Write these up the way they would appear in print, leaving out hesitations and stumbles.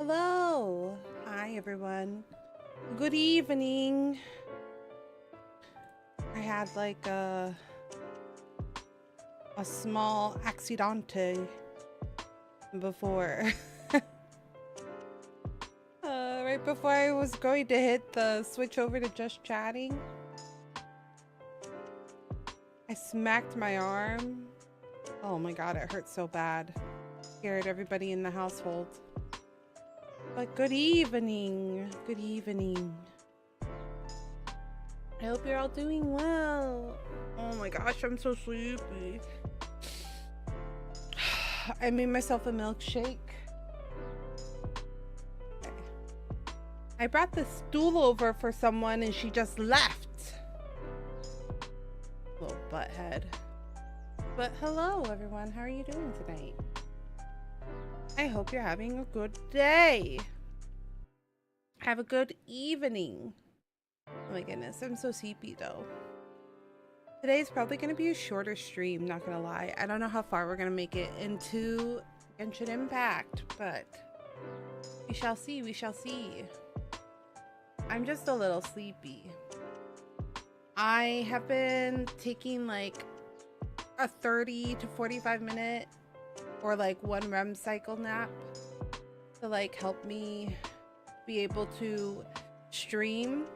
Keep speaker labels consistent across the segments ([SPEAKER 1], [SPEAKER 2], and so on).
[SPEAKER 1] Hello. Hi, everyone. Good evening. I had like a small accidente before. Right before I was going to hit the switch over to just chatting, I smacked my arm. Oh my god, it hurt so bad. Scared everybody in the household. But good evening. Good evening. I hope you're all doing well. Oh my gosh, I'm so sleepy. I made myself a milkshake. Okay. I brought the stool over for someone and she just left. Little butthead. But hello everyone, how are you doing tonight? I hope you're having a good day. Have a good evening. Oh my goodness, I'm so sleepy though. Today's probably going to be a shorter stream, not gonna lie. I don't know how far we're gonna make it into Genshin Impact, but we shall see, we shall see. I'm just a little sleepy. I have been taking like a 30 to 45 minute or like 1 REM cycle nap to like help me be able to stream.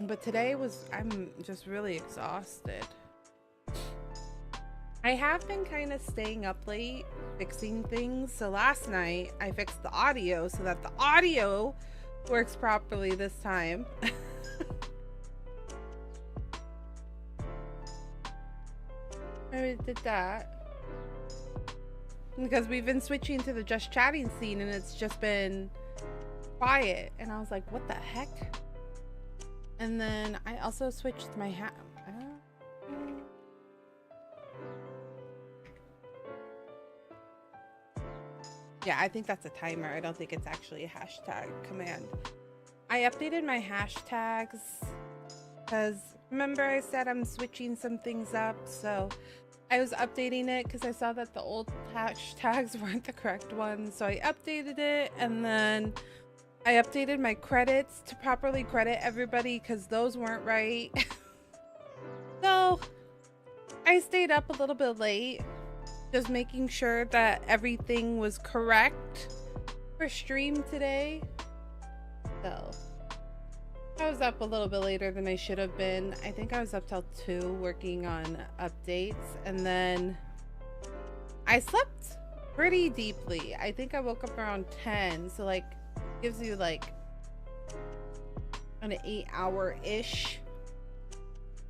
[SPEAKER 1] But today I'm just really exhausted. I have been kind of staying up late fixing things. So last night I fixed the audio so that the audio works properly this time. I did that because we've been switching to the just chatting scene and it's just been quiet. And I was like, what the heck? And then I also switched my hat. Yeah, I think that's a timer. I don't think it's actually a hashtag command. I updated my hashtags because remember I said I'm switching some things up. So I was updating it because I saw that the old hashtags weren't the correct ones. So I updated it, and then I updated my credits to properly credit everybody because those weren't right. So I stayed up a little bit late, just making sure that everything was correct for stream today. So I was up a little bit later than I should have been. I think I was up till 2 working on updates, and then I slept pretty deeply. I think I woke up around 10, so like gives you like an 8-hour-ish,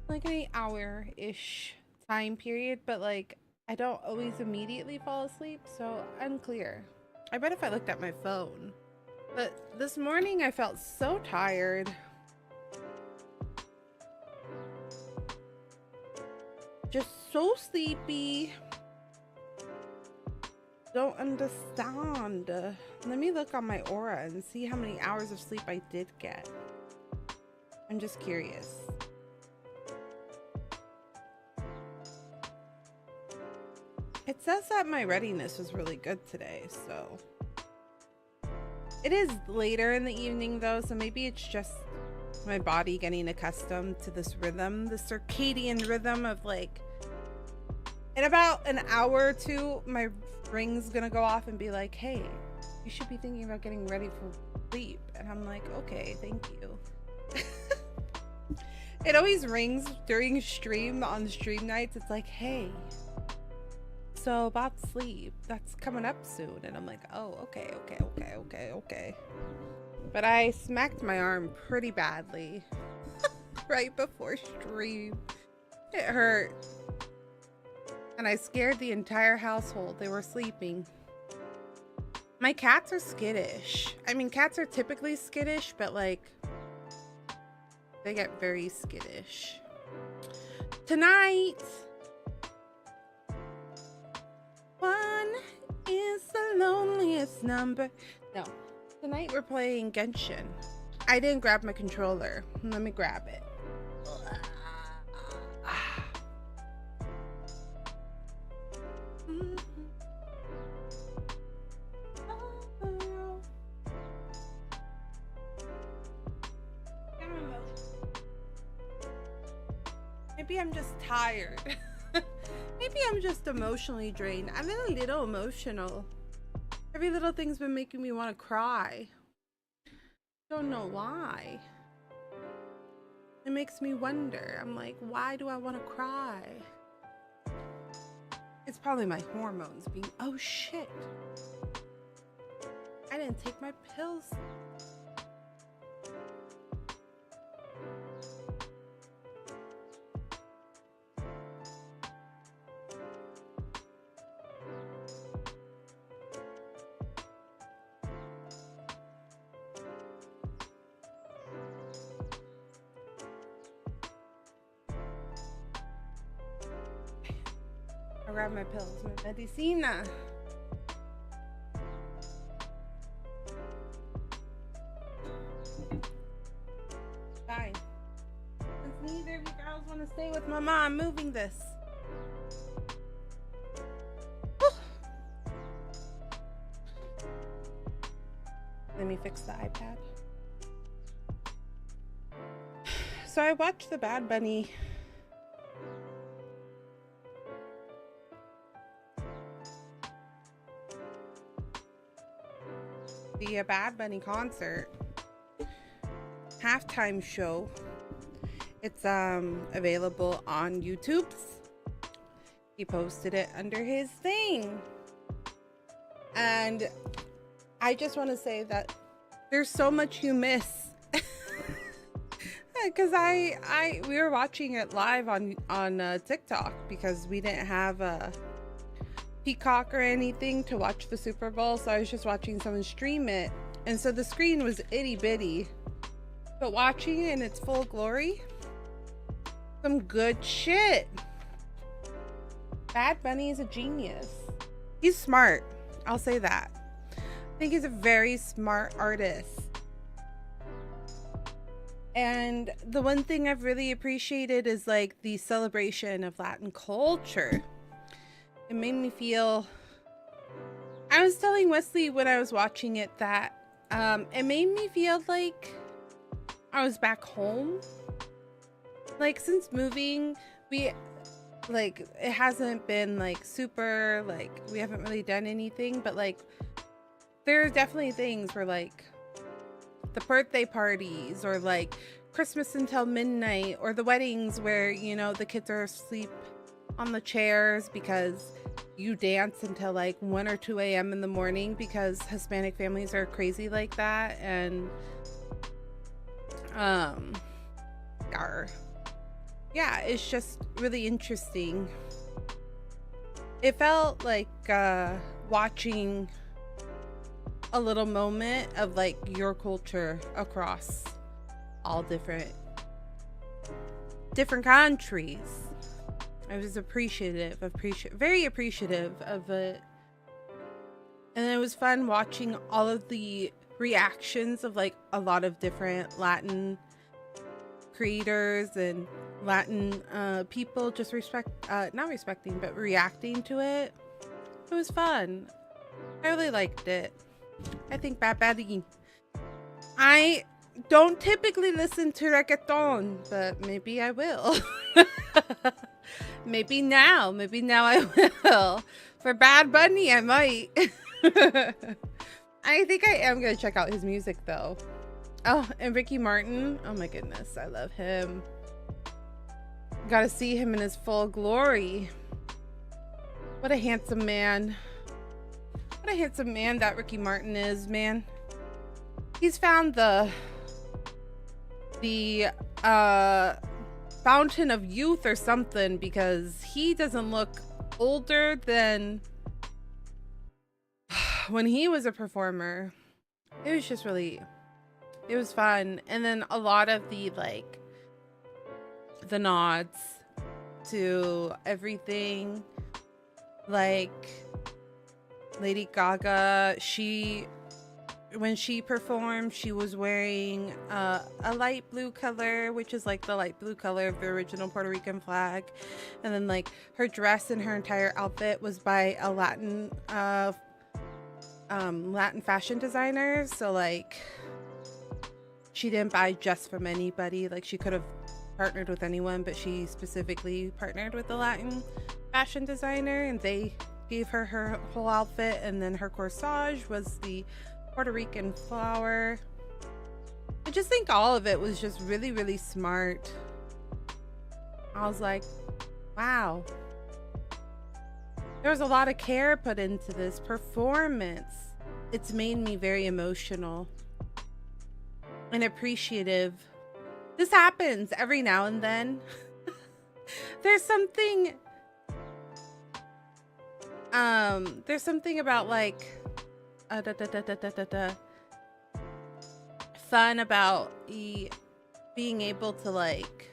[SPEAKER 1] like an 8-hour-ish time period, but like I don't always immediately fall asleep, so unclear. I bet if I looked at my phone. But this morning I felt so tired. Just so sleepy. Don't understand. Let me look on my aura and see how many hours of sleep I did get. I'm just curious. It says that my readiness was really good today, so it is later in the evening though, so maybe it's just my body getting accustomed to this rhythm, the circadian rhythm of like, in about an hour or 2, my ring's gonna go off and be like, hey, you should be thinking about getting ready for sleep. And I'm like, okay, thank you. It always rings during stream, on stream nights. It's like, hey, so about sleep, that's coming up soon. And I'm like, oh, okay. But I smacked my arm pretty badly right before stream. It hurt. And I scared the entire household. They were sleeping. My cats are skittish. I mean, cats are typically skittish, but like, they get very skittish. Tonight, 1 is the loneliest number. No, tonight we're playing Genshin. I didn't grab my controller. Let me grab it. Maybe I'm just tired. Maybe I'm just emotionally drained. I'm a little emotional. Every little thing's been making me want to cry. Don't know why. It makes me wonder. I'm like, why do I want to cry? It's probably my hormones being, oh shit. I didn't take my pills. I grab my pills, my medicina. Fine. Since neither of you girls want to stay with Mama, I'm moving this. Let me fix the iPad. So I watched the Bad Bunny. The Bad Bunny concert halftime show. It's available on YouTube. He posted it under his thing, and I just want to say that there's so much you miss. Because we were watching it live on TikTok because we didn't have a Peacock or anything to watch the Super Bowl, so I was just watching someone stream it, and so the screen was itty bitty, but watching it in its full glory, some good shit. Bad Bunny is a genius. He's smart, I'll say that. I think he's a very smart artist. And the one thing I've really appreciated is like the celebration of Latin culture. It made me feel, I was telling Wesley when I was watching it that it made me feel like I was back home. Like since moving, it hasn't been like super, like we haven't really done anything, but like there are definitely things where like the birthday parties or like Christmas until midnight, or the weddings where, you know, the kids are asleep on the chairs because you dance until like 1 or 2 a.m. in the morning because Hispanic families are crazy like that. And yeah, it's just really interesting. It felt like watching a little moment of like your culture across all different countries. I was very appreciative of it. And it was fun watching all of the reactions of like a lot of different Latin creators and Latin people just not respecting, but reacting to it. It was fun. I really liked it. I think Bad Bunny. I don't typically listen to reggaeton, but maybe I will. Maybe now I will. For Bad Bunny, I might. I think I am gonna check out his music though. Oh, and Ricky Martin. Oh my goodness, I love him. Gotta see him in his full glory. What a handsome man. What a handsome man that Ricky Martin is, man. He's found the fountain of youth or something, because he doesn't look older than when he was a performer. It was just really, it was fun. And then a lot of the like the nods to everything, like Lady Gaga, when she performed, she was wearing a light blue color, which is like the light blue color of the original Puerto Rican flag. And then like her dress and her entire outfit was by a Latin fashion designer. So like she didn't buy just from anybody. Like she could have partnered with anyone, but she specifically partnered with the Latin fashion designer, and they gave her her whole outfit, and then her corsage was the Puerto Rican flower. I just think all of it was just really, really smart. I was like, wow. There's a lot of care put into this performance. It's made me very emotional and appreciative. This happens every now and then. There's something about like fun about being able to like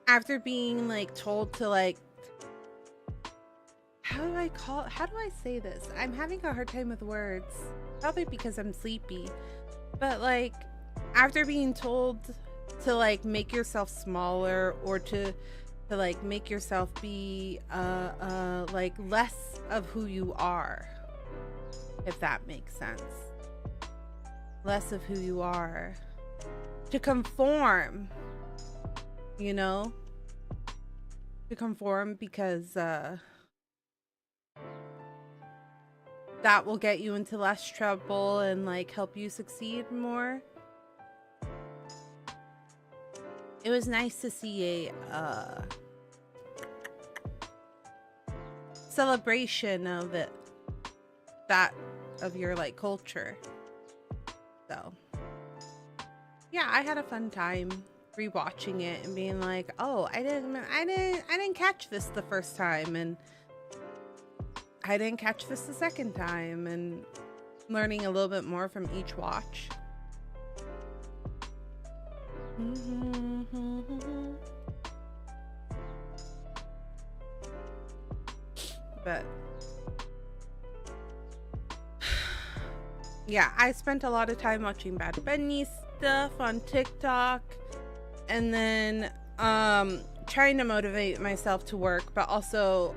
[SPEAKER 1] after being like told to like, how do I say this? I'm having a hard time with words, probably because I'm sleepy, but like after being told to like make yourself smaller, or to like make yourself be like less of who you are, if that makes sense. Less of who you are, to conform, you know, to conform, because that will get you into less trouble and like help you succeed more. It was nice to see a celebration of it, that of your like culture. So yeah, I had a fun time rewatching it and being like, oh, I didn't catch this the first time, and I didn't catch this the second time, and learning a little bit more from each watch. But yeah, I spent a lot of time watching Bad Bunny stuff on TikTok, and then trying to motivate myself to work, but also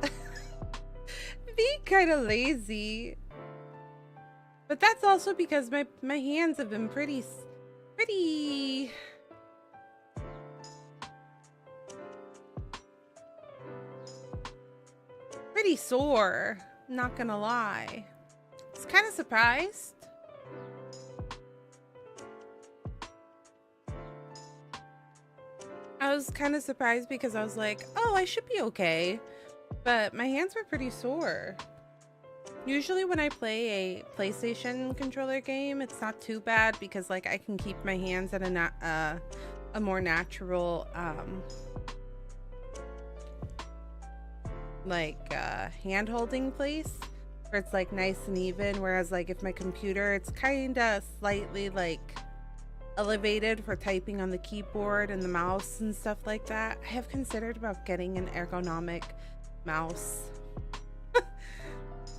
[SPEAKER 1] being kind of lazy. But that's also because my hands have been pretty sore, not gonna lie. I was kind of surprised. I was kind of surprised because I was like, oh, I should be okay. But my hands were pretty sore. Usually when I play a PlayStation controller game, it's not too bad because like I can keep my hands at a more natural hand holding place where it's like nice and even, whereas like if my computer, it's kind of slightly like elevated for typing on the keyboard and the mouse and stuff like that. I have considered about getting an ergonomic mouse.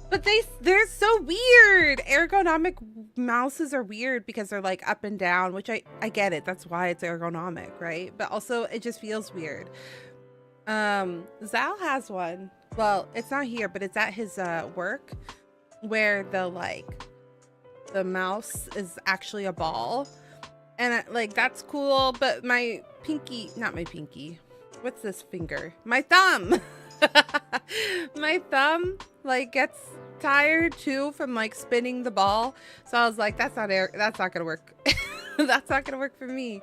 [SPEAKER 1] But they're so weird. Ergonomic mouses are weird because they're like up and down, which I get it. That's why it's ergonomic, right? But also it just feels weird. Zal has one. Well, it's not here, but it's at his work, where the mouse is actually a ball. And like that's cool, but my pinky, not my pinky. What's this finger? My thumb. My thumb like gets tired too from like spinning the ball, so I was like, that's not gonna work. That's not gonna work for me.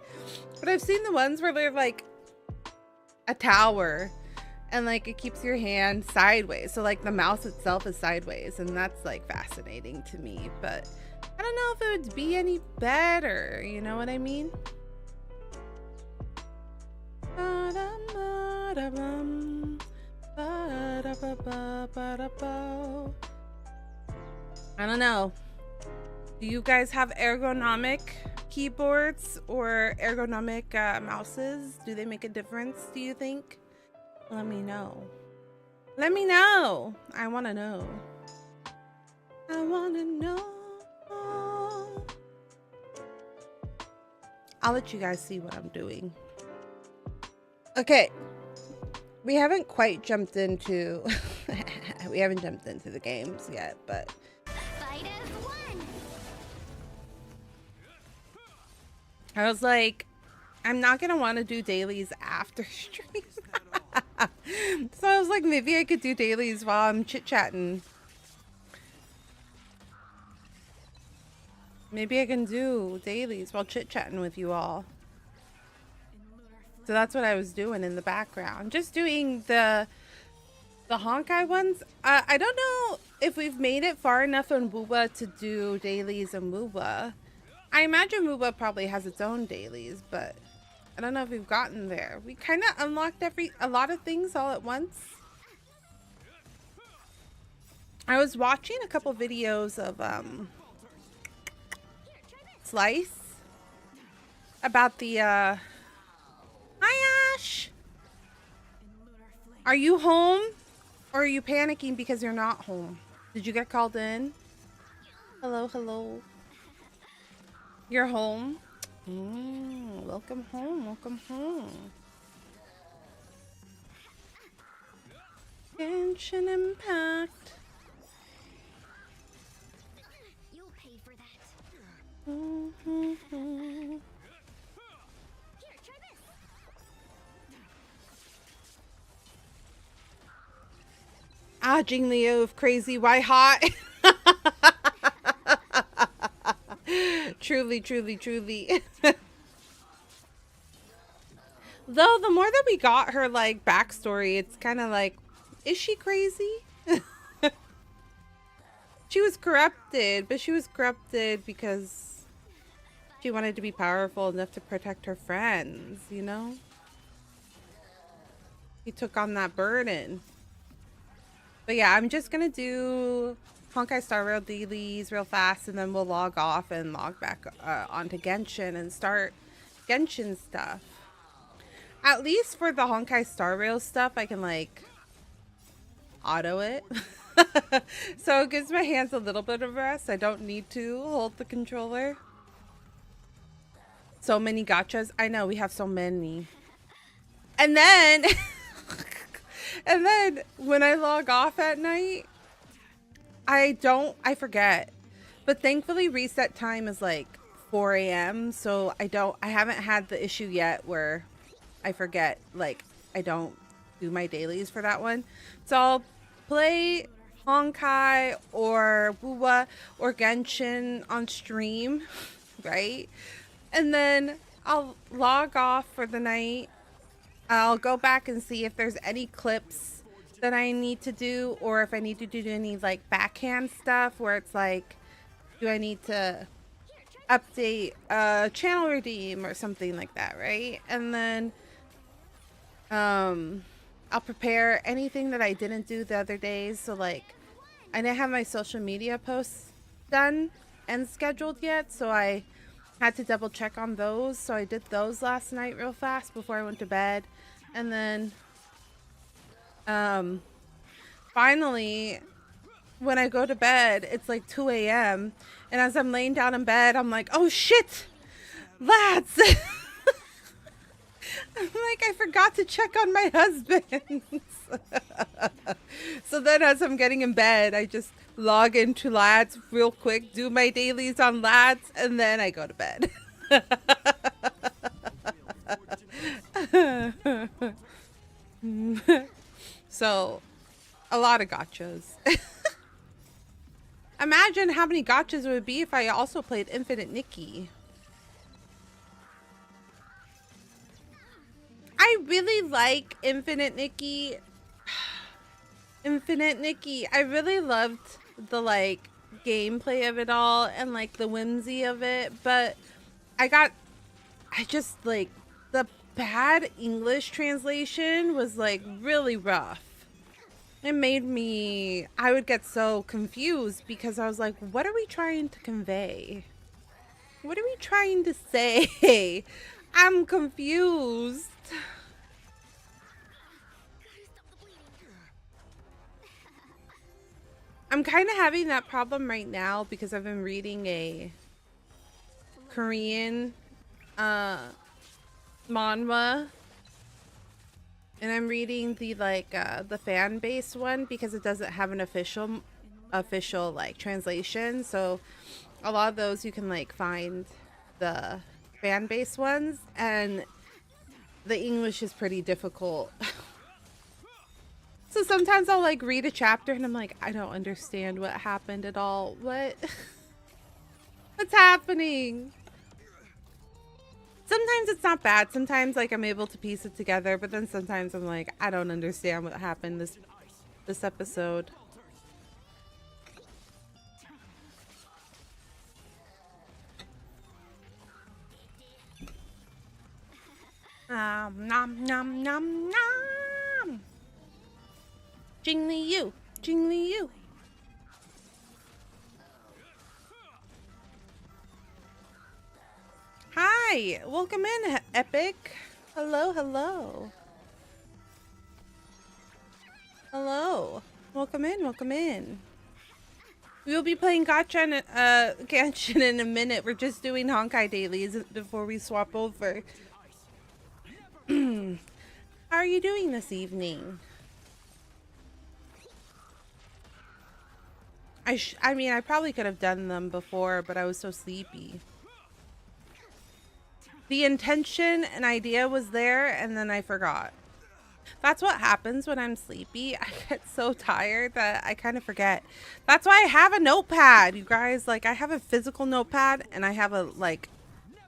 [SPEAKER 1] But I've seen the ones where they're like a tower, and like it keeps your hand sideways, so like the mouse itself is sideways, and that's like fascinating to me. But I don't know if it would be any better, you know what I mean? I don't know. Do you guys have ergonomic keyboards or ergonomic mouses? Do they make a difference, do you think? Let me know. Let me know. I want to know. I want to know. I'll let you guys see what I'm doing. Okay. We haven't quite jumped into we haven't jumped into the games yet, but
[SPEAKER 2] Fight as one.
[SPEAKER 1] I was like, I'm not gonna want to do dailies after stream. So I was like, maybe I could do dailies while I'm chit-chatting. Maybe I can do dailies while chit-chatting with you all. So that's what I was doing in the background. Just doing the Honkai ones. I don't know if we've made it far enough on Woowa to do dailies on Woowa. I imagine Woowa probably has its own dailies, but I don't know if we've gotten there. We kind of unlocked a lot of things all at once. I was watching a couple videos of Slice about the Hi Ash! Are you home? Or are you panicking because you're not home? Did you get called in? Hello, hello. You're home? Welcome home, welcome home. Genshin Impact.
[SPEAKER 2] You'll pay for that.
[SPEAKER 1] Mm-hmm.
[SPEAKER 2] Here, try this.
[SPEAKER 1] Ah, Jing Liu of Crazy Why Hot. Truly, truly, truly. Though the more that we got her like backstory, it's kind of like, is she crazy? She was corrupted, but she was corrupted because she wanted to be powerful enough to protect her friends, you know? He took on that burden. But yeah, I'm just gonna do Honkai Star Rail dailies real fast, and then we'll log off and log back onto Genshin and start Genshin stuff. At least for the Honkai Star Rail stuff, I can like auto it. So it gives my hands a little bit of rest. I don't need to hold the controller. So many gachas. I know, we have so many. And then and then when I log off at night, I forget. But thankfully reset time is like 4 a.m. So I haven't had the issue yet where I forget, like I don't do my dailies for that one. So I'll play Honkai or Woowa or Genshin on stream, right? And then I'll log off for the night. I'll go back and see if there's any clips that I need to do, or if I need to do any like backhand stuff where it's like, do I need to update channel redeem or something like that, right? And then I'll prepare anything that I didn't do the other days. So like, I didn't have my social media posts done and scheduled yet, so I had to double check on those. So I did those last night real fast before I went to bed. And then finally when I go to bed, it's like 2 a.m. and as I'm laying down in bed, I'm like, oh shit, lads. I'm like, I forgot to check on my husband. So then as I'm getting in bed, I just log into Lads real quick, do my dailies on Lads, and then I go to bed. So, a lot of gachas. Imagine how many gachas it would be if I also played Infinite Nikki. I really like Infinite Nikki. Infinite Nikki. I really loved the like gameplay of it all and like the whimsy of it, but I just like the bad English translation was like really rough. It made me, I would get so confused because I was like, what are we trying to convey? What are we trying to say? I'm confused. I'm kind of having that problem right now because I've been reading a Korean manhwa And I'm reading the the fan base one because it doesn't have an official like translation. So a lot of those you can like find the fan base ones, and the English is pretty difficult. So sometimes I'll like read a chapter and I'm like, I don't understand what happened at all. What? What's happening? Sometimes it's not bad. Sometimes like I'm able to piece it together, but then sometimes I'm like, I don't understand what happened this episode. Nom nom nom nom. Jingly you, jingly you. Hi, welcome in, Epic. Hello, hello. Hello. Welcome in, welcome in. We will be playing Genshin in a minute. We're just doing Honkai dailies before we swap over. How are you doing this evening? I mean, I probably could have done them before, but I was so sleepy. The intention and idea was there, and then I forgot. That's what happens when I'm sleepy. I get so tired that I kind of forget. That's why I have a notepad, you guys. Like, I have a physical notepad, and I have a, like,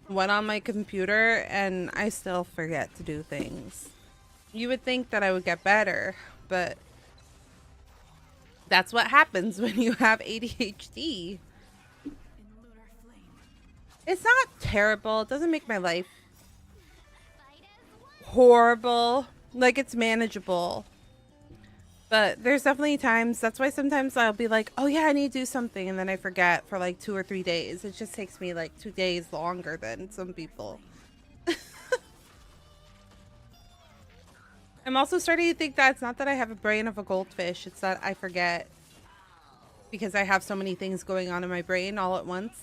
[SPEAKER 1] one on my computer, and I still forget to do things. You would think that I would get better, but that's what happens when you have ADHD. It's not terrible. It doesn't make my life horrible. Like, it's manageable. But there's definitely times, that's why sometimes I'll be like, oh yeah, I need to do something, and then I forget for like 2 or 3 days. It just takes me like 2 days longer than some people. I'm also starting to think that it's not that I have a brain of a goldfish, it's that I forget because I have so many things going on in my brain all at once.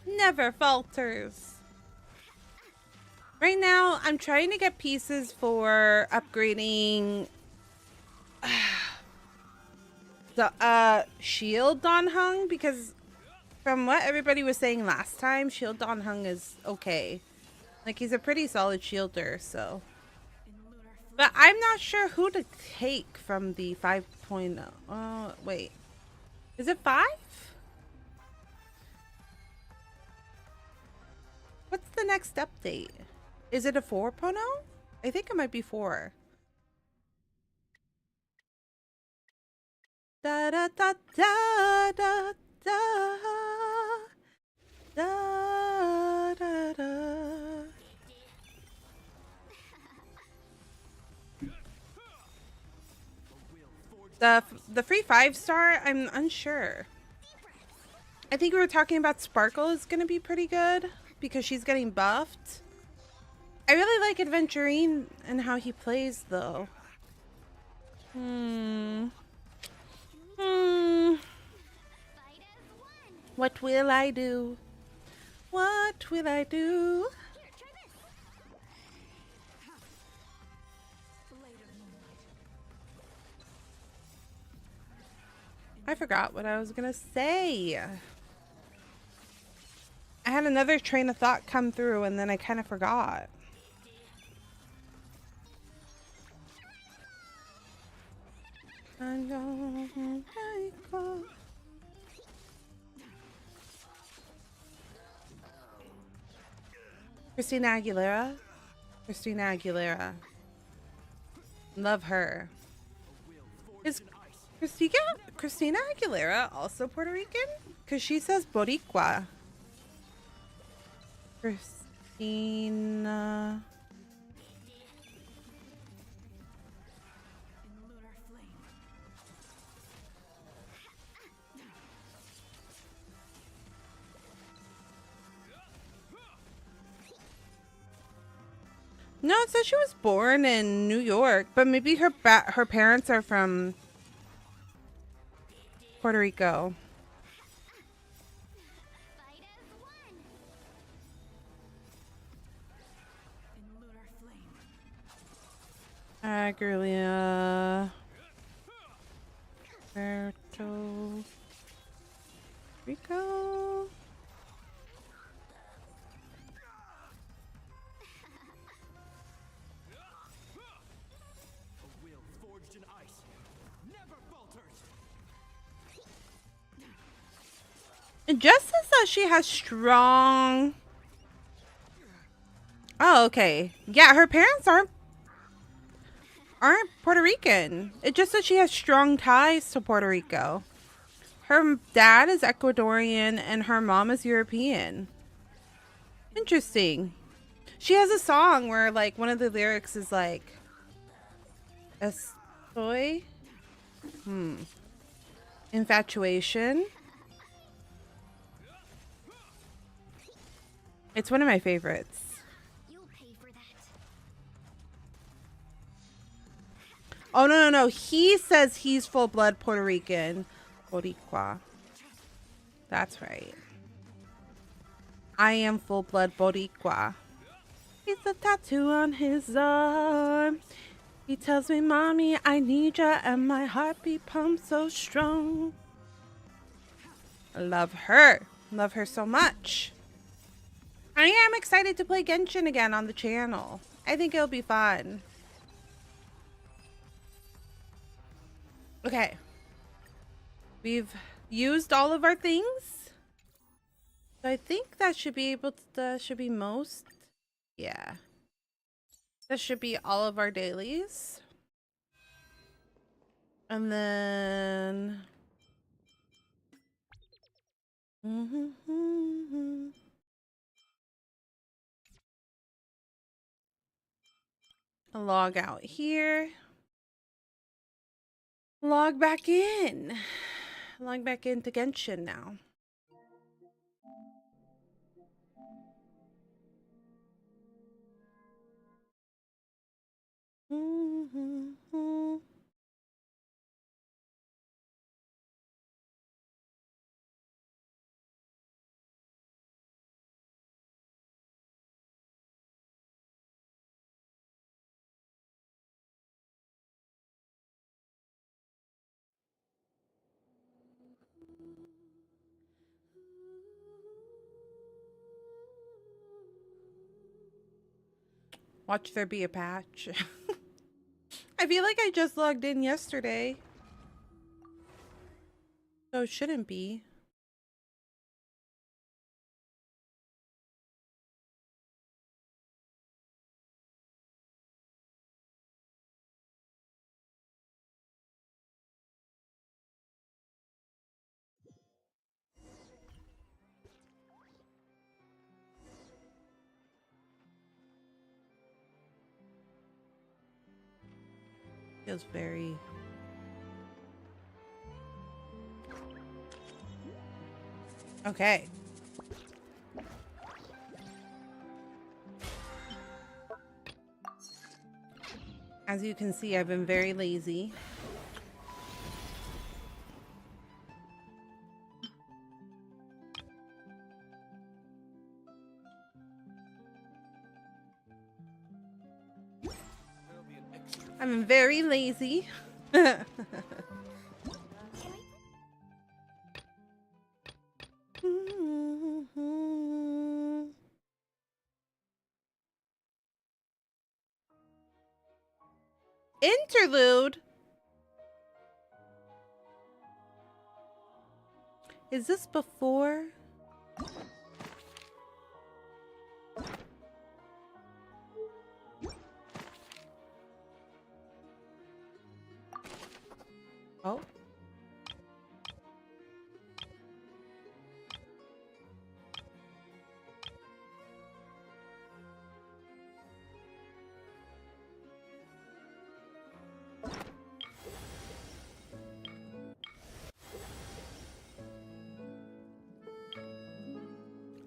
[SPEAKER 1] Never falters. Right now, I'm trying to get pieces for upgrading the Shield Donhung, because from what everybody was saying last time, Shield Donhung is okay. Like, he's a pretty solid shielder, so. But I'm not sure who to take from the 5.0. Wait. Is it 5? What's the next update? Is it a 4.0? I think it might be 4. Da da da da da da da da da. The free 5-star, I'm unsure. I think we were talking about Sparkle is gonna be pretty good because she's getting buffed. I really like Adventurine and how he plays though. What will I do? What will I do? I forgot what I was gonna say. I had another train of thought come through and then I kind of forgot. Christina Aguilera. Christina Aguilera. Love her. Is Christina Aguilera also Puerto Rican? Because she says Boricua. Christina. No, it says she was born in New York, but maybe her parents are from Puerto Rico. Agrilia. Puerto Rico.
[SPEAKER 3] A will forged in ice never falters.
[SPEAKER 1] It just says that she has strong. Oh, okay. Yeah, her parents aren't Puerto Rican. It just says she has strong ties to Puerto Rico. Her dad is Ecuadorian and her mom is European. Interesting. She has a song where like one of the lyrics is like Estoy infatuation. It's one of my favorites.
[SPEAKER 2] You'll pay for that.
[SPEAKER 1] Oh no. He says he's full blood Puerto Rican. Boricua. That's right. I am full blood Boricua. He's a tattoo on his arm. He tells me, Mommy, I need ya, and my heartbeat pumps so strong. I love her. Love her so much. I am excited to play Genshin again on the channel. I think it'll be fun. Okay. We've used all of our things. So I think that should be able to, that should be most. Yeah. That should be all of our dailies. And then... I'll log out here. Log back in. Log back into Genshin now. Watch there be a patch. I feel like I just logged in yesterday. So it shouldn't be. Feels very... Okay. As you can see, I've been very lazy. I'm very lazy. Interlude? Is this before? Oh.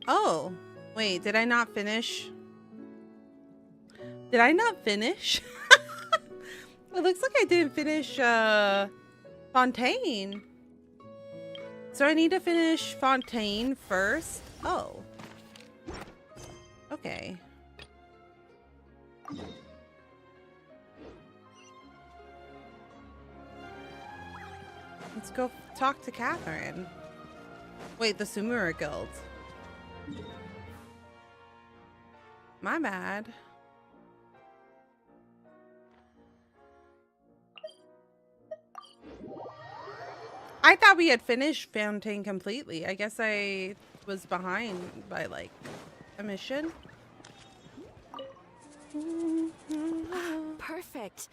[SPEAKER 1] Oh, wait, did I not finish? Did I not finish? It looks like I didn't finish Fontaine. So I need to finish Fontaine first. Oh. Okay. Let's go talk to Catherine. Wait, the Sumura Guild. My bad. I thought we had finished Fontaine completely. I guess I was behind by like a mission.
[SPEAKER 4] Perfect.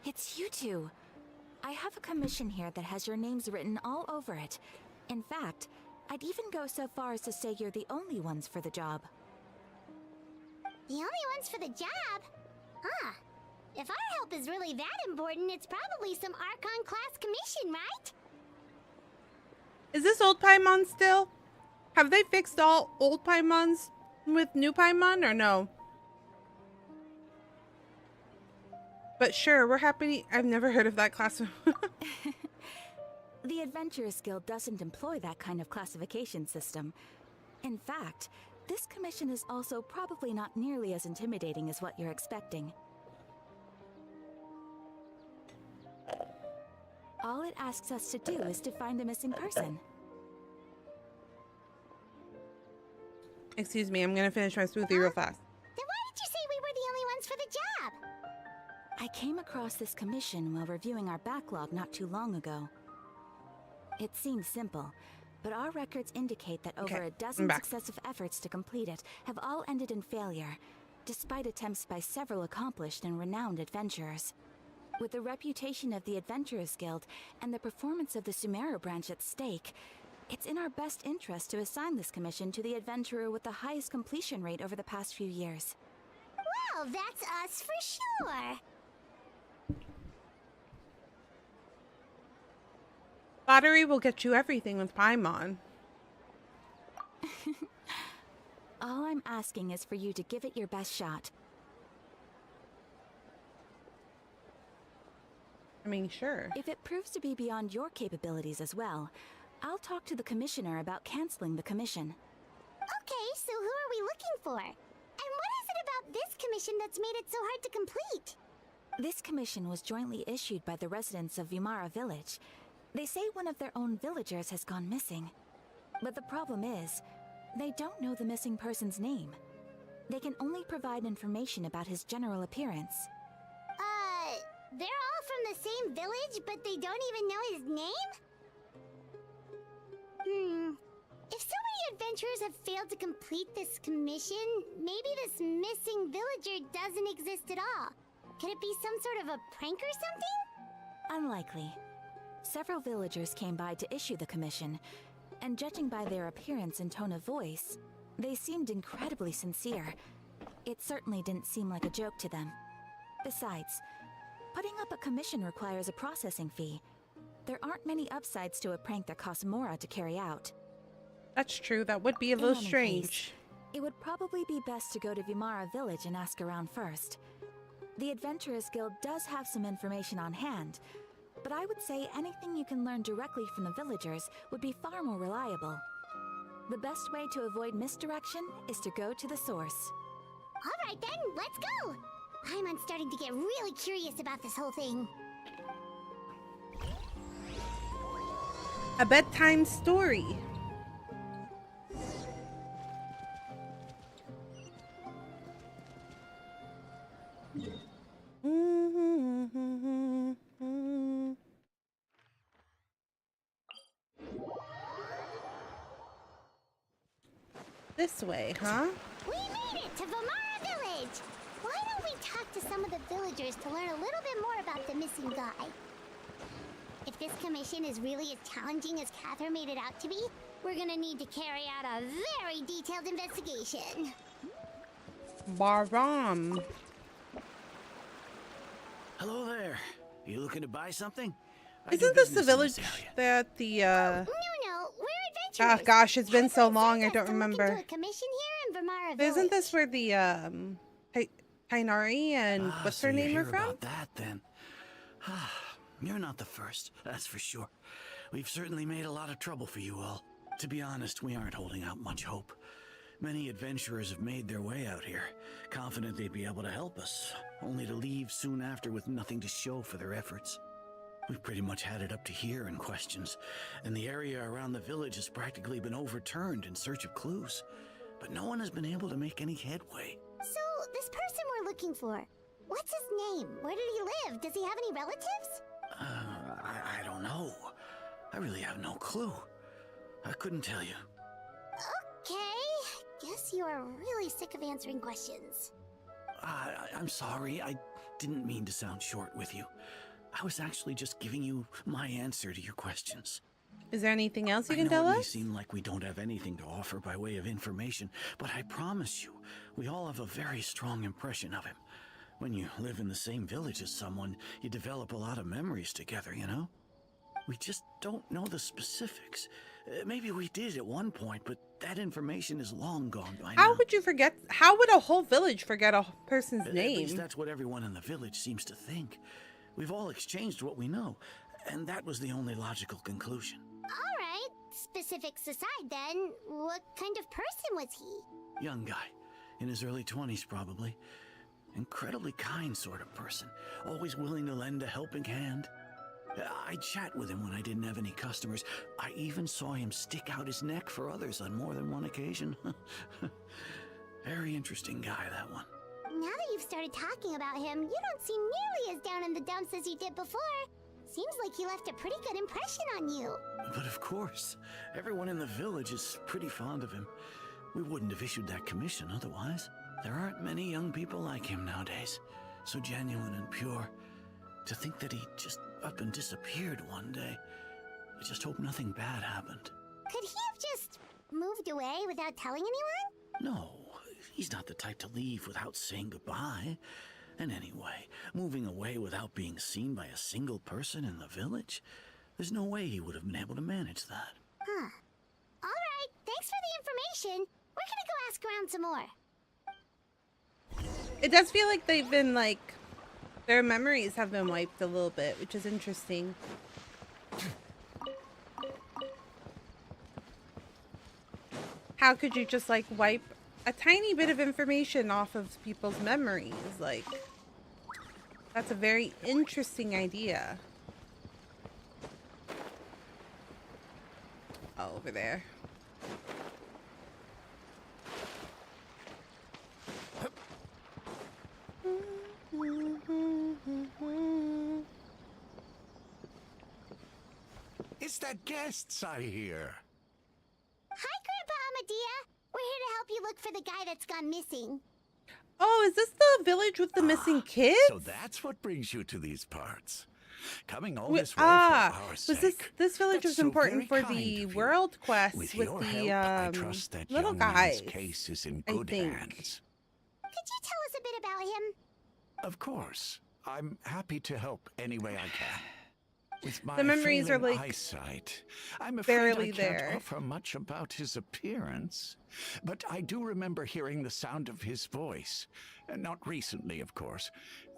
[SPEAKER 4] It's you two. I have a commission here that has your names written all over it. In fact, I'd even go so far as to say you're the only ones for the job.
[SPEAKER 2] The only ones for the job? Huh. If our help is really that important, it's probably some Archon class commission, right?
[SPEAKER 1] Is this old Paimon still? Have they fixed all old Paimons with new Paimon or no? But sure, we're happy. I've never heard of that class.
[SPEAKER 4] The Adventurers Guild doesn't employ that kind of classification system. In fact, this commission is also probably not nearly as intimidating as what you're expecting. All it asks us to do is to find the missing person.
[SPEAKER 1] Excuse me, I'm gonna finish my smoothie real fast.
[SPEAKER 2] Then why did you say we were the only ones for the job?
[SPEAKER 4] I came across this commission while reviewing our backlog not too long ago. It seems simple, but our records indicate that over a dozen successive efforts to complete it have all ended in failure, despite attempts by several accomplished and renowned adventurers. With the reputation of the Adventurers Guild and the performance of the Sumeru branch at stake, it's in our best interest to assign this commission to the adventurer with the highest completion rate over the past few years.
[SPEAKER 2] Well, that's us for sure.
[SPEAKER 1] Lottery will get you everything with Paimon.
[SPEAKER 4] All I'm asking is for you to give it your best shot.
[SPEAKER 1] I mean, sure.
[SPEAKER 4] If it proves to be beyond your capabilities as well, I'll talk to the commissioner about canceling the commission.
[SPEAKER 2] Okay, so who are we looking for? And what is it about this commission that's made it so hard to complete?
[SPEAKER 4] This commission was jointly issued by the residents of Vimara Village. They say one of their own villagers has gone missing. But the problem is, they don't know the missing person's name. They can only provide information about his general appearance.
[SPEAKER 2] They're all from the same village, but they don't even know his name? If so many adventurers have failed to complete this commission, maybe this missing villager doesn't exist at all. Could it be some sort of a prank or something?
[SPEAKER 4] Unlikely. Several villagers came by to issue the commission, and judging by their appearance and tone of voice, they seemed incredibly sincere. It certainly didn't seem like a joke to them. Besides, putting up a commission requires a processing fee. There aren't many upsides to a prank that costs Mora to carry out.
[SPEAKER 1] That's true. That would be a little strange.
[SPEAKER 4] It would probably be best to go to Vimara Village and ask around first. The Adventurers Guild does have some information on hand, but I would say anything you can learn directly from the villagers would be far more reliable. The best way to avoid misdirection is to go to the source.
[SPEAKER 2] All right then, let's go! I'm starting to get really curious about this whole thing.
[SPEAKER 1] A bedtime story. This way, huh?
[SPEAKER 2] We made it to Vimara Village! Why don't we talk to some of the villagers to learn a little bit more about the missing guy? If this commission is really as challenging as Catherine made it out to be, we're gonna need to carry out a very detailed investigation.
[SPEAKER 1] Baram.
[SPEAKER 3] Hello there. You looking to buy something?
[SPEAKER 1] Isn't this the village that the
[SPEAKER 2] No, we're adventurers.
[SPEAKER 1] Oh gosh, it's been so long, I
[SPEAKER 2] Catherine
[SPEAKER 1] don't
[SPEAKER 2] sent us to look
[SPEAKER 1] remember.
[SPEAKER 2] into a commission here in Vimara Village.
[SPEAKER 1] Isn't this where the Tainari and what's her name are from?
[SPEAKER 3] About that then. You're not the first, that's for sure. We've certainly made a lot of trouble for you all. To be honest, we aren't holding out much hope. Many adventurers have made their way out here, confident they'd be able to help us, only to leave soon after with nothing to show for their efforts. We've pretty much had it up to here in questions, and the area around the village has practically been overturned in search of clues. But no one has been able to make any headway.
[SPEAKER 2] So, this person we're looking for, what's his name? Where did he live? Does he have any relatives?
[SPEAKER 3] I don't know. I really have no clue. I couldn't tell you.
[SPEAKER 2] Okay, guess you are really sick of answering questions.
[SPEAKER 3] I'm sorry, I didn't mean to sound short with you. I was actually just giving you my answer to your questions.
[SPEAKER 1] Is there anything else you can
[SPEAKER 3] I know
[SPEAKER 1] tell
[SPEAKER 3] it may
[SPEAKER 1] us?
[SPEAKER 3] seem like we don't have anything to offer by way of information, but I promise you, we all have a very strong impression of him. When you live in the same village as someone, you develop a lot of memories together, you know? We just don't know the specifics. Maybe we did at one point, but that information is long gone by now.
[SPEAKER 1] How would you forget? How would a whole village forget a person's name?
[SPEAKER 3] At least that's what everyone in the village seems to think. We've all exchanged what we know, and that was the only logical conclusion.
[SPEAKER 2] Alright, specifics aside then, what kind of person was he?
[SPEAKER 3] Young guy, in his early 20s probably. Incredibly kind sort of person, always willing to lend a helping hand. I'd chat with him when I didn't have any customers. I even saw him stick out his neck for others on more than one occasion. Very interesting guy, that one.
[SPEAKER 2] Now that you've started talking about him, you don't seem nearly as down in the dumps as you did before. Seems like he left a pretty good impression on you.
[SPEAKER 3] But of course, everyone in the village is pretty fond of him. We wouldn't have issued that commission otherwise. There aren't many young people like him nowadays. So genuine and pure. To think that he just up and disappeared one day. I just hope nothing bad happened.
[SPEAKER 2] Could he have just moved away without telling anyone?
[SPEAKER 3] No, he's not the type to leave without saying goodbye. And anyway, moving away without being seen by a single person in the village? There's no way he would have been able to manage that.
[SPEAKER 2] Huh. Alright, thanks for the information. We're gonna go ask around some more.
[SPEAKER 1] It does feel like they've been like, their memories have been wiped a little bit, which is interesting. How could you just like wipe a tiny bit of information off of people's memories? Like, that's a very interesting idea. Oh, over there.
[SPEAKER 5] It's the guests I hear.
[SPEAKER 2] Hi, Grandpa Amadea. We're here to help you look for the guy that's gone missing.
[SPEAKER 1] Oh, is this the village with the missing kids?
[SPEAKER 5] So that's what brings you to these parts. Coming all this way for our sake.
[SPEAKER 1] Was this village
[SPEAKER 5] That's
[SPEAKER 1] was
[SPEAKER 5] so
[SPEAKER 1] important
[SPEAKER 5] very
[SPEAKER 1] for
[SPEAKER 5] kind
[SPEAKER 1] the
[SPEAKER 5] of you.
[SPEAKER 1] world quest with
[SPEAKER 5] your
[SPEAKER 1] the
[SPEAKER 5] help, I trust that
[SPEAKER 1] little
[SPEAKER 5] young
[SPEAKER 1] guys.
[SPEAKER 5] man's case is in
[SPEAKER 1] I
[SPEAKER 5] good
[SPEAKER 1] think.
[SPEAKER 5] hands.
[SPEAKER 2] Could you tell us a bit about him?
[SPEAKER 5] Of course. I'm happy to help any way I can. With my
[SPEAKER 1] The memories are,
[SPEAKER 5] failing
[SPEAKER 1] like,
[SPEAKER 5] eyesight, I'm afraid
[SPEAKER 1] barely
[SPEAKER 5] I can't
[SPEAKER 1] there.
[SPEAKER 5] offer much about his appearance. But I do remember hearing the sound of his voice. Not recently, of course.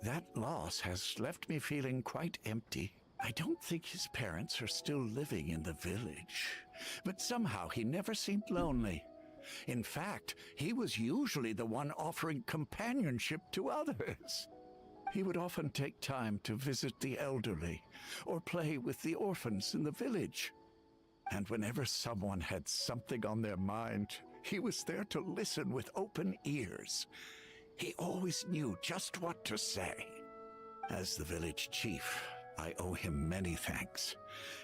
[SPEAKER 5] That loss has left me feeling quite empty. I don't think his parents are still living in the village. But somehow he never seemed lonely. In fact, he was usually the one offering companionship to others. He would often take time to visit the elderly or play with the orphans in the village. And whenever someone had something on their mind, he was there to listen with open ears. He always knew just what to say. As the village chief, I owe him many thanks.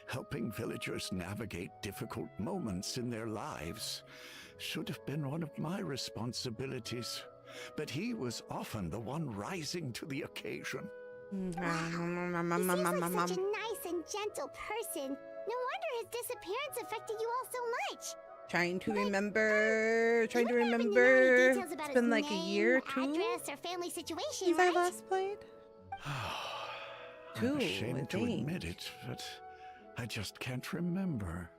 [SPEAKER 5] Helping villagers navigate difficult moments in their lives should have been one of my responsibilities. But he was often the one rising to the occasion.
[SPEAKER 2] He seems like such a nice and gentle person. No wonder his disappearance affected you all so much.
[SPEAKER 1] Trying to
[SPEAKER 2] But,
[SPEAKER 1] remember.
[SPEAKER 2] You wouldn't have any details about
[SPEAKER 1] It's
[SPEAKER 2] his
[SPEAKER 1] been like a
[SPEAKER 2] name,
[SPEAKER 1] year or two
[SPEAKER 2] address, or family situation,
[SPEAKER 1] since I
[SPEAKER 2] right?
[SPEAKER 1] last played.
[SPEAKER 5] I'm
[SPEAKER 1] I
[SPEAKER 5] ashamed to
[SPEAKER 1] think.
[SPEAKER 5] admit it, but I just can't remember.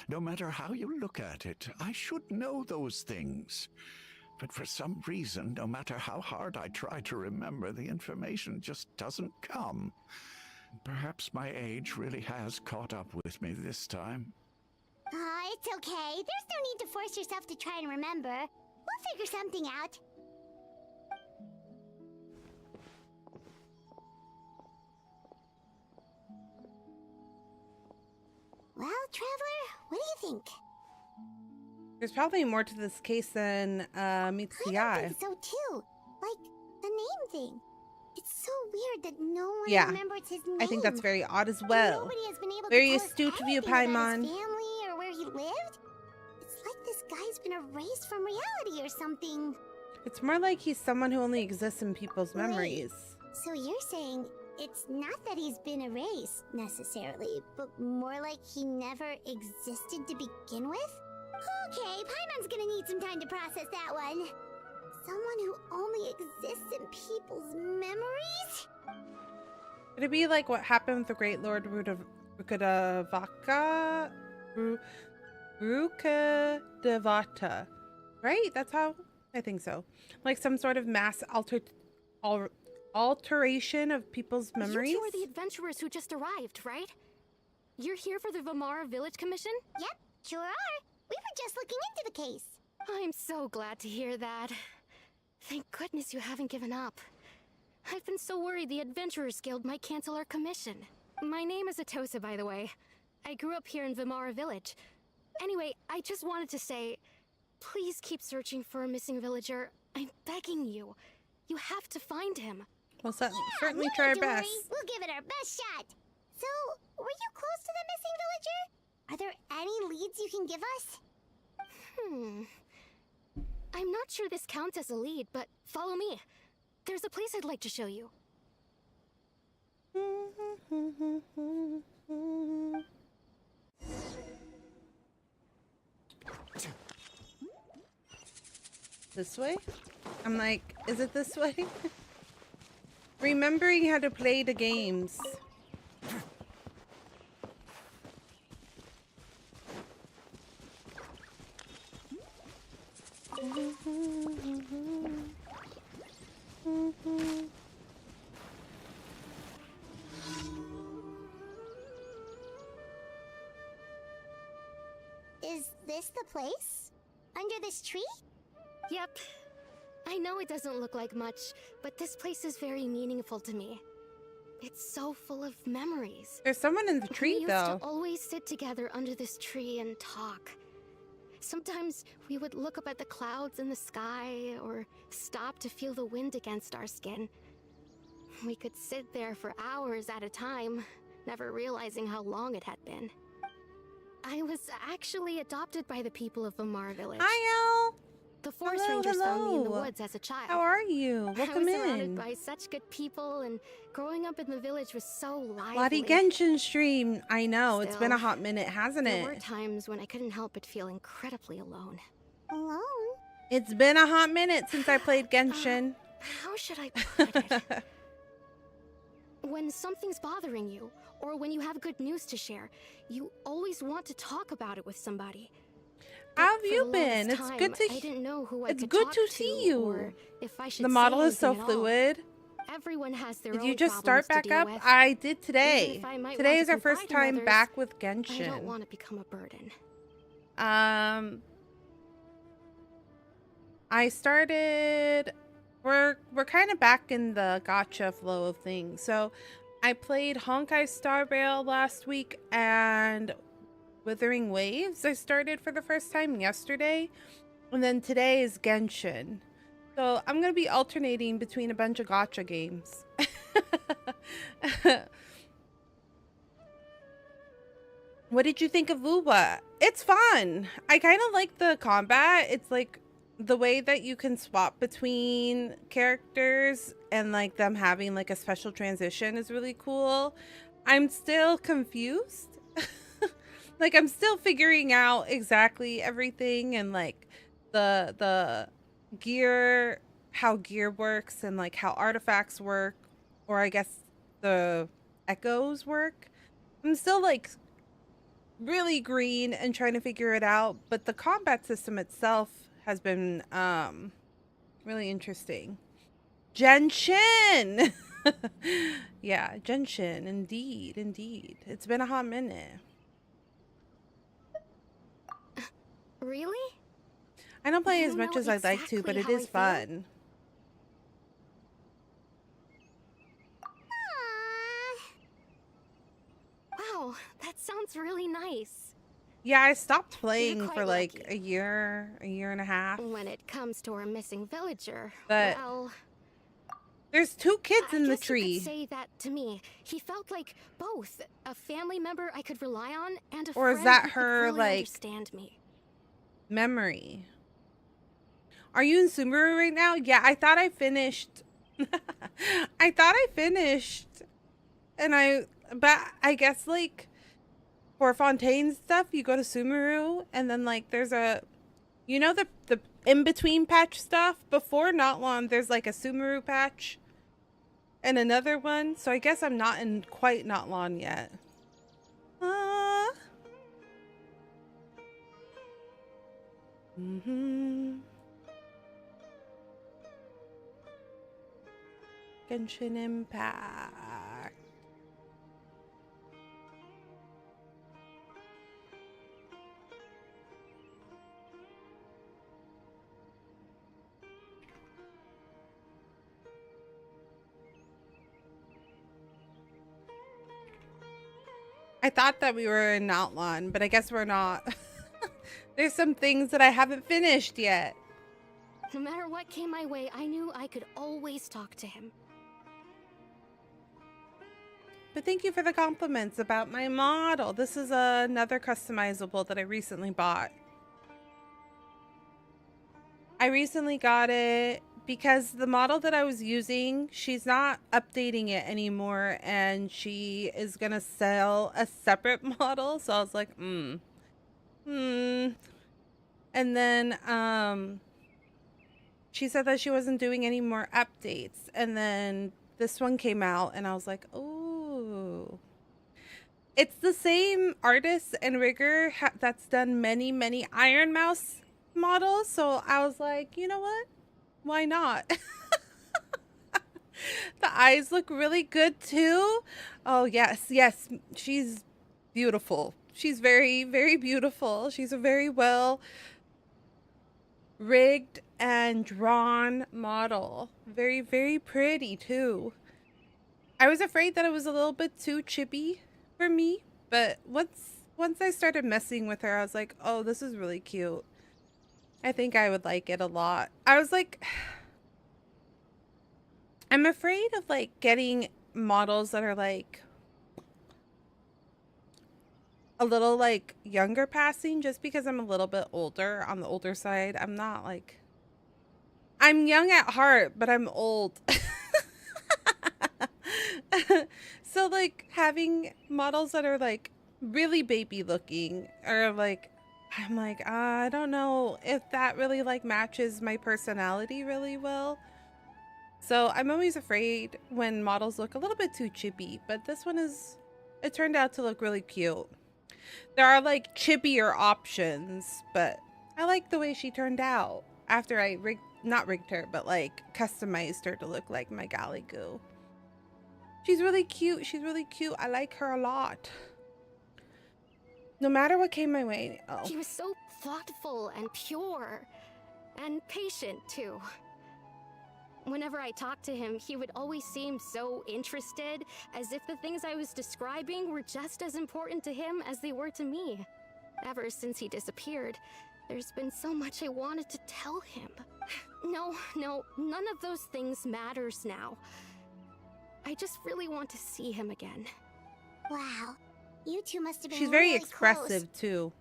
[SPEAKER 5] No matter how you look at it, I should know those things. But for some reason, no matter how hard I try to remember, the information just doesn't come. Perhaps my age really has caught up with me this time.
[SPEAKER 2] It's okay. There's no need to force yourself to try and remember. We'll figure something out. Traveler? What do you think?
[SPEAKER 1] There's probably more to this case than meets the
[SPEAKER 2] I
[SPEAKER 1] eye.
[SPEAKER 2] think so too. Like the name thing. It's so weird that no one
[SPEAKER 1] Yeah,
[SPEAKER 2] remembers his name.
[SPEAKER 1] I think that's very odd as
[SPEAKER 2] And
[SPEAKER 1] well.
[SPEAKER 2] nobody has been able
[SPEAKER 1] Very
[SPEAKER 2] to tell us
[SPEAKER 1] astute of you,
[SPEAKER 2] anything about
[SPEAKER 1] Paimon.
[SPEAKER 2] his family or where he lived. It's like this guy's been erased from reality or something.
[SPEAKER 1] It's more like he's someone who only exists in people's
[SPEAKER 2] Wait.
[SPEAKER 1] memories.
[SPEAKER 2] So you're saying it's not that he's been erased, necessarily, but more like he never existed to begin with? Okay, Paimon's gonna need some time to process that one. Someone who only exists in people's memories?
[SPEAKER 1] Could it be like what happened with the Great Lord Rukadavaka? Rukadavata. Right? That's how? I think so. Like some sort of mass alteration of people's memories?
[SPEAKER 6] You two are the adventurers who just arrived, right? You're here for the Vamara Village Commission?
[SPEAKER 2] Yep, sure are. We were just looking into the case.
[SPEAKER 6] I'm so glad to hear that. Thank goodness you haven't given up. I've been so worried the Adventurers Guild might cancel our commission. My name is Atosa, by the way. I grew up here in Vamara Village. Anyway, I just wanted to say, please keep searching for a missing villager. I'm begging you. You have to find him.
[SPEAKER 1] We'll certainly try our best.
[SPEAKER 2] We'll give it our best shot. So, were you close to the missing villager? Are there any leads you can give us?
[SPEAKER 6] I'm not sure this counts as a lead, but follow me. There's a place I'd like to show you.
[SPEAKER 1] This way? I'm like, is it this way? Remembering how to play the games.
[SPEAKER 2] Is this the place? Under this tree?
[SPEAKER 6] Yep. I know it doesn't look like much, but this place is very meaningful to me. It's so full of memories.
[SPEAKER 1] There's someone in the tree,
[SPEAKER 6] we used
[SPEAKER 1] though.
[SPEAKER 6] to always sit together under this tree and talk. Sometimes we would look up at the clouds in the sky, or stop to feel the wind against our skin. We could sit there for hours at a time, never realizing how long it had been. I was actually adopted by the people of Vamara Village.
[SPEAKER 1] Hi, Elle.
[SPEAKER 6] The forest
[SPEAKER 1] Hello,
[SPEAKER 6] rangers found me in the
[SPEAKER 1] hello.
[SPEAKER 6] woods as a child.
[SPEAKER 1] How are you?
[SPEAKER 6] I
[SPEAKER 1] Welcome
[SPEAKER 6] was surrounded
[SPEAKER 1] in.
[SPEAKER 6] by such good people, and growing up in the village was so lively.
[SPEAKER 1] Lottie Genshin stream. I know. It's been a
[SPEAKER 6] Still,
[SPEAKER 1] hot minute, hasn't
[SPEAKER 6] There were
[SPEAKER 1] it?
[SPEAKER 6] times when I couldn't help but feel incredibly alone.
[SPEAKER 2] Alone?
[SPEAKER 1] It's been a hot minute since I played Genshin.
[SPEAKER 6] How should I put it? When something's bothering you, or when you have good news to share, you always want to talk about it with somebody.
[SPEAKER 1] How have
[SPEAKER 6] For
[SPEAKER 1] you
[SPEAKER 6] the
[SPEAKER 1] been?
[SPEAKER 6] longest
[SPEAKER 1] It's
[SPEAKER 6] time,
[SPEAKER 1] good to.
[SPEAKER 6] I didn't know who I
[SPEAKER 1] It's
[SPEAKER 6] could
[SPEAKER 1] good
[SPEAKER 6] talk
[SPEAKER 1] to see you.
[SPEAKER 6] or if I should
[SPEAKER 1] The
[SPEAKER 6] say
[SPEAKER 1] model is so
[SPEAKER 6] anything at all.
[SPEAKER 1] fluid.
[SPEAKER 6] Everyone has their
[SPEAKER 1] Did
[SPEAKER 6] own
[SPEAKER 1] you just start
[SPEAKER 6] problems to
[SPEAKER 1] back
[SPEAKER 6] deal
[SPEAKER 1] up?
[SPEAKER 6] with.
[SPEAKER 1] I did
[SPEAKER 6] Even
[SPEAKER 1] today.
[SPEAKER 6] if I might
[SPEAKER 1] Today
[SPEAKER 6] want
[SPEAKER 1] is
[SPEAKER 6] to
[SPEAKER 1] our first
[SPEAKER 6] confide in
[SPEAKER 1] time
[SPEAKER 6] others,
[SPEAKER 1] back with
[SPEAKER 6] I don't
[SPEAKER 1] Genshin.
[SPEAKER 6] want to become a burden.
[SPEAKER 1] I started. We're kind of back in the gacha flow of things. So, I played Honkai Star Rail last week and Withering Waves. I started for the first time yesterday, and then today is Genshin. So I'm gonna be alternating between a bunch of gacha games. What did you think of Wuwa? It's fun. I kind of like the combat. It's like the way that you can swap between characters and like them having like a special transition is really cool. I'm still confused. Like I'm still figuring out exactly everything and like the gear, how gear works and like how artifacts work, or I guess the echoes work. I'm still like really green and trying to figure it out, but the combat system itself has been really interesting. Genshin. Yeah, Genshin, indeed. It's been a hot minute.
[SPEAKER 6] Really?
[SPEAKER 1] I don't play
[SPEAKER 6] You
[SPEAKER 1] as much
[SPEAKER 6] know
[SPEAKER 1] as I'd like to, but
[SPEAKER 6] exactly
[SPEAKER 1] it
[SPEAKER 6] how I
[SPEAKER 1] is
[SPEAKER 6] feel.
[SPEAKER 1] fun.
[SPEAKER 2] Aww.
[SPEAKER 6] Wow, that sounds really nice.
[SPEAKER 1] Yeah, I stopped playing
[SPEAKER 6] quite
[SPEAKER 1] for like
[SPEAKER 6] lucky.
[SPEAKER 1] a year and a half.
[SPEAKER 6] When it comes to our missing villager,
[SPEAKER 1] But
[SPEAKER 6] well,
[SPEAKER 1] there's 2 kids
[SPEAKER 6] I
[SPEAKER 1] in the
[SPEAKER 6] guess you
[SPEAKER 1] tree.
[SPEAKER 6] could say that to me. He felt like both a family member I could rely on and a
[SPEAKER 1] Or is
[SPEAKER 6] friend
[SPEAKER 1] that
[SPEAKER 6] who could
[SPEAKER 1] her,
[SPEAKER 6] fully
[SPEAKER 1] like,
[SPEAKER 6] understand me.
[SPEAKER 1] memory? Are you in Sumeru right now? Yeah, I thought I finished. I thought I finished. But I guess, like, for Fontaine stuff, you go to Sumeru, and then, like, there's a, you know, the in-between patch stuff? Before Not Long, there's, like, a Sumeru patch and another one. So I guess I'm not in quite Not Long yet. Genshin Impact. I thought that we were in Outlawn, but I guess we're not. There's some things that I haven't finished yet.
[SPEAKER 6] No matter what came my way, I knew I could always talk to him.
[SPEAKER 1] But thank you for the compliments about my model. This is another customizable that I recently bought. I recently got it because the model that I was using, she's not updating it anymore, and she is gonna sell a separate model. So I was like, And then she said that she wasn't doing any more updates, and then this one came out, and I was like, oh, it's the same artist and rigger that's done many Iron Mouse models. So I was like, you know what? Why not? The eyes look really good too. Oh, yes. She's beautiful. She's very, very beautiful. She's a very well rigged and drawn model. Very, very pretty too. I was afraid that it was a little bit too chibi for me, but once I started messing with her, I was like, oh, this is really cute. I think I would like it a lot. I was like, I'm afraid of like getting models that are like a little like younger passing, just because I'm a little bit older, on the older side. I'm not like, I'm young at heart, but I'm old. So like having models that are like really baby looking, or like, I'm like, I don't know if that really like matches my personality really well. So I'm always afraid when models look a little bit too chibi, but this one it turned out to look really cute. There are like chippier options, but I like the way she turned out after I not rigged her, but like customized her to look like my Galligoo. She's really cute. She's really cute. I like her a lot. No matter what came my way. Oh.
[SPEAKER 6] He was so thoughtful and pure. And patient, too. Whenever I talked to him, he would always seem so interested, as if the things I was describing were just as important to him as they were to me. Ever since he disappeared, there's been so much I wanted to tell him. No, none of those things matters now. I just really want to see him again.
[SPEAKER 2] Wow. You two must have been
[SPEAKER 1] She's very
[SPEAKER 2] really
[SPEAKER 1] expressive,
[SPEAKER 2] close.
[SPEAKER 1] too.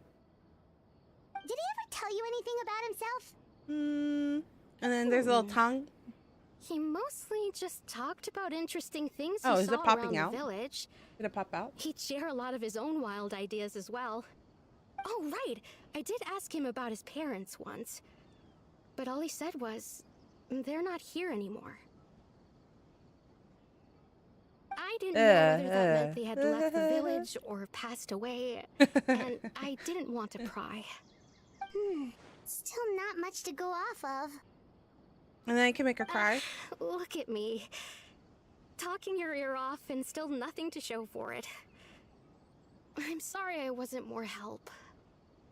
[SPEAKER 2] Did he ever tell you anything about himself?
[SPEAKER 1] And then there's a little tongue.
[SPEAKER 6] He mostly just talked about interesting things
[SPEAKER 1] Oh,
[SPEAKER 6] he
[SPEAKER 1] is
[SPEAKER 6] saw
[SPEAKER 1] it popping
[SPEAKER 6] around
[SPEAKER 1] out?
[SPEAKER 6] the village.
[SPEAKER 1] Did it pop out?
[SPEAKER 6] He'd share a lot of his own wild ideas as well. Oh, right! I did ask him about his parents once. But all he said was, they're not here anymore. I didn't know whether that meant they had left the village or passed away, and I didn't want to pry.
[SPEAKER 2] Still not much to go off of.
[SPEAKER 1] And then I can make her cry.
[SPEAKER 6] Look at me. Talking your ear off and still nothing to show for it. I'm sorry I wasn't more help.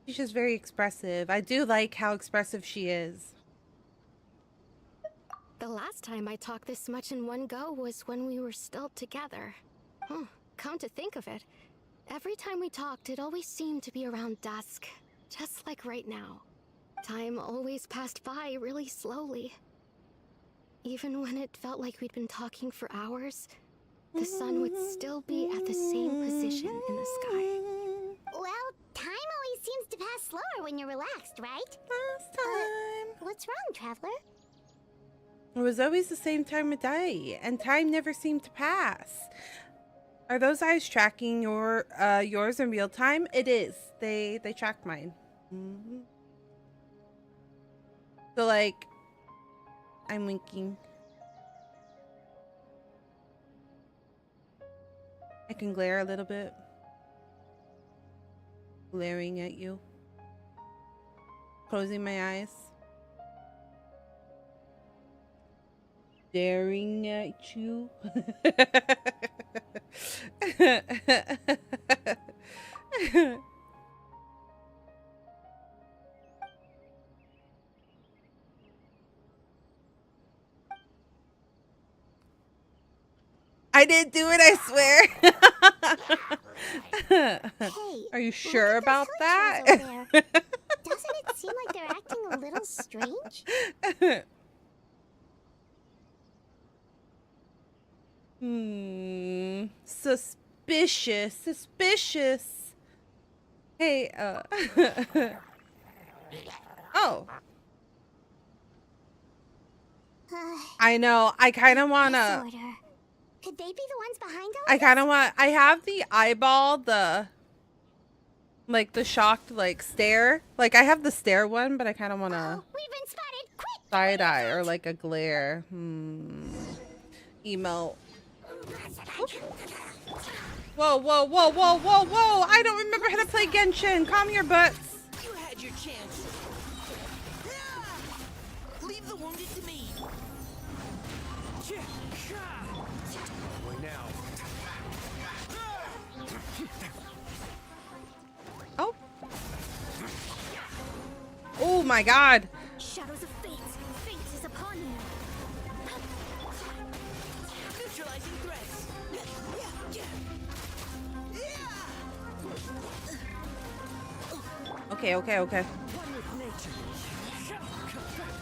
[SPEAKER 1] She's just very expressive. I do like how expressive she is.
[SPEAKER 6] The last time I talked this much in one go was when we were still together. Come to think of it, Every time we talked, it always seemed to be around dusk. Just like right now. Time always passed by really slowly. Even when it felt like we'd been talking for hours, the sun would still be at the same position in the sky.
[SPEAKER 2] Well, time always seems to pass slower when you're relaxed, right?
[SPEAKER 1] Last time.
[SPEAKER 2] What's wrong, Traveler?
[SPEAKER 1] It was always the same time of day, and time never seemed to pass. Are those eyes tracking yours in real time? It is. They tracked mine. So like, I'm winking. I can glare a little bit. Glaring at you. Closing my eyes. Staring at you. I didn't do it, I swear.
[SPEAKER 2] Hey,
[SPEAKER 1] are you sure about that?
[SPEAKER 2] Doesn't it seem like they're acting a little strange?
[SPEAKER 1] Suspicious. Hey, oh. I know. I kind of want to.
[SPEAKER 2] Could they be the ones behind all
[SPEAKER 1] I kind of want. I have the eyeball, the shocked, like, stare. Like, I have the stare one, but I kind of want to.
[SPEAKER 2] We've been spotted. Quick!
[SPEAKER 1] Side eye or like a glare. Emo. Whoa, whoa, whoa, whoa, whoa, whoa! I don't remember how to play Genshin. Calm your butts.
[SPEAKER 7] You had your chance. Leave the wounded to me. Why now?
[SPEAKER 1] Oh. Oh my God.
[SPEAKER 6] Shadows of fate. Fate is upon you.
[SPEAKER 7] Neutralizing threats.
[SPEAKER 1] Okay, okay, okay.
[SPEAKER 7] One with nature.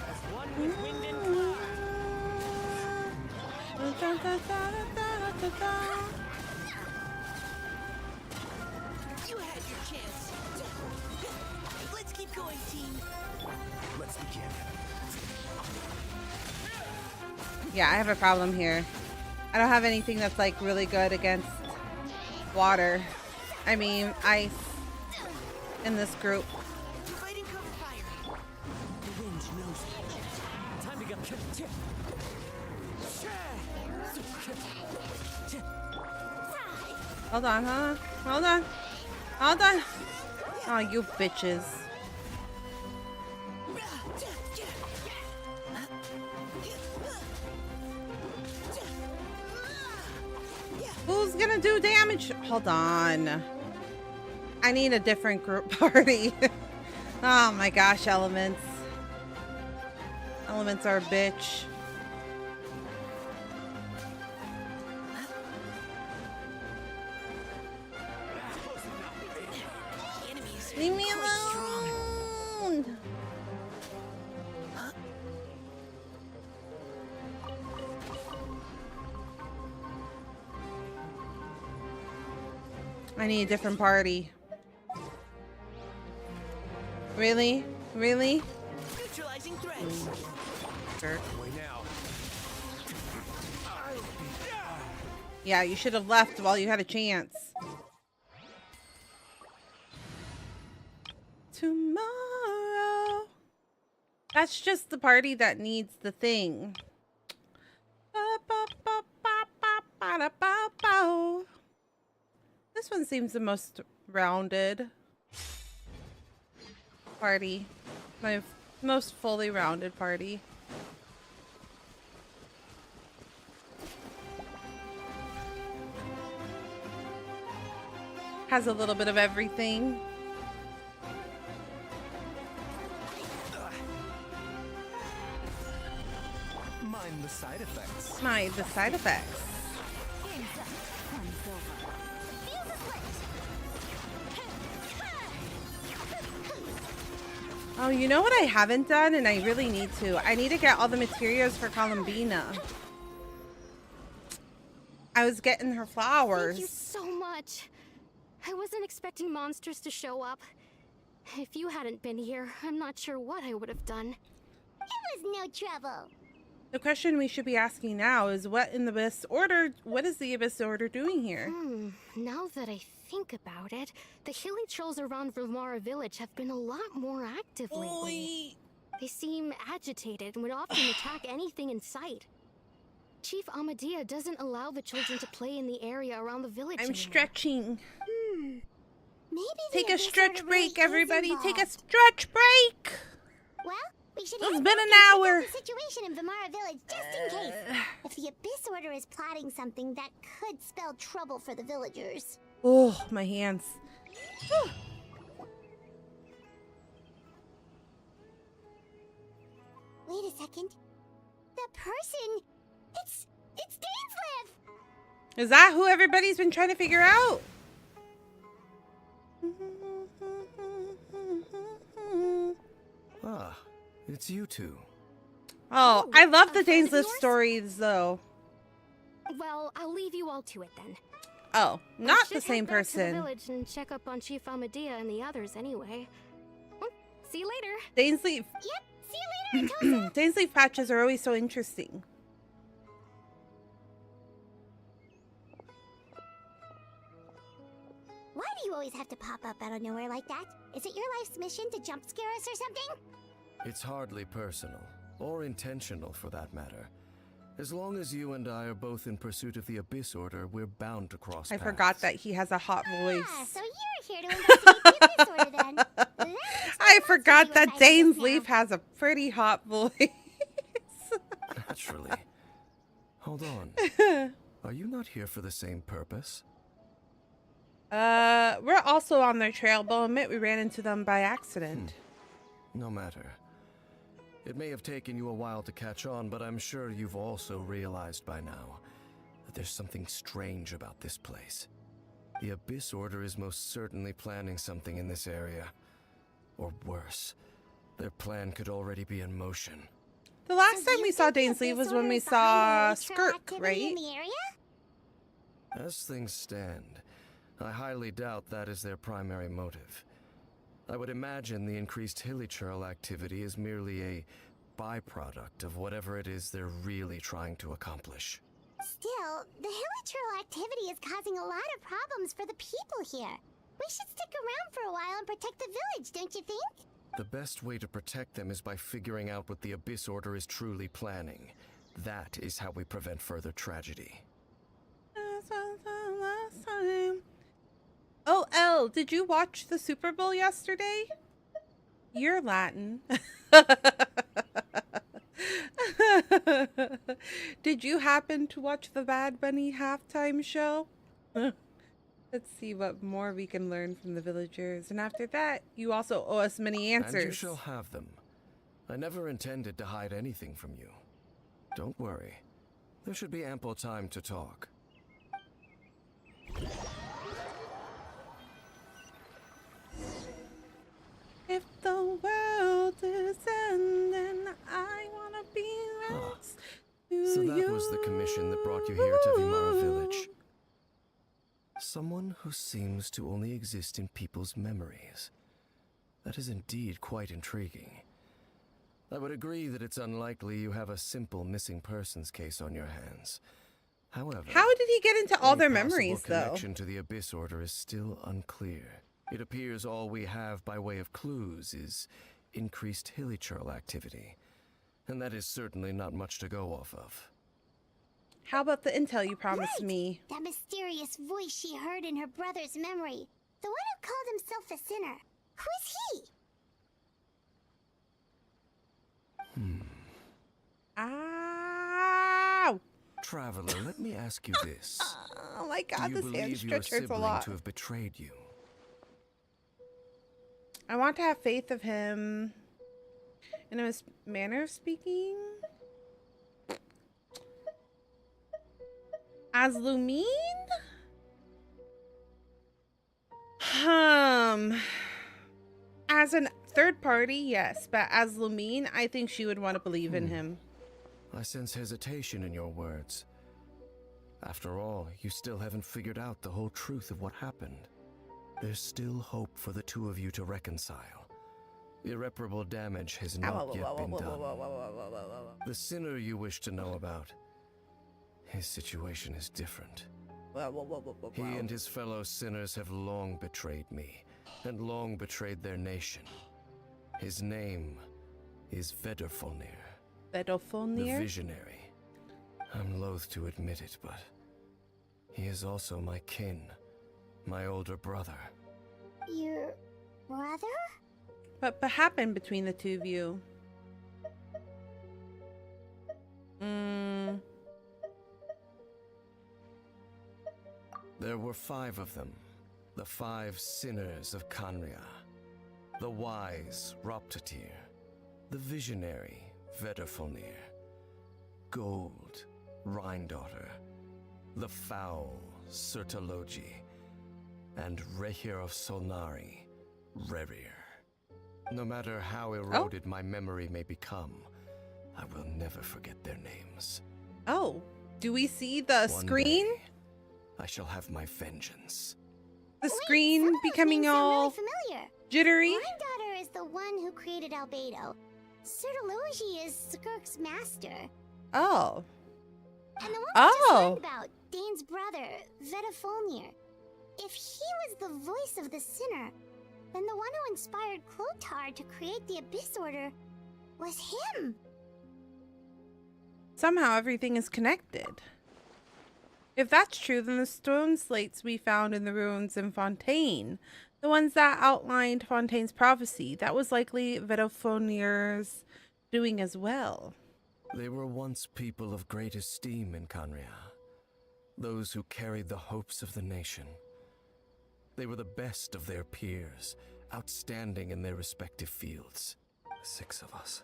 [SPEAKER 7] As one with wind and cloud. You had your chance. Let's keep going, team. Let's begin.
[SPEAKER 1] Yeah, I have a problem here. I don't have anything that's like really good against water. I mean, ice in this group.
[SPEAKER 7] Fighting cover fire. The wind knows me. Time to go.
[SPEAKER 1] Hold on, huh? Hold on. Hold on. Oh, you bitches. Who's gonna do damage? Hold on. I need a different group party. Oh my gosh, elements. Elements are a bitch. Leave me alone. I need a different party. Really? Really?
[SPEAKER 7] Neutralizing threats.
[SPEAKER 1] Jerk.
[SPEAKER 7] Why now?
[SPEAKER 1] Yeah, you should have left while you had a chance. Tomorrow. That's just the party that needs the thing. This one seems the most rounded party. My most fully rounded party. Has a little bit of everything.
[SPEAKER 7] Mind the side effects.
[SPEAKER 1] The side effects. Oh, you know what I haven't done, and I really need to? I need to get all the materials for Columbina. I was getting her flowers.
[SPEAKER 6] Thank you so much. I wasn't expecting monsters to show up. If you hadn't been here, I'm not sure what I would have done.
[SPEAKER 2] It was no trouble.
[SPEAKER 1] The question we should be asking now is what is the Abyss Order doing here?
[SPEAKER 6] Now that I think about it, the hilly trolls around Vilmara village have been a lot more active lately. They seem agitated and would often attack anything in sight. Chief Amadea doesn't allow the children to play in the area around the village anymore.
[SPEAKER 1] Stretching.
[SPEAKER 2] Maybe
[SPEAKER 1] Take a stretch break, everybody. Take a stretch break.
[SPEAKER 2] Well, we should
[SPEAKER 1] It's
[SPEAKER 2] head
[SPEAKER 1] been
[SPEAKER 2] back
[SPEAKER 1] an
[SPEAKER 2] and check
[SPEAKER 1] hour.
[SPEAKER 2] out the situation in Vilmara village just in case. If the Abyss Order is plotting something that could spell trouble for the villagers.
[SPEAKER 1] Oh, my hands.
[SPEAKER 2] Wait a second. The person, it's Dainsleif!
[SPEAKER 1] Is that who everybody's been trying to figure out?
[SPEAKER 8] Ah, it's you two.
[SPEAKER 1] Oh, I love the Dainsleif stories, though.
[SPEAKER 6] Well, I'll leave you all to it then.
[SPEAKER 1] Oh,
[SPEAKER 6] I
[SPEAKER 1] not
[SPEAKER 6] should
[SPEAKER 1] the same
[SPEAKER 6] head back to the
[SPEAKER 1] person.
[SPEAKER 6] village and check up on Chief Amadea and the others anyway. Well, see you later.
[SPEAKER 1] Dainsleif.
[SPEAKER 2] Yep, see you later, Tosa!
[SPEAKER 1] Dainsleif patches are always so interesting.
[SPEAKER 2] Why do you always have to pop up out of nowhere like that? Is it your life's mission to jump scare us or something?
[SPEAKER 8] It's hardly personal, or intentional for that matter. As long as you and I are both in pursuit of the Abyss Order, we're bound to cross
[SPEAKER 1] I
[SPEAKER 8] paths.
[SPEAKER 1] forgot that he has a hot voice.
[SPEAKER 2] Ah, so you're here to investigate the Abyss Order then. That
[SPEAKER 1] I
[SPEAKER 2] explains
[SPEAKER 1] forgot
[SPEAKER 2] why
[SPEAKER 1] that
[SPEAKER 2] you invited us
[SPEAKER 1] Dainsleif
[SPEAKER 2] now.
[SPEAKER 1] has a pretty hot voice.
[SPEAKER 8] Naturally. Hold on. Are you not here for the same purpose?
[SPEAKER 1] We're also on their trail, but I'll admit we ran into them by accident.
[SPEAKER 8] No matter. It may have taken you a while to catch on, but I'm sure you've also realized by now that there's something strange about this place. The Abyss Order is most certainly planning something in this area. Or worse, their plan could already be in motion.
[SPEAKER 1] The last
[SPEAKER 2] So do
[SPEAKER 1] time
[SPEAKER 2] you
[SPEAKER 1] we saw
[SPEAKER 2] think the
[SPEAKER 1] Dainsleif
[SPEAKER 2] Abyss
[SPEAKER 1] was when
[SPEAKER 2] Order
[SPEAKER 1] we
[SPEAKER 2] is behind the
[SPEAKER 1] saw
[SPEAKER 2] Lottieo
[SPEAKER 1] Skirk,
[SPEAKER 2] activity in
[SPEAKER 1] right?
[SPEAKER 2] the area?
[SPEAKER 8] As things stand, I highly doubt that is their primary motive. I would imagine the increased hilichurl activity is merely a byproduct of whatever it is they're really trying to accomplish.
[SPEAKER 2] Still, the hilichurl activity is causing a lot of problems for the people here. We should stick around for a while and protect the village, don't you think?
[SPEAKER 8] The best way to protect them is by figuring out what the Abyss Order is truly planning. That is how we prevent further tragedy.
[SPEAKER 1] Last time. Oh, Elle, did you watch the Super Bowl yesterday? You're Latin. Did you happen to watch the Bad Bunny halftime show? Let's see what more we can learn from the villagers. And after that, you also owe us many answers.
[SPEAKER 8] And you shall have them. I never intended to hide anything from you. Don't worry. There should be ample time to talk.
[SPEAKER 1] If the world is ending, I wanna be next to
[SPEAKER 8] So that
[SPEAKER 1] you.
[SPEAKER 8] was the commission that brought you here to Vilmara village. Someone who seems to only exist in people's memories. That is indeed quite intriguing. I would agree that it's unlikely you have a simple missing persons case on your hands. However,
[SPEAKER 1] How did he get into all
[SPEAKER 8] any
[SPEAKER 1] their
[SPEAKER 8] possible
[SPEAKER 1] memories, though?
[SPEAKER 8] connection to the Abyss Order is still unclear. It appears all we have by way of clues is increased hilichurl activity. And that is certainly not much to go off of.
[SPEAKER 1] How about the intel you promised
[SPEAKER 2] Right.
[SPEAKER 1] me?
[SPEAKER 2] That mysterious voice she heard in her brother's memory. The one who called himself a sinner. Who is he?
[SPEAKER 1] Ow!
[SPEAKER 8] Traveler, let me ask you this.
[SPEAKER 1] Oh my god,
[SPEAKER 8] Do you
[SPEAKER 1] this hand
[SPEAKER 8] believe your
[SPEAKER 1] stretch hurts a
[SPEAKER 8] sibling
[SPEAKER 1] lot.
[SPEAKER 8] to have betrayed you?
[SPEAKER 1] I want to have faith of him in his manner of speaking. As Lumine? As a third party, yes, but as Lumine, I think she would want to believe in him.
[SPEAKER 8] I sense hesitation in your words. After all, you still haven't figured out the whole truth of what happened. There's still hope for the two of you to reconcile. Irreparable damage has not yet been done. The sinner you wish to know about, his situation is different. He and his fellow sinners have long betrayed me, and long betrayed their nation. His name is Vedrfolnir.
[SPEAKER 1] Vedrfolnir?
[SPEAKER 8] The Visionary. I'm loath to admit it, but he is also my kin, my older brother.
[SPEAKER 2] Your brother?
[SPEAKER 1] What happened between the two of you?
[SPEAKER 8] There were 5 of them, the 5 sinners of Khaenri'ah. The wise Roptatyr, the visionary Vedrfolnir, Gold Rhine-daughter, the foul Sertologi, and Rehir of Solnari, Rerir. No matter how eroded my memory may become, I will never forget their names.
[SPEAKER 1] Oh, do we see the
[SPEAKER 8] One
[SPEAKER 1] screen?
[SPEAKER 8] day, I shall have my vengeance.
[SPEAKER 1] The screen becoming all
[SPEAKER 2] really familiar.
[SPEAKER 1] jittery?
[SPEAKER 2] Granddaughter is the one who created Albedo. Sertologi is Skirk's master.
[SPEAKER 1] Oh.
[SPEAKER 2] And the one we just learned about, Dane's brother, Vedrfolnir. If he was the voice of the sinner, then the one who inspired Clothar to create the Abyss Order was him.
[SPEAKER 1] Somehow everything is connected. If that's true, then the stone slates we found in the ruins in Fontaine, the ones that outlined Fontaine's prophecy, that was likely Vedrfolnir's doing as well.
[SPEAKER 8] They were once people of great esteem in Khaenri'ah, those who carried the hopes of the nation. They were the best of their peers, outstanding in their respective fields. 6 of us,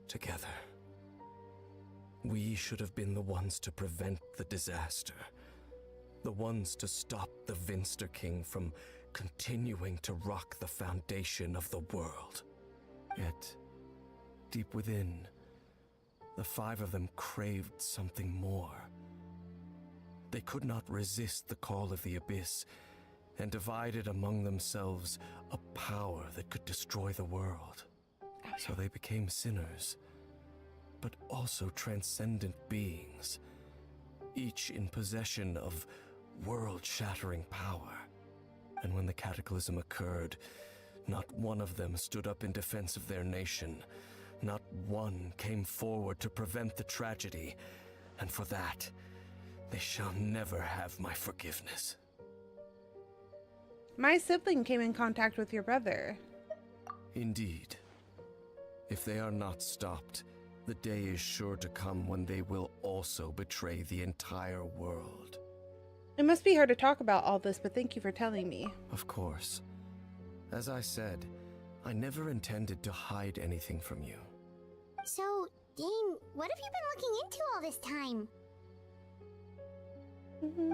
[SPEAKER 8] together. We should have been the ones to prevent the disaster. The ones to stop the Vinster King from continuing to rock the foundation of the world. Yet, deep within, the 5 of them craved something more. They could not resist the call of the Abyss, and divided among themselves a power that could destroy the world. So they became sinners, but also transcendent beings, each in possession of world-shattering power. And when the cataclysm occurred, not one of them stood up in defense of their nation. Not one came forward to prevent the tragedy, and for that, they shall never have my forgiveness.
[SPEAKER 1] My sibling came in contact with your brother.
[SPEAKER 8] Indeed. If they are not stopped, the day is sure to come when they will also betray the entire world.
[SPEAKER 1] It must be hard to talk about all this, but thank you for telling me.
[SPEAKER 8] Of course. As I said, I never intended to hide anything from you.
[SPEAKER 2] So, Dane, what have you been looking into all this time?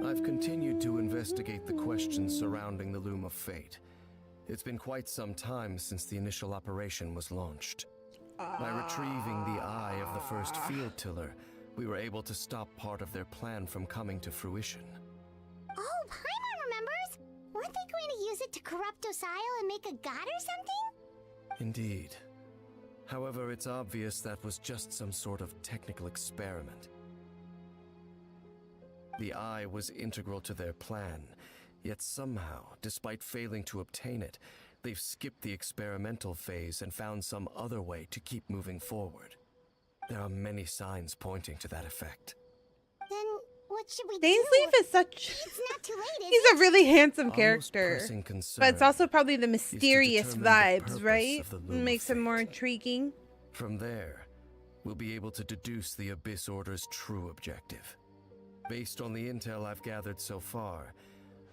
[SPEAKER 8] I've continued to investigate the questions surrounding the Loom of Fate. It's been quite some time since the initial operation was launched. By retrieving the eye of the first field tiller, we were able to stop part of their plan from coming to fruition.
[SPEAKER 2] Oh, Paimon remembers! Weren't they going to use it to corrupt Osial and make a god or something?
[SPEAKER 8] Indeed. However, it's obvious that was just some sort of technical experiment. The eye was integral to their plan, yet somehow, despite failing to obtain it, they've skipped the experimental phase and found some other way to keep moving forward. There are many signs pointing to that effect.
[SPEAKER 2] Then what should we do?
[SPEAKER 1] Dainsleif is such...
[SPEAKER 2] It's not too late, is
[SPEAKER 1] He's
[SPEAKER 2] it?
[SPEAKER 1] a really handsome
[SPEAKER 8] Our most
[SPEAKER 1] character.
[SPEAKER 8] pressing concern
[SPEAKER 1] But it's also probably the mysterious
[SPEAKER 8] determine the
[SPEAKER 1] vibes,
[SPEAKER 8] purpose
[SPEAKER 1] right?
[SPEAKER 8] of the Loom of
[SPEAKER 1] Makes him more
[SPEAKER 8] Fate.
[SPEAKER 1] intriguing.
[SPEAKER 8] From there, we'll be able to deduce the Abyss Order's true objective. Based on the intel I've gathered so far,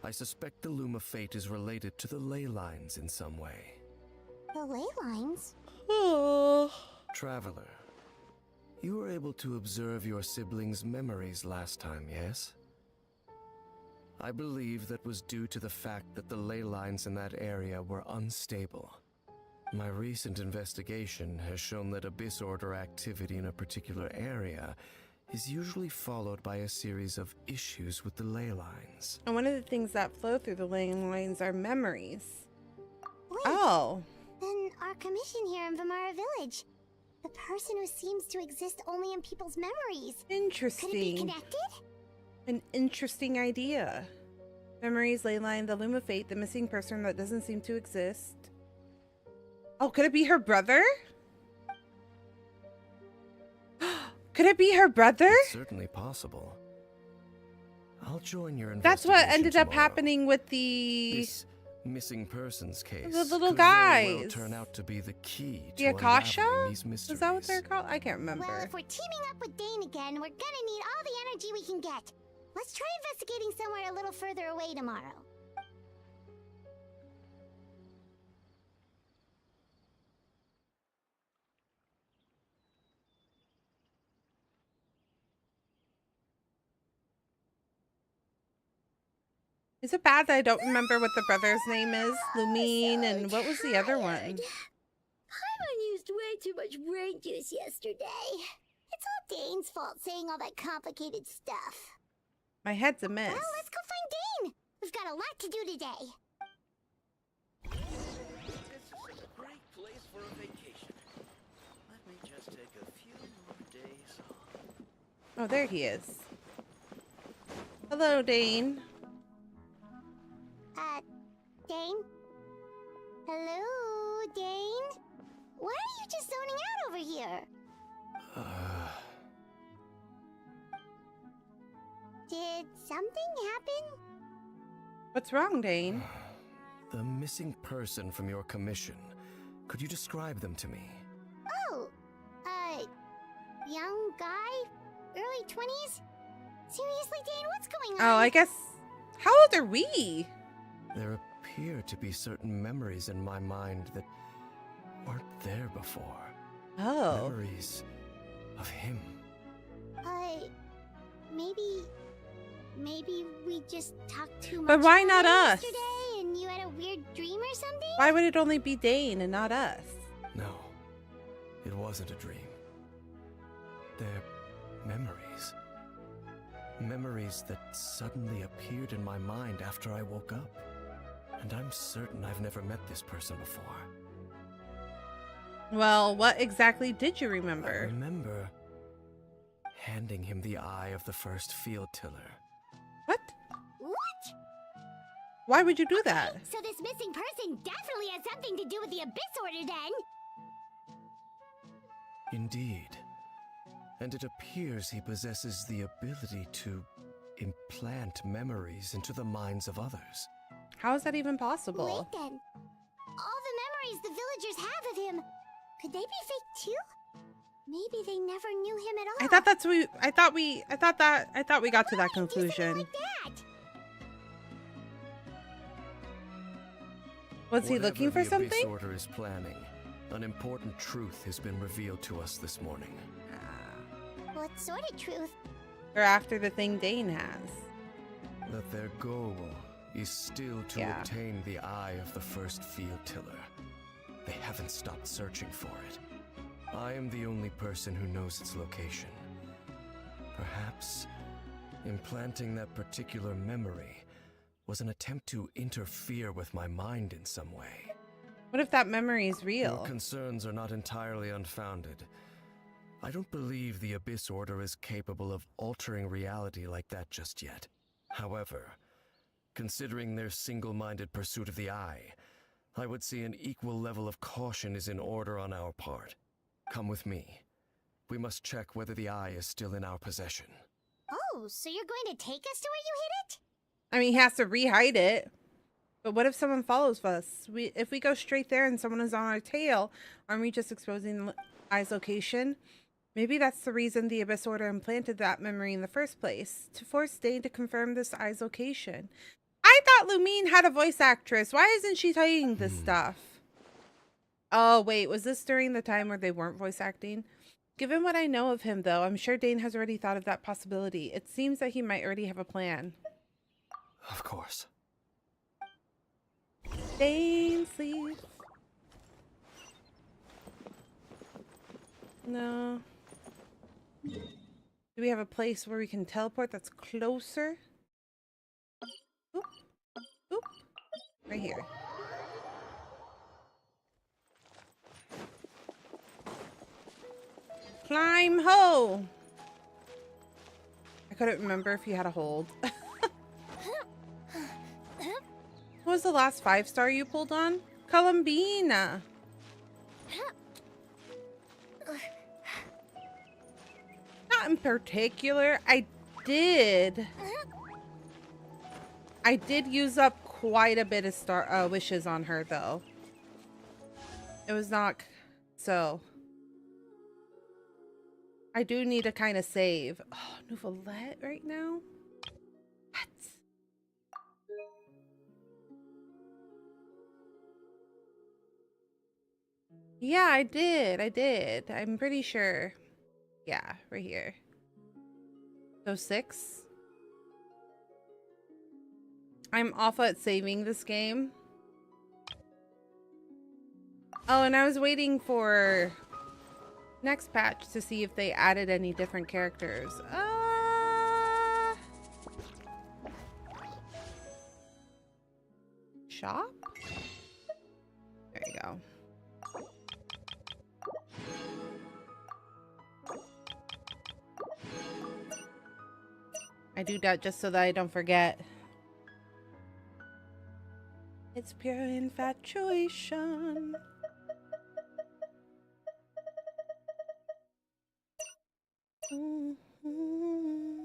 [SPEAKER 8] I suspect the Loom of Fate is related to the ley lines in some way.
[SPEAKER 2] The ley lines?
[SPEAKER 1] Oh.
[SPEAKER 8] Traveler, you were able to observe your siblings' memories last time, yes? I believe that was due to the fact that the ley lines in that area were unstable. My recent investigation has shown that Abyss Order activity in a particular area is usually followed by a series of issues with the ley lines.
[SPEAKER 1] And one of the things that flow through the ley lines are memories.
[SPEAKER 2] Wait,
[SPEAKER 1] Oh.
[SPEAKER 2] then our commission here in Vamara Village. The person who seems to exist only in people's memories.
[SPEAKER 1] Interesting.
[SPEAKER 2] Could it be connected?
[SPEAKER 1] An interesting idea. Memories, ley line, the loom of fate, the missing person that doesn't seem to exist. Oh, could it be her brother? Could it be her brother?
[SPEAKER 8] It's certainly possible. I'll join your
[SPEAKER 1] That's
[SPEAKER 8] investigation
[SPEAKER 1] what ended up
[SPEAKER 8] tomorrow.
[SPEAKER 1] happening with the
[SPEAKER 8] This missing persons case.
[SPEAKER 1] the little
[SPEAKER 8] could very well
[SPEAKER 1] guys.
[SPEAKER 8] turn out to be the key to
[SPEAKER 1] The Akasha?
[SPEAKER 8] unraveling these mysteries.
[SPEAKER 1] Is that what they're called? I can't remember.
[SPEAKER 2] Well, if we're teaming up with Dane again, we're gonna need all the energy we can get. Let's try investigating somewhere a little further away tomorrow.
[SPEAKER 1] Is it bad that I don't remember what the brother's name is? Lumine, and what was the other one?
[SPEAKER 2] Paimon used way too much brain juice yesterday. It's all Dane's fault saying all that complicated stuff.
[SPEAKER 1] My head's a mess.
[SPEAKER 2] Well, let's go find Dane. We've got a lot to do today.
[SPEAKER 3] This is a great place for a vacation. Let me just take a few more days off.
[SPEAKER 1] Oh, there he is. Hello, Dane.
[SPEAKER 2] Dane? Hello, Dane? Why are you just zoning out over here? Did something happen?
[SPEAKER 1] What's wrong, Dane?
[SPEAKER 8] The missing person from your commission. Could you describe them to me?
[SPEAKER 2] Oh, young guy? Early 20s? Seriously, Dane, what's going on?
[SPEAKER 1] Oh, I guess. How old are we?
[SPEAKER 8] There appear to be certain memories in my mind that weren't there before.
[SPEAKER 1] Oh.
[SPEAKER 8] Memories of him.
[SPEAKER 2] Maybe we just talked too much.
[SPEAKER 1] But why not
[SPEAKER 2] about it
[SPEAKER 1] us?
[SPEAKER 2] Yesterday, and you had a weird dream or something?
[SPEAKER 1] Why would it only be Dane and not us?
[SPEAKER 8] No, it wasn't a dream. They're memories. Memories that suddenly appeared in my mind after I woke up. And I'm certain I've never met this person before.
[SPEAKER 1] Well, what exactly did you
[SPEAKER 8] I
[SPEAKER 1] remember?
[SPEAKER 8] remember handing him the eye of the first field tiller.
[SPEAKER 1] What?
[SPEAKER 2] What?
[SPEAKER 1] Why would you do that?
[SPEAKER 2] So this missing person definitely has something to do with the Abyss Order then?
[SPEAKER 8] Indeed. And it appears he possesses the ability to implant memories into the minds of others.
[SPEAKER 1] How is that even possible?
[SPEAKER 2] Wait then. All the memories the villagers have of him, could they be fake too? Maybe they never knew him at all.
[SPEAKER 1] I thought we got to that conclusion.
[SPEAKER 2] Like that.
[SPEAKER 1] Was he looking for
[SPEAKER 8] Whatever the Abyss
[SPEAKER 1] something?
[SPEAKER 8] Order is planning, an important truth has been revealed to us this morning.
[SPEAKER 2] What sort of truth?
[SPEAKER 1] Or after the thing Dane has?
[SPEAKER 8] That their goal is still to
[SPEAKER 1] Yeah.
[SPEAKER 8] obtain the eye of the first field tiller. They haven't stopped searching for it. I am the only person who knows its location. Perhaps implanting that particular memory was an attempt to interfere with my mind in some way.
[SPEAKER 1] What if that memory is
[SPEAKER 8] Your
[SPEAKER 1] real?
[SPEAKER 8] concerns are not entirely unfounded. I don't believe the Abyss Order is capable of altering reality like that just yet. However, considering their single-minded pursuit of the eye, I would say an equal level of caution is in order on our part. Come with me. We must check whether the eye is still in our possession.
[SPEAKER 2] Oh, so you're going to take us to where you hid it?
[SPEAKER 1] I mean, he has to re-hide it. But what if someone follows us? If we go straight there and someone is on our tail, aren't we just exposing the eye's location? Maybe that's the reason the Abyss Order implanted that memory in the first place, to force Dane to confirm this eye's location. I thought Lumine had a voice actress. Why isn't she telling this stuff? Oh, wait, was this during the time where they weren't voice acting? Given what I know of him, though, I'm sure Dane has already thought of that possibility. It seems that he might already have a plan.
[SPEAKER 8] Of course.
[SPEAKER 1] Dane, sleep. No. Do we have a place where we can teleport that's closer? Oop. Oop. Right here. Climb ho! I couldn't remember if you had a hold. What was the last 5-star you pulled on? Columbina. Not in particular. I did use up quite a bit of wishes on her though. It was not so. I do need to kind of save. Oh, Nouvelette right now? What? Yeah, I did. I'm pretty sure. Yeah, right here. So 6. I'm awful at saving this game. Oh, and I was waiting for next patch to see if they added any different characters. Shop? There you go. I do that just so that I don't forget. It's pure infatuation. Mm-hmm.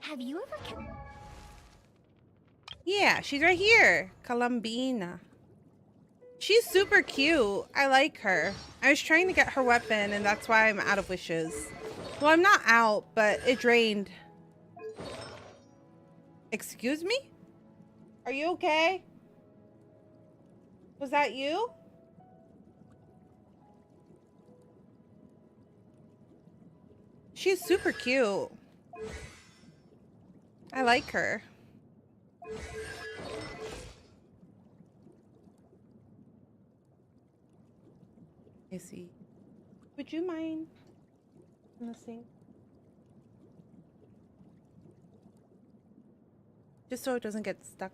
[SPEAKER 2] Have you ever...
[SPEAKER 1] Yeah, she's right here. Columbina. She's super cute. I like her. I was trying to get her weapon, and that's why I'm out of wishes. Well, I'm not out, but it drained. Excuse me? Are you okay? Was that you? She's super cute. I like her. I see. Would you mind listening? Just so it doesn't get stuck.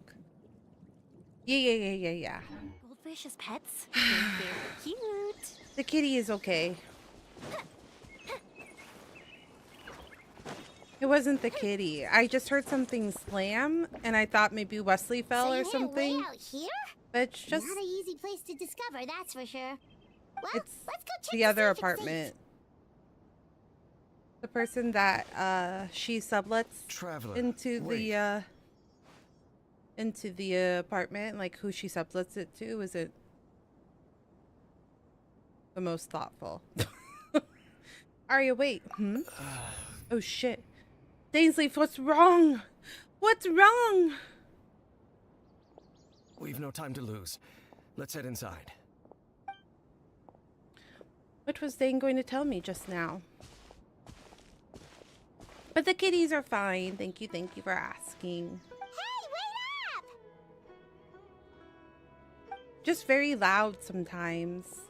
[SPEAKER 1] Yeah.
[SPEAKER 2] Goldfish as pets? They're cute.
[SPEAKER 1] The kitty is okay. It wasn't the kitty. I just heard something slam, and I thought maybe Wesley fell or something.
[SPEAKER 2] Way out here?
[SPEAKER 1] But it's just
[SPEAKER 2] not an easy place to discover, that's for sure. Well,
[SPEAKER 1] it's
[SPEAKER 2] let's go check
[SPEAKER 1] the other
[SPEAKER 2] see if it's safe.
[SPEAKER 1] apartment. The person that she sublets
[SPEAKER 8] Traveler,
[SPEAKER 1] into
[SPEAKER 8] wait.
[SPEAKER 1] the apartment, like who she sublets it to, isn't the most thoughtful. Arya, wait. Oh shit. Dainsleif, what's wrong? What's wrong?
[SPEAKER 8] We've no time to lose. Let's head inside.
[SPEAKER 1] What was Dane going to tell me just now? But the kitties are fine. Thank you for asking.
[SPEAKER 2] Hey, wait up!
[SPEAKER 1] Just very loud sometimes.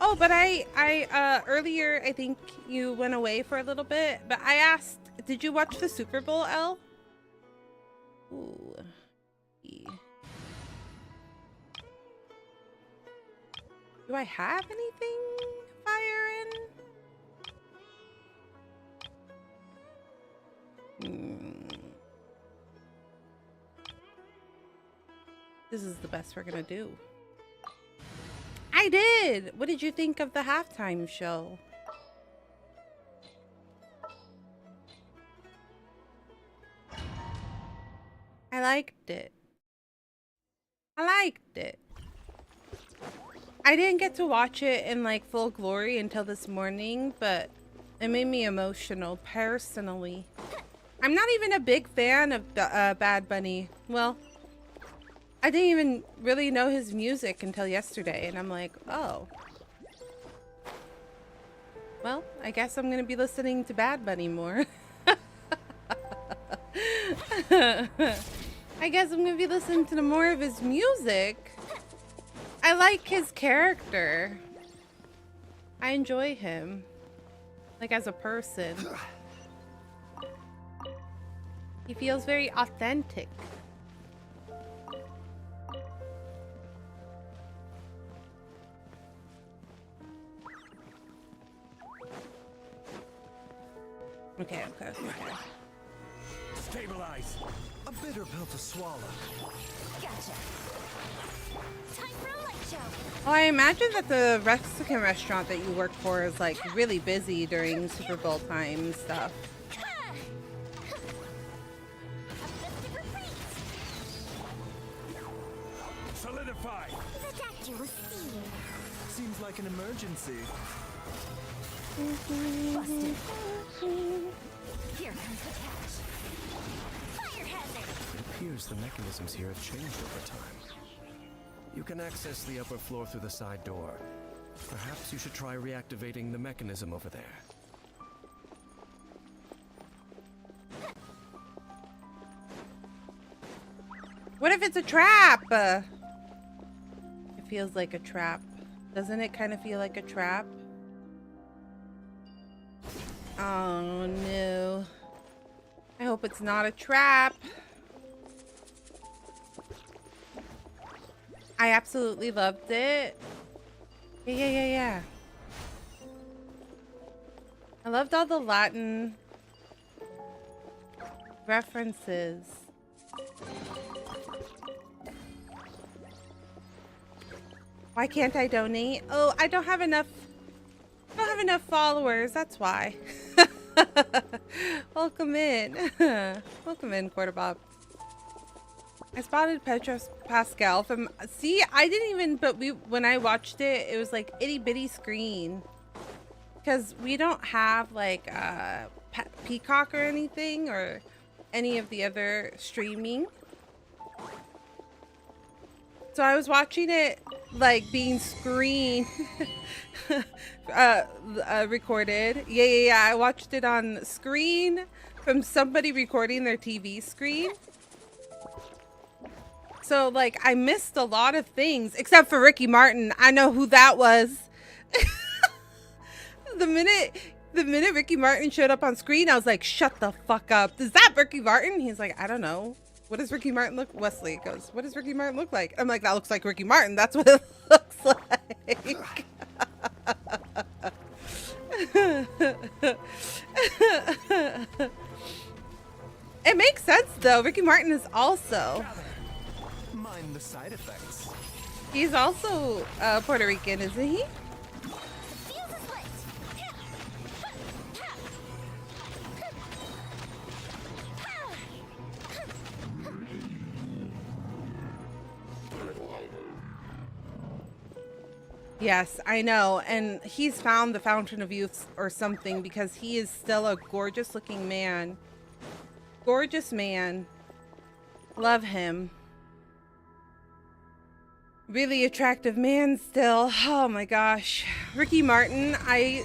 [SPEAKER 1] Oh, but I earlier, I think you went away for a little bit, but I asked, did you watch the Super Bowl, Elle? Ooh. Do I have anything fire in? This is the best we're gonna do. I did! What did you think of the halftime show? I liked it. I didn't get to watch it in like full glory until this morning, but it made me emotional personally. I'm not even a big fan of Bad Bunny. Well, I didn't even really know his music until yesterday, and I'm like, oh. Well, I guess I'm gonna be listening to Bad Bunny more. I guess I'm gonna be listening to more of his music. I like his character. I enjoy him. Like, as a person. He feels very authentic. Okay.
[SPEAKER 8] Stabilize. A bitter pill to swallow.
[SPEAKER 2] Gotcha. Time for a light show.
[SPEAKER 1] Well, I imagine that the Mexican restaurant that you work for is like really busy during Super Bowl time and stuff.
[SPEAKER 8] Solidify. Seems like an emergency.
[SPEAKER 2] Busted. Here comes the catch. Fire hazard.
[SPEAKER 8] It appears the mechanisms here have changed over time. You can access the upper floor through the side door. Perhaps you should try reactivating the mechanism over there.
[SPEAKER 1] What if it's a trap? It feels like a trap. Doesn't it kind of feel like a trap? Oh no. I hope it's not a trap. I absolutely loved it. Yeah. I loved all the Latin references. Why can't I donate? Oh, I don't have enough followers, that's why. Welcome in. Welcome in, Quarterbob. I spotted Petros Pascal from... See, I didn't even... But when I watched it, it was like itty bitty screen. Because we don't have like Peacock or anything, or any of the other streaming. So I was watching it like being screen recorded. Yeah. I watched it on screen from somebody recording their TV screen. So like I missed a lot of things except for Ricky Martin. I know who that was. The minute Ricky Martin showed up on screen, I was like, shut the fuck up. Is that Ricky Martin? He's like, I don't know. What does Ricky Martin look? Wesley goes, what does Ricky Martin look like? I'm like, that looks like Ricky Martin. That's what it looks like. It makes sense though. Ricky Martin is also...
[SPEAKER 8] Mind the side effects.
[SPEAKER 1] He's also Puerto Rican, isn't he? Yes, I know. And he's found the Fountain of Youth or something, because he is still a gorgeous looking man. Gorgeous man. Love him. Really attractive man still. Oh my gosh. Ricky Martin, I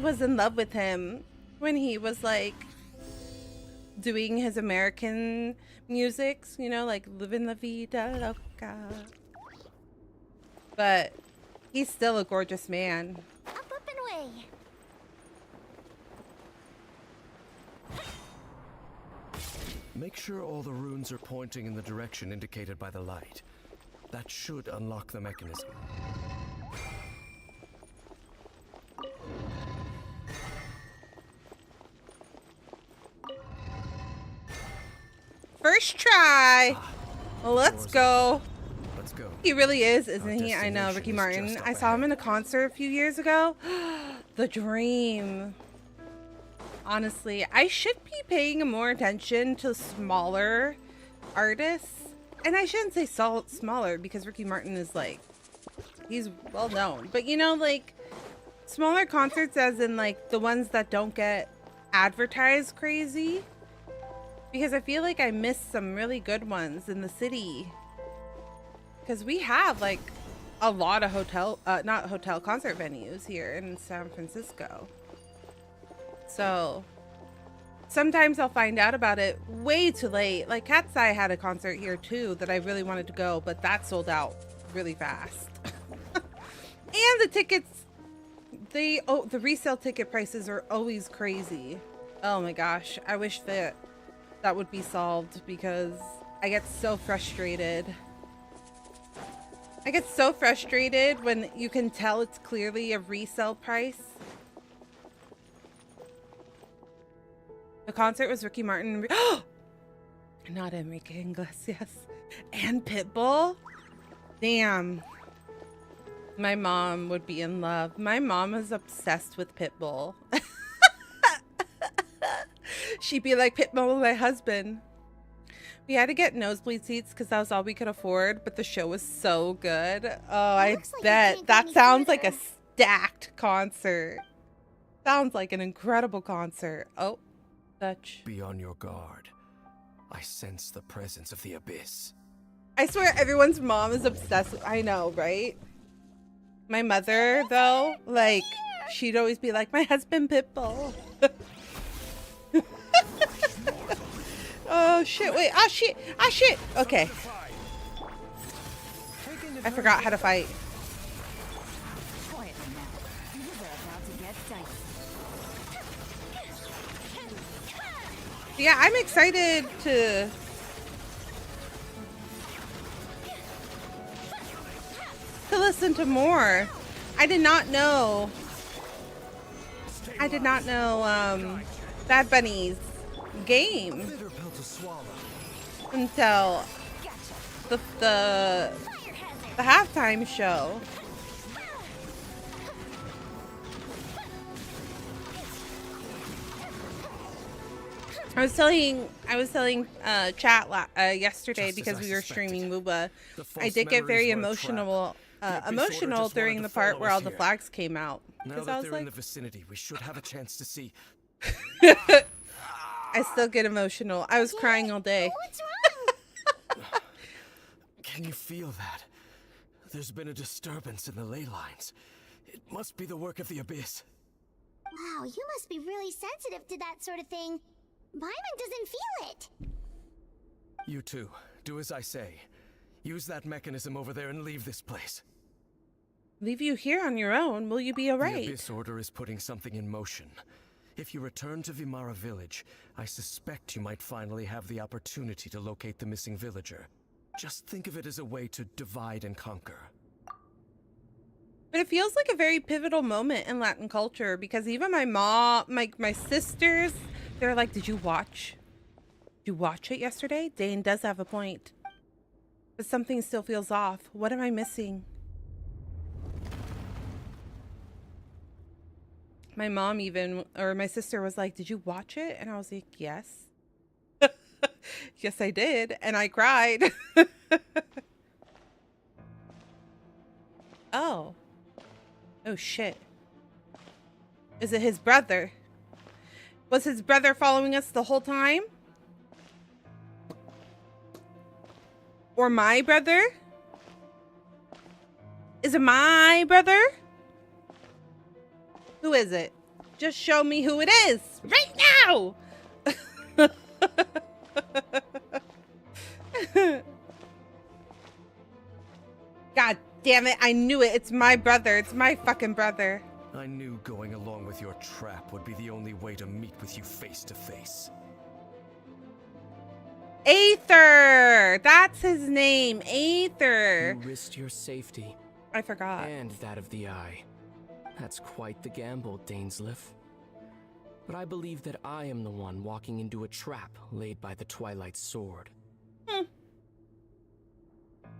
[SPEAKER 1] was in love with him when he was like doing his American musics, you know, like Living La Vida Loca. But he's still a gorgeous man.
[SPEAKER 2] Up and away.
[SPEAKER 8] Make sure all the runes are pointing in the direction indicated by the light. That should unlock the mechanism.
[SPEAKER 1] First try. Let's go.
[SPEAKER 8] Let's go.
[SPEAKER 1] He really is, isn't he? I know, Ricky Martin. I saw him in a concert a few years ago. The dream. Honestly, I should be paying more attention to smaller artists. And I shouldn't say smaller, because Ricky Martin is like, he's well known. But you know, like smaller concerts as in like the ones that don't get advertised crazy. Because I feel like I missed some really good ones in the city Because we have like a lot of not hotel, concert venues here in San Francisco. So sometimes I'll find out about it way too late. Like Cat's Eye had a concert here too that I really wanted to go, but that sold out really fast. And the tickets, the resale ticket prices are always crazy. Oh my gosh, I wish that would be solved because I get so frustrated. I get so frustrated when you can tell it's clearly a resale price. The concert was Ricky Martin. Not Enrique Iglesias. And Pitbull. Damn. My mom would be in love. My mom is obsessed with Pitbull. She'd be like, Pitbull, my husband. We had to get nosebleed seats because that was all we could afford, but the show was so good. Oh, I bet. That sounds like a stacked concert. Sounds like an incredible concert. Oh, Dutch.
[SPEAKER 8] Be on your guard. I sense the presence of the abyss.
[SPEAKER 1] I swear everyone's mom is obsessed with, I know, right? My mother, though, like, she'd always be like, my husband Pitbull. Oh shit, wait, ah shit, ah shit. Okay. I forgot how to fight. Yeah, I'm excited to listen to more. I did not know Bad Bunny's game until the halftime show. I was telling chat yesterday because we were streaming MUBA. I did get very emotional during the part where all the flags came out.
[SPEAKER 8] Now that they're in the vicinity, we should have a chance to see.
[SPEAKER 1] I still get emotional. I was crying all day.
[SPEAKER 2] What's wrong?
[SPEAKER 8] Can you feel that? There's been a disturbance in the ley lines. It must be the work of the abyss.
[SPEAKER 2] Wow, you must be really sensitive to that sort of thing. Paimon doesn't feel it.
[SPEAKER 8] You too. Do as I say. Use that mechanism over there and leave this place.
[SPEAKER 1] Leave you here on your own? Will you be alright?
[SPEAKER 8] The Abyss Order is putting something in motion. If you return to Vimara Village, I suspect you might finally have the opportunity to locate the missing villager. Just think of it as a way to divide and conquer.
[SPEAKER 1] But it feels like a very pivotal moment in Latin culture because even my mom, my sisters, they're like, did you watch it yesterday? Dane does have a point. But something still feels off. What am I missing? My mom my sister was like, did you watch it? And I was like, yes. Yes, I did. And I cried. Oh. Oh, shit. Is it his brother? Was his brother following us the whole time? Or my brother? Is it my brother? Who is it? Just show me who it is right now. God damn it. I knew it. It's my brother. It's my fucking brother.
[SPEAKER 8] I knew going along with your trap would be the only way to meet with you face to face.
[SPEAKER 1] Aether! That's his name. Aether.
[SPEAKER 9] You risked your safety.
[SPEAKER 1] I forgot.
[SPEAKER 9] And that of the Eye. That's quite the gamble, Dainsleif. But I believe that I am the one walking into a trap laid by the Twilight Sword.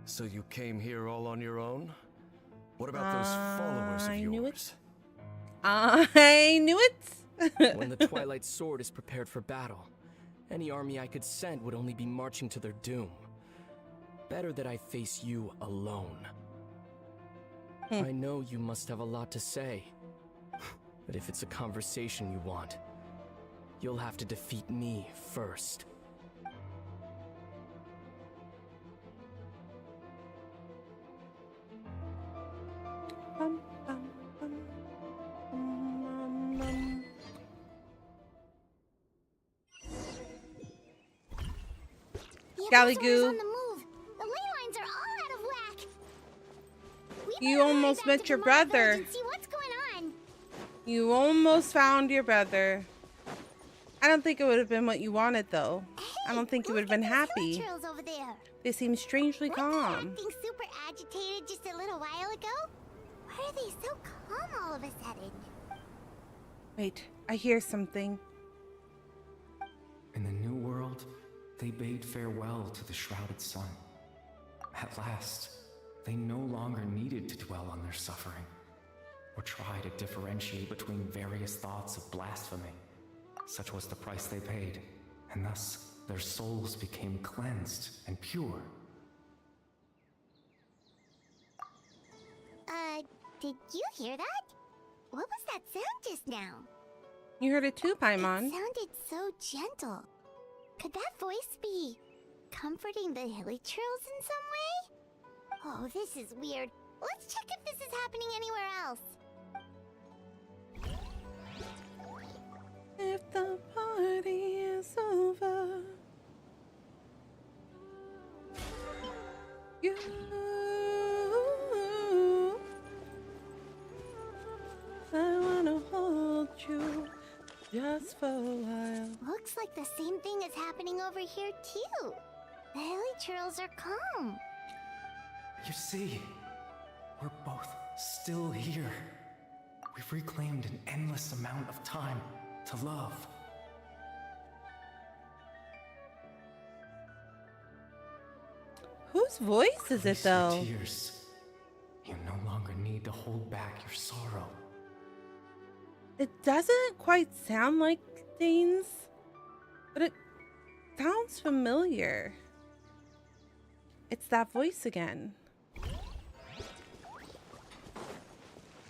[SPEAKER 8] So you came here all on your own? What about those followers of yours?
[SPEAKER 1] I knew it.
[SPEAKER 9] When the Twilight Sword is prepared for battle, any army I could send would only be marching to their doom. Better that I face you alone. I know you must have a lot to say, but if it's a conversation you want, you'll have to defeat me first.
[SPEAKER 1] Galligoo.
[SPEAKER 2] On the move. The ley lines are all out of whack.
[SPEAKER 1] You almost met your brother.
[SPEAKER 2] See what's going on.
[SPEAKER 1] You almost found your brother. I don't think it would have been what you wanted, though.
[SPEAKER 2] Hey,
[SPEAKER 1] I don't think you would have been happy.
[SPEAKER 2] Over there.
[SPEAKER 1] They seem strangely
[SPEAKER 2] Weren't they
[SPEAKER 1] calm.
[SPEAKER 2] acting super agitated just a little while ago? Why are they so calm all of a sudden?
[SPEAKER 1] Wait, I hear something.
[SPEAKER 10] In the new world, they bade farewell to the shrouded sun. At last, they no longer needed to dwell on their suffering, or try to differentiate between various thoughts of blasphemy. Such was the price they paid, and thus their souls became cleansed and pure.
[SPEAKER 2] Did you hear that? What was that sound just now?
[SPEAKER 1] You heard it too, Paimon.
[SPEAKER 2] It sounded so gentle. Could that voice be comforting the hilly trills in some way? Oh, this is weird. Let's check if this is happening anywhere else.
[SPEAKER 1] If the party is over, you, I wanna hold you just for a while.
[SPEAKER 2] Looks like the same thing is happening over here too. The hilly trills are calm.
[SPEAKER 10] You see, we're both still here. We've reclaimed an endless amount of time to love.
[SPEAKER 1] Whose voice is it, though?
[SPEAKER 10] Your tears. You no longer need to hold back your sorrow.
[SPEAKER 1] It doesn't quite sound like Dane's, but it sounds familiar. It's that voice again.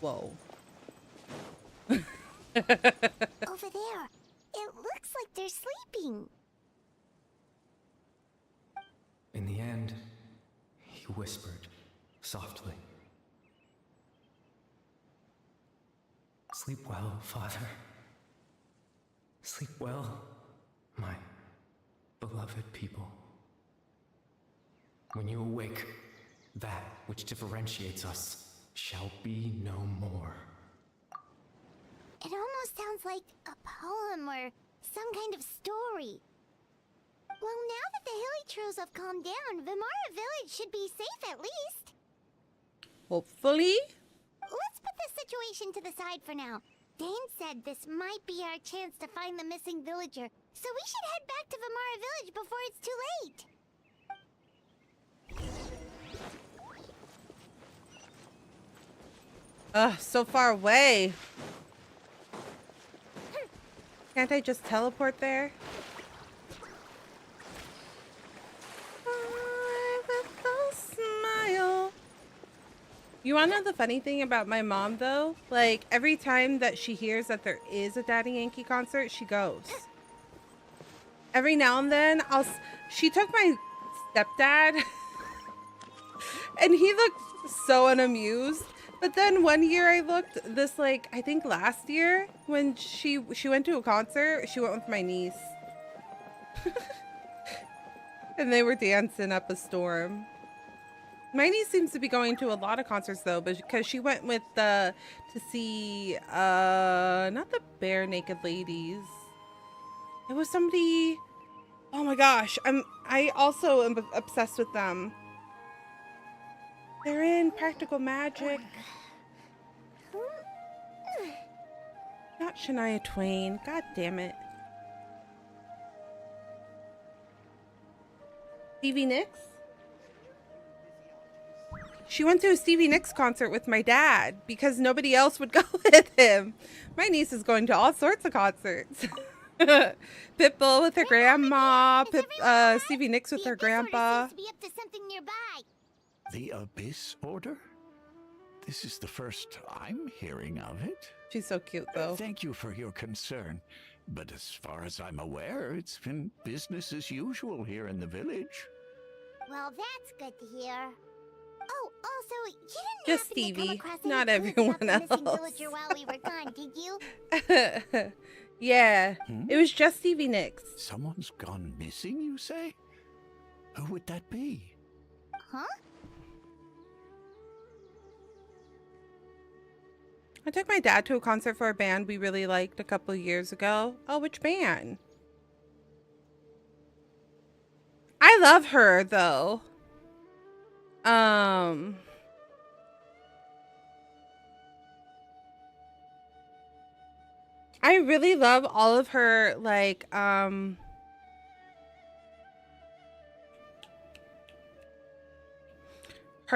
[SPEAKER 1] Whoa.
[SPEAKER 2] Over there. It looks like they're sleeping.
[SPEAKER 10] In the end, he whispered softly. Sleep well, Father. Sleep well, my beloved people. When you awake, that which differentiates us shall be no more.
[SPEAKER 2] It almost sounds like a poem or some kind of story. Well, now that the hilly trills have calmed down, Vimara Village should be safe at least.
[SPEAKER 1] Hopefully.
[SPEAKER 2] Let's put this situation to the side for now. Dane said this might be our chance to find the missing villager, so we should head back to Vimara Village before it's too late.
[SPEAKER 1] Ugh, so far away. Can't I just teleport there? With a smile. You wanna know the funny thing about my mom, though? Like, every time that she hears that there is a Daddy Yankee concert, she goes. Every now and then, she took my stepdad, and he looked so unamused. But then one year I looked, I think last year, when she went to a concert, she went with my niece. And they were dancing up a storm. My niece seems to be going to a lot of concerts, though, but because she went with to see not the Bare Naked Ladies. It was somebody. Oh my gosh, I also am obsessed with them. They're in Practical Magic. Not Shania Twain. God damn it. Stevie Nicks? She went to a Stevie Nicks concert with my dad because nobody else would go with him. My niece is going to all sorts of concerts. Pitbull with her grandma, Stevie Nicks with her grandpa.
[SPEAKER 2] Seems to be up to something nearby.
[SPEAKER 5] The Abyss Order? This is the first I'm hearing of it.
[SPEAKER 1] She's so cute, though.
[SPEAKER 5] Thank you for your concern. But as far as I'm aware, it's been business as usual here in the village.
[SPEAKER 2] Well, that's good to hear. Oh, also, you didn't
[SPEAKER 1] Just
[SPEAKER 2] happen to
[SPEAKER 1] Stevie,
[SPEAKER 2] come across any
[SPEAKER 1] not
[SPEAKER 2] clues
[SPEAKER 1] everyone
[SPEAKER 2] about the missing
[SPEAKER 1] else.
[SPEAKER 2] villager while we were gone, did you?
[SPEAKER 1] Yeah, it was just Stevie Nicks.
[SPEAKER 5] Someone's gone missing, you say? Who would that be?
[SPEAKER 2] Huh?
[SPEAKER 1] I took my dad to a concert for a band we really liked a couple of years ago. Oh, which band? I love her though. I really love all of her like her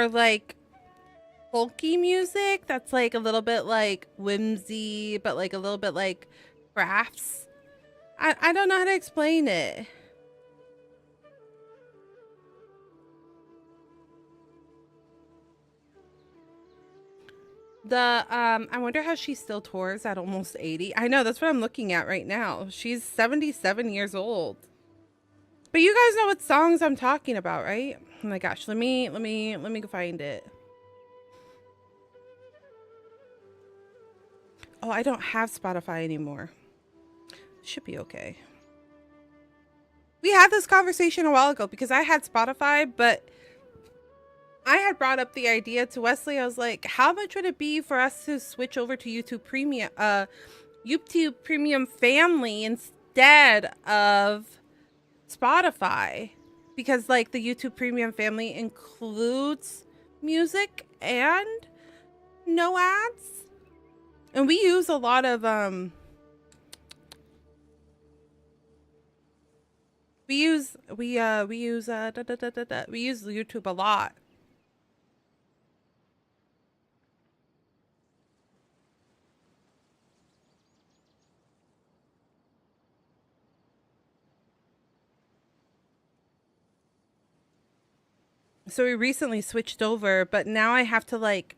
[SPEAKER 1] like folky music that's like a little bit like whimsy but like a little bit like crafts. I don't know how to explain it. I wonder how she still tours at almost 80. I know, that's what I'm looking at right now. She's 77 years old. But you guys know what songs I'm talking about, right? Oh my gosh, let me go find it. Oh, I don't have Spotify anymore. Should be okay. We had this conversation a while ago because I had Spotify, but I had brought up the idea to Wesley. I was like, how much would it be for us to switch over to YouTube Premium Family instead of Spotify? Because like the YouTube Premium Family includes music and no ads. And we use a lot of we use YouTube a lot. So we recently switched over, but now I have to like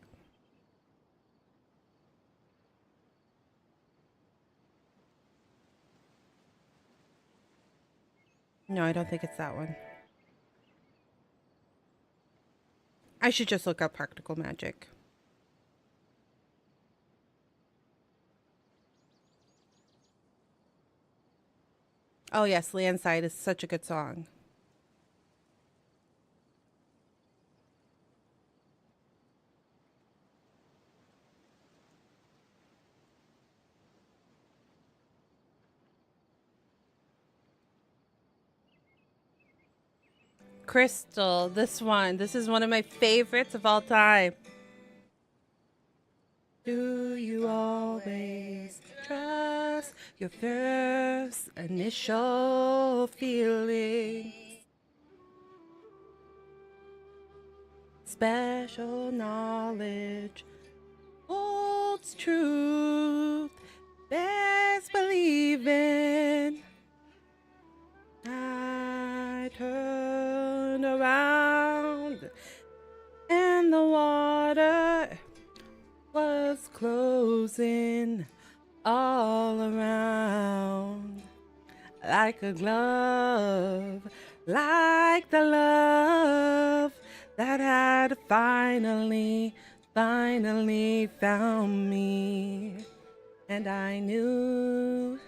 [SPEAKER 1] No, I don't think it's that one. I should just look up Practical Magic. Oh yes, Landslide is such a good song. Crystal, this is one of my favorites of all time. Do you always trust your first initial feelings? Special knowledge holds truth, best believing. I turned around and the water was closing all around like a glove, like the love that had finally found me. And I knew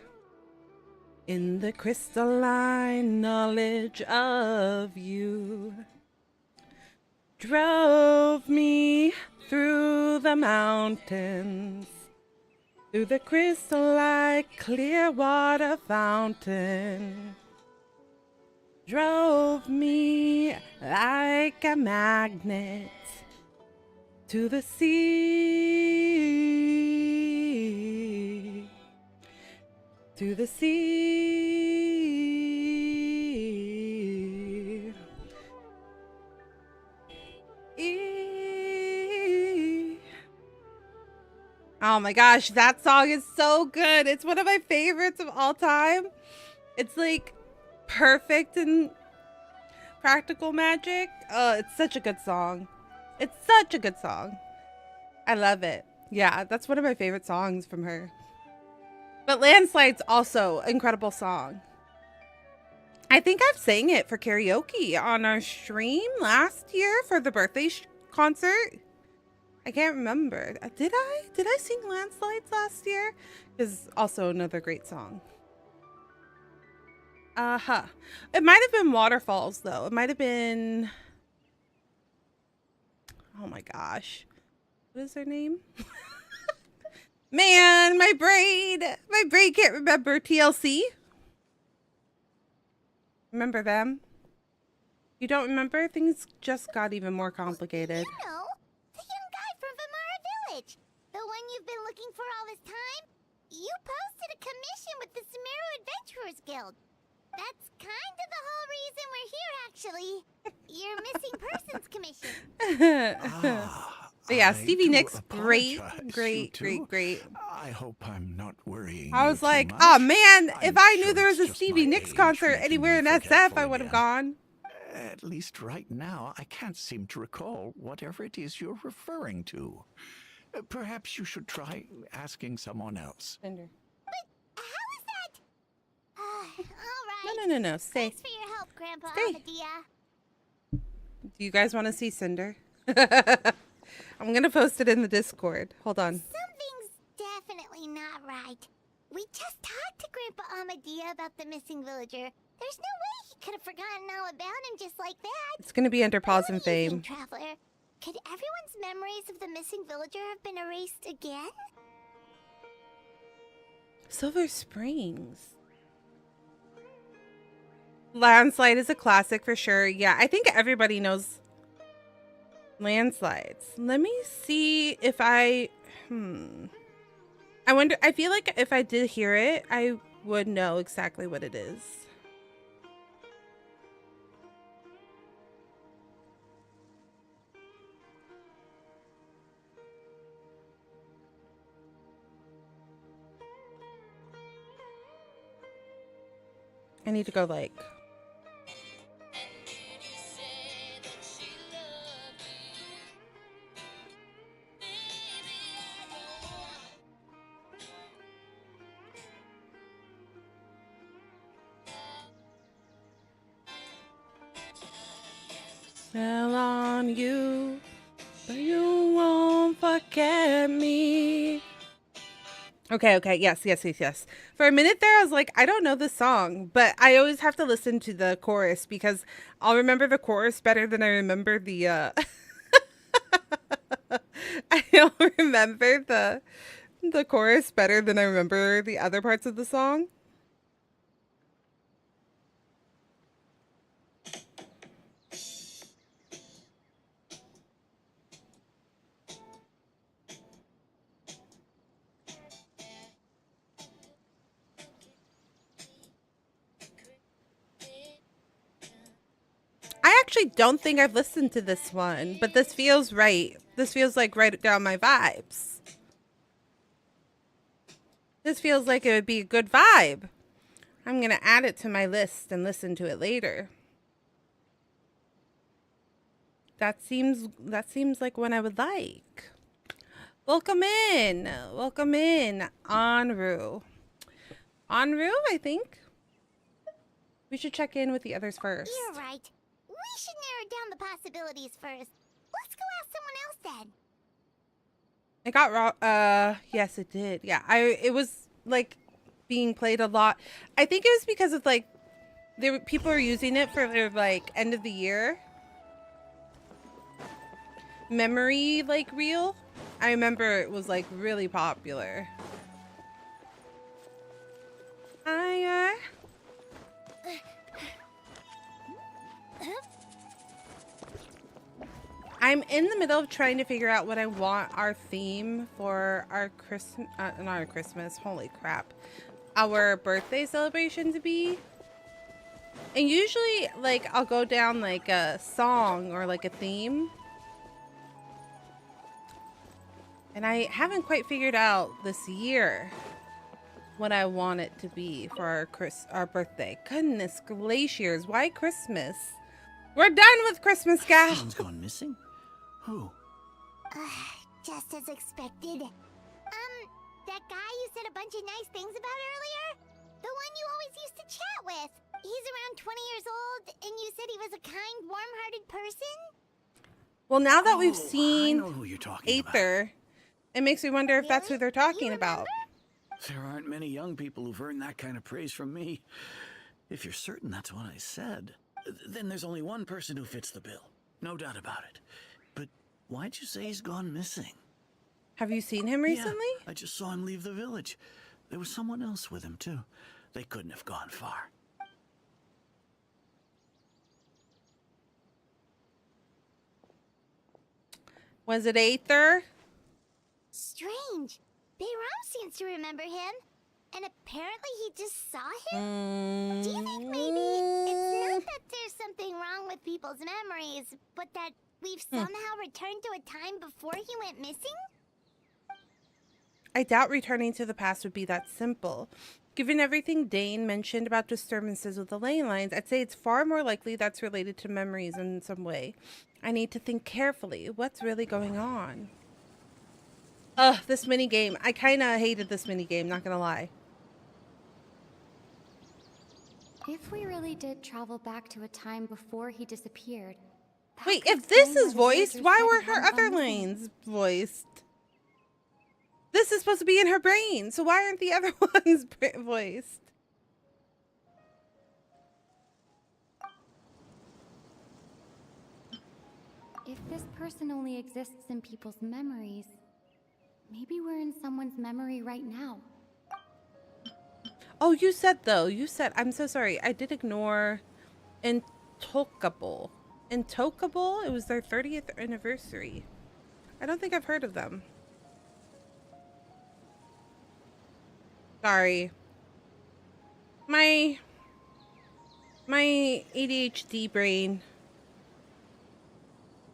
[SPEAKER 1] in the crystalline knowledge of you drove me through the mountains, through the crystal-like clear water fountain, drove me like a magnet to the sea, to the sea. Oh my gosh, that song is so good. It's one of my favorites of all time. It's like perfect in Practical Magic. Oh, it's such a good song. It's such a good song. I love it. Yeah, that's one of my favorite songs from her. But Landslide's also an incredible song. I think I've sang it for karaoke on our stream last year for the birthday concert. I can't remember. Did I sing Landslides last year? Is also another great song. It might have been Waterfalls, though. It might have been... Oh my gosh. What is their name? Man, my brain can't remember. TLC? Remember them? You don't remember? Things just got even more complicated.
[SPEAKER 2] You know, the young guy from Vamara Village. The one you've been looking for all this time. You posted a commission with the Sumeru Adventurers Guild. That's kind of the whole reason we're here, actually. Your missing persons commission.
[SPEAKER 1] But yeah,
[SPEAKER 5] I
[SPEAKER 1] Stevie
[SPEAKER 5] do
[SPEAKER 1] Nicks, great.
[SPEAKER 5] I hope I'm not worrying.
[SPEAKER 1] I
[SPEAKER 5] you
[SPEAKER 1] was
[SPEAKER 5] too
[SPEAKER 1] like,
[SPEAKER 5] much.
[SPEAKER 1] oh man, if
[SPEAKER 5] I'm
[SPEAKER 1] I knew
[SPEAKER 5] sure
[SPEAKER 1] there was
[SPEAKER 5] it's
[SPEAKER 1] a
[SPEAKER 5] just
[SPEAKER 1] Stevie
[SPEAKER 5] my
[SPEAKER 1] Nicks
[SPEAKER 5] age
[SPEAKER 1] concert
[SPEAKER 5] making
[SPEAKER 1] anywhere
[SPEAKER 5] me
[SPEAKER 1] in SF,
[SPEAKER 5] forgetful
[SPEAKER 1] I would have
[SPEAKER 5] again.
[SPEAKER 1] gone.
[SPEAKER 5] At least right now, I can't seem to recall whatever it is you're referring to. Perhaps you should try asking someone else.
[SPEAKER 1] Cinder.
[SPEAKER 2] How is that? All right.
[SPEAKER 1] No, stay.
[SPEAKER 2] Thanks for your help, Grandpa
[SPEAKER 1] Stay.
[SPEAKER 2] Amadia.
[SPEAKER 1] Do you guys want to see Cinder? I'm gonna post it in the Discord. Hold on.
[SPEAKER 2] Something's definitely not right. We just talked to Grandpa Amadia about the missing villager. There's no way he could have forgotten all about him just like that.
[SPEAKER 1] It's gonna be under pause and
[SPEAKER 2] What do you
[SPEAKER 1] fame.
[SPEAKER 2] think, Traveler? Could everyone's memories of the missing villager have been erased again?
[SPEAKER 1] Silver Springs. Landslide is a classic for sure. Yeah, I think everybody knows landslides. Let me see if I wonder, I feel like if I did hear it, I would know exactly what it is. I need to go like... Fell on you, but you won't forget me. Okay, yes. For a minute there, I was like, I don't know this song, but I always have to listen to the chorus because I'll remember the chorus better than I remember the, I don't remember the chorus better than I remember the other parts of the song. I actually don't think I've listened to this one, but this feels right. This feels like right down my vibes. This feels like it would be a good vibe. I'm going to add it to my list and listen to it later. That seems like one I would like. Welcome in, Anru. Anru, I think. We should check in with the others first.
[SPEAKER 2] You're right. We should narrow down the possibilities first. Let's go ask someone else then.
[SPEAKER 1] It got raw. Yes, it did. Yeah, it was like being played a lot. I think it was because of like people were using it for their like end of the year memory like reel. I remember it was like really popular. I'm in the middle of trying to figure out what I want our theme for our not our Christmas, holy crap, our birthday celebration to be. And usually, like, I'll go down like a song or like a theme. And I haven't quite figured out this year what I want it to be for our birthday. Goodness glaciers, why Christmas? We're done with Christmas, gal.
[SPEAKER 3] Someone's gone missing? Who?
[SPEAKER 2] Just as expected. That guy you said a bunch of nice things about earlier? The one you always used to chat with. He's around 20 years old, and you said he was a kind, warm-hearted person?
[SPEAKER 1] Well, now that we've
[SPEAKER 3] I
[SPEAKER 1] seen
[SPEAKER 3] know who you're talking about.
[SPEAKER 1] Aether, it makes me wonder if that's who they're talking about.
[SPEAKER 3] There aren't many young people who've earned that kind of praise from me. If you're certain that's what I said, then there's only one person who fits the bill. No doubt about it. But why'd you say he's gone missing?
[SPEAKER 1] Have you seen him recently?
[SPEAKER 3] Yeah, I just saw him leave the village. There was someone else with him, too. They couldn't have gone far.
[SPEAKER 1] Was it Aether?
[SPEAKER 2] Strange. Bayram seems to remember him. And apparently he just saw him? Do you think maybe it's not that there's something wrong with people's memories, but that we've somehow returned to a time before he went missing?
[SPEAKER 1] I doubt returning to the past would be that simple. Given everything Dane mentioned about disturbances with the ley lines, I'd say it's far more likely that's related to memories in some way. I need to think carefully. What's really going on? Ugh, this minigame. I kind of hated this minigame, not gonna lie.
[SPEAKER 4] If we really did travel back to a time before he disappeared...
[SPEAKER 1] Wait, if this is voiced, why were her other lines voiced? This is supposed to be in her brain, so why aren't the other ones voiced?
[SPEAKER 4] If this person only exists in people's memories, maybe we're in someone's memory right now.
[SPEAKER 1] Oh, you said though. You said, I'm so sorry. I did ignore Intocable. Intocable? It was their 30th anniversary. I don't think I've heard of them. Sorry. My ADHD brain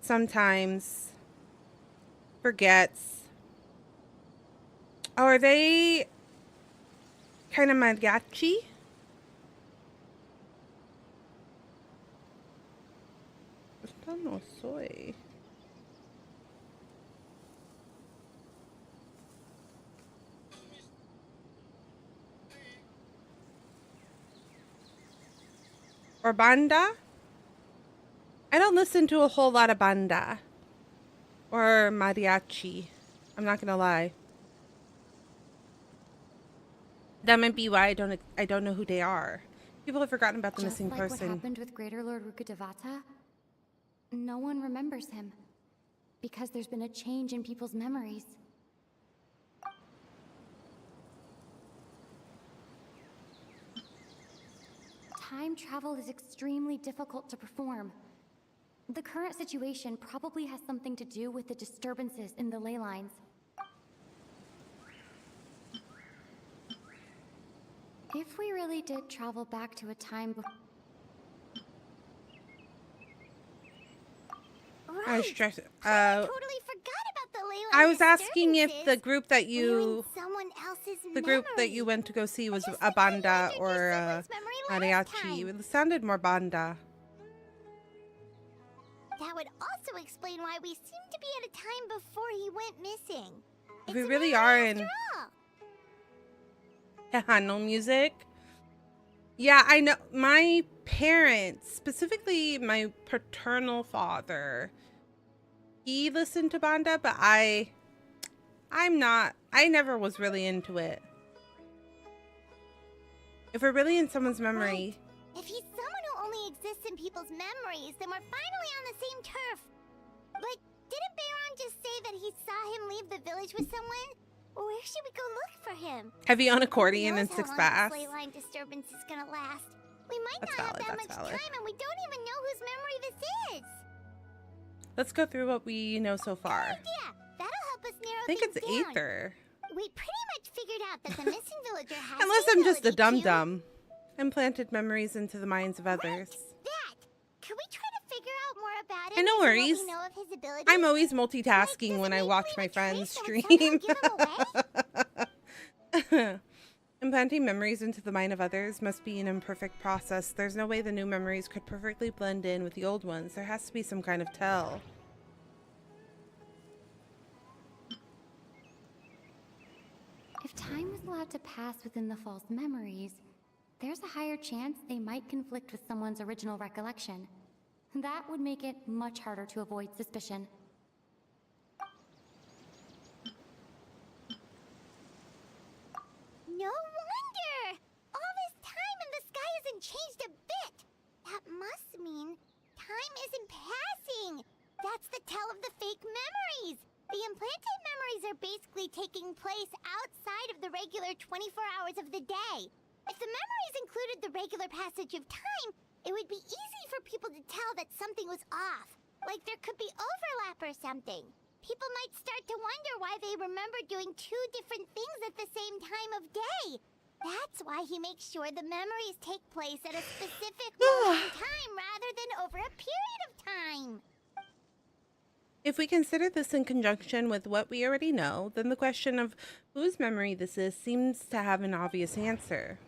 [SPEAKER 1] sometimes forgets. Oh, are they kind of mariachi? Esto no soy. Or banda? I don't listen to a whole lot of banda. Or mariachi. I'm not gonna lie. That might be why I don't know who they are. People have forgotten about the missing person.
[SPEAKER 4] Just like what happened with Greater Lord Rukkhadevata, no one remembers him. Because there's been a change in people's memories. Time travel is extremely difficult to perform. The current situation probably has something to do with the disturbances in the ley lines. If we really did travel back to a time before...
[SPEAKER 2] Right.
[SPEAKER 1] I was stressed.
[SPEAKER 2] I totally forgot about the ley line
[SPEAKER 1] I was asking if
[SPEAKER 2] disturbances.
[SPEAKER 1] the group that
[SPEAKER 2] We were in
[SPEAKER 1] you
[SPEAKER 2] someone else's
[SPEAKER 1] the group that
[SPEAKER 2] memory.
[SPEAKER 1] you went to go see was
[SPEAKER 2] just
[SPEAKER 1] a
[SPEAKER 2] said that you
[SPEAKER 1] banda
[SPEAKER 2] introduced
[SPEAKER 1] or a
[SPEAKER 2] someone's memory last
[SPEAKER 1] mariachi.
[SPEAKER 2] time.
[SPEAKER 1] It sounded more banda.
[SPEAKER 2] That would also explain why we seem to be at a time before he went missing.
[SPEAKER 1] We
[SPEAKER 2] It's a
[SPEAKER 1] really
[SPEAKER 2] memory
[SPEAKER 1] are in.
[SPEAKER 2] after all.
[SPEAKER 1] Haha, no music. Yeah, I know. My parents, specifically my paternal father, he listened to banda, but I'm not. I never was really into it. If we're really in someone's memory,
[SPEAKER 2] If he's someone who only exists in people's memories, then we're finally on the same turf. But didn't Bayron just say that he saw him leave the village with someone? Where should we go look for him?
[SPEAKER 1] heavy on accordion
[SPEAKER 2] Who
[SPEAKER 1] and
[SPEAKER 2] knows
[SPEAKER 1] six
[SPEAKER 2] how long
[SPEAKER 1] bass.
[SPEAKER 2] this ley line disturbance is gonna last. We might
[SPEAKER 1] That's
[SPEAKER 2] not
[SPEAKER 1] valid,
[SPEAKER 2] have that
[SPEAKER 1] that's
[SPEAKER 2] much
[SPEAKER 1] valid.
[SPEAKER 2] time, and we don't even know whose memory this is.
[SPEAKER 1] Let's go through what we know so far.
[SPEAKER 2] Yeah, that'll help us narrow
[SPEAKER 1] I think
[SPEAKER 2] things
[SPEAKER 1] it's
[SPEAKER 2] down.
[SPEAKER 1] Aether.
[SPEAKER 2] We pretty much figured out that the missing villager has
[SPEAKER 1] Unless
[SPEAKER 2] the
[SPEAKER 1] I'm just a
[SPEAKER 2] ability to-
[SPEAKER 1] dum-dum. Implanted memories into the minds of others.
[SPEAKER 2] That! Can we try to figure out more about him?
[SPEAKER 1] Hey, no
[SPEAKER 2] and what
[SPEAKER 1] worries.
[SPEAKER 2] we know of his abilities?
[SPEAKER 1] I'm always multitasking
[SPEAKER 2] Like,
[SPEAKER 1] when I
[SPEAKER 2] does it
[SPEAKER 1] watch
[SPEAKER 2] make
[SPEAKER 1] my
[SPEAKER 2] me
[SPEAKER 1] friends
[SPEAKER 2] betrayed someone
[SPEAKER 1] stream.
[SPEAKER 2] somehow give him away?
[SPEAKER 1] Implanting memories into the mind of others must be an imperfect process. There's no way the new memories could perfectly blend in with the old ones. There has to be some kind of tell.
[SPEAKER 4] If time was allowed to pass within the false memories, there's a higher chance they might conflict with someone's original recollection. That would make it much harder to avoid suspicion.
[SPEAKER 2] No wonder! All this time and the sky hasn't changed mean time isn't passing. That's the tell of the fake memories. The implanted memories are basically taking place outside of the regular 24 hours of the day. If the memories included the regular passage of time, it would be easy for people to tell that something was off. Like there could be overlap or something. People might start to wonder why they remember doing two different things at the same time of day. That's why he makes sure the memories take place at a specific moment in time rather than over a period of time.
[SPEAKER 1] If we consider this in conjunction with what we already know, then the question of whose memory this is seems to have an obvious answer.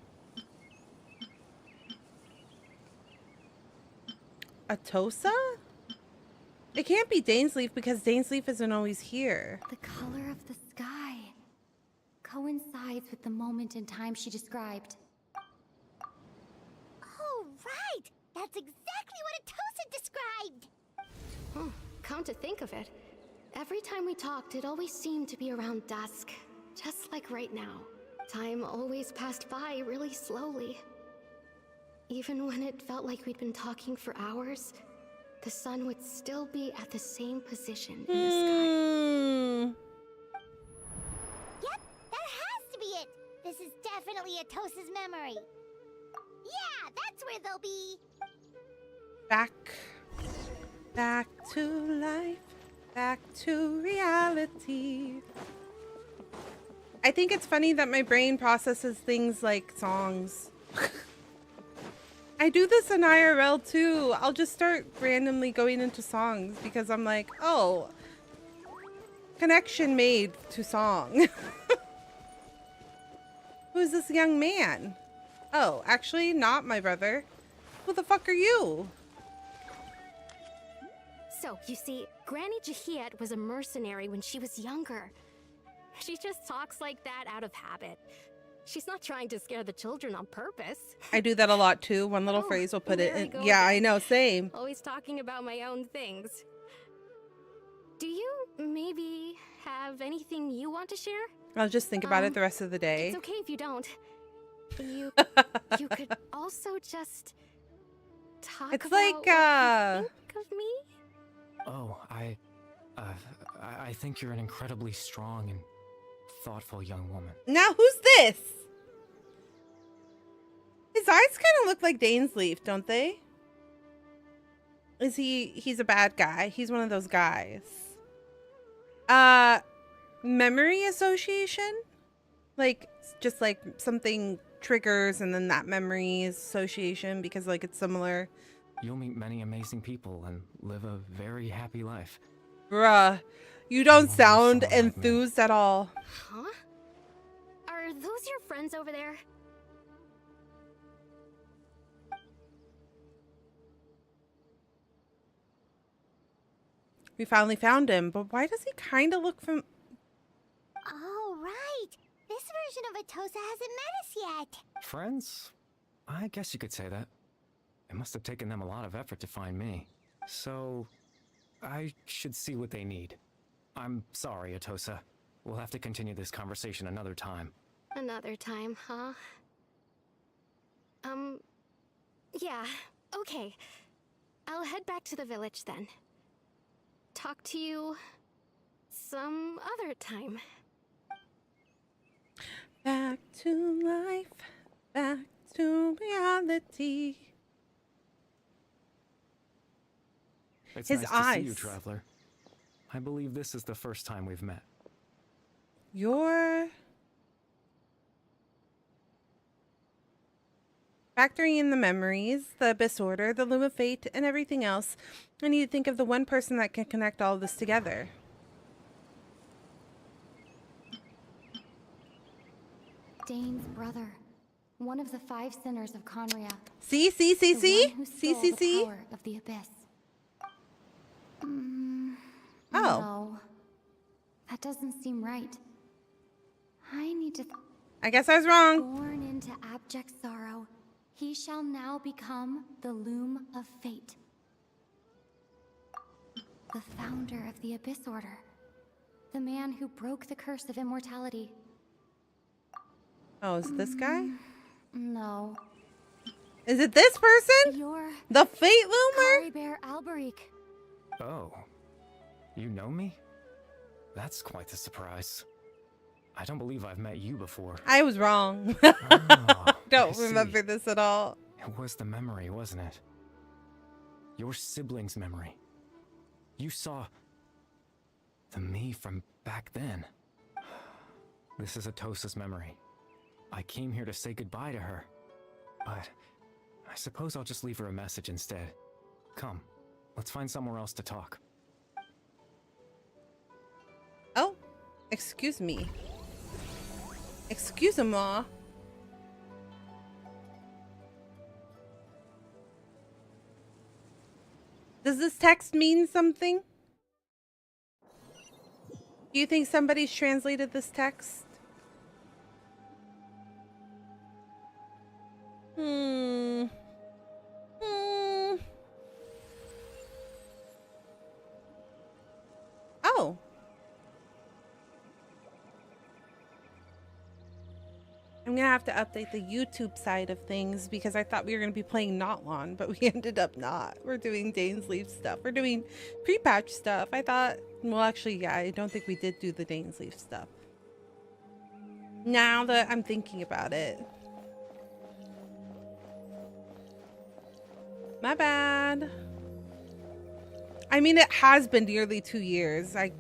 [SPEAKER 1] Atosa? It can't be Dainsleif because Dainsleif isn't always here.
[SPEAKER 4] The color of the sky coincides with the moment in time she described.
[SPEAKER 2] Oh, right! That's exactly what Atosa described!
[SPEAKER 6] Oh, come to think of it, every time we talked, it always seemed to be around dusk. Just like right now. Time always passed by really slowly. Even when it felt like we'd been talking for hours, the sun would still be at the same position in the sky.
[SPEAKER 2] Yep, that has to be it! This is definitely Atosa's memory. Yeah, that's where they'll be.
[SPEAKER 1] Back to life, back to reality. I think it's funny that my brain processes things like songs. I do this in IRL too. I'll just start randomly going into songs because I'm like, oh, connection made to song. Who's this young man? Oh, actually not my brother. Who the fuck are you?
[SPEAKER 6] So, you see, Granny Jahiet was a mercenary when she was younger. She just talks like that out of habit. She's not trying to scare the children on purpose.
[SPEAKER 1] I do that a lot too. One little phrase will put it in. Yeah, I know, same.
[SPEAKER 6] Always talking about my own things. Do you maybe have anything you want to share?
[SPEAKER 1] I'll just think about it the rest of the day.
[SPEAKER 6] It's okay if you don't. You could also just talk
[SPEAKER 1] it's
[SPEAKER 6] about
[SPEAKER 1] like,
[SPEAKER 6] what you think of me?
[SPEAKER 10] Oh, I think you're an incredibly strong and thoughtful young woman.
[SPEAKER 1] Now who's this? His eyes kind of look like Dainsleif, don't they? He's a bad guy. He's one of those guys. Memory association? Like, just like something triggers and then that memory is association because like it's similar.
[SPEAKER 10] You'll meet many amazing people and live a very happy life.
[SPEAKER 1] Bruh, you don't sound enthused at all.
[SPEAKER 6] Huh? Are those your friends over there?
[SPEAKER 1] We finally found him, but why does he kind of look from...
[SPEAKER 2] Oh, right. This version of Atosa hasn't met us yet.
[SPEAKER 10] Friends? I guess you could say that. It must have taken them a lot of effort to find me. So, I should see what they need. I'm sorry, Atosa. We'll have to continue this conversation another time.
[SPEAKER 6] Another time, huh? Yeah, okay. I'll head back to the village then. Talk to you some other time.
[SPEAKER 1] Back to life, back to reality.
[SPEAKER 10] It's
[SPEAKER 1] His
[SPEAKER 10] nice
[SPEAKER 1] eyes.
[SPEAKER 10] to see you, Traveler. I believe this is the first time we've met.
[SPEAKER 1] You're... factoring in the memories, the Abyss Order, the Loom of Fate, and everything else, I need to think of the one person that can connect all of this together.
[SPEAKER 4] Dane's brother. One of the 5 sinners of Conria.
[SPEAKER 1] See?
[SPEAKER 4] The
[SPEAKER 1] See?
[SPEAKER 4] power of the Abyss.
[SPEAKER 1] Oh.
[SPEAKER 4] No. That doesn't seem right. I need to...
[SPEAKER 1] I guess I was wrong.
[SPEAKER 4] Born into abject sorrow, he shall now become the Loom of Fate. The founder of the Abyss Order. The man who broke the curse of immortality.
[SPEAKER 1] Oh, is it this guy?
[SPEAKER 4] No.
[SPEAKER 1] Is it this person?
[SPEAKER 6] You're
[SPEAKER 1] The Fate Loomer?
[SPEAKER 6] Kari Bear Alberic.
[SPEAKER 10] Oh. You know me? That's quite the surprise. I don't believe I've met you before.
[SPEAKER 1] I was wrong.
[SPEAKER 10] Ah,
[SPEAKER 1] Don't
[SPEAKER 10] I
[SPEAKER 1] remember
[SPEAKER 10] see.
[SPEAKER 1] this at all.
[SPEAKER 10] It was the memory, wasn't it? Your sibling's memory. You saw the me from back then. This is Atosa's memory. I came here to say goodbye to her, but I suppose I'll just leave her a message instead. Come, let's find somewhere else to talk.
[SPEAKER 1] Oh, excuse me. Excuse-moi. Does this text mean something? Do you think somebody's translated this text? Oh. I'm gonna have to update the YouTube side of things because I thought we were gonna be playing Notlon, but we ended up not. We're doing Dane's Leaf stuff. We're doing pre-patch stuff. I thought, well, actually, yeah, I don't think we did do the Dane's Leaf stuff. Now that I'm thinking about it. My bad. I mean, it has been nearly 2 years. I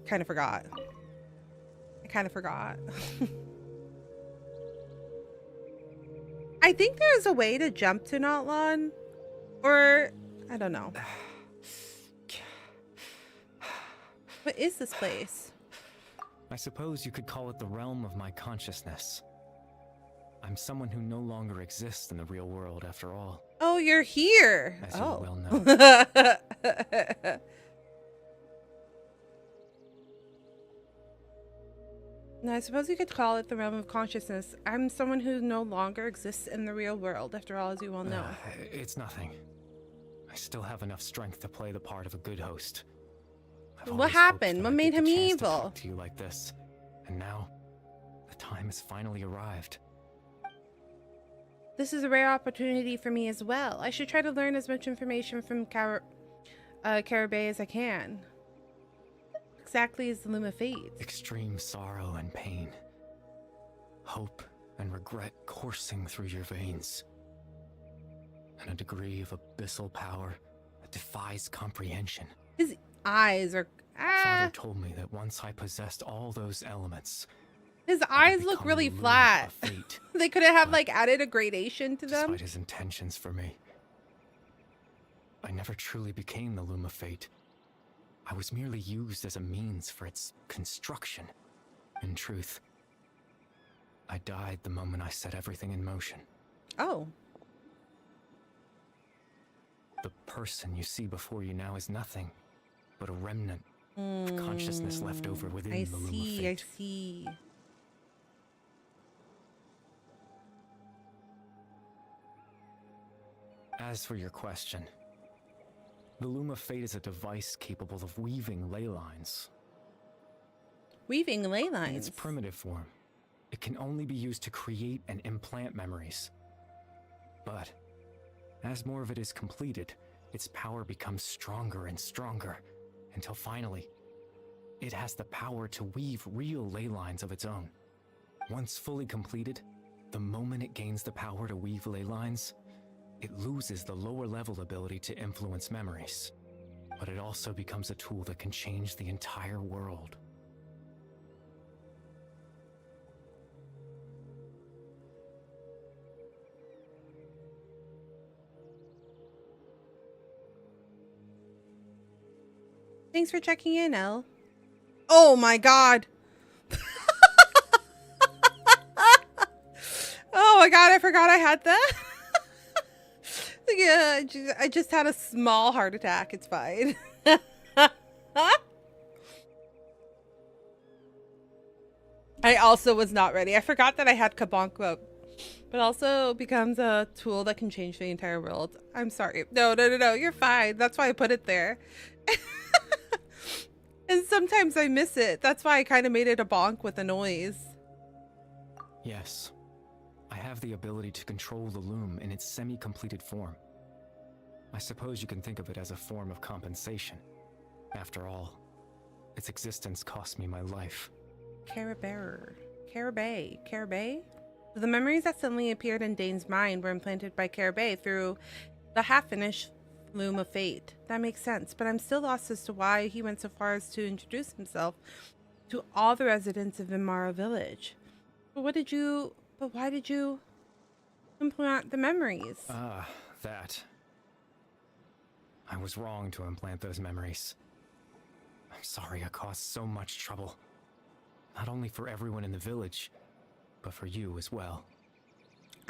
[SPEAKER 1] kind of forgot. I think there's a way to jump to Notlon, or I don't know. What is this place?
[SPEAKER 10] I suppose you could call it the realm of my consciousness. I'm someone who no longer exists in the real world after all.
[SPEAKER 1] Oh, you're here.
[SPEAKER 10] As you
[SPEAKER 1] Oh.
[SPEAKER 10] well know.
[SPEAKER 1] No, I suppose you could call it the realm of consciousness. I'm someone who no longer exists in the real world, after all, as you well know.
[SPEAKER 10] It's nothing. I still have enough strength to play the part of a good host. I've
[SPEAKER 1] What
[SPEAKER 10] always hoped
[SPEAKER 1] happened?
[SPEAKER 10] that
[SPEAKER 1] What
[SPEAKER 10] I'd
[SPEAKER 1] made
[SPEAKER 10] get the
[SPEAKER 1] him
[SPEAKER 10] chance to
[SPEAKER 1] evil?
[SPEAKER 10] talk to you like this, and now the time has finally arrived.
[SPEAKER 1] This is a rare opportunity for me as well. I should try to learn as much information from Caribay as I can. Exactly as the Loom of Fate.
[SPEAKER 10] Extreme sorrow and pain, hope and regret coursing through your veins, and a degree of abyssal power that defies comprehension.
[SPEAKER 1] His eyes are...
[SPEAKER 10] Father told me that once I possessed all those elements,
[SPEAKER 1] His
[SPEAKER 10] I
[SPEAKER 1] eyes
[SPEAKER 10] would
[SPEAKER 1] look
[SPEAKER 10] become
[SPEAKER 1] really
[SPEAKER 10] the Loom
[SPEAKER 1] flat.
[SPEAKER 10] of Fate.
[SPEAKER 1] They could have
[SPEAKER 10] But
[SPEAKER 1] like added a gradation to them.
[SPEAKER 10] Despite his intentions for me, I never truly became the Loom of Fate. I was merely used as a means for its construction. In truth, I died the moment I set everything in motion.
[SPEAKER 1] Oh.
[SPEAKER 10] The person you see before you now is nothing but a remnant of consciousness left over within
[SPEAKER 1] I
[SPEAKER 10] the Loom of
[SPEAKER 1] see,
[SPEAKER 10] Fate.
[SPEAKER 1] I see.
[SPEAKER 10] As for your question, the Loom of Fate is a device capable of weaving ley lines.
[SPEAKER 1] Weaving ley
[SPEAKER 10] In
[SPEAKER 1] lines.
[SPEAKER 10] its primitive form, it can only be used to create and implant memories. But as more of it is completed, its power becomes stronger and stronger, until finally, it has the power to weave real ley lines of its own. Once fully completed, the moment it gains the power to weave ley lines, it loses the lower level ability to influence memories. But it also becomes a tool that can change the entire world.
[SPEAKER 1] Thanks for checking in, Elle. Oh my god. Oh my god, I forgot I had that. Yeah, I just had a small heart attack. It's fine. I also was not ready. I forgot that I had Kabonk, but also becomes a tool that can change the entire world. I'm sorry. No, you're fine. That's why I put it there. And sometimes I miss it. That's why I kind of made it a bonk with a noise.
[SPEAKER 10] Yes, I have the ability to control the loom in its semi-completed form. I suppose you can think of it as a form of compensation. After all, its existence cost me my life.
[SPEAKER 1] Carabay? The memories that suddenly appeared in Dane's mind were implanted by Carabay through the half-finished loom of fate. That makes sense, but I'm still lost as to why he went so far as to introduce himself to all the residents of Imara village. But why did you implant the memories?
[SPEAKER 10] That. I was wrong to implant those memories. I'm sorry I caused so much trouble. Not only for everyone in the village, but for you as well.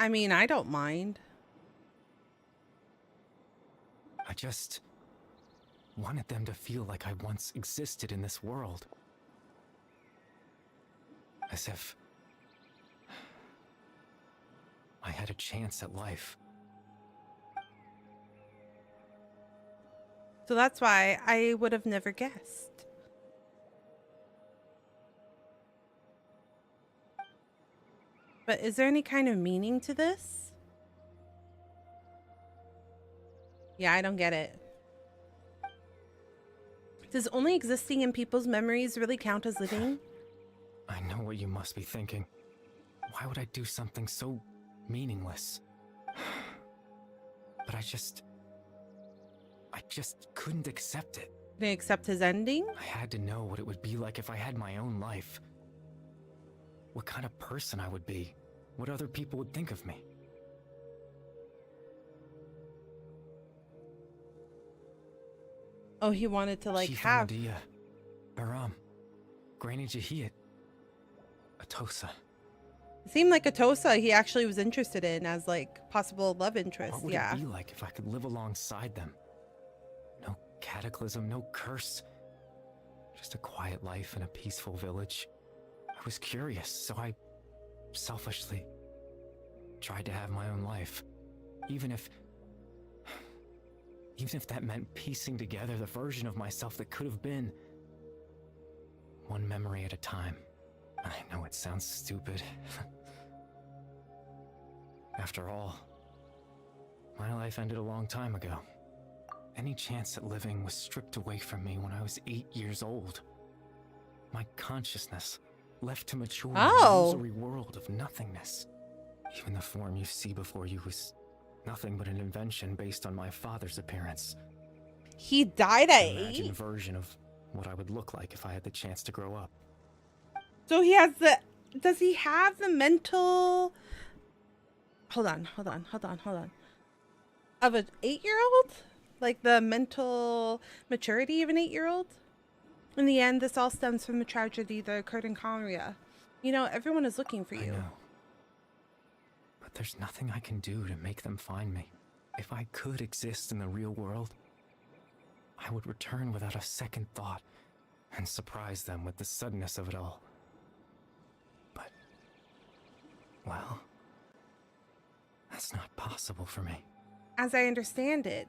[SPEAKER 1] I mean, I don't mind.
[SPEAKER 10] I just wanted them to feel like I once existed in this world. As if I had a chance at life.
[SPEAKER 1] So that's why I would have never guessed. But is there any kind of meaning to this? Yeah, I don't get it. Does only existing in people's memories really count as living?
[SPEAKER 10] I know what you must be thinking. Why would I do something so meaningless? But I just couldn't accept it.
[SPEAKER 1] Did he accept his ending?
[SPEAKER 10] I had to know what it would be like if I had my own life. What kind of person I would be. What other people would think of me.
[SPEAKER 1] Oh, he wanted to like have...
[SPEAKER 10] Baram. Granny Jahiyat. Atosa.
[SPEAKER 1] It seemed like Atosa he actually was interested in as like possible love interest.
[SPEAKER 10] What would it be like if I could live alongside them? No cataclysm, no curse. Just a quiet life in a peaceful village. I was curious, so I selfishly tried to have my own life. Even if that meant piecing together the version of myself that could have been. One memory at a time. I know it sounds stupid. After all, my life ended a long time ago. Any chance at living was stripped away from me when I was 8 years old. My consciousness left to mature in an illusory world of nothingness. Even the form you see before you was nothing but an invention based on my father's appearance.
[SPEAKER 1] He died at 8?
[SPEAKER 10] An imagined version of what I would look like if I had the chance to grow up.
[SPEAKER 1] So he has the... Does he have the mental... Hold on. Of an 8-year-old? Like the mental maturity of an 8-year-old? In the end, this all stems from the tragedy that occurred in Conria. You know, everyone is looking for you.
[SPEAKER 10] I know. But there's nothing I can do to make them find me. If I could exist in the real world, I would return without a second thought and surprise them with the suddenness of it all. But, well, that's not possible for me.
[SPEAKER 1] As I understand it,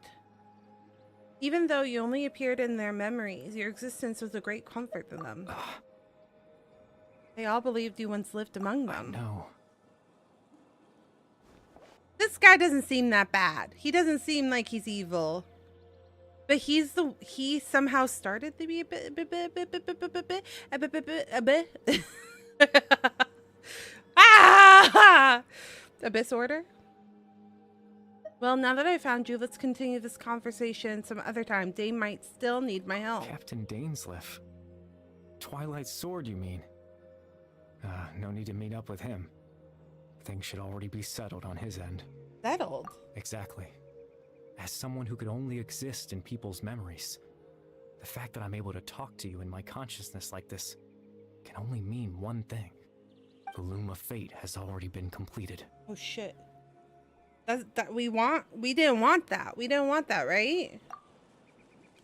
[SPEAKER 1] even though you only appeared in their memories, your existence was a great comfort to them. They all believed you once lived among them.
[SPEAKER 10] No.
[SPEAKER 1] This guy doesn't seem that bad. He doesn't seem like he's evil. But he somehow started to be Abyss order? Well, now that I found you, let's continue this conversation some other time. Dane might still need my help.
[SPEAKER 10] Captain Dainsleif. Twilight Sword, you mean? No need to meet up with him. Things should already be settled on his end.
[SPEAKER 1] Settled?
[SPEAKER 10] Exactly. As someone who could only exist in people's memories, the fact that I'm able to talk to you in my consciousness like this can only mean one thing. The Loom of Fate has already been completed.
[SPEAKER 1] Oh shit. We didn't want that. We didn't want that, right?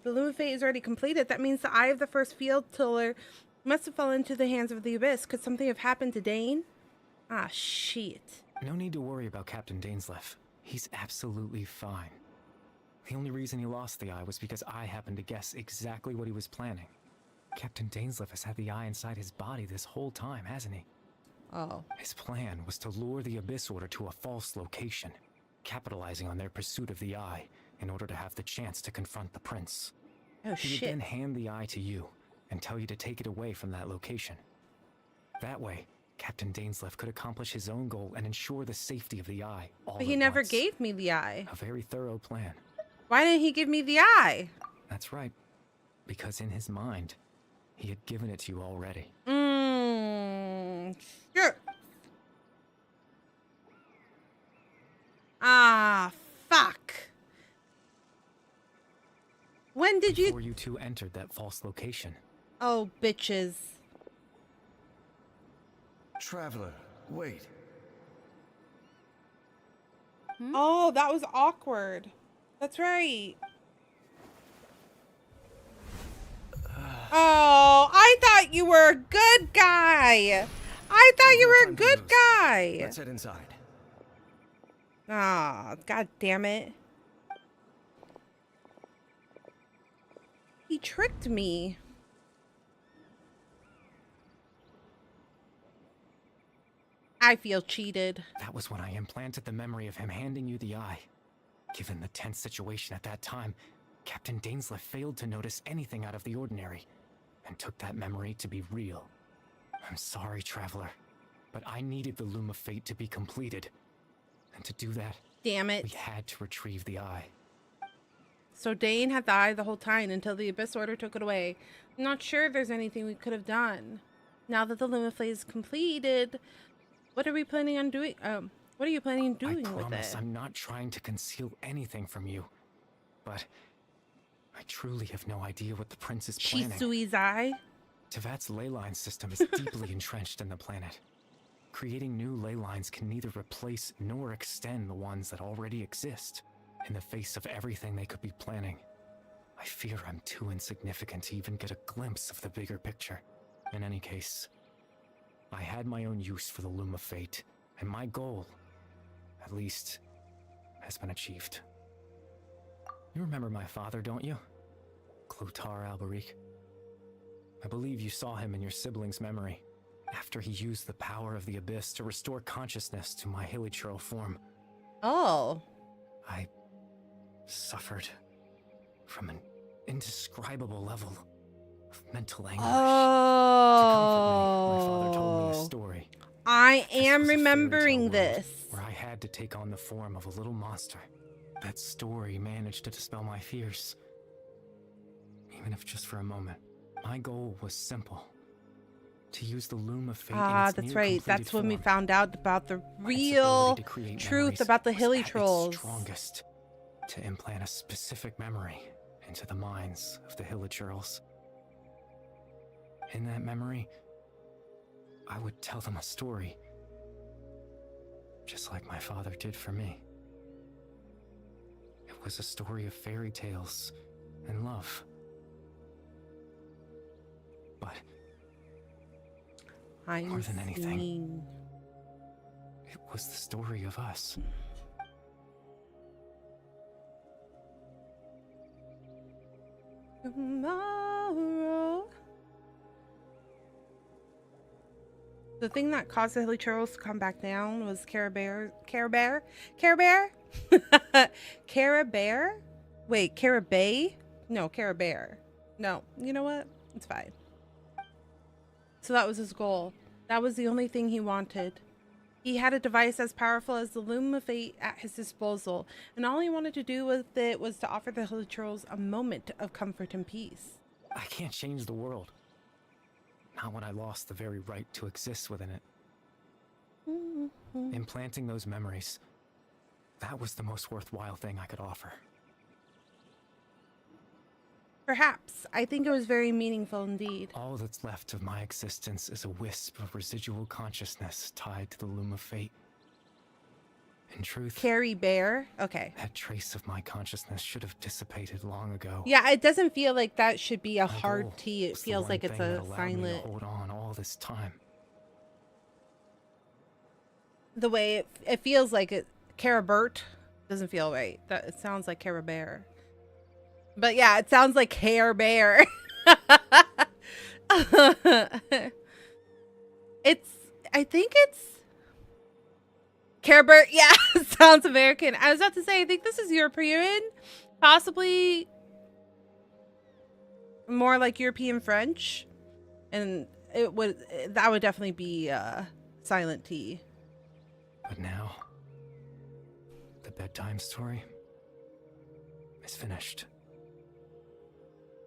[SPEAKER 1] The Loom of Fate is already completed. That means the Eye of the First Field Tiller must have fallen into the hands of the Abyss. Could something have happened to Dane? Ah, shit.
[SPEAKER 10] No need to worry about Captain Dainsleif. He's absolutely fine. The only reason he lost the eye was because I happened to guess exactly what he was planning. Captain Dainsleif has had the eye inside his body this whole time, hasn't he?
[SPEAKER 1] Oh.
[SPEAKER 10] His plan was to lure the Abyss Order to a false location, capitalizing on their pursuit of the Eye in order to have the chance to confront the Prince.
[SPEAKER 1] Oh,
[SPEAKER 10] He would
[SPEAKER 1] shit.
[SPEAKER 10] then hand the Eye to you and tell you to take it away from that location. That way, Captain Dainsleif could accomplish his own goal and ensure the safety of the Eye all
[SPEAKER 1] But he
[SPEAKER 10] at
[SPEAKER 1] never
[SPEAKER 10] once.
[SPEAKER 1] gave me the eye.
[SPEAKER 10] A very thorough plan.
[SPEAKER 1] Why didn't he give me the eye?
[SPEAKER 10] That's right. Because in his mind, he had given it to you already.
[SPEAKER 1] Sure. Ah, fuck. When did
[SPEAKER 10] Before you two entered that false location.
[SPEAKER 1] Oh, bitches.
[SPEAKER 8] Traveler, wait.
[SPEAKER 1] Oh, that was awkward. That's right. Oh, I thought you were a good guy. I thought you were a good guy.
[SPEAKER 8] Let's head inside.
[SPEAKER 1] Ah, god damn it. He tricked me. I feel cheated.
[SPEAKER 10] That was when I implanted the memory of him handing you the eye. Given the tense situation at that time, Captain Dainsleif failed to notice anything out of the ordinary and took that memory to be real. I'm sorry, Traveler, but I needed the Loom of Fate to be completed. And to do that,
[SPEAKER 1] damn it,
[SPEAKER 10] we had to retrieve the eye.
[SPEAKER 1] So Dane had the eye the whole time until the Abyss Order took it away. I'm not sure if there's anything we could have done. Now that the Loom of Fate is completed, what are we planning on doing? What are you planning on doing with it?
[SPEAKER 10] I'm not trying to conceal anything from you, but I truly have no idea what the Prince is planning.
[SPEAKER 1] Chisui's eye?
[SPEAKER 10] Tevat's ley line system is deeply entrenched in the planet. Creating new ley lines can neither replace nor extend the ones that already exist. In the face of everything they could be planning, I fear I'm too insignificant to even get a glimpse of the bigger picture. In any case, I had my own use for the Loom of Fate, and my goal, at least, has been achieved. You remember my father, don't you? Clotar Alberic. I believe you saw him in your sibling's memory, after he used the power of the Abyss to restore consciousness to my hilichurl form.
[SPEAKER 1] Oh.
[SPEAKER 10] I suffered from an indescribable level of mental anguish.
[SPEAKER 1] Oh.
[SPEAKER 10] To comfort me, my father told me a story.
[SPEAKER 1] I am
[SPEAKER 10] This was a
[SPEAKER 1] remembering
[SPEAKER 10] fairy tale world
[SPEAKER 1] this.
[SPEAKER 10] where I had to take on the form of a little monster. That story managed to dispel my fears. Even if just for a moment. My goal was simple. To use the Loom of Fate in its
[SPEAKER 1] That's
[SPEAKER 10] near
[SPEAKER 1] right.
[SPEAKER 10] completed
[SPEAKER 1] That's when we
[SPEAKER 10] form.
[SPEAKER 1] found out about the
[SPEAKER 10] Its
[SPEAKER 1] real
[SPEAKER 10] ability to create
[SPEAKER 1] truth
[SPEAKER 10] memories
[SPEAKER 1] about the
[SPEAKER 10] was
[SPEAKER 1] hilly
[SPEAKER 10] at its
[SPEAKER 1] trolls.
[SPEAKER 10] strongest. To implant a specific memory into the minds of the hilichurls. In that memory, I would tell them a story, just like my father did for me. It was a story of fairy tales and love. But more than anything, it was the story of us.
[SPEAKER 1] Tomorrow. The thing that caused the hilly churls to come back down was Care Bear? Wait, Carabay? No, Bear. No, you know what? It's fine. So that was his goal. That was the only thing he wanted. He had a device as powerful as the Loom of Fate at his disposal, and all he wanted to do with it was to offer the hilichurls a moment of comfort and peace.
[SPEAKER 10] I can't change the world. Not when I lost the very right to exist within it. Implanting those memories, that was the most worthwhile thing I could offer.
[SPEAKER 1] Perhaps. I think it was very meaningful indeed.
[SPEAKER 10] All that's left of my existence is a wisp of residual consciousness tied to the Loom of Fate. In truth,
[SPEAKER 1] Carrie Bear? Okay.
[SPEAKER 10] that trace of my consciousness should have dissipated long ago.
[SPEAKER 1] Yeah, it doesn't feel like that should be a
[SPEAKER 10] My
[SPEAKER 1] hard
[SPEAKER 10] goal
[SPEAKER 1] T. It
[SPEAKER 10] was the
[SPEAKER 1] feels
[SPEAKER 10] one
[SPEAKER 1] like it's
[SPEAKER 10] thing that
[SPEAKER 1] a
[SPEAKER 10] allowed me to
[SPEAKER 1] silent.
[SPEAKER 10] hold on all this time.
[SPEAKER 1] The way it feels like it. Carabert doesn't feel right. That it sounds like Cara Bear. But yeah, it sounds like Care Bear. I think think it's Care Bear. Yeah, sounds American. I was about to say, I think this is European, possibly more like European French, and that would definitely be Silent T.
[SPEAKER 10] But now, the bedtime story is finished.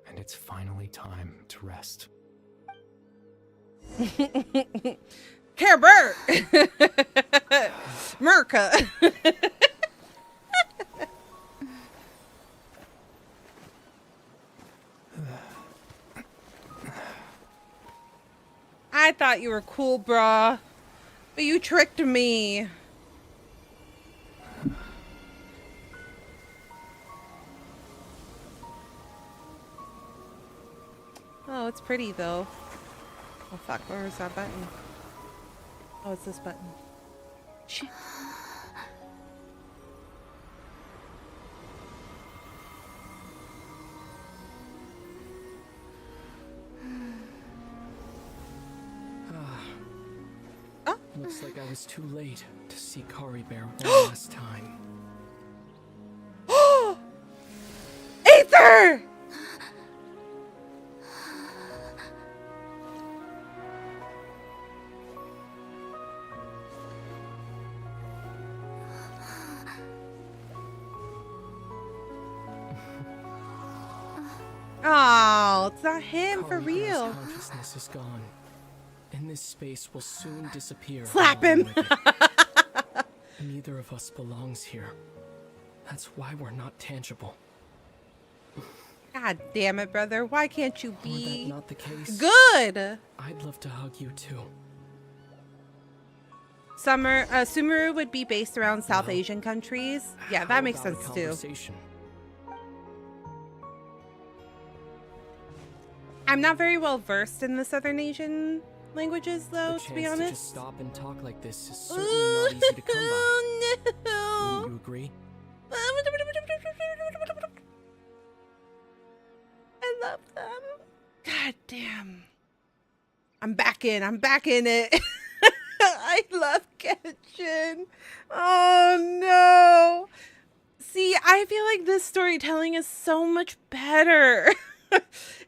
[SPEAKER 10] And it's finally time to rest.
[SPEAKER 1] Care Bear! Merca! I thought you were cool, brah. But you tricked me. Oh, it's pretty though. Oh fuck, where was that button? Oh, it's this button. Shit.
[SPEAKER 9] Looks like I was too late to see Kari Bear one last time.
[SPEAKER 1] Aether! Oh, it's not him for
[SPEAKER 9] Kari Bear's
[SPEAKER 1] real.
[SPEAKER 9] consciousness is gone. And this space will soon disappear.
[SPEAKER 1] Slap him!
[SPEAKER 9] Neither of us belongs here. That's why we're not tangible.
[SPEAKER 1] God damn it, brother. Why can't you
[SPEAKER 9] Were
[SPEAKER 1] be
[SPEAKER 9] that not the case?
[SPEAKER 1] good?
[SPEAKER 9] I'd love to hug you too.
[SPEAKER 1] Sumeru would be based around South Asian countries. Yeah, that
[SPEAKER 9] How
[SPEAKER 1] makes
[SPEAKER 9] about a
[SPEAKER 1] sense too.
[SPEAKER 9] conversation?
[SPEAKER 1] I'm not very well versed in the Southern Asian languages, though,
[SPEAKER 9] The
[SPEAKER 1] to be
[SPEAKER 9] chance
[SPEAKER 1] honest.
[SPEAKER 9] to just stop and talk like this is certainly not easy to come by.
[SPEAKER 1] Oh,
[SPEAKER 9] Wouldn't
[SPEAKER 1] no.
[SPEAKER 9] you agree?
[SPEAKER 1] I love them. God damn. I'm back in it. I love Genshin. Oh no. See, I feel like this storytelling is so much better.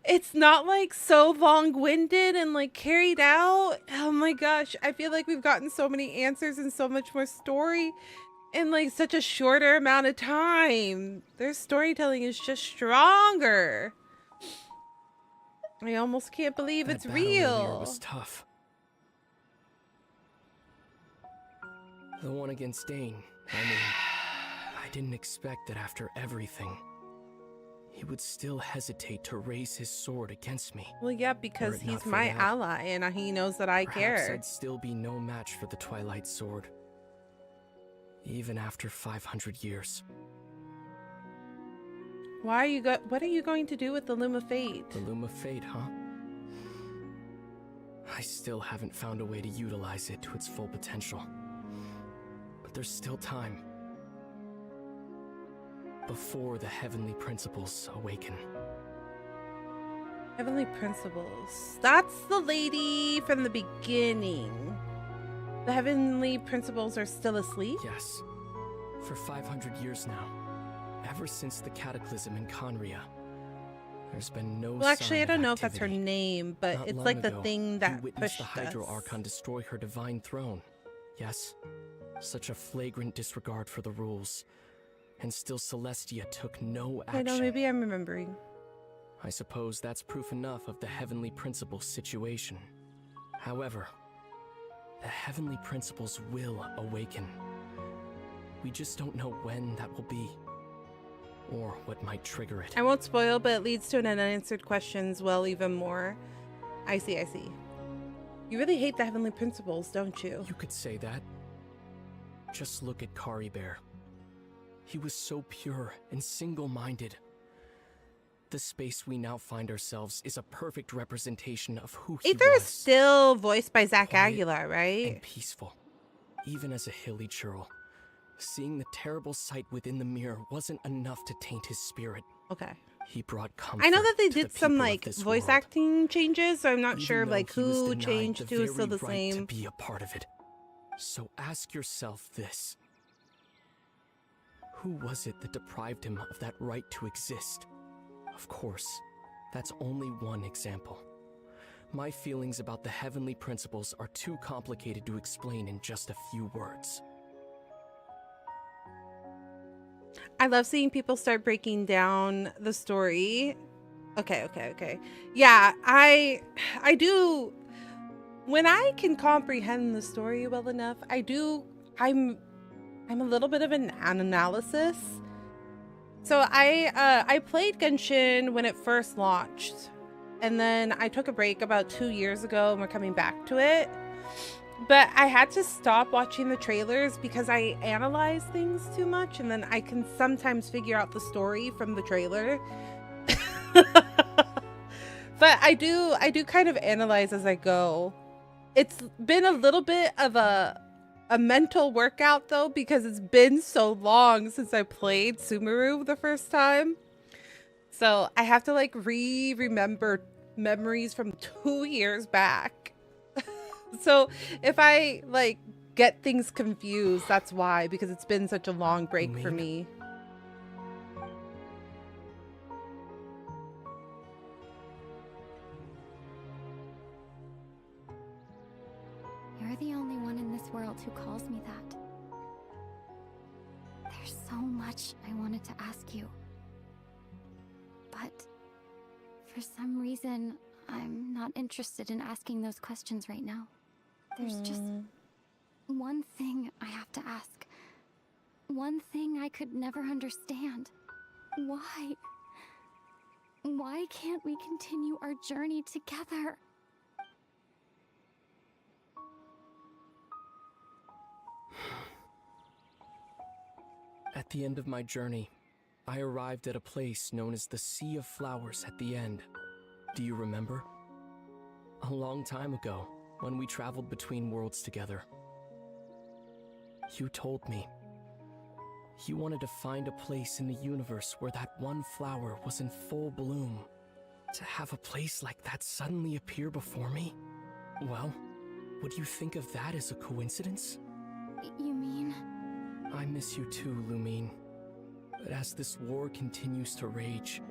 [SPEAKER 1] It's not like so long-winded and like carried out. Oh my gosh, I feel like we've gotten so many answers and so much more story in like such a shorter amount of time. Their storytelling is just stronger. I almost can't believe
[SPEAKER 9] That
[SPEAKER 1] it's
[SPEAKER 9] battle earlier
[SPEAKER 1] real.
[SPEAKER 9] was tough. The one against Dane. I mean, I didn't expect that after everything, he would still hesitate to raise his sword against me.
[SPEAKER 1] Well, yeah,
[SPEAKER 9] Were
[SPEAKER 1] because
[SPEAKER 9] it not
[SPEAKER 1] he's
[SPEAKER 9] for
[SPEAKER 1] my
[SPEAKER 9] that,
[SPEAKER 1] ally and he knows that I
[SPEAKER 9] Perhaps
[SPEAKER 1] care.
[SPEAKER 9] I'd still be no match for the Twilight Sword. Even after 500 years.
[SPEAKER 1] Why are you what are you going to do with the Loom of Fate?
[SPEAKER 9] The Loom of Fate, huh? I still haven't found a way to utilize it to its full potential. But there's still time. Before the heavenly principles awaken.
[SPEAKER 1] Heavenly Principles. That's the lady from the beginning. The Heavenly Principles are still asleep?
[SPEAKER 9] Yes. For 500 years now. Ever since the cataclysm in Conria. There's been no
[SPEAKER 1] Well, actually, I
[SPEAKER 9] sign
[SPEAKER 1] don't
[SPEAKER 9] of
[SPEAKER 1] know if that's her
[SPEAKER 9] activity.
[SPEAKER 1] name, but
[SPEAKER 9] Not
[SPEAKER 1] it's
[SPEAKER 9] long
[SPEAKER 1] like the
[SPEAKER 9] ago,
[SPEAKER 1] thing
[SPEAKER 9] you
[SPEAKER 1] that
[SPEAKER 9] witnessed
[SPEAKER 1] pushed
[SPEAKER 9] the Hydro
[SPEAKER 1] us.
[SPEAKER 9] Archon destroy her divine throne. Yes? Such a flagrant disregard for the rules. And still Celestia took no
[SPEAKER 1] I
[SPEAKER 9] action.
[SPEAKER 1] know, maybe I'm remembering.
[SPEAKER 9] I suppose that's proof enough of the Heavenly Principles situation. However, the Heavenly Principles will awaken. We just don't know when that will be. Or what might trigger it.
[SPEAKER 1] I won't spoil, but it leads to an unanswered questions, well, even more. I see. You really hate the Heavenly Principles, don't you?
[SPEAKER 9] You could say that. Just look at Kari Bear. He was so pure and single-minded. The space we now find ourselves is a perfect representation of who he
[SPEAKER 1] Aether is
[SPEAKER 9] was.
[SPEAKER 1] still voiced by Zach
[SPEAKER 9] Quiet
[SPEAKER 1] Aguilar, right?
[SPEAKER 9] And peaceful. Even as a hilly churl. Seeing the terrible sight within the mirror wasn't enough to taint his spirit.
[SPEAKER 1] Okay.
[SPEAKER 9] He brought comfort.
[SPEAKER 1] I know that they
[SPEAKER 9] to the
[SPEAKER 1] did some
[SPEAKER 9] people of
[SPEAKER 1] like
[SPEAKER 9] this
[SPEAKER 1] voice
[SPEAKER 9] world,
[SPEAKER 1] acting changes, so I'm not
[SPEAKER 9] even
[SPEAKER 1] sure
[SPEAKER 9] though
[SPEAKER 1] like
[SPEAKER 9] he was
[SPEAKER 1] who
[SPEAKER 9] denied
[SPEAKER 1] changed,
[SPEAKER 9] the
[SPEAKER 1] who is still
[SPEAKER 9] very
[SPEAKER 1] the
[SPEAKER 9] right
[SPEAKER 1] same.
[SPEAKER 9] to be a part of it. So ask yourself this. Who was it that deprived him of that right to exist? Of course, that's only one example. My feelings about the heavenly principles are too complicated to explain in just a few words.
[SPEAKER 1] I love seeing people start breaking down the story. Okay. Yeah, I do. When I can comprehend the story well enough, I'm a little bit of an analysis. So I played Genshin when it first launched, and then I took a break about 2 years ago, and we're coming back to it. But I had to stop watching the trailers because I analyze things too much, and then I can sometimes figure out the story from the trailer. But I do kind of analyze as I go. It's been a little bit of a mental workout though, because it's been so long since I played Sumeru the first time. So I have to like remember memories from 2 years back. So if I like get things confused, that's why, because it's been such a long break for me.
[SPEAKER 6] You're the only one in this world who calls me that. There's so much I wanted to ask you. But for some reason, I'm not interested in asking those questions right now. There's just one thing I have to ask. One thing I could never understand. Why? Why can't we continue our journey together?
[SPEAKER 9] At the end of my journey, I arrived at a place known as the Sea of Flowers at the end. Do you remember? A long time ago, when we traveled between worlds together. You told me you wanted to find a place in the universe where that one flower was in full bloom. To have a place like that suddenly appear before me? Well, would you think of that as a coincidence?
[SPEAKER 6] You mean?
[SPEAKER 9] I miss you too, Lumine. But as this war continues to rage,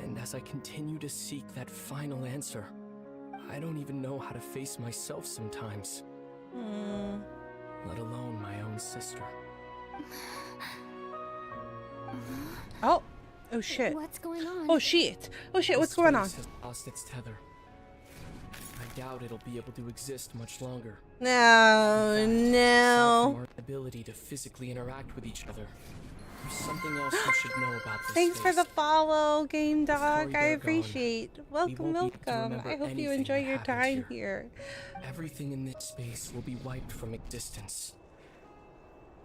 [SPEAKER 9] and as I continue to seek that final answer, I don't even know how to face myself sometimes. Let alone my own sister.
[SPEAKER 1] Oh shit.
[SPEAKER 6] What's going on?
[SPEAKER 1] Oh shit, what's going on?
[SPEAKER 9] This space has lost its tether. I doubt it'll be able to exist much longer.
[SPEAKER 1] No.
[SPEAKER 9] Aside from our ability to physically interact with each other, there's something else you should know about this
[SPEAKER 1] Thanks for
[SPEAKER 9] space.
[SPEAKER 1] the follow, Game Dog. I
[SPEAKER 9] they're
[SPEAKER 1] appreciate.
[SPEAKER 9] gone, we
[SPEAKER 1] Welcome.
[SPEAKER 9] won't be able to remember
[SPEAKER 1] I hope you
[SPEAKER 9] anything
[SPEAKER 1] enjoy
[SPEAKER 9] that
[SPEAKER 1] your
[SPEAKER 9] happened
[SPEAKER 1] time
[SPEAKER 9] here.
[SPEAKER 1] here.
[SPEAKER 9] Everything in this space will be wiped from existence.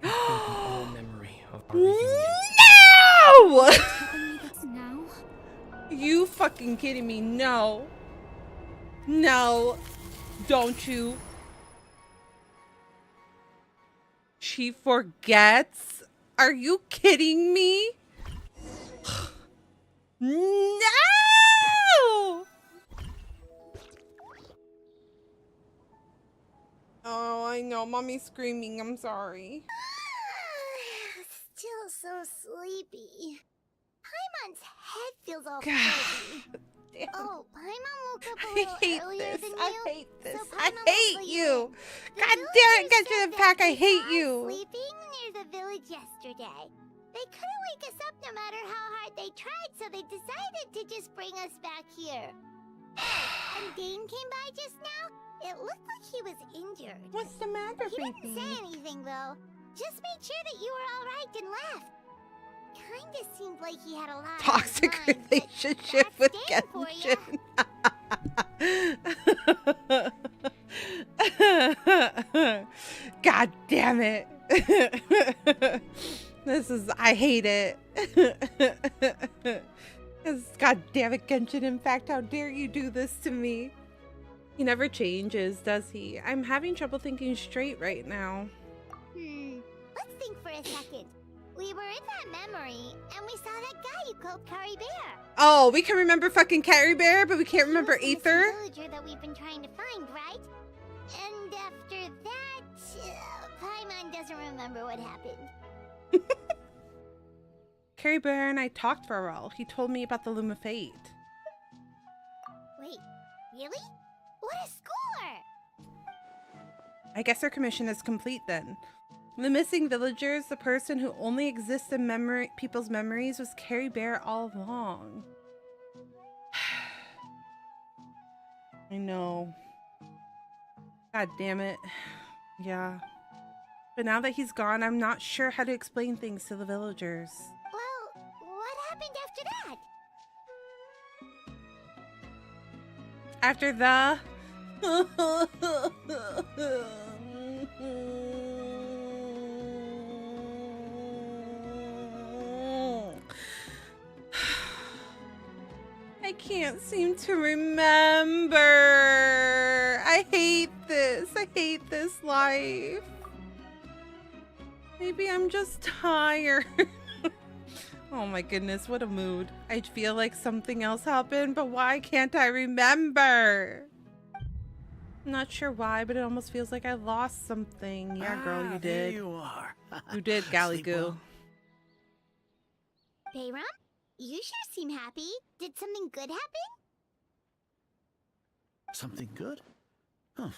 [SPEAKER 9] Including all memory of our reunion.
[SPEAKER 1] No!
[SPEAKER 6] Telling me this now?
[SPEAKER 1] You fucking kidding me? No. No. Don't you? She forgets? Are you kidding me? No! Oh, I know. Mommy's screaming. I'm sorry.
[SPEAKER 2] Still so sleepy. Paimon's head feels all
[SPEAKER 1] God.
[SPEAKER 2] fuzzy.
[SPEAKER 1] Damn.
[SPEAKER 2] Oh, Paimon woke up a
[SPEAKER 1] I
[SPEAKER 2] little
[SPEAKER 1] hate
[SPEAKER 2] earlier
[SPEAKER 1] this.
[SPEAKER 2] than you.
[SPEAKER 1] I hate this.
[SPEAKER 2] So
[SPEAKER 1] I
[SPEAKER 2] Paimon
[SPEAKER 1] hate
[SPEAKER 2] won't
[SPEAKER 1] you.
[SPEAKER 2] The
[SPEAKER 1] God damn it,
[SPEAKER 2] villagers
[SPEAKER 1] Genshin
[SPEAKER 2] said
[SPEAKER 1] Impact.
[SPEAKER 2] that
[SPEAKER 1] I
[SPEAKER 2] we
[SPEAKER 1] hate
[SPEAKER 2] saw us
[SPEAKER 1] you.
[SPEAKER 2] sleeping near the village yesterday. They couldn't wake us up no matter how hard they tried, so they decided to just bring us back here. Oh, and Dane came by just now. It looked like he was injured.
[SPEAKER 1] What's the matter,
[SPEAKER 2] He
[SPEAKER 1] baby?
[SPEAKER 2] didn't say anything though. Just made sure that you were all right and left. Kinda seemed like he had a lot
[SPEAKER 1] Toxic
[SPEAKER 2] on his mind, but
[SPEAKER 1] relationship
[SPEAKER 2] that's
[SPEAKER 1] with
[SPEAKER 2] Dane for ya.
[SPEAKER 1] Genshin. God damn it. I hate it. God damn it, Genshin Impact, how dare you do this to me? He never changes, does he? I'm having trouble thinking straight right now.
[SPEAKER 2] Let's think for a second. We were in that memory, and we saw that guy you called Curry Bear.
[SPEAKER 1] Oh, we can remember fucking Carrie Bear, but we can't remember
[SPEAKER 2] He was the
[SPEAKER 1] Aether?
[SPEAKER 2] villager that we've been trying to find, right? And after that, Paimon doesn't remember what happened.
[SPEAKER 1] Carrie Bear and I talked for a while. He told me about the Loom of Fate.
[SPEAKER 2] Wait, really? What a score!
[SPEAKER 1] I guess our commission is complete then. The missing villagers, the person who only exists in people's memories, was Carrie Bear all along. I know. God damn it. Yeah. But now that he's gone, I'm not sure how to explain things to the villagers.
[SPEAKER 2] Well, what happened after that?
[SPEAKER 1] After the... I can't seem to remember. I hate this. I hate this life. Maybe I'm just tired. Oh my goodness, what a mood. I feel like something else happened, but why can't I remember? I'm not sure why, but it almost feels like I lost something. Yeah, girl, you did.
[SPEAKER 3] There you are.
[SPEAKER 1] You did, Gallagoo.
[SPEAKER 3] Sleep well?
[SPEAKER 2] Bayram? You sure seem happy. Did something good happen?
[SPEAKER 3] Something good? Huh.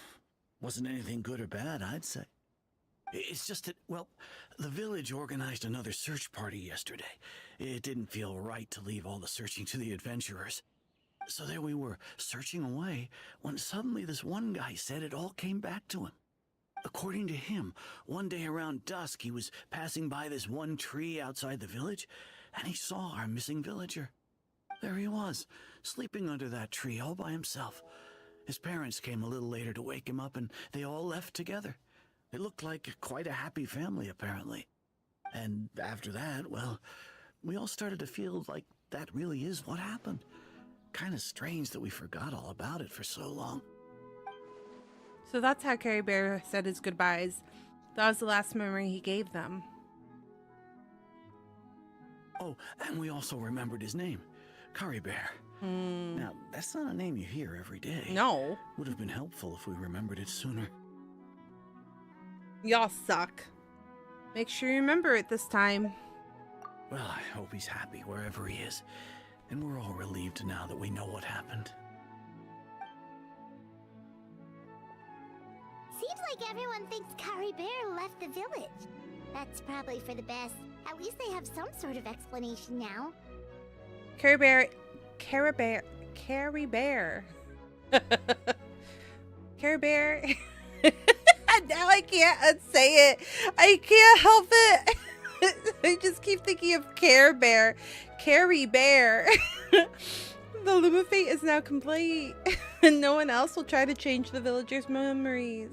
[SPEAKER 3] Wasn't anything good or bad, I'd say. It's just that, well, the village organized another search party yesterday. It didn't feel right to leave all the searching to the adventurers. So there we were, searching away, when suddenly this one guy said it all came back to him. According to him, one day around dusk, he was passing by this one tree outside the village, and he saw our missing villager. There he was, sleeping under that tree all by himself. His parents came a little later to wake him up, and they all left together. It looked like quite a happy family, apparently. And after that, well, we all started to feel like that really is what happened. Kind of strange that we forgot all about it for so long.
[SPEAKER 1] So that's how Carrie Bear said his goodbyes. That was the last memory he gave them.
[SPEAKER 3] Oh, and we also remembered his name, Curry Bear. Now, that's not a name you hear every day.
[SPEAKER 1] No.
[SPEAKER 3] Would have been helpful if we remembered it sooner.
[SPEAKER 1] Y'all suck. Make sure you remember it this time.
[SPEAKER 3] Well, I hope he's happy wherever he is. And we're all relieved now that we know what happened.
[SPEAKER 2] Seems like everyone thinks Curry Bear left the village. That's probably for the best. At least they have some sort of explanation now.
[SPEAKER 1] Carrie Bear. Carrie Bear. Now I can't unsay it. I can't help it. I just keep thinking of Care Bear. Carrie Bear. The Loom of Fate is now complete. And no one else will try to change the villagers' memories.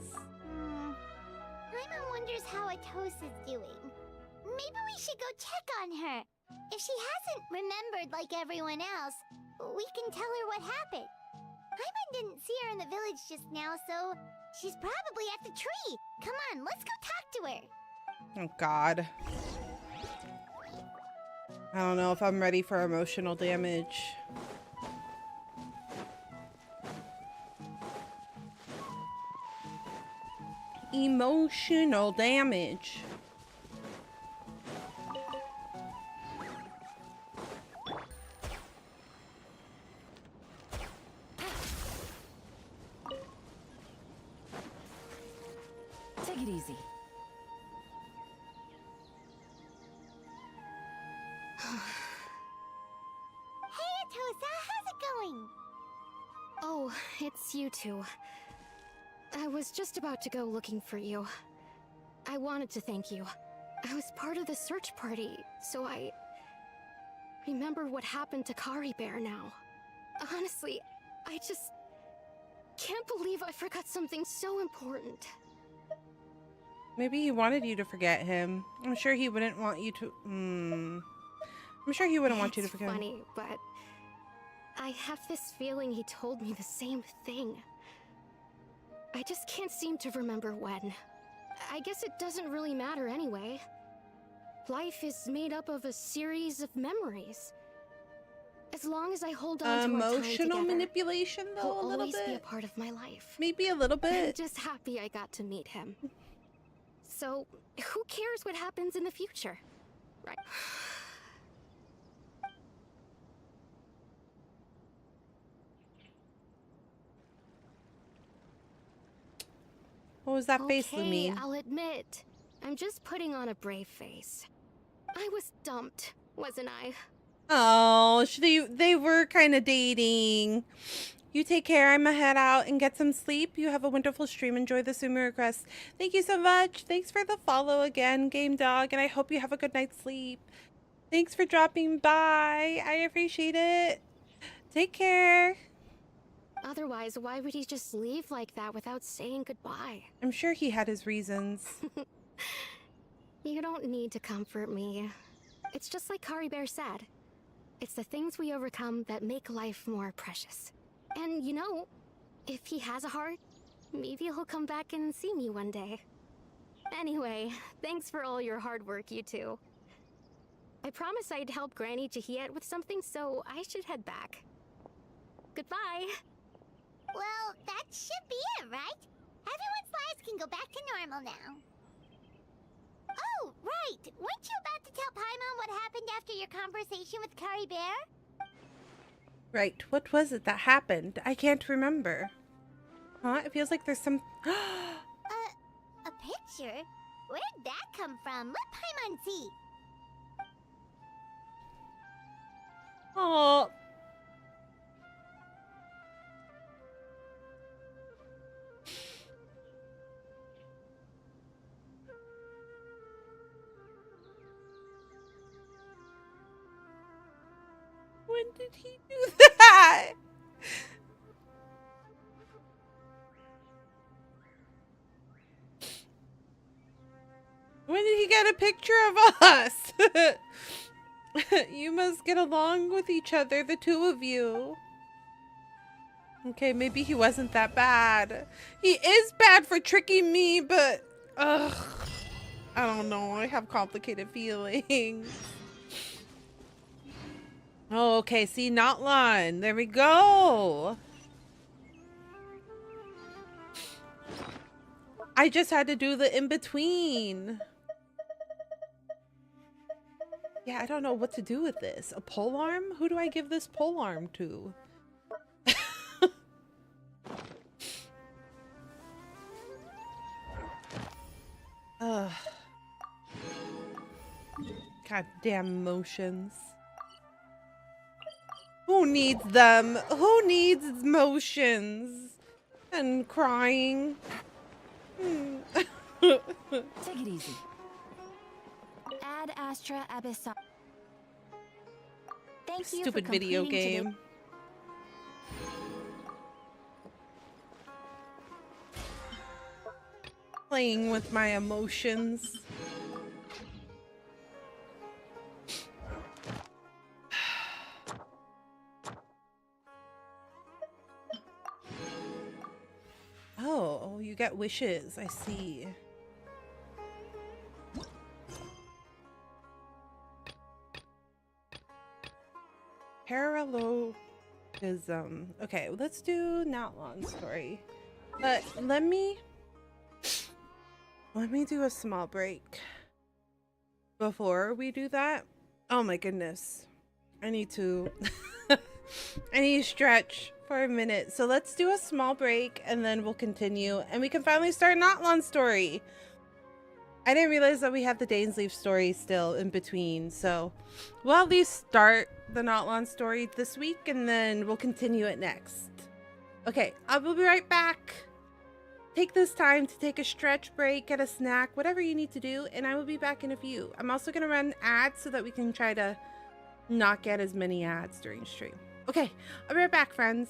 [SPEAKER 2] Paimon wonders how Atosa's doing. Maybe we should go check on her. If she hasn't remembered like everyone else, we can tell her what happened. Paimon didn't see her in the village just now, so she's probably at the tree. Come on, let's go talk to her.
[SPEAKER 1] Oh, God. I don't know if I'm ready for emotional damage. Emotional damage.
[SPEAKER 4] Take it easy.
[SPEAKER 2] Hey, Atosa, how's it going?
[SPEAKER 6] Oh, it's you two. I was just about to go looking for you. I wanted to thank you. I was part of the search party, so I remember what happened to Curry Bear now. Honestly, I just can't believe I forgot something so important.
[SPEAKER 1] Maybe he wanted you to forget him. I'm sure he wouldn't want you to... I'm sure he wouldn't want you to forget him.
[SPEAKER 6] It's funny, but I have this feeling he told me the same thing. I just can't seem to remember when. I guess it doesn't really matter anyway. Life is made up of a series of memories. As long as I hold on to our time
[SPEAKER 1] Emotional
[SPEAKER 6] together,
[SPEAKER 1] manipulation, though,
[SPEAKER 6] he'll
[SPEAKER 1] a little
[SPEAKER 6] always be a
[SPEAKER 1] bit.
[SPEAKER 6] part of my life.
[SPEAKER 1] Maybe a little
[SPEAKER 6] I'm
[SPEAKER 1] bit.
[SPEAKER 6] just happy I got to meet him. So, who cares what happens in the future? Right.
[SPEAKER 1] What was that face,
[SPEAKER 6] Okay,
[SPEAKER 1] Lumine?
[SPEAKER 6] I'll admit, I'm just putting on a brave face. I was dumped, wasn't I?
[SPEAKER 1] Oh, they were kind of dating. You take care. I'm gonna head out and get some sleep. You have a wonderful stream. Enjoy the Sumo request. Thank you so much. Thanks for the follow again, Game Dog, and I hope you have a good night's sleep. Thanks for dropping by. I appreciate it. Take care.
[SPEAKER 6] Otherwise, why would he just leave like that without saying goodbye?
[SPEAKER 1] I'm sure he had his reasons.
[SPEAKER 6] You don't need to comfort me. It's just like Kari Bear said. It's the things we overcome that make life more precious. And you know, if he has a heart, maybe he'll come back and see me one day. Anyway, thanks for all your hard work, you two. I promised I'd help Granny Jahiet with something, so I should head back. Goodbye!
[SPEAKER 2] Well, that should be it, right? Everyone's lives can go back to normal now. Oh, right! Weren't you about to tell Paimon what happened after your conversation with Kari Bear?
[SPEAKER 1] Right. What was it that happened? I can't remember. Huh? It feels like there's some...
[SPEAKER 2] A picture? Where'd that come from? Let Paimon see.
[SPEAKER 1] Oh. When did he do that? When did he get a picture of us? You must get along with each other, the two of you. Okay, maybe he wasn't that bad. He is bad for tricking me, but... Ugh. I don't know. I have complicated feelings. Oh, okay. See, not line. There we go. I just had to do the in-between. Yeah, I don't know what to do with this. A pole arm? Who do I give this pole arm to? Ugh. Goddamn motions. Who needs them? Who needs motions? And crying.
[SPEAKER 4] Take it easy. Ad Astra Abyssal. Thank you.
[SPEAKER 1] Stupid
[SPEAKER 4] for
[SPEAKER 1] video
[SPEAKER 4] completing
[SPEAKER 1] game. Playing with my emotions. Oh, you get wishes. I see. Parallelism. Okay, let's do Natlon story. But let me do a small break before we do that. Oh my goodness. I need to I need to stretch for a minute. So let's do a small break and then we'll continue and we can finally start Natlon story. I didn't realize that we have the Dainsleif story still in between. So we'll at least start the Natlon story this week and then we'll continue it next. Okay, I will be right back. Take this time to take a stretch break, get a snack, whatever you need to do, and I will be back in a few. I'm also going to run ads so that we can try to not get as many ads during stream. Okay, I'll be right back, friends.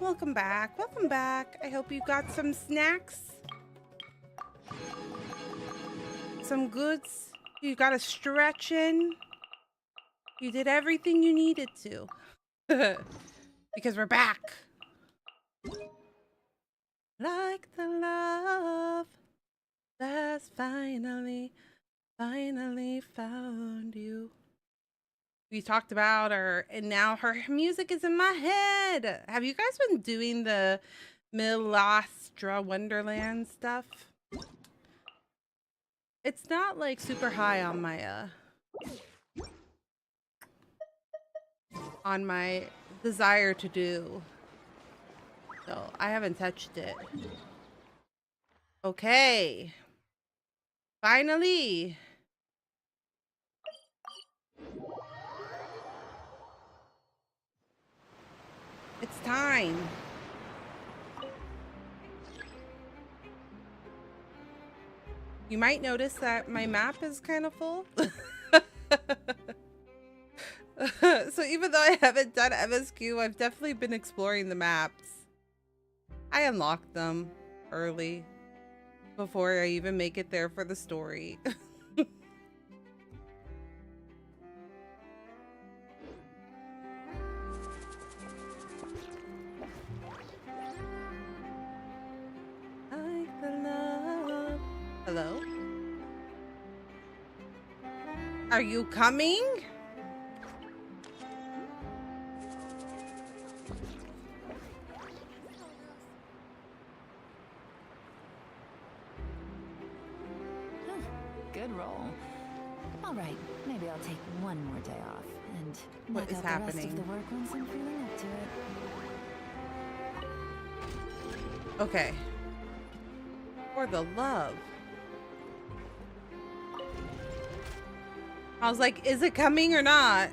[SPEAKER 1] welcome back. Welcome back. I hope you got some snacks. Some goods. You got a stretch in. You did everything you needed to. Because we're back. Like the love that's finally found you. We talked about her, and now her music is in my head. Have you guys been doing the Milastra Wonderland stuff? It's not like super high on my desire to do. So I haven't touched it. Okay. Finally. It's time. You might notice that my map is kind of full. So even though I haven't done MSQ, I've definitely been exploring the maps. I unlocked them early before I even make it there for the story. Like the love. Hello? Are you coming?
[SPEAKER 4] Good roll. All right, maybe I'll take one more day off and
[SPEAKER 1] what is happening?
[SPEAKER 4] The rest of the work once I'm feeling up to it.
[SPEAKER 1] Okay. For the love. I was like, is it coming or not?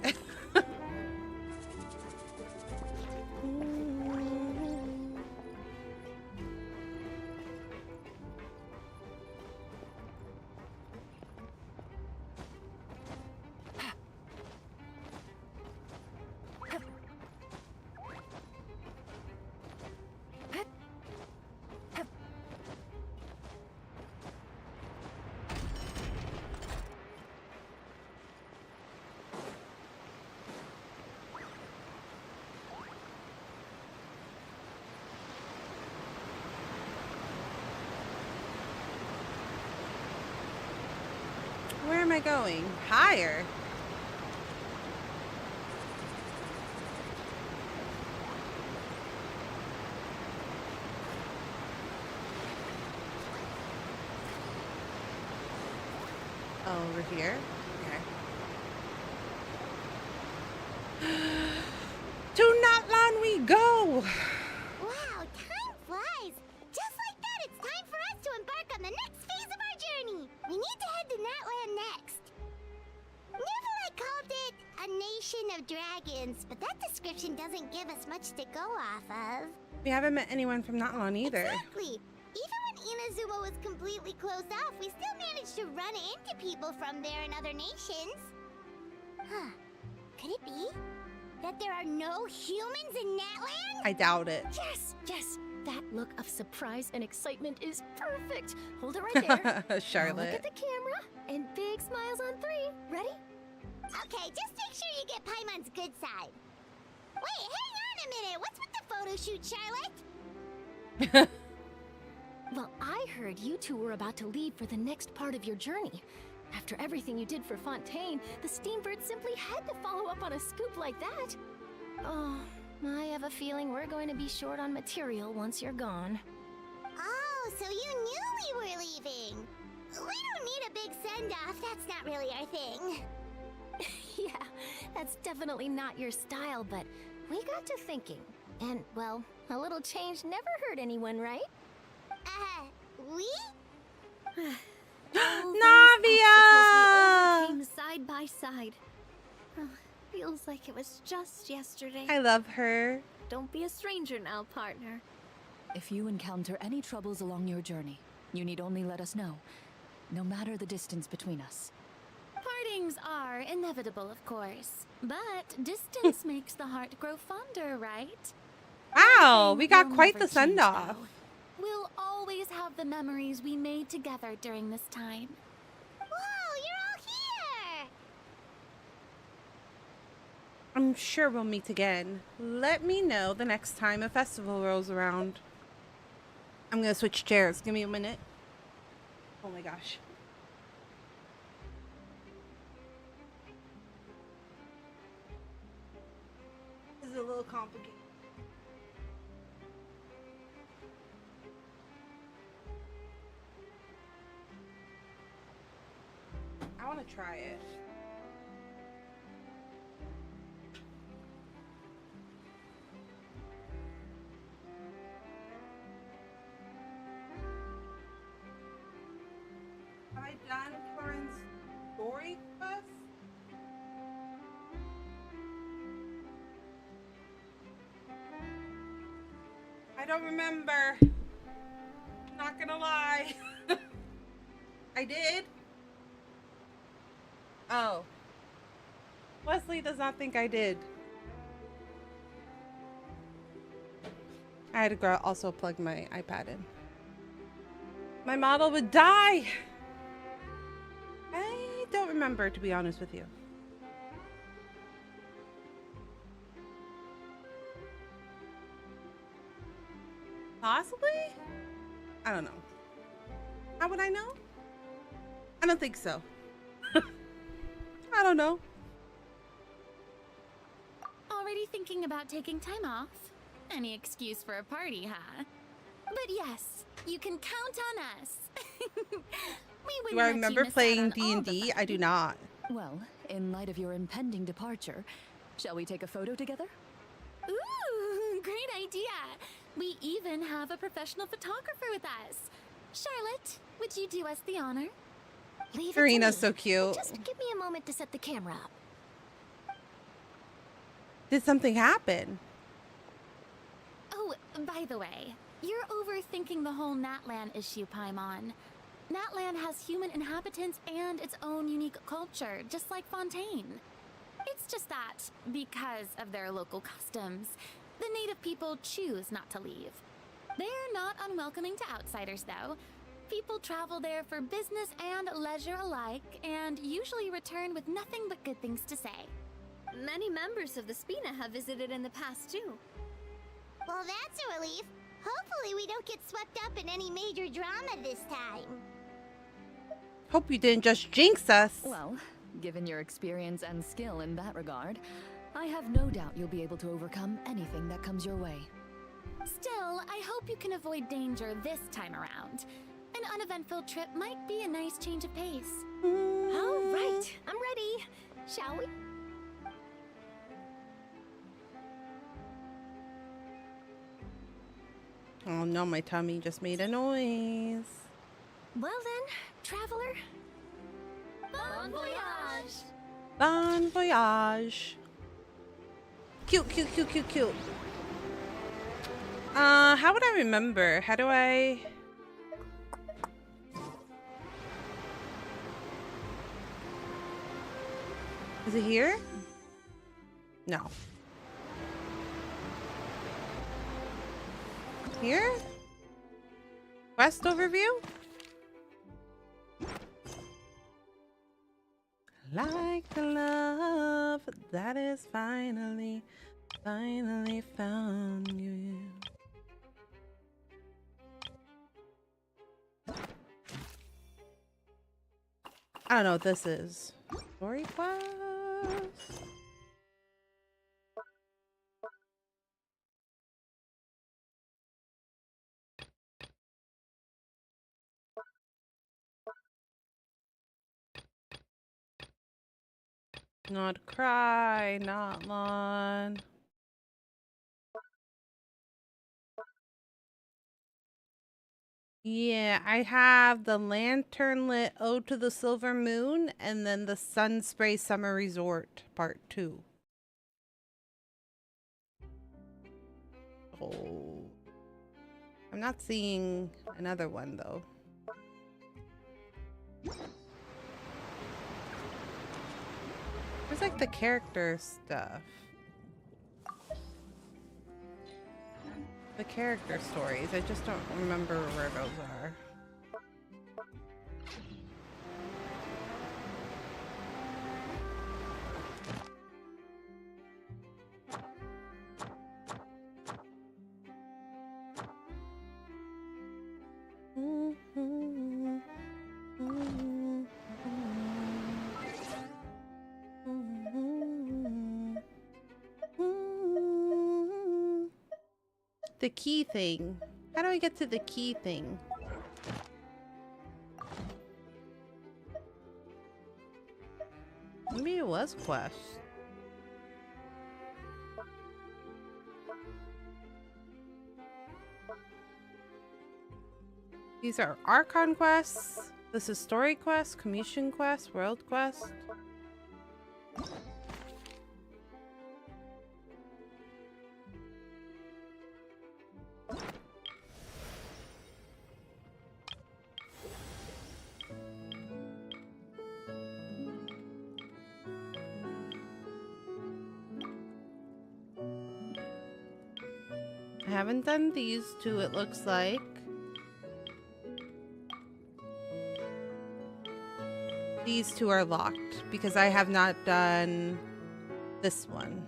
[SPEAKER 1] Where am I going? Higher? Oh, over here? Okay. To Natlan we go!
[SPEAKER 2] Wow, time flies! Just like that, it's time for us to embark on the next phase of our journey! We need to head to Natland next. Neverland called it a nation of dragons, but that description doesn't give us much to go off of.
[SPEAKER 1] We haven't met anyone from Natlan either.
[SPEAKER 2] Exactly! Even when Inazuma was completely closed off, we still managed to run into people from there and other nations. Huh. Could it be that there are no humans in Natland?
[SPEAKER 1] I doubt it.
[SPEAKER 6] Yes, yes. That look of surprise and excitement is perfect. Hold it right there.
[SPEAKER 1] Charlotte.
[SPEAKER 6] Now look at the camera and big smiles on 3. Ready?
[SPEAKER 2] Okay, just make sure you get Paimon's good side. Wait, hang on a minute. What's with the photo shoot, Charlotte?
[SPEAKER 6] Well, I heard you two were about to leave for the next part of your journey. After everything you did for Fontaine, the Steambird simply had to follow up on a scoop like that. Oh, I have a feeling we're going to be short on material once you're gone.
[SPEAKER 2] Oh, so you knew we were leaving. We don't need a big send-off. That's not really our thing.
[SPEAKER 6] Yeah, that's definitely not your style, but we got to thinking. And, well, a little change never hurt anyone, right?
[SPEAKER 2] We?
[SPEAKER 1] Navia!
[SPEAKER 6] Came side by side. Oh, feels like it was just yesterday.
[SPEAKER 1] I love her.
[SPEAKER 6] Don't be a stranger now, partner.
[SPEAKER 4] If you encounter any troubles along your journey, you need only let us know, no matter the distance between us.
[SPEAKER 6] Partings are inevitable, of course. But distance makes the heart grow fonder, right?
[SPEAKER 1] Wow,
[SPEAKER 11] Everything
[SPEAKER 1] we got
[SPEAKER 11] will
[SPEAKER 1] quite
[SPEAKER 11] never
[SPEAKER 1] the send
[SPEAKER 11] change,
[SPEAKER 1] off.
[SPEAKER 11] though. We'll always have the memories we made together during this time.
[SPEAKER 2] Whoa, you're all here!
[SPEAKER 1] I'm sure we'll meet again. Let me know the next time a festival rolls around. I'm gonna switch chairs. Give me a minute. Oh my gosh. This is a little complicated. I want to try it. Have I done Corin's story quest? I don't remember. Not gonna lie. I did. Oh. Wesley does not think I did. I had to also plug my iPad in. My model would die. I don't remember, to be honest with you. Possibly? I don't know. How would I know? I don't think so. I don't know.
[SPEAKER 11] Already thinking about taking time off? Any excuse for a party, huh? But yes, you can count on us.
[SPEAKER 1] Do I remember playing D&D? I do not.
[SPEAKER 12] Well, in light of your impending departure, shall we take a photo together?
[SPEAKER 11] Ooh, great idea. We even have a professional photographer with us. Charlotte, would you do us the honor?
[SPEAKER 2] Leave
[SPEAKER 1] Karina's
[SPEAKER 2] it to
[SPEAKER 1] so
[SPEAKER 2] me.
[SPEAKER 1] cute.
[SPEAKER 2] Just give me a moment to set the camera up.
[SPEAKER 1] Did something happen?
[SPEAKER 11] Oh, by the way, you're overthinking the whole Natlan issue, Paimon. Natlan has human inhabitants and its own unique culture, just like Fontaine. It's just that, because of their local customs, the native people choose not to leave. They're not unwelcoming to outsiders, though. People travel there for business and leisure alike, and usually return with nothing but good things to say.
[SPEAKER 13] Many members of the Spina have visited in the past, too.
[SPEAKER 2] Well, that's a relief. Hopefully we don't get swept up in any major drama this time.
[SPEAKER 1] Hope you didn't just jinx us.
[SPEAKER 12] Well, given your experience and skill in that regard, I have no doubt you'll be able to overcome anything that comes your way.
[SPEAKER 11] Still, I hope you can avoid danger this time around. An uneventful trip might be a nice change of pace.
[SPEAKER 13] All right, I'm ready. Shall we?
[SPEAKER 1] Oh no, my tummy just made a noise.
[SPEAKER 13] Well then, traveler.
[SPEAKER 11] Bon voyage!
[SPEAKER 1] Bon voyage. Cute, cute, cute, cute, cute. How would I remember? How do I... Is it here? No. Here? Quest overview? Like the love that is finally found you. I don't know what this is. Story quest? Not cry, not lawn. Yeah, I have the lantern lit Ode to the Silver Moon and then the Sun Spray Summer Resort Part 2. Oh. I'm not seeing another one though. Where's like the character stuff? the character stories. I just don't remember where those are. The key thing. How do I get to the key thing? Maybe it was quest. These are Archon quests. This is story quest, commission quest, world quest. I haven't done these two, it looks like. These two are locked because I have not done this one.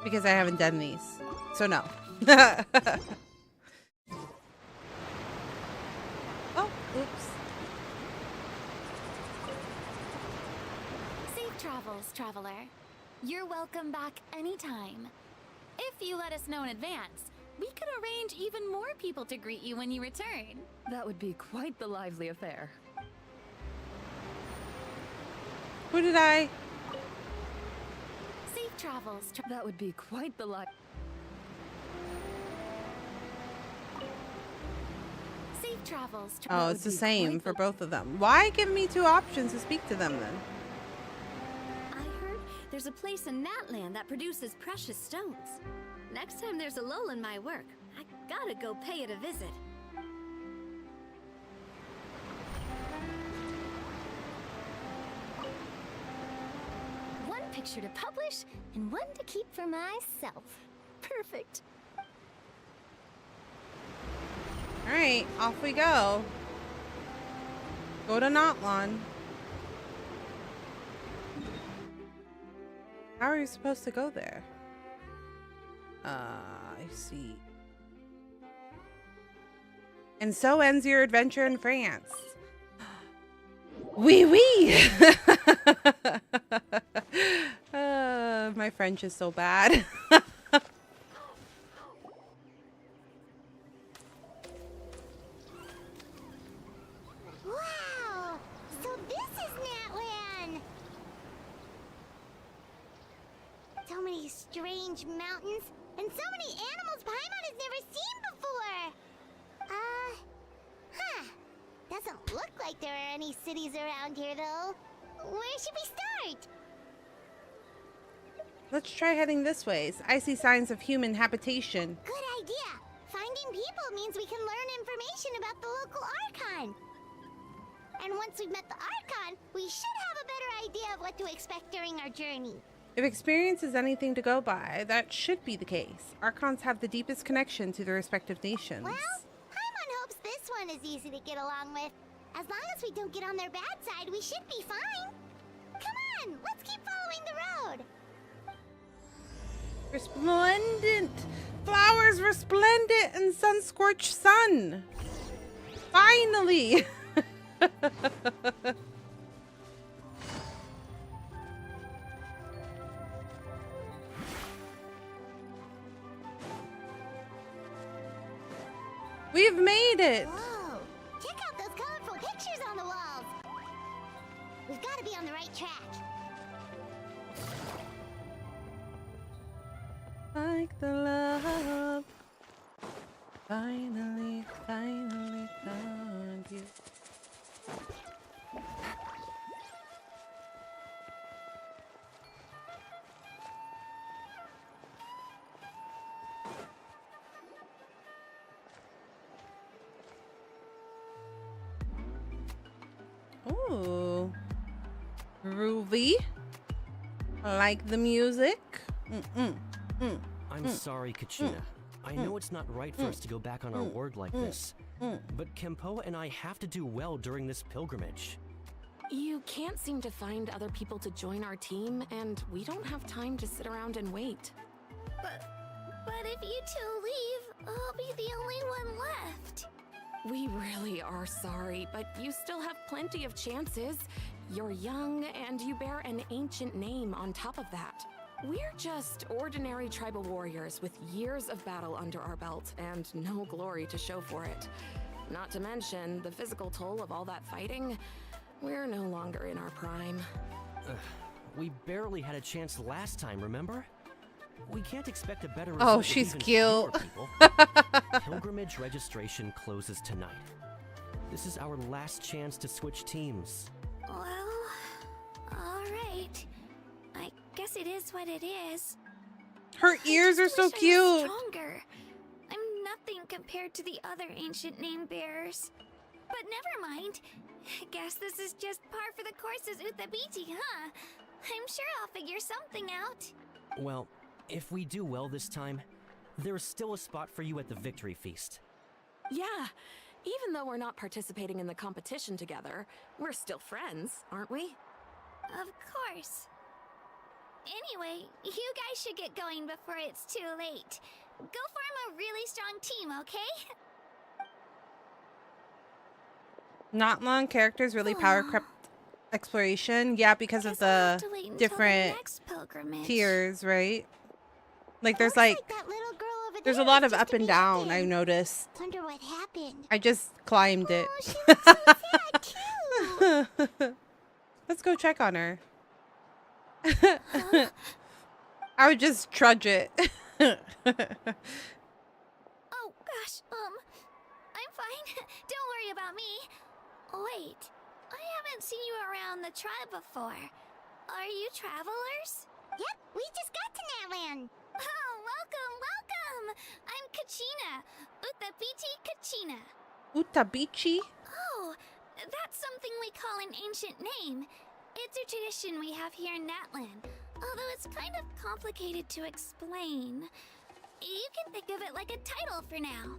[SPEAKER 1] Because I haven't done these. So no. Oh, oops.
[SPEAKER 11] Safe travels, traveler. You're welcome back anytime. If you let us know in advance, we could arrange even more people to greet you when you return.
[SPEAKER 12] That would be quite the lively affair.
[SPEAKER 1] Who did I?
[SPEAKER 11] Safe travels.
[SPEAKER 12] That would be quite the
[SPEAKER 11] Safe travels.
[SPEAKER 1] Oh, it's the same for both of them. Why give me two options to speak to them then?
[SPEAKER 13] There's a place in Natland that produces precious stones. Next time there's a lull in my work, I gotta go pay it a visit.
[SPEAKER 2] One picture to publish and one to keep for myself. Perfect.
[SPEAKER 1] Alright, off we go. Go to Natland. How are you supposed to go there? I see. And so ends your adventure in France. Oui, oui! My French is so bad.
[SPEAKER 2] Wow! So this is Natland! So many strange mountains, and so many animals Paimon has never seen before! Doesn't look like there are any cities around here, though. Where should we start?
[SPEAKER 1] Let's try heading this way. I see signs of human habitation.
[SPEAKER 2] Good idea! Finding people means we can learn information about the local Archon. And once we've met the Archon, we should have a better idea of what to expect during our journey.
[SPEAKER 1] If experience is anything to go by, that should be the case. Archons have the deepest connection to their respective nations.
[SPEAKER 2] Well, Paimon hopes this one is easy to get along with. As long as we don't get on their bad side, we should be fine. Come on, let's keep following the road.
[SPEAKER 1] Resplendent! Flowers resplendent in sun-scorched sun! Finally! We've made it!
[SPEAKER 2] Whoa! Check out those colorful pictures on the walls! We've got to be on the right track.
[SPEAKER 1] Like the love. Finally found you. Ooh. Groovy. I like the music.
[SPEAKER 14] I'm sorry, Kachina. I know it's not right for us to go back on our word like this. But Kempo and I have to do well during this pilgrimage.
[SPEAKER 6] You can't seem to find other people to join our team, and we don't have time to sit around and wait.
[SPEAKER 2] But if you two leave, I'll be the only one left.
[SPEAKER 6] We really are sorry, but you still have plenty of chances. You're young, and you bear an ancient name on top of that. We're just ordinary tribal warriors with years of battle under our belt and no glory to show for it. Not to mention the physical toll of all that fighting. We're no longer in our prime.
[SPEAKER 14] We barely had a chance last time, remember? We can't expect a better
[SPEAKER 1] Oh,
[SPEAKER 14] result.
[SPEAKER 1] she's
[SPEAKER 14] with even
[SPEAKER 1] cute.
[SPEAKER 14] fewer people. Pilgrimage registration closes tonight. This is our last chance to switch teams.
[SPEAKER 2] Well, alright. I guess it is what it is.
[SPEAKER 1] Her ears are so cute.
[SPEAKER 2] Stronger. I'm nothing compared to the other ancient name bearers. But never mind. Guess this is just par for the course as Utabiti, huh? I'm sure I'll figure something out.
[SPEAKER 14] Well, if we do well this time, there's still a spot for you at the victory feast.
[SPEAKER 6] Yeah, even though we're not participating in the competition together, we're still friends, aren't we?
[SPEAKER 2] Of course. Anyway, you guys should get going before it's too late. Go form a really strong team, okay?
[SPEAKER 1] Not long characters really power crept exploration. Yeah, because of the different tiers, right? Like there's like there's a lot of up and down. I noticed.
[SPEAKER 2] Wonder what happened.
[SPEAKER 1] I just climbed it.
[SPEAKER 2] She looks so sad too.
[SPEAKER 1] Let's go check on her. I would just trudge it.
[SPEAKER 2] Oh gosh, I'm fine. Don't worry about me. Wait, I haven't seen you around the tribe before. Are you travelers? Yep, we just got to Natland. Oh, welcome. I'm Kachina. Utabiti Kachina.
[SPEAKER 1] Utabichi?
[SPEAKER 2] Oh, that's something we call an ancient name. It's a tradition we have here in Natland, although it's kind of complicated to explain. You can think of it like a title for now.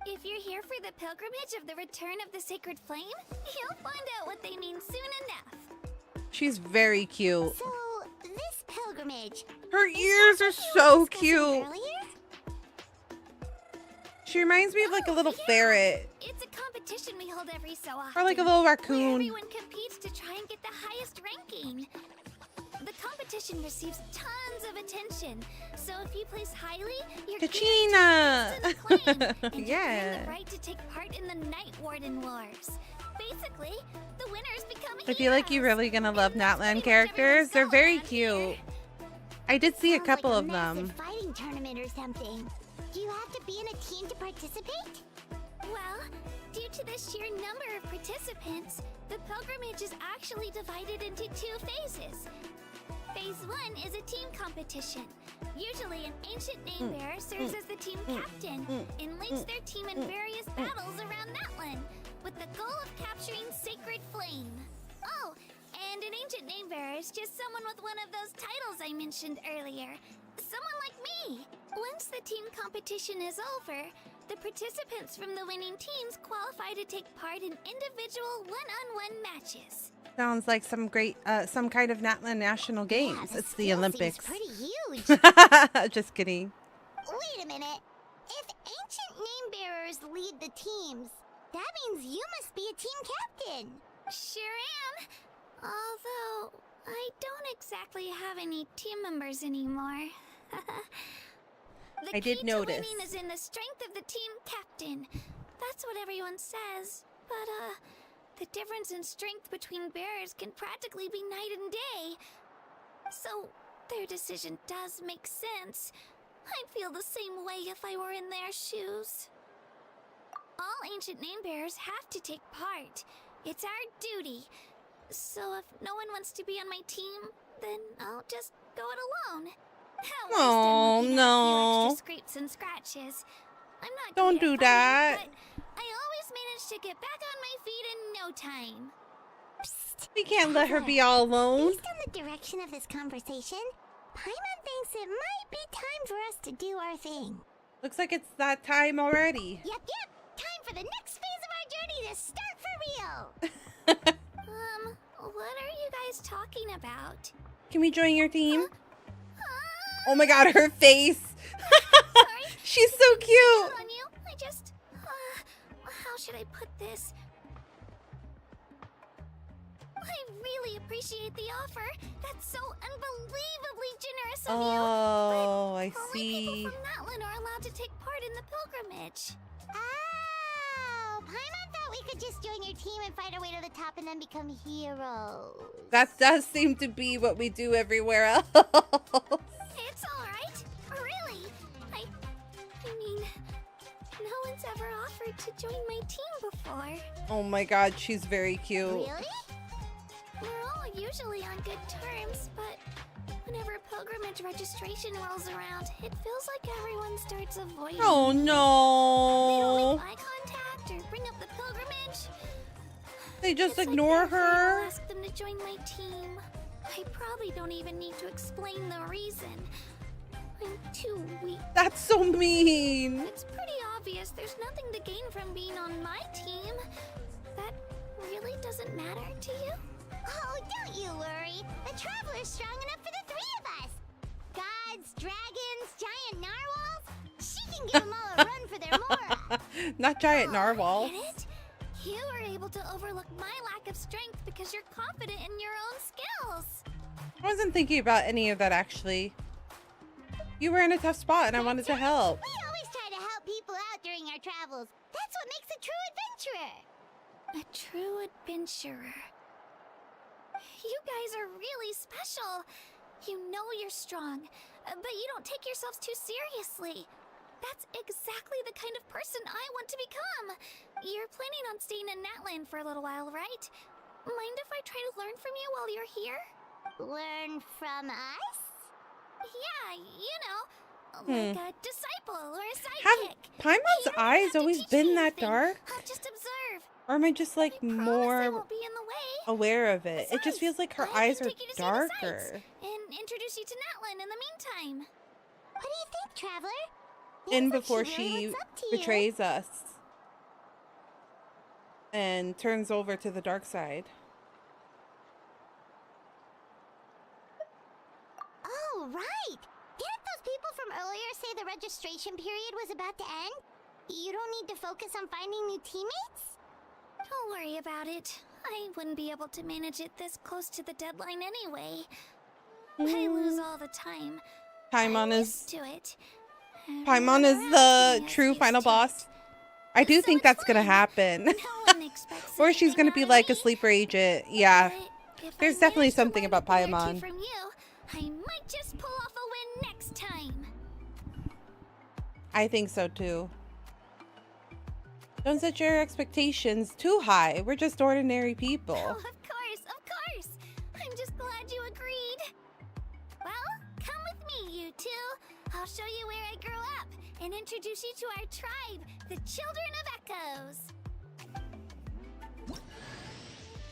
[SPEAKER 2] If you're here for the pilgrimage of the return of the sacred flame, you'll find out what they mean soon enough.
[SPEAKER 1] She's very cute.
[SPEAKER 2] So, this pilgrimage...
[SPEAKER 1] Her ears are so cute. She reminds me of like a little ferret.
[SPEAKER 2] It's a competition we hold every so often.
[SPEAKER 1] Or like a little
[SPEAKER 2] Where
[SPEAKER 1] raccoon.
[SPEAKER 2] everyone competes to try and get the highest ranking. The competition receives tons of attention, so if you place highly, you're
[SPEAKER 1] Kachina!
[SPEAKER 2] and
[SPEAKER 1] Yeah.
[SPEAKER 2] you earn the right to take part in the Night Warden Wars. Basically, the winners become
[SPEAKER 1] I feel like you're really gonna love Natland characters. They're very cute. I did see a couple of them.
[SPEAKER 2] Fighting tournament or something. Do you have to be in a team to participate? Well, due to the sheer number of participants, the pilgrimage is actually divided into 2 phases. Phase 1 is a team competition. Usually an ancient name bearer serves as the team captain and leads their team in various battles around Natland with the goal of capturing Sacred Flame. Oh, and an ancient name bearer is just someone with one of those titles I mentioned earlier. Someone like me. Once the team competition is over, the participants from the winning teams qualify to take part in individual one-on-one matches.
[SPEAKER 1] Sounds like some kind of Natland national games.
[SPEAKER 2] Yeah,
[SPEAKER 1] It's the Olympics.
[SPEAKER 2] Pretty huge.
[SPEAKER 1] Just kidding.
[SPEAKER 2] Wait a minute. If ancient name bearers lead the teams, that means you must be a team captain. Sure am. Although, I don't exactly have any team members anymore.
[SPEAKER 1] I did notice.
[SPEAKER 2] The key to winning is in the strength of the team captain. That's what everyone says. But, the difference in strength between bearers can practically be night and day. So, their decision does make sense. I'd feel the same way if I were in their shoes. All ancient name bearers have to take part. It's our duty. So if no one wants to be on my team, then I'll just go it alone.
[SPEAKER 1] Oh no!
[SPEAKER 2] Extra scrapes and scratches. I'm not.
[SPEAKER 1] Don't do that.
[SPEAKER 2] But I always manage to get back on my feet in no time. Psst.
[SPEAKER 1] We can't let her be all alone.
[SPEAKER 2] Based on the direction of this conversation, Paimon thinks it might be time for us to do our thing.
[SPEAKER 1] Looks like it's that time already.
[SPEAKER 2] Yep. Time for the next phase of our journey to start for real.
[SPEAKER 13] What are you guys talking about?
[SPEAKER 1] Can we join your team? Oh my god, her face.
[SPEAKER 13] Sorry.
[SPEAKER 1] She's so cute.
[SPEAKER 13] On you. I just... how should I put this? I really appreciate the offer. That's so unbelievably generous of you.
[SPEAKER 1] Oh, I
[SPEAKER 13] Only
[SPEAKER 1] see.
[SPEAKER 13] people from Natlan are allowed to take part in the pilgrimage.
[SPEAKER 2] Oh, Paimon thought we could just join your team and fight our way to the top and then become heroes.
[SPEAKER 1] That does seem to be what we do everywhere else.
[SPEAKER 13] It's alright. Really. I mean, no one's ever offered to join my team before.
[SPEAKER 1] Oh my god, she's very cute.
[SPEAKER 2] Really?
[SPEAKER 13] We're all usually on good terms, but whenever pilgrimage registration rolls around, it feels like everyone starts avoiding.
[SPEAKER 1] Oh
[SPEAKER 13] They don't
[SPEAKER 1] no.
[SPEAKER 13] make eye contact or bring up the pilgrimage.
[SPEAKER 1] They just
[SPEAKER 13] It's
[SPEAKER 1] ignore
[SPEAKER 13] like
[SPEAKER 1] her.
[SPEAKER 13] I'll ask them to join my team. I probably don't even need to explain the reason. I'm too weak.
[SPEAKER 1] That's so mean.
[SPEAKER 13] It's pretty obvious there's nothing to gain from being on my team. That really doesn't matter to you?
[SPEAKER 2] Oh, don't you worry. The Traveler's strong enough for the three of us. Gods, dragons, giant narwhals. She can give them all a run for their mora.
[SPEAKER 1] Not giant narwhals.
[SPEAKER 13] Get it? You were able to overlook my lack of strength because you're confident in your own skills.
[SPEAKER 1] I wasn't thinking about any of that actually. You were in a tough spot and I wanted to help.
[SPEAKER 2] We always try to help people out during our travels. That's what makes a true adventurer.
[SPEAKER 13] A true adventurer. You guys are really special. You know you're strong, but you don't take yourselves too seriously. That's exactly the kind of person I want to become. You're planning on staying in Natlan for a little while, right? Mind if I try to learn from you while you're here?
[SPEAKER 2] Learn from us?
[SPEAKER 13] Yeah, you know, like a disciple or a
[SPEAKER 1] Have
[SPEAKER 13] sidekick.
[SPEAKER 1] Paimon's
[SPEAKER 13] You don't
[SPEAKER 1] eyes
[SPEAKER 13] have to
[SPEAKER 1] always
[SPEAKER 13] teach
[SPEAKER 1] been
[SPEAKER 13] me
[SPEAKER 1] that
[SPEAKER 13] anything.
[SPEAKER 1] dark?
[SPEAKER 13] I'll just observe.
[SPEAKER 1] Or am I just like
[SPEAKER 13] I promise I
[SPEAKER 1] more
[SPEAKER 13] won't be in the way.
[SPEAKER 1] aware of it? It just
[SPEAKER 13] Besides,
[SPEAKER 1] feels like her
[SPEAKER 13] I
[SPEAKER 1] eyes
[SPEAKER 13] can
[SPEAKER 1] are
[SPEAKER 13] take you to see the sights
[SPEAKER 1] darker.
[SPEAKER 13] and introduce you to Natlan in the meantime.
[SPEAKER 2] What do you think, Traveler?
[SPEAKER 1] And
[SPEAKER 2] Looks like
[SPEAKER 1] before
[SPEAKER 2] really
[SPEAKER 1] she
[SPEAKER 2] looks up to you.
[SPEAKER 1] betrays us and turns over to the dark side.
[SPEAKER 2] Oh, right. Didn't those people from earlier say the registration period was about to end? You don't need to focus on finding new teammates?
[SPEAKER 13] Don't worry about it. I wouldn't be able to manage it this close to the deadline anyway. I lose all the time.
[SPEAKER 1] Paimon
[SPEAKER 13] I'm
[SPEAKER 1] is
[SPEAKER 13] used to it.
[SPEAKER 1] Paimon is the true final boss. I do think that's gonna happen.
[SPEAKER 13] No one expects
[SPEAKER 1] Or she's gonna be
[SPEAKER 13] anything out of
[SPEAKER 1] like a
[SPEAKER 13] me.
[SPEAKER 1] sleeper agent. Yeah.
[SPEAKER 13] But if
[SPEAKER 1] There's
[SPEAKER 13] I
[SPEAKER 1] definitely
[SPEAKER 13] manage to
[SPEAKER 1] something
[SPEAKER 13] learn
[SPEAKER 1] about
[SPEAKER 13] a thing or two
[SPEAKER 1] Paimon.
[SPEAKER 13] from you, I might just pull off a win next time.
[SPEAKER 1] I think so too. Don't set your expectations too high. We're just ordinary people.
[SPEAKER 13] Oh, of course, of course. I'm just glad you agreed. Well, come with me, you two. I'll show you where I grew up and introduce you to our tribe, the Children of Echoes.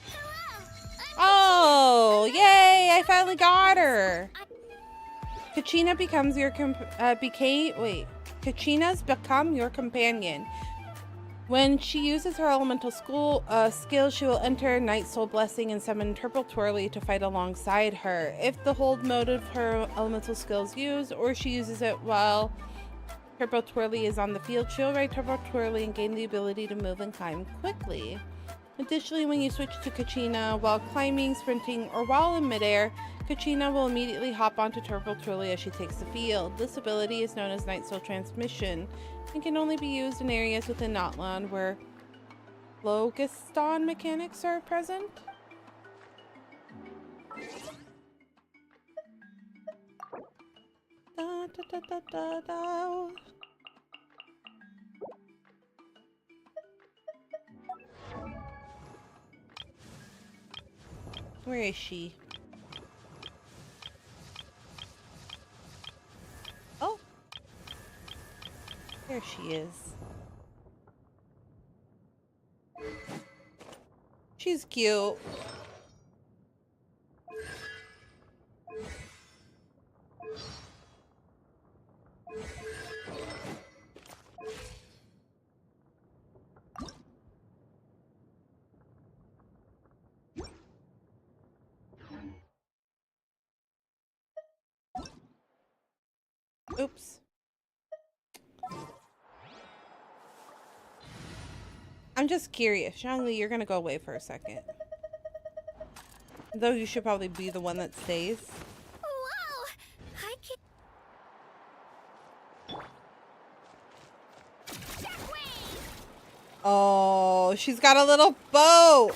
[SPEAKER 13] Hello, I'm
[SPEAKER 1] Oh, yay! I finally got her. Kachina becomes your Kachina's become your companion. When she uses her elemental skill, she will enter Night Soul Blessing and summon Turple Twirly to fight alongside her. If the hold mode of her elemental skill is used, or she uses it while Turple Twirly is on the field, she'll ride Turple Twirly and gain the ability to move and climb quickly. Additionally, when you switch to Kachina while climbing, sprinting, or while in midair, Kachina will immediately hop onto Turple Twirly as she takes the field. This ability is known as Night Soul Transmission and can only be used in areas within Natlan where Phlogiston mechanics are present. Da, da, da, da, da, da. Where is she? Oh, there she is. She's cute. Oops. I'm just curious. Zhongli, you're gonna go away for a second. Though you should probably be the one that stays.
[SPEAKER 13] Whoa! I can't.
[SPEAKER 1] Oh, she's got a little boat.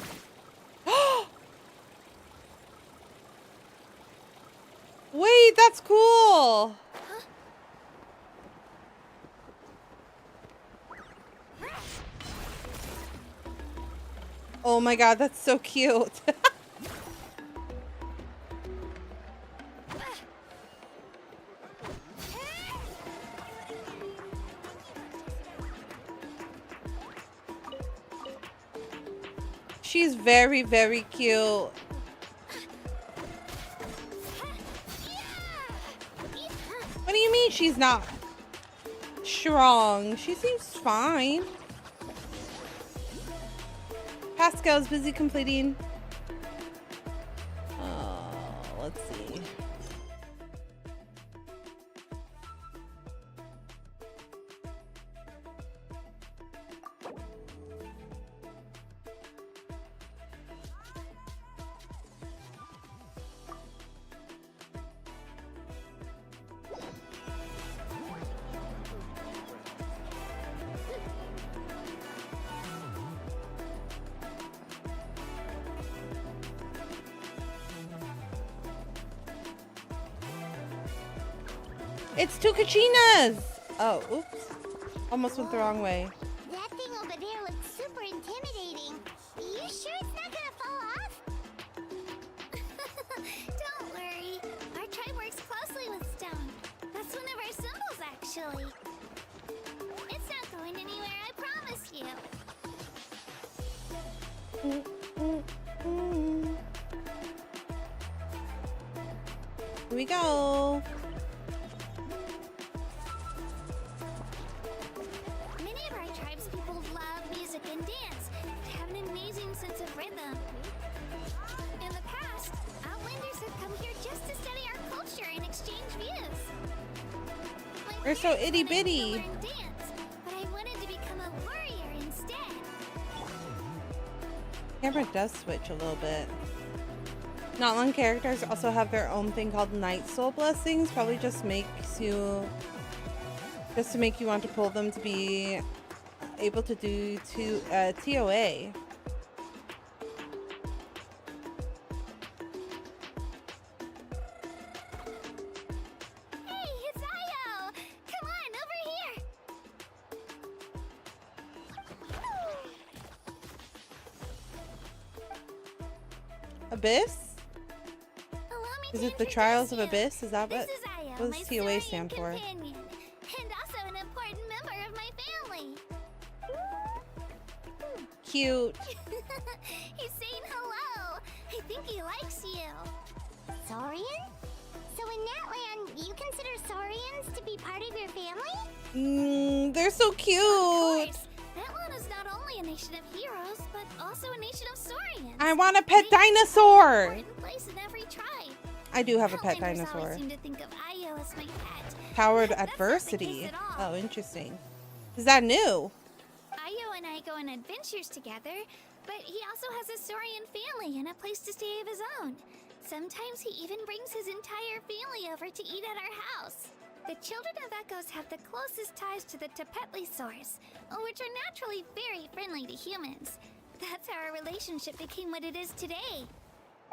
[SPEAKER 1] Wait, that's cool. Oh my god, that's so cute. She's very, very cute. What do you mean she's not strong? She seems fine. Pascal's busy completing. Let's see. It's two Kachinas! Oh, oops. Almost went the wrong way.
[SPEAKER 2] That thing over there looks super intimidating. You sure it's not gonna fall off?
[SPEAKER 13] Don't worry. Our tribe works closely with stone. That's one of our symbols, actually. It's not going anywhere, I promise you.
[SPEAKER 1] Here we go.
[SPEAKER 13] Many of our tribespeople love music and dance. They have an amazing sense of rhythm. In the past, Outlanders have come here just to study our culture and exchange views.
[SPEAKER 1] We're so itty bitty.
[SPEAKER 13] Dance, but I wanted to become a warrior instead.
[SPEAKER 1] Camera does switch a little bit. Not long characters also have their own thing called Night Soul Blessings. Probably just makes you, just to make you want to pull them to be able to do TOA.
[SPEAKER 13] Hey, it's Io! Come on, over here!
[SPEAKER 1] Abyss?
[SPEAKER 13] Allow me
[SPEAKER 1] Is
[SPEAKER 13] to
[SPEAKER 1] it the Trials of
[SPEAKER 13] introduce
[SPEAKER 1] Abyss? Is that
[SPEAKER 13] This
[SPEAKER 1] what?
[SPEAKER 13] is Io,
[SPEAKER 1] What
[SPEAKER 13] my
[SPEAKER 1] does TOA
[SPEAKER 13] Saurian
[SPEAKER 1] stand for?
[SPEAKER 13] companion, and also an important member of my family.
[SPEAKER 1] Cute.
[SPEAKER 13] He's saying hello. I think he likes you.
[SPEAKER 2] Saurian? So in that land, you consider Saurians to be part of your family?
[SPEAKER 1] They're so cute.
[SPEAKER 13] Of course. That one is not only a nation of heroes, but also a nation of Saurians.
[SPEAKER 1] I want a pet dinosaur.
[SPEAKER 13] Important place in every tribe.
[SPEAKER 1] I do have a pet
[SPEAKER 13] Outlanders always
[SPEAKER 1] dinosaur.
[SPEAKER 13] seem to think of Io as my pet.
[SPEAKER 1] Powered
[SPEAKER 13] That's not the case
[SPEAKER 1] adversity.
[SPEAKER 13] at all.
[SPEAKER 1] Oh, interesting. Is that new?
[SPEAKER 13] Io and I go on adventures together, but he also has a Saurian family and a place to stay of his own. Sometimes he even brings his entire family over to eat at our house. The children of Echoes have the closest ties to the Tepetlisaurs, which are naturally very friendly to humans. That's how our relationship became what it is today.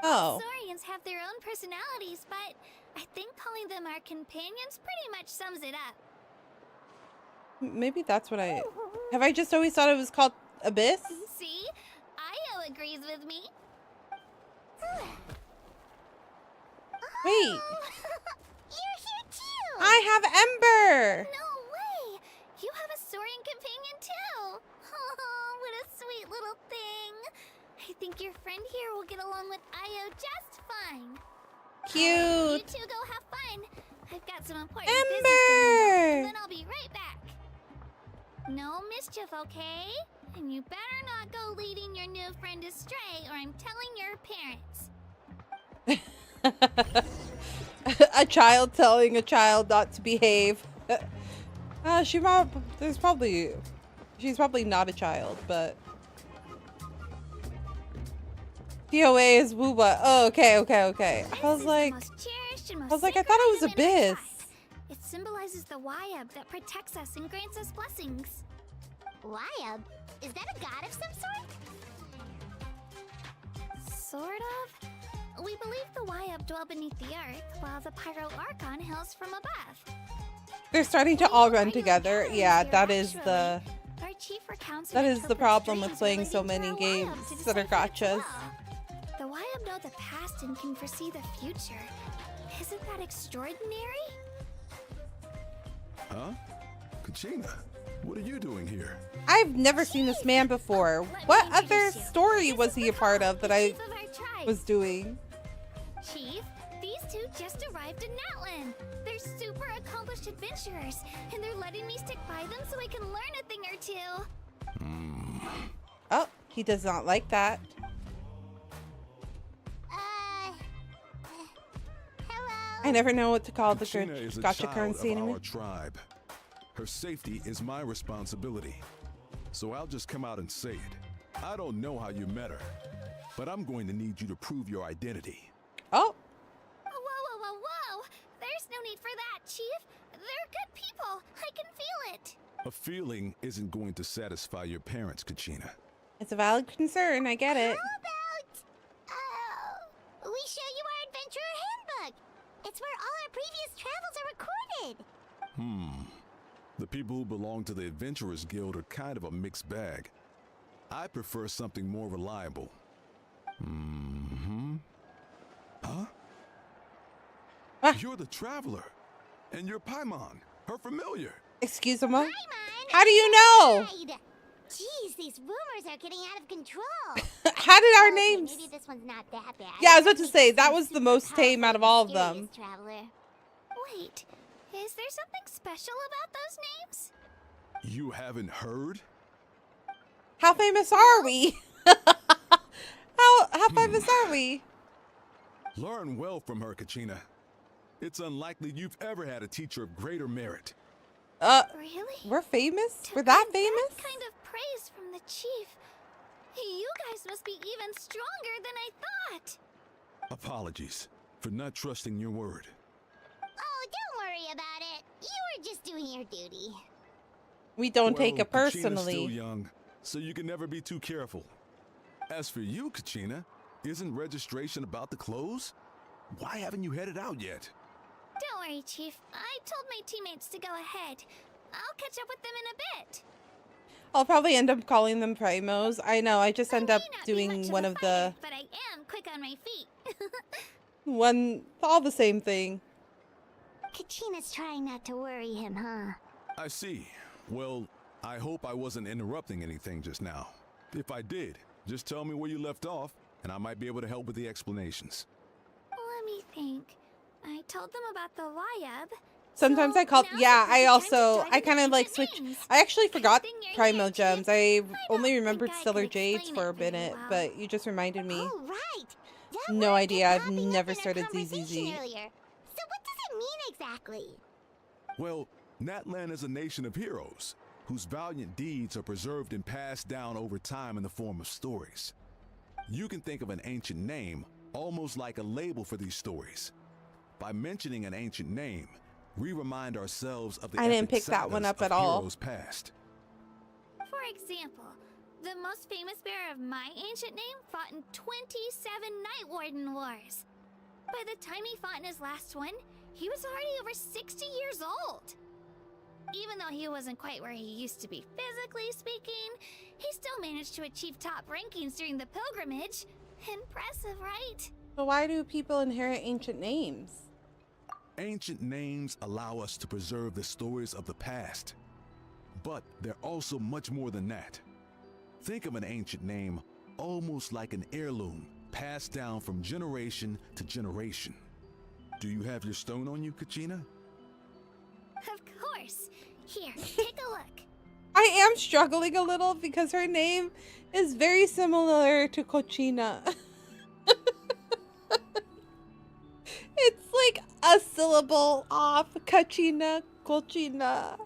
[SPEAKER 1] Oh.
[SPEAKER 13] Saurians have their own personalities, but I think calling them our companions pretty much sums it up.
[SPEAKER 1] Maybe that's what I... Have I just always thought it was called Abyss?
[SPEAKER 13] See? Io agrees with me.
[SPEAKER 1] Wait.
[SPEAKER 2] You're here too!
[SPEAKER 1] I have Ember!
[SPEAKER 13] No way! You have a Saurian companion too! Oh, what a sweet little thing! I think your friend here will get along with Io just fine. You
[SPEAKER 1] Cute.
[SPEAKER 13] two go have fun. I've got some important
[SPEAKER 1] Ember!
[SPEAKER 13] business to handle, and then I'll be right back. No mischief, okay? And you better not go leading your new friend astray, or I'm telling your parents.
[SPEAKER 1] A child telling a child not to behave. She's probably not a child, but DOA is Wooba. Oh, okay. I was like, I thought it was Abyss.
[SPEAKER 13] It symbolizes the Wayab that protects us and grants us blessings.
[SPEAKER 2] Wayab? Is that a god of some sort?
[SPEAKER 13] Sort of. We believe the Wayab dwell beneath the earth, while the Pyro Archon hails from above.
[SPEAKER 1] They're starting to all run together. Yeah, that is the problem with playing so many games that are gotchas.
[SPEAKER 13] The Wayab know the past and can foresee the future. Isn't that extraordinary?
[SPEAKER 15] Huh? Kachina, what are you doing here?
[SPEAKER 1] I've never seen this man before. What other story was he a part of that I was doing?
[SPEAKER 13] Chief, these two just arrived in Natlan. They're super accomplished adventurers, and they're letting me stick by them so I can learn a thing or two.
[SPEAKER 1] Oh, he does not like that.
[SPEAKER 2] Hello?
[SPEAKER 1] I never know what to call the
[SPEAKER 15] Kachina is a
[SPEAKER 1] gotcha
[SPEAKER 15] child
[SPEAKER 1] currency
[SPEAKER 15] of
[SPEAKER 1] anymore.
[SPEAKER 15] our tribe. Her safety is my responsibility. So I'll just come out and say it. I don't know how you met her, but I'm going to need you to prove your identity.
[SPEAKER 1] Oh.
[SPEAKER 13] Whoa. There's no need for that, Chief. They're good people. I can feel it.
[SPEAKER 15] A feeling isn't going to satisfy your parents, Kachina.
[SPEAKER 1] It's a valid concern. I get it.
[SPEAKER 2] How about we show you our adventurer handbook? It's where all our previous travels are recorded.
[SPEAKER 15] The people who belong to the Adventurers Guild are kind of a mixed bag. I prefer something more reliable. Huh? You're the traveler. And you're Paimon, her familiar.
[SPEAKER 1] Excuse me? How do you know?
[SPEAKER 2] Jeez, these rumors are getting out of control.
[SPEAKER 1] How did our names...
[SPEAKER 2] Maybe this one's not that bad.
[SPEAKER 1] Yeah, I was about to say, that was the most tame out of all of them.
[SPEAKER 2] Traveler.
[SPEAKER 13] Wait, is there something special about those names?
[SPEAKER 15] You haven't heard?
[SPEAKER 1] How famous are we? How famous are we?
[SPEAKER 15] Learn well from her, Kachina. It's unlikely you've ever had a teacher of greater merit.
[SPEAKER 13] Really?
[SPEAKER 1] We're famous? We're that famous?
[SPEAKER 13] That kind of praise from the Chief. You guys must be even stronger than I thought.
[SPEAKER 15] Apologies for not trusting your word.
[SPEAKER 2] Oh, don't worry about it. You were just doing your duty.
[SPEAKER 1] We don't take it
[SPEAKER 15] Kachina's
[SPEAKER 1] personally.
[SPEAKER 15] still young, so you can never be too careful. As for you, Kachina, isn't registration about to close? Why haven't you headed out yet?
[SPEAKER 13] Don't worry, Chief. I told my teammates to go ahead. I'll catch up with them in a bit.
[SPEAKER 1] I'll probably end up calling them primos. I know, I just end up doing one of the...
[SPEAKER 13] But I am quick on my feet.
[SPEAKER 1] all the same thing.
[SPEAKER 2] Kachina's trying not to worry him, huh?
[SPEAKER 15] I see. Well, I hope I wasn't interrupting anything just now. If I did, just tell me where you left off, and I might be able to help with the explanations.
[SPEAKER 13] Let me think. I told them about the Wayab.
[SPEAKER 1] Sometimes I call... Yeah, I kind of like switch... I actually forgot Primo Gems. I only remembered Stellar Jades for a minute, but you just reminded me.
[SPEAKER 2] Oh, right.
[SPEAKER 1] No idea. I've never started ZZZ.
[SPEAKER 2] Earlier. So what does it mean exactly?
[SPEAKER 15] Well, Natlan is a nation of heroes, whose valiant deeds are preserved and passed down over time in the form of stories. You can think of an ancient name almost like a label for these stories. By mentioning an ancient name, we remind ourselves of the
[SPEAKER 1] I didn't
[SPEAKER 15] epic
[SPEAKER 1] pick that one up
[SPEAKER 15] sagas
[SPEAKER 1] at
[SPEAKER 15] of
[SPEAKER 1] all.
[SPEAKER 15] heroes past.
[SPEAKER 13] For example, the most famous bearer of my ancient name fought in 27 Night Warden Wars. By the time he fought in his last one, he was already over 60 years old. Even though he wasn't quite where he used to be physically speaking, he still managed to achieve top rankings during the pilgrimage. Impressive, right?
[SPEAKER 1] So why do people inherit ancient names?
[SPEAKER 15] Ancient names allow us to preserve the stories of the past. But they're also much more than that. Think of an ancient name almost like an heirloom passed down from generation to generation. Do you have your stone on you, Kachina?
[SPEAKER 13] Of course. Here, take a look.
[SPEAKER 1] I am struggling a little because her name is very similar to Cochina. It's like a a syllable off. Kachina, Colchina.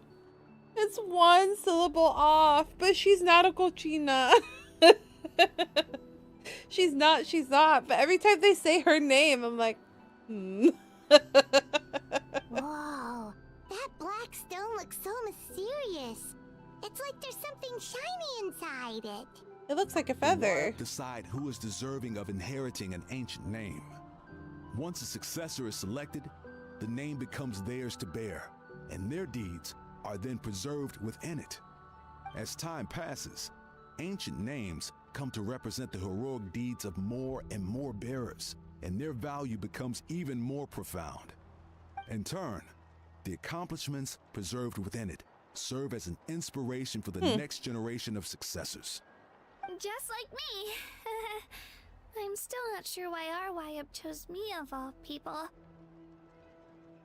[SPEAKER 1] It's one syllable off, but she's not a Colchina. She's not. But every time they say her name, I'm like,
[SPEAKER 2] Whoa, that black stone looks so mysterious. It's like there's something shiny inside it.
[SPEAKER 1] It looks like a feather.
[SPEAKER 15] Decide who is deserving of inheriting an ancient name. Once a successor is selected, the name becomes theirs to bear, and their deeds are then preserved within it. As time passes, ancient names come to represent the heroic deeds of more and more bearers, and their value becomes even more profound. In turn, the accomplishments preserved within it serve as an inspiration for the next generation of successors.
[SPEAKER 13] Just like me. I'm still not sure why our YUP chose me of all people.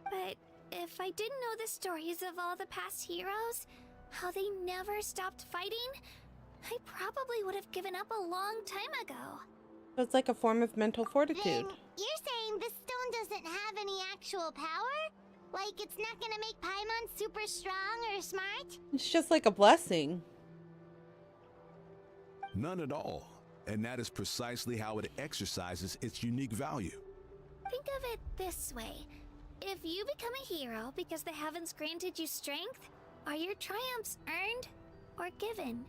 [SPEAKER 13] But if I didn't know the stories of all the past heroes, how they never stopped fighting, I probably would have given up a long time ago.
[SPEAKER 1] It's like a form of mental fortitude.
[SPEAKER 2] Then you're saying this stone doesn't have any actual power? Like it's not gonna make Paimon super strong or smart?
[SPEAKER 1] It's just like a blessing.
[SPEAKER 15] None at all. And that is precisely how it exercises its unique value.
[SPEAKER 13] Think of it this way. If you become a hero because the heavens granted you strength, are your triumphs earned or given?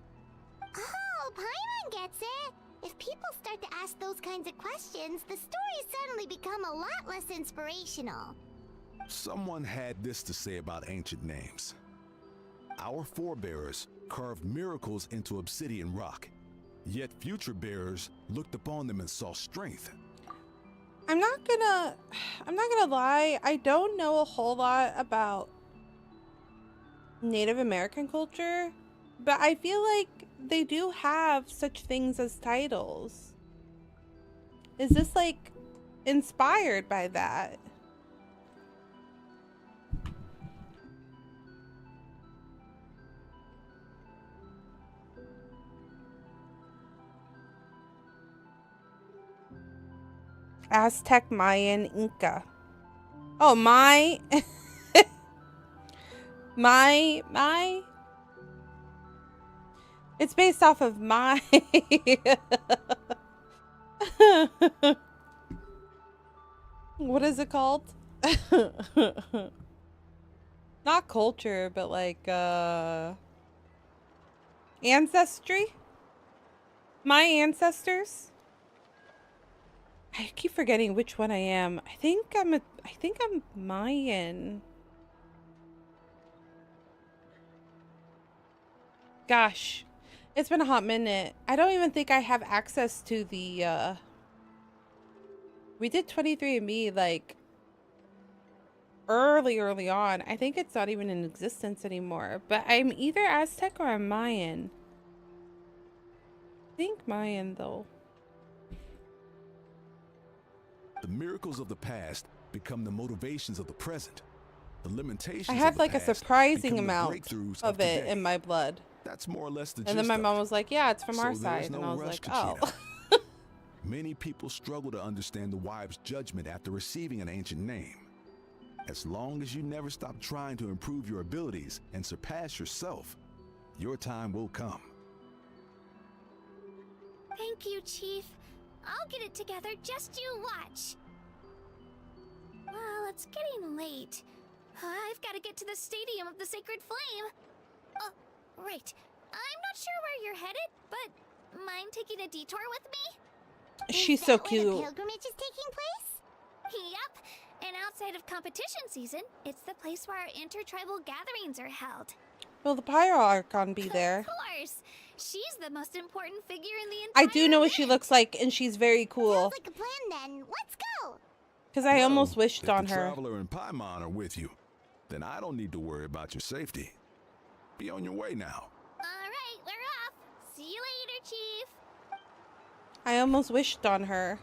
[SPEAKER 2] Oh, Paimon gets it! If people start to ask those kinds of questions, the stories suddenly become a lot less inspirational.
[SPEAKER 15] Someone had this to say about ancient names. Our forebears carved miracles into obsidian rock, yet future bearers looked upon them and saw strength.
[SPEAKER 1] I'm not gonna lie, I don't know a whole lot about Native American culture, but I feel like they do have such things as titles. Is this like inspired by that? Aztec, Mayan, Inca. Oh, my. It's based off of my. What is it called? Not culture, but like, ancestry? My ancestors? I keep forgetting which one I am. I think I'm Mayan. Gosh, it's been a hot minute. I don't even think I have access to the we did 23andMe like early on. I think it's not even in existence anymore, but I'm either Aztec or I'm Mayan. I think Mayan though.
[SPEAKER 15] The miracles of the past become the motivations of the present. The limitations
[SPEAKER 1] I have like a surprising amount of it
[SPEAKER 15] today.
[SPEAKER 1] in my blood.
[SPEAKER 15] That's more or less the
[SPEAKER 1] And then my mom was like, yeah, it's from
[SPEAKER 15] so
[SPEAKER 1] our side.
[SPEAKER 15] no
[SPEAKER 1] And I was
[SPEAKER 15] rush,
[SPEAKER 1] like, oh.
[SPEAKER 15] Many people struggle to understand the wives' judgment after receiving an ancient name. As long as you never stop trying to improve your abilities and surpass yourself, your time will come.
[SPEAKER 13] Thank you, Chief. I'll get it together, just you watch. Well, it's getting late. I've got to get to the Stadium of the Sacred Flame. Oh, right. I'm not sure where you're headed, but mind taking a detour with me?
[SPEAKER 1] She's so cute.
[SPEAKER 2] Where the pilgrimage is taking place?
[SPEAKER 13] Yep. And outside of competition season, it's the place where our intertribal gatherings are held.
[SPEAKER 1] Will the Pyro Archon be there?
[SPEAKER 13] Of course. She's the most important figure in the
[SPEAKER 1] I do know what she looks like, and she's very cool.
[SPEAKER 2] Sounds like a plan then. Let's go!
[SPEAKER 1] Because I almost wished on
[SPEAKER 15] If the
[SPEAKER 1] her.
[SPEAKER 15] Traveler and Paimon are with you, then I don't need to worry about your safety. Be on your way now.
[SPEAKER 13] Alright, we're off. See you later, Chief.
[SPEAKER 1] I almost wished on her.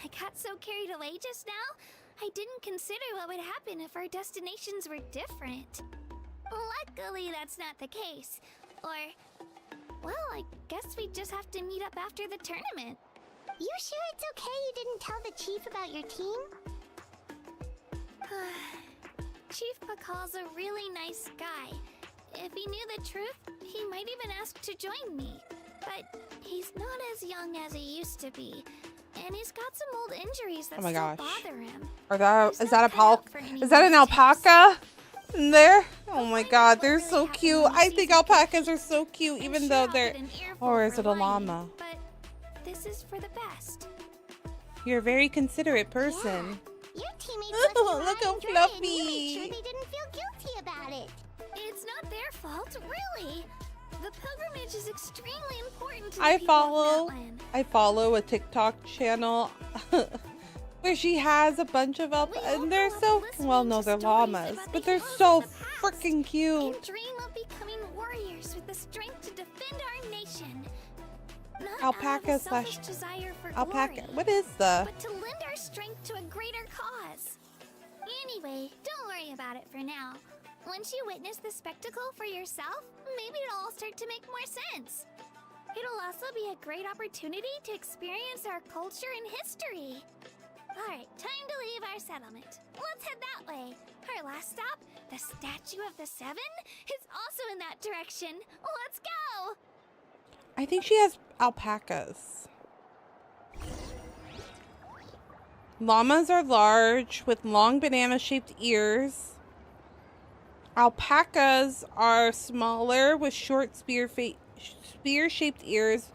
[SPEAKER 13] I got so carried away just now, I didn't consider what would happen if our destinations were different. Luckily, that's not the case. Or, well, I guess we just have to meet up after the tournament.
[SPEAKER 2] You sure it's okay you didn't tell the chief about your team?
[SPEAKER 13] Chief Pakal's a really nice guy. If he knew the truth, he might even ask to join me. But he's not as young as he used to be. And he's got some old injuries that still bother him.
[SPEAKER 1] Is that an alpaca in there? Oh my god, they're so cute. I think alpacas are so cute, even though they're... Or is it a llama?
[SPEAKER 13] But this is for the best.
[SPEAKER 1] You're a very considerate person.
[SPEAKER 2] Your teammates
[SPEAKER 1] Look how fluffy.
[SPEAKER 2] You made sure they didn't feel guilty about it.
[SPEAKER 13] It's not their fault, really. The pilgrimage is extremely important to the
[SPEAKER 1] I
[SPEAKER 13] people of
[SPEAKER 1] follow a TikTok channel where she has a bunch of and they're so they're llamas, but they're so freaking cute.
[SPEAKER 13] And dream of becoming warriors with the strength to defend our nation. Not
[SPEAKER 1] Alpaca
[SPEAKER 13] slash desire for
[SPEAKER 1] alpaca.
[SPEAKER 13] glory,
[SPEAKER 1] What is the?
[SPEAKER 13] but to lend our strength to a greater cause. Anyway, don't worry about it for now. Once you witness the spectacle for yourself, maybe it'll all start to make more sense. It'll also be a great opportunity to experience our culture and history. Alright, time to leave our settlement. Let's head that way. Our last stop, the Statue of the Seven, is also in that direction. Let's go!
[SPEAKER 1] I think she has alpacas. Llamas are large with long banana-shaped ears. Alpacas are smaller with short spear-shaped ears,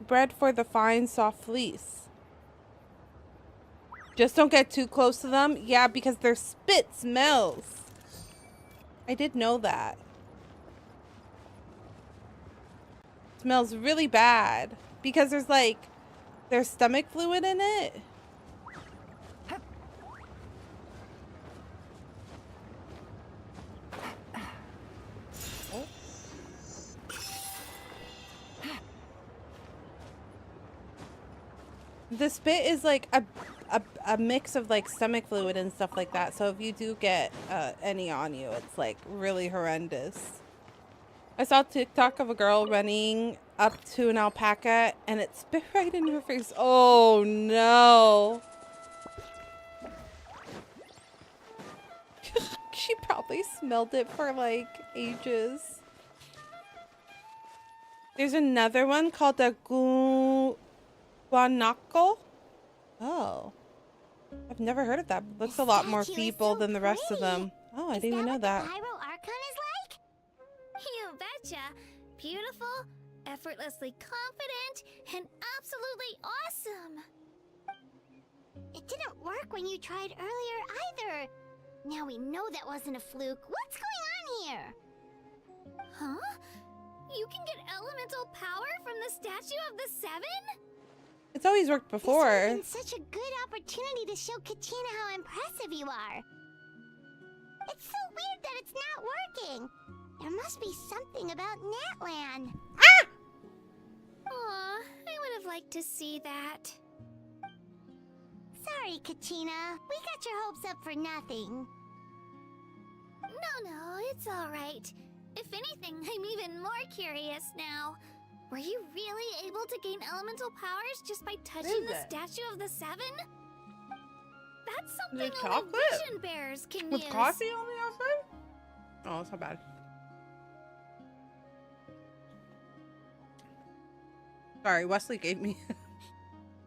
[SPEAKER 1] bred for the fine, soft fleece. Just don't get too close to them. Yeah, because their spit smells. I did know that. It smells really bad because there's stomach fluid in it. The spit is like a mix of like stomach fluid and stuff like that. So if you do get any on you, it's like really horrendous. I saw a TikTok of a girl running up to an alpaca and it spit right in her face. Oh no. She probably smelled it for like ages. There's another one called the guanaco. Oh. I've never heard of that. Looks a lot more feeble than the rest of them. Oh, I didn't even know that.
[SPEAKER 2] Pyro Archon is like?
[SPEAKER 13] You betcha. Beautiful, effortlessly confident, and absolutely awesome.
[SPEAKER 2] It didn't work when you tried earlier either. Now we know that wasn't a fluke. What's going on here?
[SPEAKER 13] Huh? You can get elemental power from the Statue of the Seven?
[SPEAKER 1] It's always worked before.
[SPEAKER 2] This would have been such a good opportunity to show Katina how impressive you are. It's so weird that it's not working. There must be something about Natlan.
[SPEAKER 1] Ah!
[SPEAKER 13] Aw, I would have liked to see that.
[SPEAKER 2] Sorry, Katina. We got your hopes up for nothing.
[SPEAKER 13] No, it's alright. If anything, I'm even more curious now. Were you really able to gain elemental powers just by touching the Statue of the Seven? That's something only vision bearers can use.
[SPEAKER 1] With coffee on the outside? Oh, that's not bad. Sorry, Wesley gave me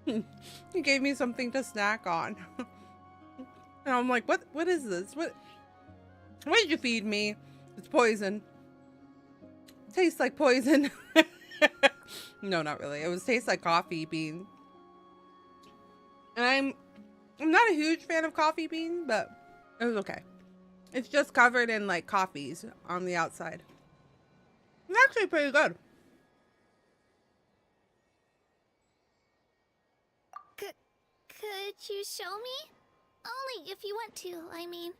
[SPEAKER 1] he gave me something to snack on. And I'm like, what is this? What did you feed me? It's poison. Tastes like poison. No, not really. It tastes like coffee bean. And I'm not a huge fan of coffee bean, but it was okay. It's just covered in like coffees on the outside. It's actually pretty good.
[SPEAKER 13] Could you show me? Only if you want to, I mean.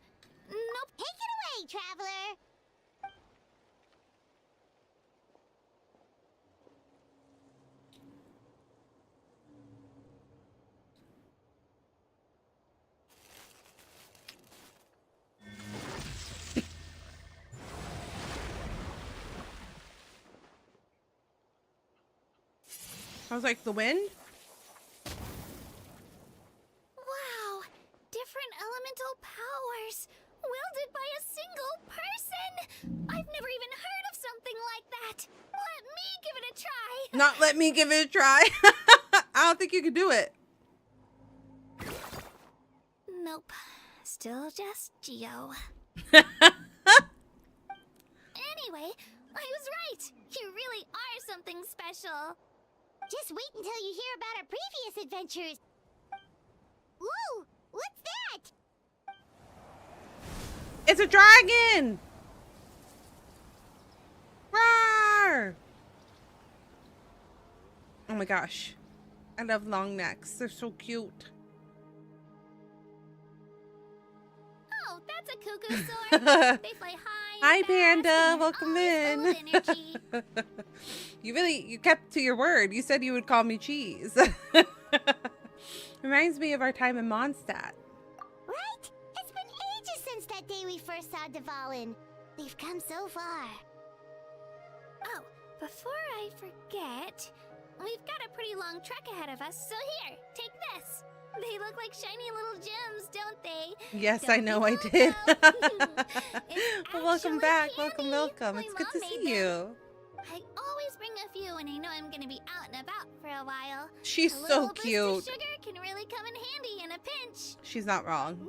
[SPEAKER 13] Nope.
[SPEAKER 2] Take it away, traveler.
[SPEAKER 1] I was like, the wind?
[SPEAKER 13] elemental powers, wielded by a single person. I've never even heard of something like that. Let me give it a try.
[SPEAKER 1] Not let me give it a try. I don't think you can do it.
[SPEAKER 13] Nope. Still just Geo. Anyway, I was right. You really are something special.
[SPEAKER 2] Just wait until you hear about our previous adventures. Whoa! What's that?
[SPEAKER 1] It's a dragon! Roar! Oh my gosh. I love long necks. They're so cute.
[SPEAKER 13] Oh, that's a cuckoo sword. They fly high.
[SPEAKER 1] Hi,
[SPEAKER 13] and
[SPEAKER 1] Panda.
[SPEAKER 13] fast, and
[SPEAKER 1] Welcome
[SPEAKER 13] they're always
[SPEAKER 1] in.
[SPEAKER 13] full of energy.
[SPEAKER 1] You kept to your word. You said you would call me Cheese. Reminds me of our time in Mondstadt.
[SPEAKER 2] Right? It's been ages since that day we first saw Dvalin. We've come so far.
[SPEAKER 13] Oh, before I forget, we've got a pretty long trek ahead of us, so here, take this. They look like shiny little gems, don't they?
[SPEAKER 1] Yes,
[SPEAKER 13] Don't
[SPEAKER 1] I
[SPEAKER 13] be
[SPEAKER 1] know I
[SPEAKER 13] fooled,
[SPEAKER 1] did.
[SPEAKER 13] though.
[SPEAKER 1] Well, welcome back.
[SPEAKER 13] Candy.
[SPEAKER 1] Welcome.
[SPEAKER 13] My
[SPEAKER 1] It's good
[SPEAKER 13] mom
[SPEAKER 1] to
[SPEAKER 13] made
[SPEAKER 1] see
[SPEAKER 13] them.
[SPEAKER 1] you.
[SPEAKER 13] I always bring a few when I know I'm gonna be out and about for a while.
[SPEAKER 1] She's
[SPEAKER 13] a
[SPEAKER 1] so
[SPEAKER 13] little boost
[SPEAKER 1] cute.
[SPEAKER 13] of sugar can really come in handy in a pinch.
[SPEAKER 1] She's not wrong.
[SPEAKER 2] Woo!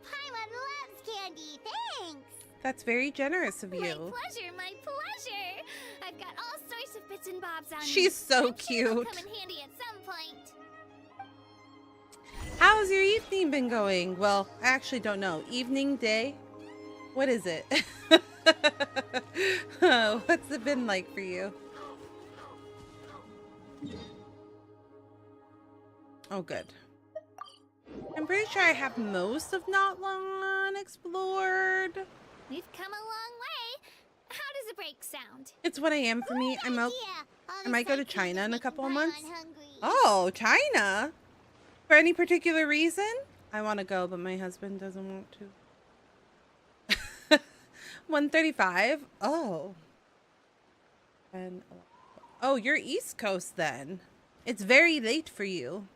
[SPEAKER 2] Paimon loves candy. Thanks.
[SPEAKER 1] That's very generous of
[SPEAKER 13] My
[SPEAKER 1] you.
[SPEAKER 13] pleasure, my pleasure. I've got all sorts of bits and bobs on me.
[SPEAKER 1] She's so
[SPEAKER 13] I'm sure they'll
[SPEAKER 1] cute.
[SPEAKER 13] come in handy at some point.
[SPEAKER 1] How's your evening been going? Well, I actually don't know. Evening, day? What is it? What's it been like for you? Oh, good. I'm pretty sure I have most of Notlan explored.
[SPEAKER 13] We've come a long way. How does a break sound?
[SPEAKER 1] It's 1 a.m. for me.
[SPEAKER 2] Good idea. All
[SPEAKER 1] I
[SPEAKER 2] this
[SPEAKER 1] might go to
[SPEAKER 2] sightseeing
[SPEAKER 1] China
[SPEAKER 2] is
[SPEAKER 1] in a
[SPEAKER 2] making
[SPEAKER 1] couple of
[SPEAKER 2] Paimon
[SPEAKER 1] months.
[SPEAKER 2] hungry.
[SPEAKER 1] Oh, China? For any particular reason? I want to go, but my husband doesn't want to. 1:35. Oh. And oh, you're East Coast then. It's very late for you.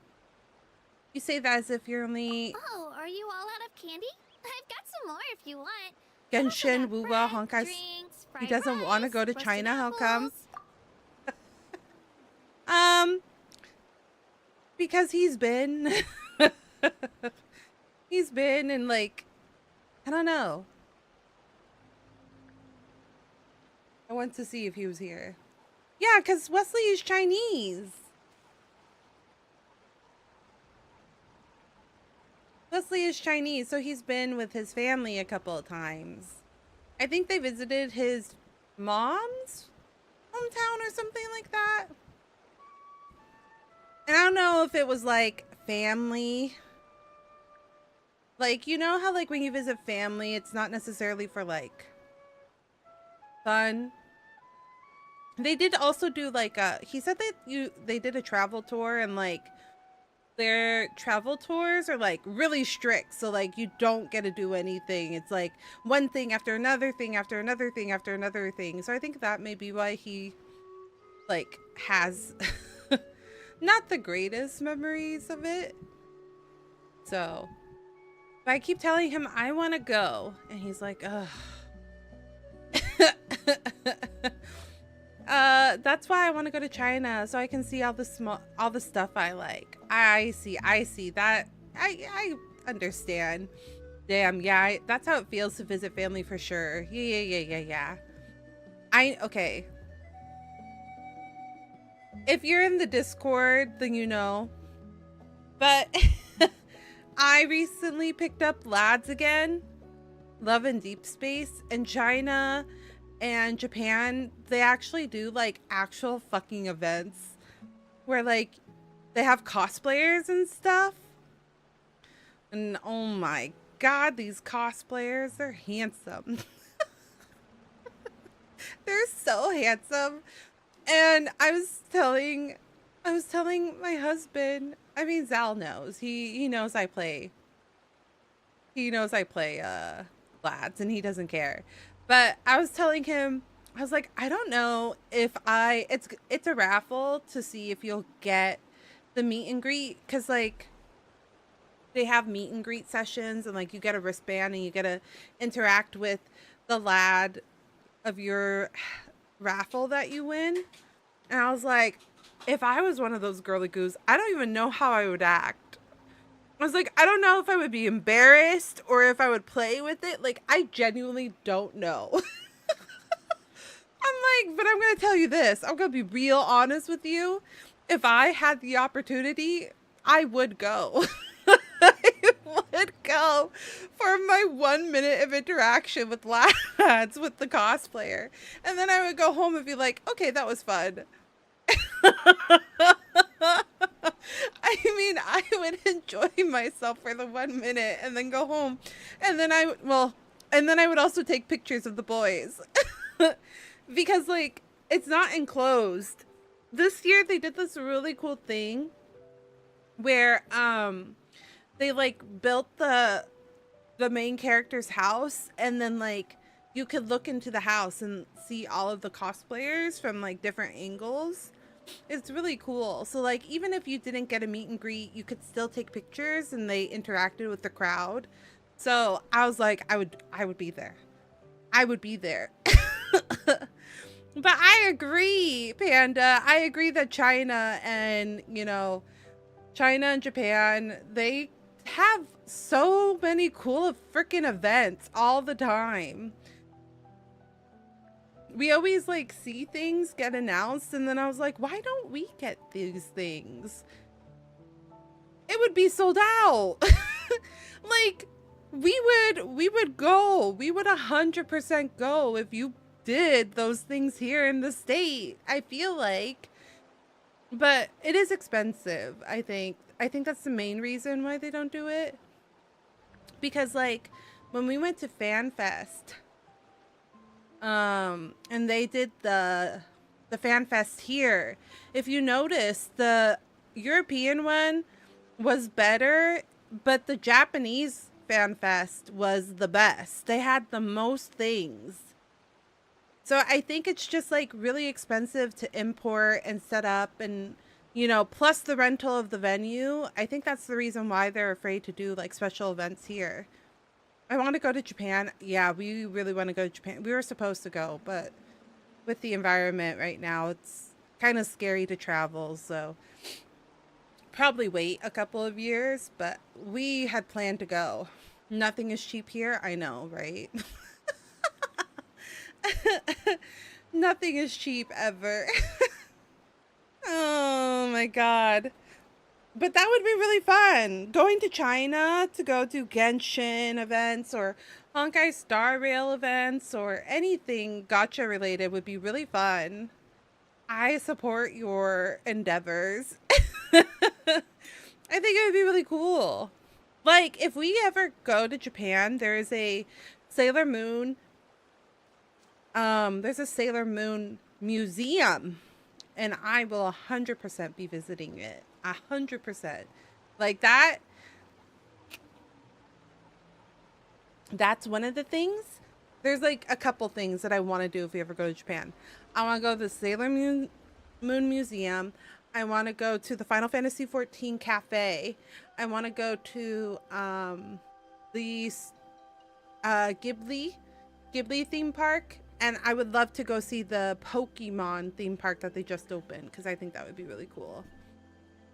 [SPEAKER 1] You say that as if you're only
[SPEAKER 13] Oh, are you all out of candy? I've got some more if you want.
[SPEAKER 1] Genshin,
[SPEAKER 13] Bread,
[SPEAKER 1] Wuwa, Honkai.
[SPEAKER 13] drinks,
[SPEAKER 1] He
[SPEAKER 13] fried
[SPEAKER 1] doesn't want to
[SPEAKER 13] rice,
[SPEAKER 1] go to
[SPEAKER 13] roasted
[SPEAKER 1] China. How come?
[SPEAKER 13] apples.
[SPEAKER 1] Because he's been and like, I don't know. I went to see if he was here. Yeah, because Wesley is Chinese. Wesley is Chinese, so he's been with his family a couple of times. I think they visited his mom's hometown or something like that. And I don't know if it was like family. Like, you know how like when you visit family, it's not necessarily for like fun. They did also do like he said that they did a travel tour, and like their travel tours are like really strict, so like you don't get to do anything. It's like one thing after another thing after another thing after another thing. So I think that may be why he like has not the greatest memories of it. So but I keep telling him I want to go, and he's like, ugh. That's why I want to go to China, so I can see all the stuff I like. I see that. I understand. Damn, yeah, that's how it feels to visit family for sure. Yeah. Okay. If you're in the Discord, then you know. But I recently picked up Lads again. Love in Deep Space, and China and Japan, they actually do like actual fucking events where like they have cosplayers and stuff. And oh my god, these cosplayers, they're handsome. They're so handsome. And I was telling my husband, I mean Zal knows. He knows I play. He knows I play Lads, and he doesn't care. But I was telling him, I was like, I don't know if it's a raffle to see if you'll get the meet and greet, because like they have meet and greet sessions, and like you get a wristband and you get to interact with the lad of your raffle that you win. And I was like, if I was one of those girly goos, I don't even know how I would act. I was like, I don't know if I would be embarrassed or if I would play with it. Like, I genuinely don't know. I'm like, but I'm going to tell you this. I'm going to be real honest with you. If I had the opportunity, I would go. I would go for my 1 minute of interaction with lads with the cosplayer. And then I would go home and be like, okay, that was fun. I mean, I would enjoy myself for the 1 minute and then go home. And then I would also take pictures of the boys. Because like, it's not enclosed. This year they did this really cool thing where they like built the main character's house, and then like you could look into the house and see all of the cosplayers from like different angles. It's really cool. So like, even if you didn't get a meet and greet, you could still take pictures, and they interacted with the crowd. So I was like, I would be there. I would be there. But I agree, Panda. I agree that China and Japan, they have so many cool freaking events all the time. We always like see things get announced, and then I was like, why don't we get these things? It would be sold out. Like, we would go. We would 100% go if you did those things here in the state, I feel like. But it is expensive, I think. I think that's the main reason why they don't do it. Because like, when we went to FanFest, and they did the FanFest here, if you notice, the European one was better, but the Japanese FanFest was the best. They had the most things. So I think it's just like really expensive to import and set up, and plus the rental of the venue. I think that's the reason why they're afraid to do like special events here. I want to go to Japan. Yeah, we really want to go to Japan. We were supposed to go, but with the environment right now, it's kind of scary to travel. So probably wait a couple of years, but we had planned to go. Nothing is cheap here. I know, right? Nothing is cheap ever. Oh my god. But that would be really fun. Going to China to go to Genshin events or Honkai Star Rail events or anything gacha related would be really fun. I support your endeavors. I think it would be really cool. Like, if we ever go to Japan, there is a Sailor Moon museum, and I will 100% be visiting it. 100%. Like that. That's one of the things. There's like a couple things that I want to do if we ever go to Japan. I want to go to the Sailor Moon Museum. I want to go to the Final Fantasy XIV Cafe. I want to go to the Ghibli theme park. And I would love to go see the Pokemon theme park that they just opened, because I think that would be really cool.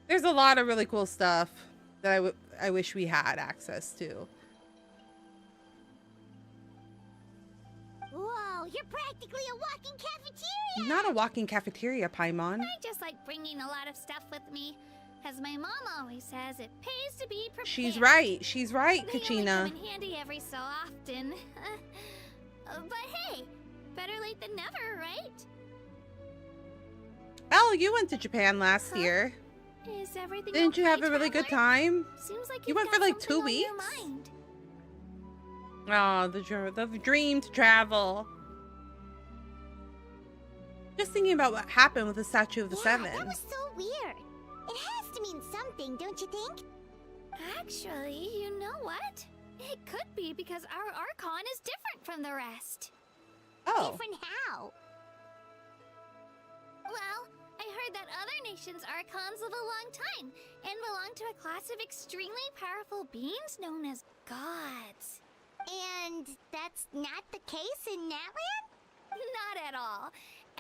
[SPEAKER 1] There's a lot of really cool stuff that I wish we had access to.
[SPEAKER 2] Whoa, you're practically a walking cafeteria!
[SPEAKER 1] Not a walking cafeteria, Paimon.
[SPEAKER 13] I just like bringing a lot of stuff with me. As my mom always says, it pays to be prepared.
[SPEAKER 1] She's right. She's right,
[SPEAKER 13] They
[SPEAKER 1] Kachina.
[SPEAKER 13] only come in handy every so often. But hey, better late than never, right?
[SPEAKER 1] Elle, you went to Japan last year.
[SPEAKER 13] Is everything
[SPEAKER 1] Didn't
[SPEAKER 13] okay,
[SPEAKER 1] you have a really good time?
[SPEAKER 13] Seems like
[SPEAKER 1] You
[SPEAKER 13] you've
[SPEAKER 1] went for
[SPEAKER 13] got
[SPEAKER 1] like 2
[SPEAKER 13] something on
[SPEAKER 1] weeks?
[SPEAKER 13] your mind.
[SPEAKER 1] Oh, the dream to travel. Just thinking about what happened with the Statue of the Seven.
[SPEAKER 2] That was so weird. It has to mean something, don't you think?
[SPEAKER 13] Actually, you know what? It could be because our Archon is different from the rest.
[SPEAKER 1] Oh.
[SPEAKER 2] Different how?
[SPEAKER 13] Well, I heard that other nations' archons live a long time and belong to a class of extremely powerful beings known as gods.
[SPEAKER 2] And that's not the case in Natlan?
[SPEAKER 13] Not at all.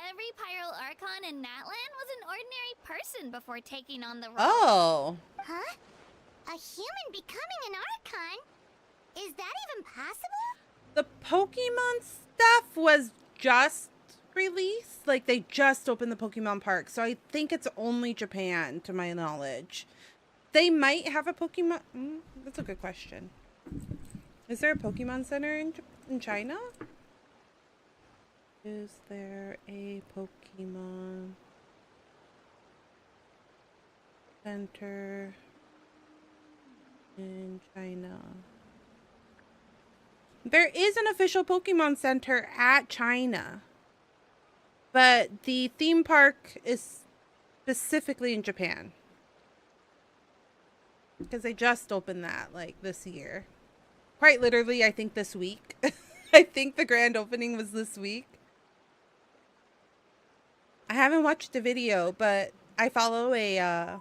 [SPEAKER 13] Every Pyro Archon in Natlan was an ordinary person before taking on the role.
[SPEAKER 1] Oh.
[SPEAKER 2] Huh? A human becoming an Archon? Is that even possible?
[SPEAKER 1] The Pokemon stuff was just released. Like, they just opened the Pokemon Park. So I think it's only Japan, to my knowledge. They might have a Pokemon... that's a good question. Is there a Pokemon Center in China? Is there a Pokemon Center in China? There is an official Pokemon Center at China, but the theme park is specifically in Japan. Because they just opened that, like, this year. Quite literally, I think this week. I think the grand opening was this week. I haven't watched the video, but I follow a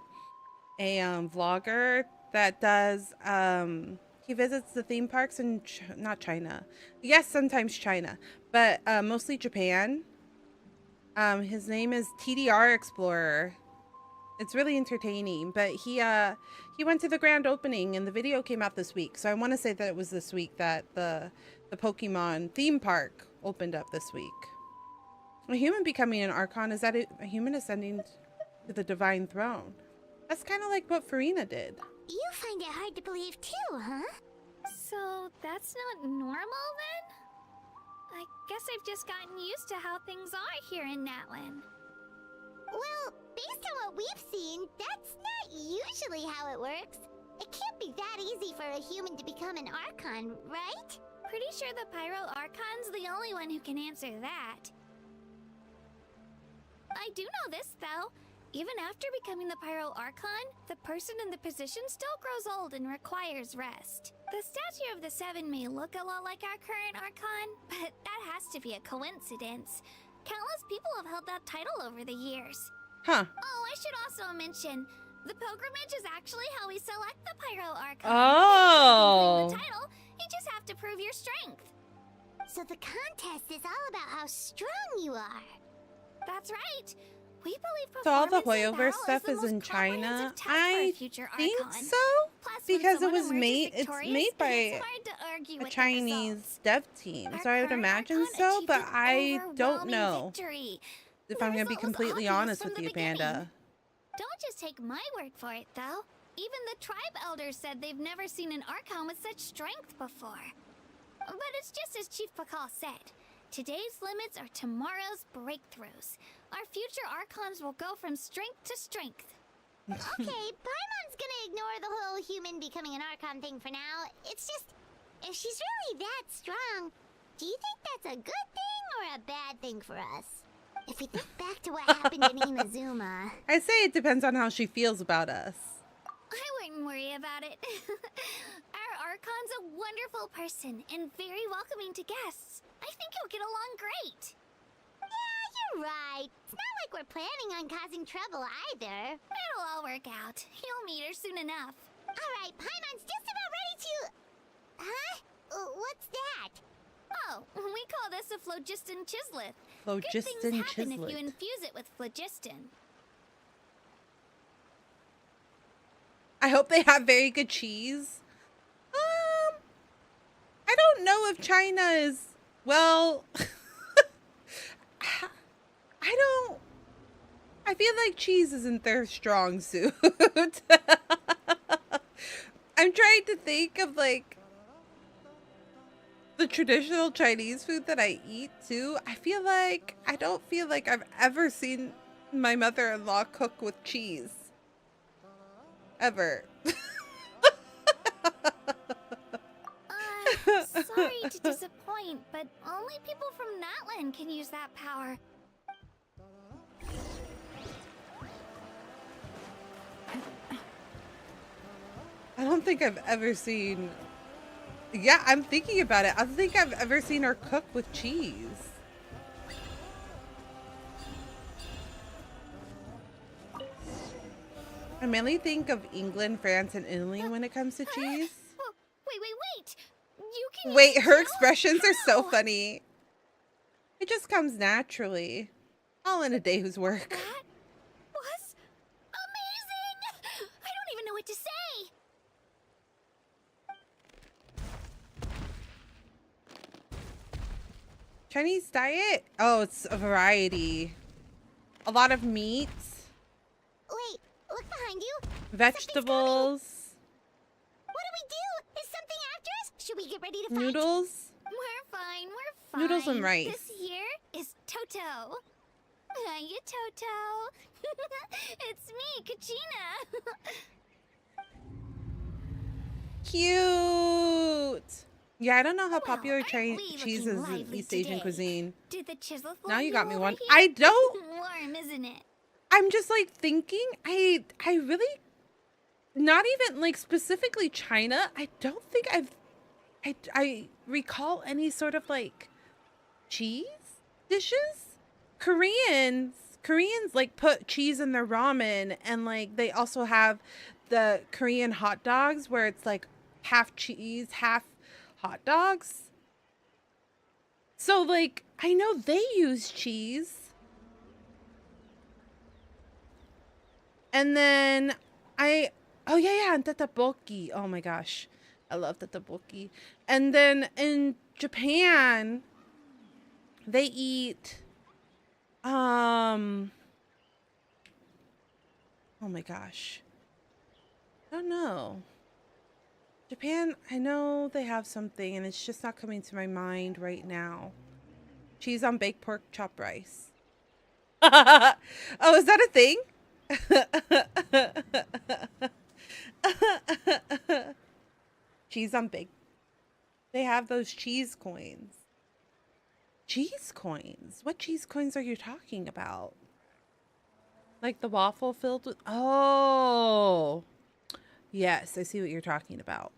[SPEAKER 1] vlogger that does, he visits the theme parks in, not China. Yes, sometimes China, but mostly Japan. His name is TDR Explorer. It's really entertaining, but he went to the grand opening and the video came out this week. So I want to say that it was this week that the Pokemon theme park opened up this week. A human becoming an Archon, is that a human ascending to the divine throne? That's kind of like what Farina did.
[SPEAKER 2] You find it hard to believe too, huh?
[SPEAKER 13] So that's not normal then? I guess I've just gotten used to how things are here in Natlan.
[SPEAKER 2] Well, based on what we've seen, that's not usually how it works. It can't be that easy for a human to become an Archon, right?
[SPEAKER 13] Pretty sure the Pyro Archon's the only one who can answer that. I do know this, though. Even after becoming the Pyro Archon, the person in the position still grows old and requires rest. The statue of the Seven may look a lot like our current Archon, but that has to be a coincidence. Countless people have held that title over the years.
[SPEAKER 1] Huh.
[SPEAKER 13] Oh, I should also mention, the pilgrimage is actually how we select the Pyro Archon.
[SPEAKER 1] Oh.
[SPEAKER 13] The title, you just have to prove your strength.
[SPEAKER 2] So the contest is all about how strong you are.
[SPEAKER 13] That's right. We believe
[SPEAKER 1] So all the
[SPEAKER 13] performance in
[SPEAKER 1] Hoyoverse
[SPEAKER 13] battle
[SPEAKER 1] stuff
[SPEAKER 13] the
[SPEAKER 1] is in
[SPEAKER 13] most
[SPEAKER 1] China.
[SPEAKER 13] comprehensive test for
[SPEAKER 1] I
[SPEAKER 13] a future
[SPEAKER 1] think
[SPEAKER 13] Archon.
[SPEAKER 1] so,
[SPEAKER 13] Plus, when
[SPEAKER 1] because it
[SPEAKER 13] someone
[SPEAKER 1] was
[SPEAKER 13] emerges
[SPEAKER 1] made. It's
[SPEAKER 13] victorious,
[SPEAKER 1] made by
[SPEAKER 13] it's hard to argue
[SPEAKER 1] a
[SPEAKER 13] with the
[SPEAKER 1] Chinese
[SPEAKER 13] results.
[SPEAKER 1] dev team,
[SPEAKER 13] Our
[SPEAKER 1] so I would
[SPEAKER 13] current
[SPEAKER 1] imagine
[SPEAKER 13] Archon
[SPEAKER 1] so.
[SPEAKER 13] achieved
[SPEAKER 1] But
[SPEAKER 13] an
[SPEAKER 1] I don't
[SPEAKER 13] overwhelming
[SPEAKER 1] know
[SPEAKER 13] victory.
[SPEAKER 1] if
[SPEAKER 13] The
[SPEAKER 1] I'm gonna be
[SPEAKER 13] result was
[SPEAKER 1] completely
[SPEAKER 13] obvious
[SPEAKER 1] honest
[SPEAKER 13] from
[SPEAKER 1] with
[SPEAKER 13] the
[SPEAKER 1] you,
[SPEAKER 13] beginning.
[SPEAKER 1] Panda.
[SPEAKER 13] Don't just take my word for it, though. Even the tribe elders said they've never seen an Archon with such strength before. But it's just as Chief Pakal said. Today's limits are tomorrow's breakthroughs. Our future Archons will go from strength to strength.
[SPEAKER 2] Okay, Paimon's gonna ignore the whole human becoming an Archon thing for now. It's just, if she's really that strong, do you think that's a good thing or a bad thing for us? If we think back to what happened in Inazuma...
[SPEAKER 1] I say it depends on how she feels about us.
[SPEAKER 13] I wouldn't worry about it. Our Archon's a wonderful person and very welcoming to guests. I think you'll get along great.
[SPEAKER 2] Yeah, you're right. It's not like we're planning on causing trouble either.
[SPEAKER 13] It'll all work out. You'll meet her soon enough.
[SPEAKER 2] Alright, Paimon's just about ready to... Huh? What's that?
[SPEAKER 13] Oh, we call this a phlogiston chisleth.
[SPEAKER 1] Phlogiston
[SPEAKER 13] Good things happen if
[SPEAKER 1] chisleth.
[SPEAKER 13] you infuse it with phlogiston.
[SPEAKER 1] I hope they have very good cheese. I don't know if China is, well, I feel like cheese isn't their strong suit. I'm trying to think of like the traditional Chinese food that I eat too. I don't feel like I've ever seen my mother-in-law cook with cheese. Ever.
[SPEAKER 13] Sorry to disappoint, but only people from Natlan can use that power.
[SPEAKER 1] I don't think I've ever seen... Yeah, I'm thinking about it. I don't think I've ever seen her cook with cheese. I mainly think of England, France, and Italy when it comes to cheese.
[SPEAKER 13] Wait. You can
[SPEAKER 1] Wait,
[SPEAKER 13] use it
[SPEAKER 1] her
[SPEAKER 13] too?
[SPEAKER 1] expressions are so
[SPEAKER 13] How?
[SPEAKER 1] funny. It just comes naturally. All in a day's work.
[SPEAKER 13] That was amazing! I don't even know what to say!
[SPEAKER 1] Chinese diet? Oh, it's a variety. A lot of meats.
[SPEAKER 2] Wait, look behind you.
[SPEAKER 1] Vegetables.
[SPEAKER 2] What do we do? Is something after us? Should we get ready to fight?
[SPEAKER 1] Noodles.
[SPEAKER 13] We're fine.
[SPEAKER 1] Noodles and rice.
[SPEAKER 13] This here is Toto. Hiya, Toto. It's me, Kachina.
[SPEAKER 1] Cute. Yeah, I don't know how popular
[SPEAKER 13] aren't we
[SPEAKER 1] cheese
[SPEAKER 13] looking
[SPEAKER 1] is in
[SPEAKER 13] lively
[SPEAKER 1] East Asian
[SPEAKER 13] today?
[SPEAKER 1] cuisine.
[SPEAKER 13] Did the chisel
[SPEAKER 1] Now you got me
[SPEAKER 13] over
[SPEAKER 1] one.
[SPEAKER 13] here?
[SPEAKER 1] I don't.
[SPEAKER 13] Warm, isn't it?
[SPEAKER 1] I'm just like thinking. I really, not even like specifically China. I don't think I recall any sort of like cheese dishes. Koreans like put cheese in their ramen, and like they also have the Korean hot dogs where it's like half cheese, half hot dogs. So like I know they use cheese. And then oh yeah, and tteokbokki. Oh my gosh. I love tteokbokki. And then in Japan, they eat oh my gosh. I don't know. Japan, I know they have something and it's just not coming to my mind right now. Cheese on baked pork chop rice. Oh, is that a thing? Cheese on baked. They have those cheese coins. Cheese coins? What cheese coins are you talking about? Like the waffle filled with... Oh. Yes, I see what you're talking about.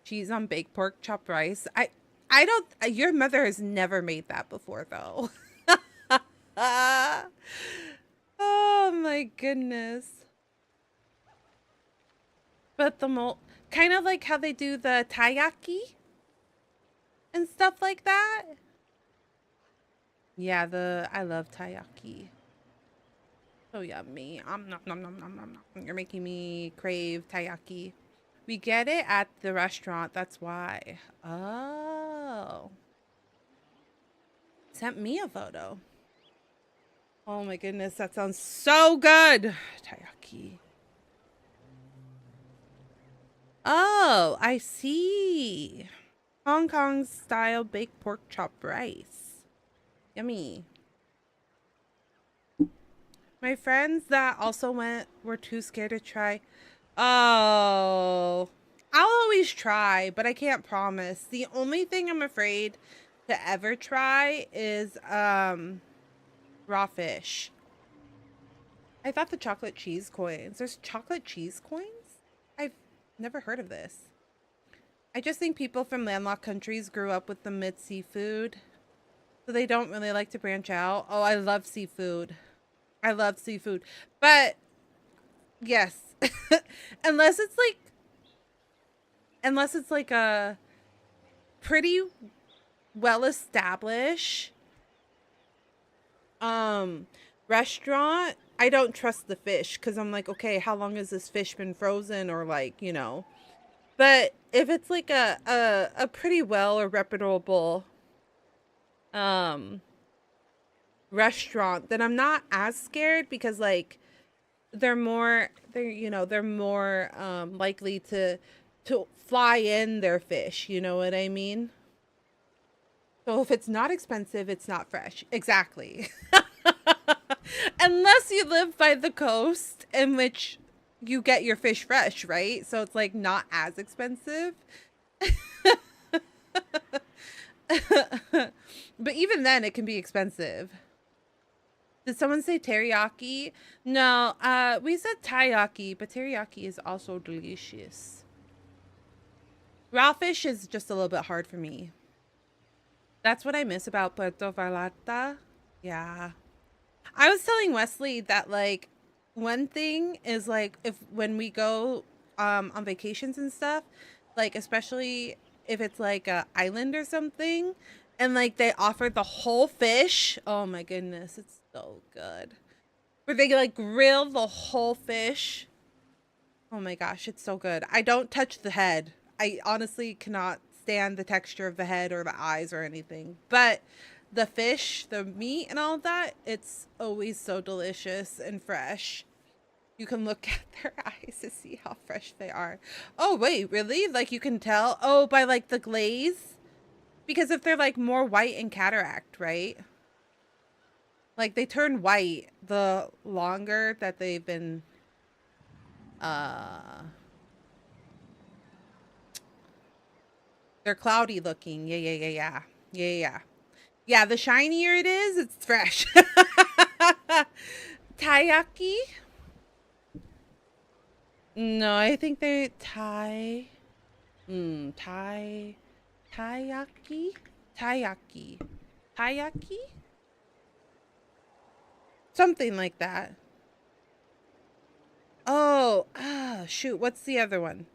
[SPEAKER 1] Cheese on baked pork chopped rice. I don't... Your mother has never made that before, though. Oh, my goodness. But the kind of like how they do the taiyaki and stuff like that. Yeah, I love taiyaki. So yummy. Nom, nom, nom, nom, nom. You're making me crave taiyaki. We get it at the restaurant. That's why. Oh. Sent me a photo. Oh my goodness, that sounds so good. Taiyaki. Oh, I see. Hong Kong style baked pork chop rice. Yummy. My friends that also went were too scared to try. Oh, I'll always try, but I can't promise. The only thing I'm afraid to ever try is raw fish. I thought the chocolate cheese coins. There's chocolate cheese coins? I've never heard of this. I just think people from landlocked countries grew up with the mid seafood, so they don't really like to branch out. Oh, I love seafood. I love seafood. But yes, unless it's like a pretty well established restaurant, I don't trust the fish because I'm like, okay, how long has this fish been frozen, or like, you know. But if it's like a pretty well or reputable restaurant, then I'm not as scared because like they're more likely to fly in their fish, you know what I mean? So if it's not expensive, it's not fresh. Exactly. Unless you live by the coast, in which you get your fish fresh, right? So it's like not as expensive. But even then it can be expensive. Did someone say teriyaki? No, we said taiyaki, but teriyaki is also delicious. Raw fish is just a little bit hard for me. That's what I miss about Puerto Vallarta. Yeah. I was telling Wesley that like one thing is like if when we go on vacations and stuff, like especially if it's like a island or something, and like they offer the whole fish. Oh my goodness, it's so good. Where they like grill the whole fish. Oh my gosh, it's so good. I don't touch the head. I honestly cannot stand the texture of the head or the eyes or anything. But the fish, the meat and all of that, it's always so delicious and fresh. You can look at their eyes to see how fresh they are. Oh, wait, really? Like you can tell? Oh, by like the glaze? Because if they're like more white in cataract, right? Like they turn white the longer that they've been they're cloudy looking. Yeah. Yeah, the shinier it is, it's fresh. Taiyaki? No, I think they're Taiyaki? Taiyaki? Something like that. Oh, shoot. What's the other one?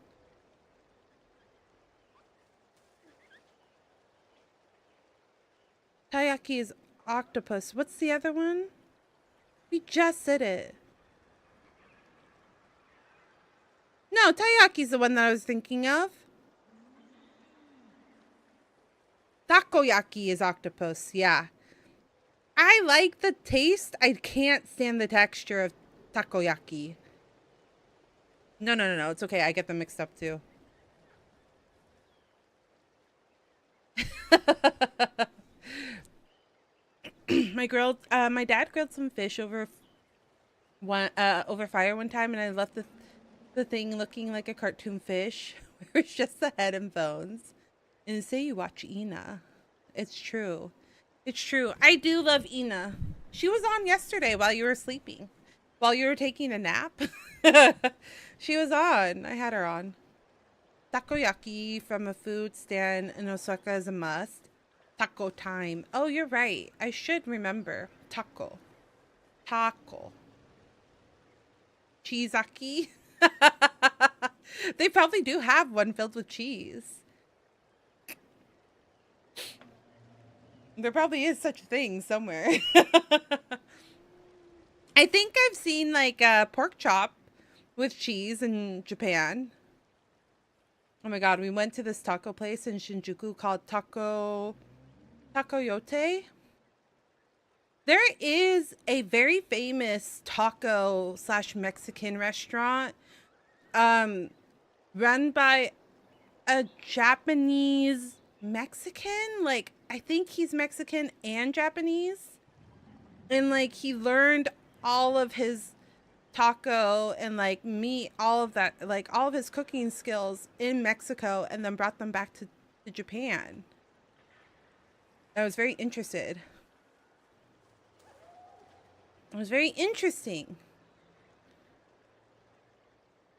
[SPEAKER 1] Taiyaki is octopus. What's the other one? We just said it. No, Taiyaki's the one that I was thinking of. Takoyaki is octopus, yeah. I like the taste. I can't stand the texture of takoyaki. No. It's okay. I get them mixed up too. My dad grilled some fish over fire one time, and I left the thing looking like a cartoon fish. Where it's just the head and bones. And say you watch Ina. It's true. It's true. I do love Ina. She was on yesterday while you were sleeping. While you were taking a nap. She was on. I had her on. Takoyaki from a food stand in Osaka is a must. Taco time. Oh, you're right. I should remember. Taco. Cheesaki. They probably do have one filled with cheese. There probably is such a thing somewhere. I think I've seen like a pork chop with cheese in Japan. Oh my god, we went to this taco place in Shinjuku called Takoyote. There is a very famous taco / Mexican restaurant run by a Japanese Mexican. Like, I think he's Mexican and Japanese. And like he learned all of his taco and like meat, all of that, like all of his cooking skills in Mexico and then brought them back to Japan. I was very interested. It was very interesting.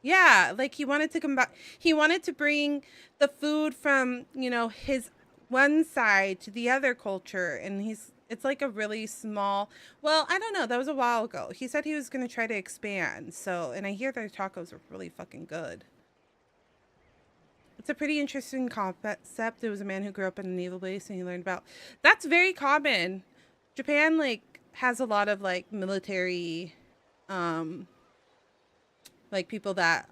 [SPEAKER 1] Yeah, like he wanted to come back. He wanted to bring the food from, you know, his one side to the other culture. And it's like a really small, well, I don't know. That was a while ago. He said he was going to try to expand. So, and I hear their tacos are really fucking good. It's a pretty interesting concept. There was a man who grew up in a naval base and he learned about, that's very common. Japan, like, has a lot of like military, like people that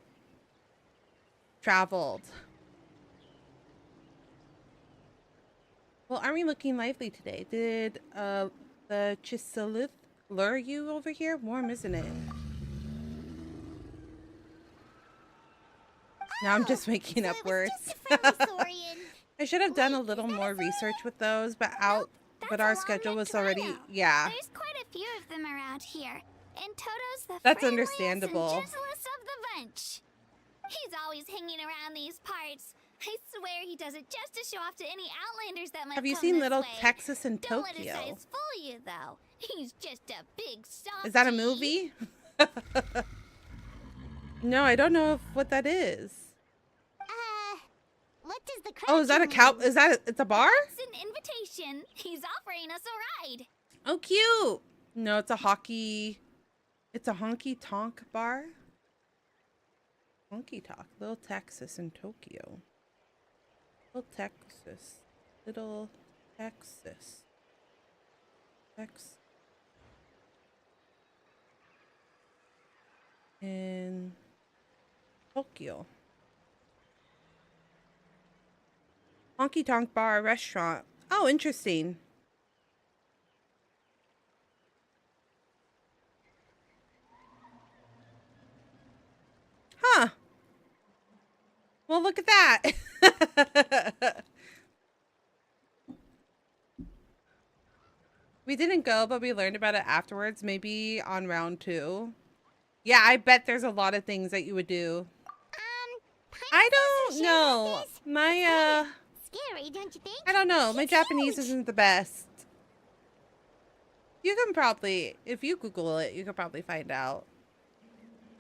[SPEAKER 1] traveled. Well, aren't we looking lively today? Did the Chisalith lure you over here? Warm, isn't it? Now I'm just making up words. I should have done a little more research with those, but our schedule was already, yeah.
[SPEAKER 2] There's quite a few of them around here. And Toto's the
[SPEAKER 1] That's
[SPEAKER 2] friendliest
[SPEAKER 1] understandable.
[SPEAKER 2] and gentlest of the bunch. He's always hanging around these parts. I swear he does it just to show off to any outlanders that might
[SPEAKER 1] Have you
[SPEAKER 2] come
[SPEAKER 1] seen
[SPEAKER 2] this
[SPEAKER 1] Little
[SPEAKER 2] way.
[SPEAKER 1] Texas in
[SPEAKER 2] Don't let his
[SPEAKER 1] Tokyo?
[SPEAKER 2] eyes fool you, though. He's just a big softie.
[SPEAKER 1] Is that a movie? No, I don't know what that is.
[SPEAKER 2] What does the
[SPEAKER 1] Oh, is that a cow? Is that it's a bar?
[SPEAKER 2] It's an invitation. He's offering us a ride.
[SPEAKER 1] Oh, cute. No, it's a hockey It's a honky tonk bar. Honky tonk. Little Texas in Tokyo. Little Texas. Little Texas. In Tokyo. Honky tonk bar restaurant. Oh, interesting. Huh. Well, look at that. We didn't go, but we learned about it afterwards, maybe on round 2. Yeah, I bet there's a lot of things that you would do. I don't know. My,
[SPEAKER 2] Scary, don't you think?
[SPEAKER 1] I don't know. My
[SPEAKER 2] It's
[SPEAKER 1] Japanese
[SPEAKER 2] huge.
[SPEAKER 1] isn't the best. You can probably, if you Google it, you could probably find out.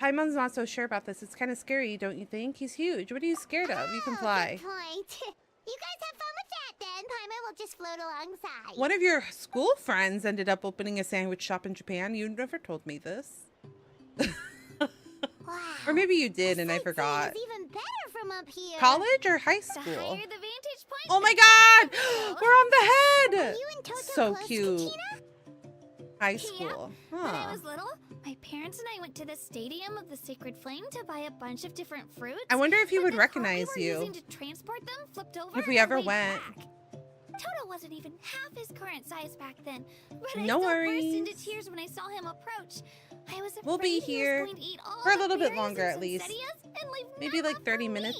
[SPEAKER 1] Paimon's not so sure about this. It's kind of scary, don't you think? He's huge. What are you scared of? You can fly.
[SPEAKER 2] Good point. You guys have fun with that then. Paimon will just float alongside.
[SPEAKER 1] One of your school friends ended up opening a sandwich shop in Japan. You never told me this.
[SPEAKER 2] Wow.
[SPEAKER 1] Or maybe you did and I forgot.
[SPEAKER 2] It's even better from up here.
[SPEAKER 1] College or high
[SPEAKER 13] The
[SPEAKER 1] school?
[SPEAKER 13] higher the vantage point,
[SPEAKER 1] Oh my
[SPEAKER 13] the
[SPEAKER 1] god!
[SPEAKER 13] better.
[SPEAKER 1] We're on the head!
[SPEAKER 2] Are you and Toto
[SPEAKER 1] So
[SPEAKER 2] close,
[SPEAKER 1] cute.
[SPEAKER 2] Katina?
[SPEAKER 1] High school.
[SPEAKER 13] When I
[SPEAKER 1] Huh.
[SPEAKER 13] was little, my parents and I went to the Stadium of the Sacred Flame to buy a bunch of different fruits.
[SPEAKER 1] I wonder if he
[SPEAKER 13] but
[SPEAKER 1] would
[SPEAKER 13] the
[SPEAKER 1] recognize
[SPEAKER 13] cart we were
[SPEAKER 1] you.
[SPEAKER 13] using to transport them flipped over
[SPEAKER 1] If we
[SPEAKER 13] on
[SPEAKER 1] ever
[SPEAKER 13] the way
[SPEAKER 1] went.
[SPEAKER 13] back. Toto wasn't even half his current size back then, but I
[SPEAKER 1] No
[SPEAKER 13] still
[SPEAKER 1] worries.
[SPEAKER 13] burst into tears when I saw him approach. I was afraid
[SPEAKER 1] We'll be
[SPEAKER 13] he
[SPEAKER 1] here
[SPEAKER 13] was going to eat all
[SPEAKER 1] for a
[SPEAKER 13] the
[SPEAKER 1] little bit
[SPEAKER 13] berries
[SPEAKER 1] longer
[SPEAKER 13] and
[SPEAKER 1] at least.
[SPEAKER 13] poinsettias and leave
[SPEAKER 1] Maybe
[SPEAKER 13] none
[SPEAKER 1] like
[SPEAKER 13] for
[SPEAKER 1] 30
[SPEAKER 13] me.
[SPEAKER 1] minutes.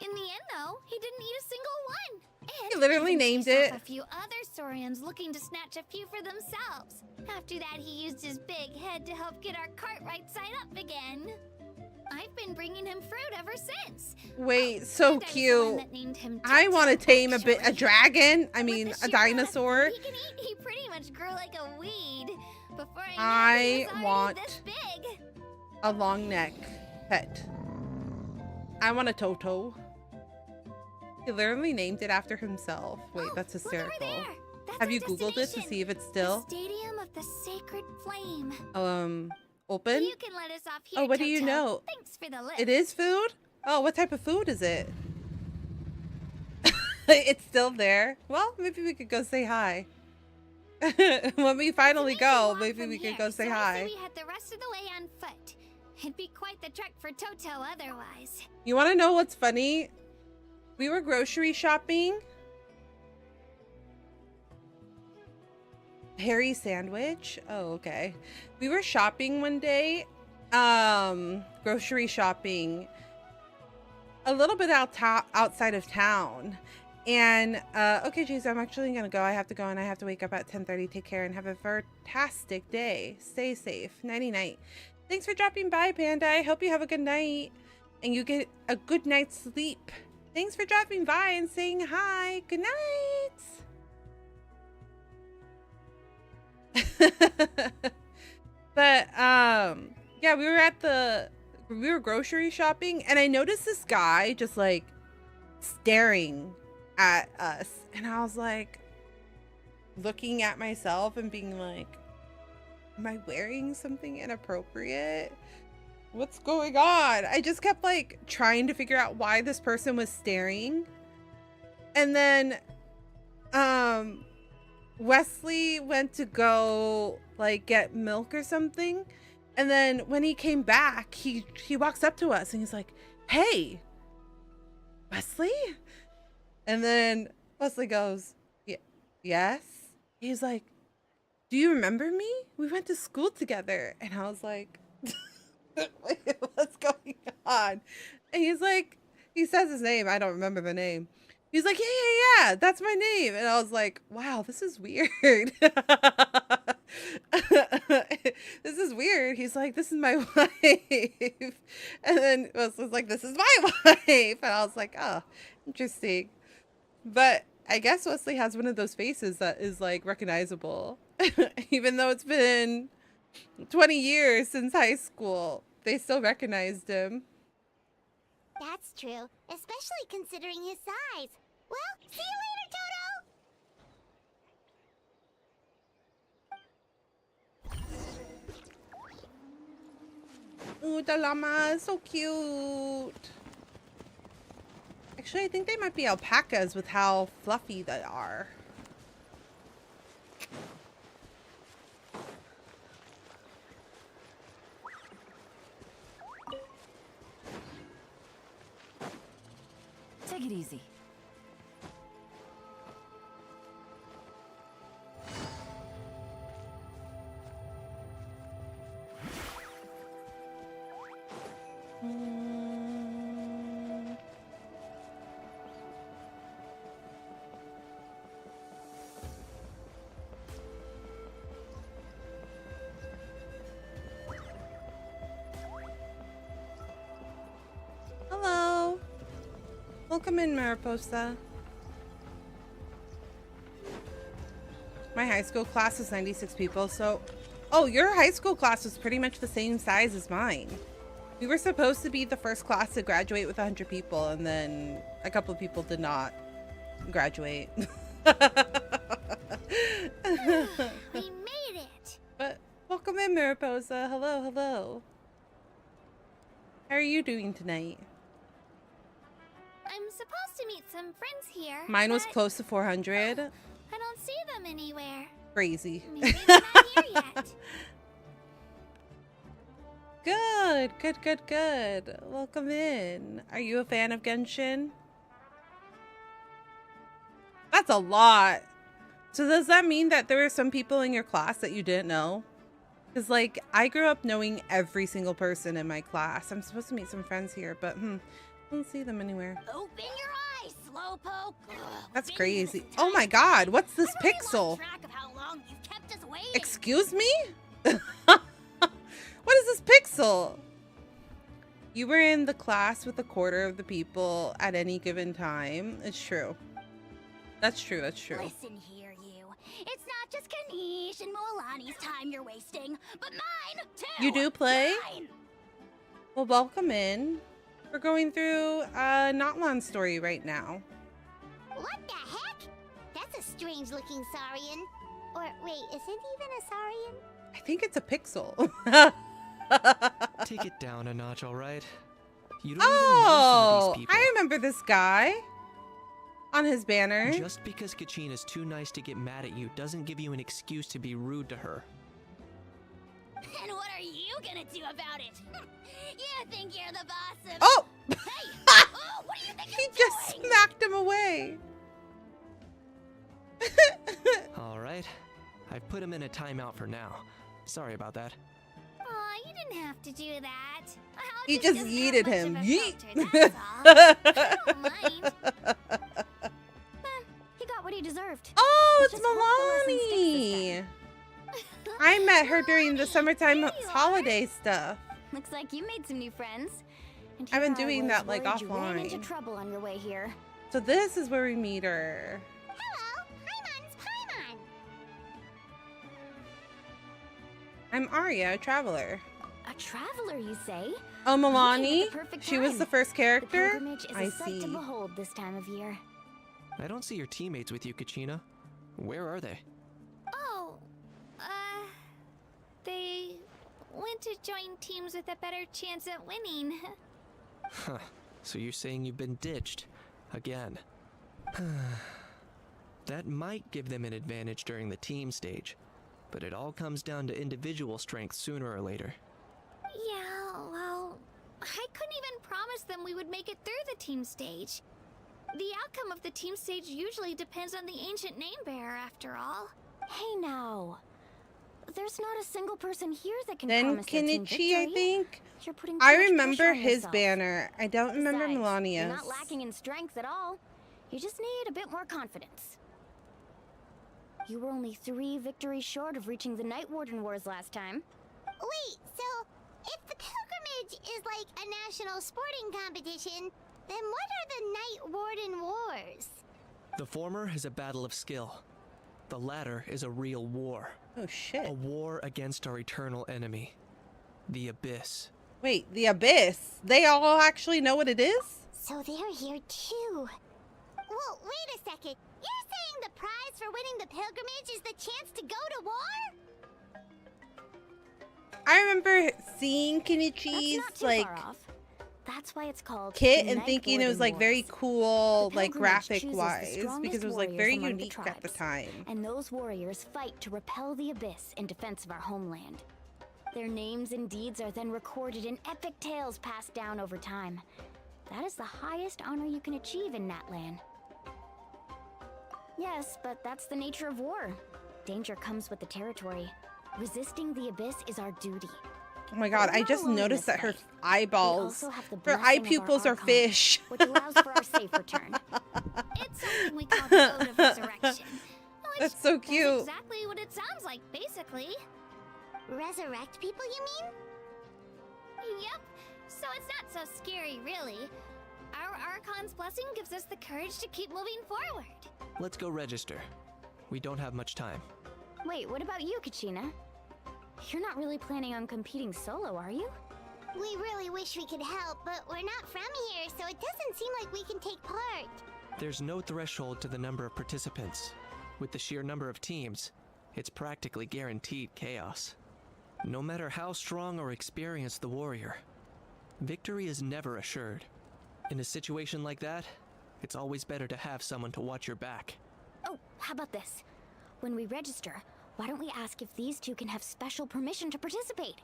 [SPEAKER 13] In the end, though, he didn't eat a single one. And
[SPEAKER 1] He literally
[SPEAKER 13] even
[SPEAKER 1] named
[SPEAKER 13] chased off
[SPEAKER 1] it.
[SPEAKER 13] a few other Saurians looking to snatch a few for themselves. After that, he used his big head to help get our cart right side up again. I've been bringing him fruit ever since.
[SPEAKER 1] Wait, so
[SPEAKER 13] And I was the one
[SPEAKER 1] cute.
[SPEAKER 13] that named him
[SPEAKER 1] I want to
[SPEAKER 13] Toto,
[SPEAKER 1] tame a
[SPEAKER 13] actually.
[SPEAKER 1] dragon. I
[SPEAKER 13] With
[SPEAKER 1] mean,
[SPEAKER 13] the
[SPEAKER 1] a
[SPEAKER 13] sheer amount of
[SPEAKER 1] dinosaur.
[SPEAKER 13] food He can eat, he pretty much grew like a weed. Before I
[SPEAKER 1] I
[SPEAKER 13] knew it, he was already
[SPEAKER 1] want
[SPEAKER 13] this big.
[SPEAKER 1] a long neck pet. I want a Toto. He literally named it after himself. Wait, that's
[SPEAKER 13] Look over
[SPEAKER 1] hysterical.
[SPEAKER 13] there. That's
[SPEAKER 1] Have
[SPEAKER 13] our
[SPEAKER 1] you Googled it to
[SPEAKER 13] destination.
[SPEAKER 1] see if it's
[SPEAKER 13] The
[SPEAKER 1] still
[SPEAKER 13] Stadium of the Sacred Flame.
[SPEAKER 1] open?
[SPEAKER 13] You can let us off here,
[SPEAKER 1] Oh, what do you
[SPEAKER 13] Toto.
[SPEAKER 1] know?
[SPEAKER 13] Thanks for the lift.
[SPEAKER 1] It is food? Oh, what type of food is it? It's still there. Well, maybe we could go say hi. When we finally
[SPEAKER 13] It's an easy
[SPEAKER 1] go,
[SPEAKER 13] walk
[SPEAKER 1] maybe
[SPEAKER 13] from
[SPEAKER 1] we could
[SPEAKER 13] here,
[SPEAKER 1] go say
[SPEAKER 13] so I
[SPEAKER 1] hi.
[SPEAKER 13] say we head the rest of the way on foot. It'd be quite the trek for Toto otherwise.
[SPEAKER 1] You want to know what's funny? We were grocery shopping. Harry sandwich. Oh, okay. We were shopping one day. Grocery shopping. A little bit outside of town. And, okay, geez, I'm actually gonna go. I have to go and I have to wake up at 10:30. Take care and have a fantastic day. Stay safe. Nighty-night. Thanks for dropping by, Panda. I hope you have a good night and you get a good night's sleep. Thanks for dropping by and saying hi. Good night. But, yeah, we were grocery shopping and I noticed this guy just like staring at us. And I was like looking at myself and being like, am I wearing something inappropriate? What's going on? I just kept like trying to figure out why this person was staring. And then Wesley went to go like get milk or something. And then when he came back, he walks up to us and he's like, "Hey, Wesley?" And then Wesley goes, "Yes." He's like, "Do you remember me? We went to school together." And I was like, "Wait, what's going on?" And he's like, he says his name. I don't remember the name. He's like, yeah, that's my name. And I was like, wow, this is weird. This is weird. He's like, this is my wife. And then Wesley's like, this is my wife. And I was like, oh, interesting. But I guess Wesley has one of those faces that is like recognizable. Even though it's been 20 years since high school, they still recognized him.
[SPEAKER 2] That's true, especially considering his size. Well, see you later, Toto!
[SPEAKER 1] Ooh, the llama is so cute. Actually, I think they might be alpacas with how fluffy they are.
[SPEAKER 12] Take it easy.
[SPEAKER 1] Hello. Welcome in, Mariposa. My high school class was 96 people, so... Oh, your high school class was pretty much the same size as mine. We were supposed to be the first class to graduate with 100 people, and then a couple of people did not graduate.
[SPEAKER 2] We made it!
[SPEAKER 1] But welcome in, Mariposa. Hello, hello. How are you doing tonight?
[SPEAKER 13] I'm supposed to meet some friends here.
[SPEAKER 1] Mine was
[SPEAKER 13] but
[SPEAKER 1] close to 400.
[SPEAKER 13] I don't see them anywhere.
[SPEAKER 1] Crazy.
[SPEAKER 13] Maybe they're not here yet.
[SPEAKER 1] Good, good, good, good. Welcome in. Are you a fan of Genshin? That's a lot. So does that mean that there were some people in your class that you didn't know? Because, like, I grew up knowing every single person in my class. I'm supposed to meet some friends here, but I don't see them anywhere.
[SPEAKER 2] Open your eyes, Slowpoke.
[SPEAKER 1] That's crazy. Oh my god, what's this pixel?
[SPEAKER 2] Track of how long you've kept us waiting.
[SPEAKER 1] Excuse me? What is this pixel? You were in the class with a quarter of the people at any given time. It's true. That's true, that's true.
[SPEAKER 2] Listen here, you. It's not just Kanish and Moalani's time you're wasting, but mine, too!
[SPEAKER 1] You do play?
[SPEAKER 2] Mine.
[SPEAKER 1] Well, welcome in. We're going through a Notlan story right now.
[SPEAKER 2] What the heck? That's a strange-looking Saurian. Or, wait, is it even a Saurian?
[SPEAKER 1] I think it's a pixel.
[SPEAKER 9] Take it down a notch, all right? You don't even know some of these people.
[SPEAKER 1] I remember this guy on his banner.
[SPEAKER 9] Just because Kachina's too nice to get mad at you doesn't give you an excuse to be rude to her.
[SPEAKER 2] And what are you gonna do about it? You think you're the boss of...
[SPEAKER 1] Oh!
[SPEAKER 2] Hey! Oh, what do you think
[SPEAKER 1] He
[SPEAKER 2] you're
[SPEAKER 1] just
[SPEAKER 2] doing?
[SPEAKER 1] smacked him away.
[SPEAKER 9] All right. I've put him in a timeout for now. Sorry about that.
[SPEAKER 13] Aw, you didn't have to do that.
[SPEAKER 1] He just yeeted him. Yeet!
[SPEAKER 13] I don't mind.
[SPEAKER 4] He got what he deserved.
[SPEAKER 1] Oh,
[SPEAKER 4] Let's
[SPEAKER 1] it's
[SPEAKER 4] just hope the lesson sticks this
[SPEAKER 1] Milani. I met her during the summertime holiday stuff.
[SPEAKER 4] Looks like you made some new friends. And
[SPEAKER 1] I've been
[SPEAKER 4] here I
[SPEAKER 1] doing
[SPEAKER 4] was
[SPEAKER 1] that, like,
[SPEAKER 4] worried you ran into
[SPEAKER 1] offline.
[SPEAKER 4] trouble on your way here.
[SPEAKER 1] So this is where we meet her.
[SPEAKER 2] Hello, Paimon's Paimon.
[SPEAKER 1] I'm Arya, a traveler.
[SPEAKER 4] A traveler, you say?
[SPEAKER 1] Oh,
[SPEAKER 4] You came
[SPEAKER 1] Milani?
[SPEAKER 4] at the perfect
[SPEAKER 1] She was
[SPEAKER 4] time.
[SPEAKER 1] the first
[SPEAKER 4] The
[SPEAKER 1] character?
[SPEAKER 4] pilgrimage is
[SPEAKER 1] I
[SPEAKER 4] a sight
[SPEAKER 1] see.
[SPEAKER 4] to behold this time of year.
[SPEAKER 9] I don't see your teammates with you, Kachina. Where are they?
[SPEAKER 13] Oh, they went to join teams with a better chance at winning.
[SPEAKER 9] Huh. So you're saying you've been ditched. Again. That might give them an advantage during the team stage, but it all comes down to individual strength sooner or later.
[SPEAKER 13] Yeah, well, I couldn't even promise them we would make it through the team stage. The outcome of the team stage usually depends on the ancient name bearer, after all.
[SPEAKER 4] Hey now. There's not a single person here that can
[SPEAKER 1] Then
[SPEAKER 4] promise their team
[SPEAKER 1] Kenichi, I
[SPEAKER 4] victory.
[SPEAKER 1] think.
[SPEAKER 4] You're putting
[SPEAKER 1] I
[SPEAKER 4] too much
[SPEAKER 1] remember
[SPEAKER 4] pressure on
[SPEAKER 1] his
[SPEAKER 4] yourself.
[SPEAKER 1] banner. I don't remember
[SPEAKER 4] Besides,
[SPEAKER 1] Melania's.
[SPEAKER 4] You're not lacking in strength at all. You just need a bit more confidence. You were only 3 victories short of reaching the Night Warden Wars last time.
[SPEAKER 2] Wait, so if the pilgrimage is like a national sporting competition, then what are the Night Warden Wars?
[SPEAKER 9] The former is a battle of skill. The latter is a real war.
[SPEAKER 1] Oh shit.
[SPEAKER 9] A war against our eternal enemy, the Abyss.
[SPEAKER 1] Wait, the Abyss? They all actually know what it is?
[SPEAKER 2] So they're here too. Well, wait a second. You're saying the prize for winning the pilgrimage is the chance to go to war?
[SPEAKER 1] I remember seeing Kenichi's like
[SPEAKER 4] That's why it's called
[SPEAKER 1] kit
[SPEAKER 4] the
[SPEAKER 1] and
[SPEAKER 4] Night
[SPEAKER 1] thinking it was like
[SPEAKER 4] Warden
[SPEAKER 1] very
[SPEAKER 4] Wars.
[SPEAKER 1] cool,
[SPEAKER 4] The
[SPEAKER 1] like
[SPEAKER 4] pilgrimage
[SPEAKER 1] graphic
[SPEAKER 4] chooses the
[SPEAKER 1] wise,
[SPEAKER 4] strongest
[SPEAKER 1] because it was like
[SPEAKER 4] warriors
[SPEAKER 1] very
[SPEAKER 4] among the
[SPEAKER 1] unique at the
[SPEAKER 4] tribes,
[SPEAKER 1] time.
[SPEAKER 4] And those warriors fight to repel the abyss in defense of our homeland. Their names and deeds are then recorded in epic tales passed down over time. That is the highest honor you can achieve in Natlan. Yes, but that's the nature of war. Danger comes with the territory. Resisting the abyss is our duty.
[SPEAKER 1] Oh my god, I just noticed that her eyeballs, her eye pupils are fish.
[SPEAKER 4] Which allows for our safe return.
[SPEAKER 13] It's something we call the Ode of Resurrection.
[SPEAKER 1] That's so cute.
[SPEAKER 13] That's exactly what it sounds like, basically.
[SPEAKER 2] Resurrect people, you mean?
[SPEAKER 13] Yep. So it's not so scary, really. Our Archon's blessing gives us the courage to keep moving forward.
[SPEAKER 9] Let's go register. We don't have much time.
[SPEAKER 4] Wait, what about you, Kachina? You're not really planning on competing solo, are you?
[SPEAKER 2] We really wish we could help, but we're not from here, so it doesn't seem like we can take part.
[SPEAKER 9] There's no threshold to the number of participants. With the sheer number of teams, it's practically guaranteed chaos. No matter how strong or experienced the warrior, victory is never assured. In a situation like that, it's always better to have someone to watch your back.
[SPEAKER 4] Oh, how about this? When we register, why don't we ask if these two can have special permission to participate?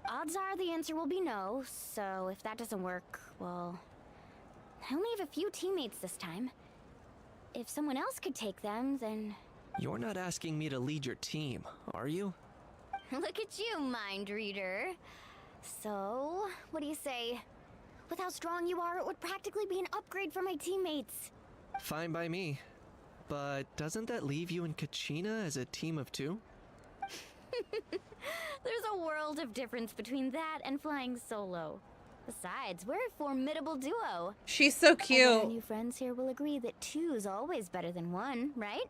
[SPEAKER 4] Odds are the answer will be no, so if that doesn't work, well... I only have a few teammates this time. If someone else could take them, then...
[SPEAKER 9] You're not asking me to lead your team, are you?
[SPEAKER 4] Look at you, mind reader. So, what do you say? With how strong you are, it would practically be an upgrade for my teammates.
[SPEAKER 9] Fine by me. But doesn't that leave you and Kachina as a team of two?
[SPEAKER 4] There's a world of difference between that and flying solo. Besides, we're a formidable duo.
[SPEAKER 1] She's so cute.
[SPEAKER 4] And our new friends here will agree that two's always better than one, right?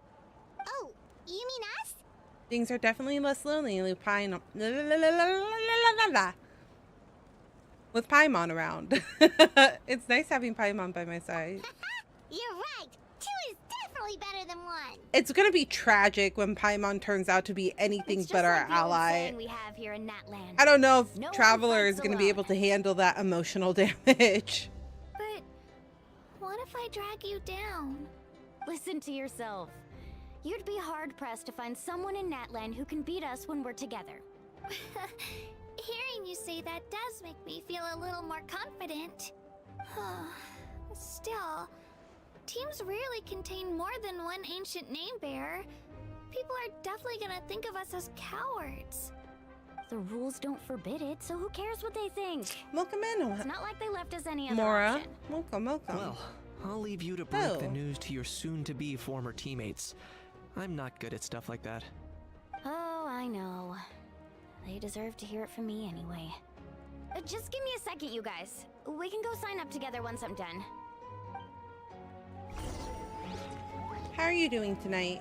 [SPEAKER 2] Oh, you mean us?
[SPEAKER 1] Things are definitely less lonely with Paimon around. It's nice having Paimon by my side.
[SPEAKER 2] You're right. Two is definitely better than one.
[SPEAKER 1] It's gonna be tragic when Paimon turns out to be anything but our ally.
[SPEAKER 4] We have here in Natlan.
[SPEAKER 1] I don't know if
[SPEAKER 4] No
[SPEAKER 1] Traveler is
[SPEAKER 4] one
[SPEAKER 1] gonna
[SPEAKER 4] fights
[SPEAKER 1] be able to handle that emotional damage.
[SPEAKER 13] But what if I drag you down?
[SPEAKER 4] Listen to yourself. You'd be hard-pressed to find someone in Natlan who can beat us when we're together.
[SPEAKER 13] Hearing you say that does make me feel a little more confident. Still, teams rarely contain more than one ancient name bearer. People are definitely gonna think of us as cowards.
[SPEAKER 4] The rules don't forbid it, so who cares what they think?
[SPEAKER 1] Welcome in.
[SPEAKER 4] It's not like they left us any other
[SPEAKER 1] Mora.
[SPEAKER 4] option.
[SPEAKER 1] Welcome.
[SPEAKER 9] Well, I'll leave you to break the news to your soon-to-be former teammates. I'm not good at stuff like that.
[SPEAKER 4] Oh, I know. They deserve to hear it from me anyway. Just give me a second, you guys. We can go sign up together once I'm done.
[SPEAKER 1] How are you doing tonight?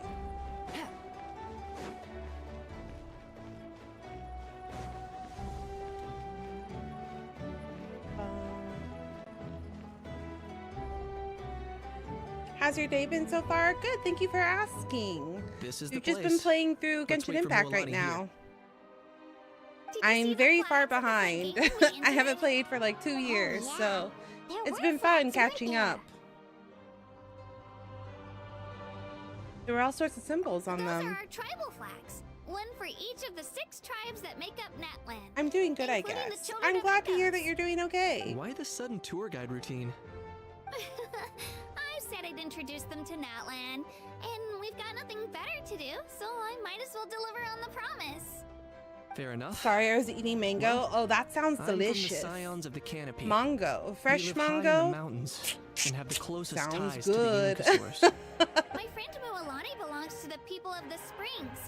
[SPEAKER 1] How's your day been so far? Good, thank you for asking.
[SPEAKER 9] This is
[SPEAKER 1] You've
[SPEAKER 9] the
[SPEAKER 1] just
[SPEAKER 9] place.
[SPEAKER 1] been playing through
[SPEAKER 9] Let's
[SPEAKER 1] Genshin
[SPEAKER 9] wait for
[SPEAKER 1] Impact
[SPEAKER 9] Mualani
[SPEAKER 1] right
[SPEAKER 9] here.
[SPEAKER 1] now. I'm very far behind. I haven't played for like 2 years, so it's been fun catching up. There were all sorts of symbols on
[SPEAKER 13] Those are
[SPEAKER 1] them.
[SPEAKER 13] our tribal flags. One for each of the 6 tribes that make up Natlan.
[SPEAKER 1] I'm doing good, I
[SPEAKER 13] including the
[SPEAKER 1] guess.
[SPEAKER 13] children
[SPEAKER 1] I'm
[SPEAKER 13] of
[SPEAKER 1] glad to hear
[SPEAKER 13] Echoes.
[SPEAKER 1] that you're doing okay.
[SPEAKER 9] Why the sudden tour guide routine?
[SPEAKER 13] I said I'd introduce them to Natlan, and we've got nothing better to do, so I might as well deliver on the promise.
[SPEAKER 9] Fair enough.
[SPEAKER 1] Sorry, I was eating mango.
[SPEAKER 9] Well,
[SPEAKER 1] Oh, that sounds
[SPEAKER 9] I'm from the
[SPEAKER 1] delicious.
[SPEAKER 9] Scions of the Canopy.
[SPEAKER 1] Mango.
[SPEAKER 9] We
[SPEAKER 1] Fresh
[SPEAKER 9] live high in the
[SPEAKER 1] mango.
[SPEAKER 9] mountains and have the closest
[SPEAKER 1] Sounds
[SPEAKER 9] ties
[SPEAKER 1] good.
[SPEAKER 9] to the Unica source.
[SPEAKER 13] My friend Mualani belongs to the people of the Springs.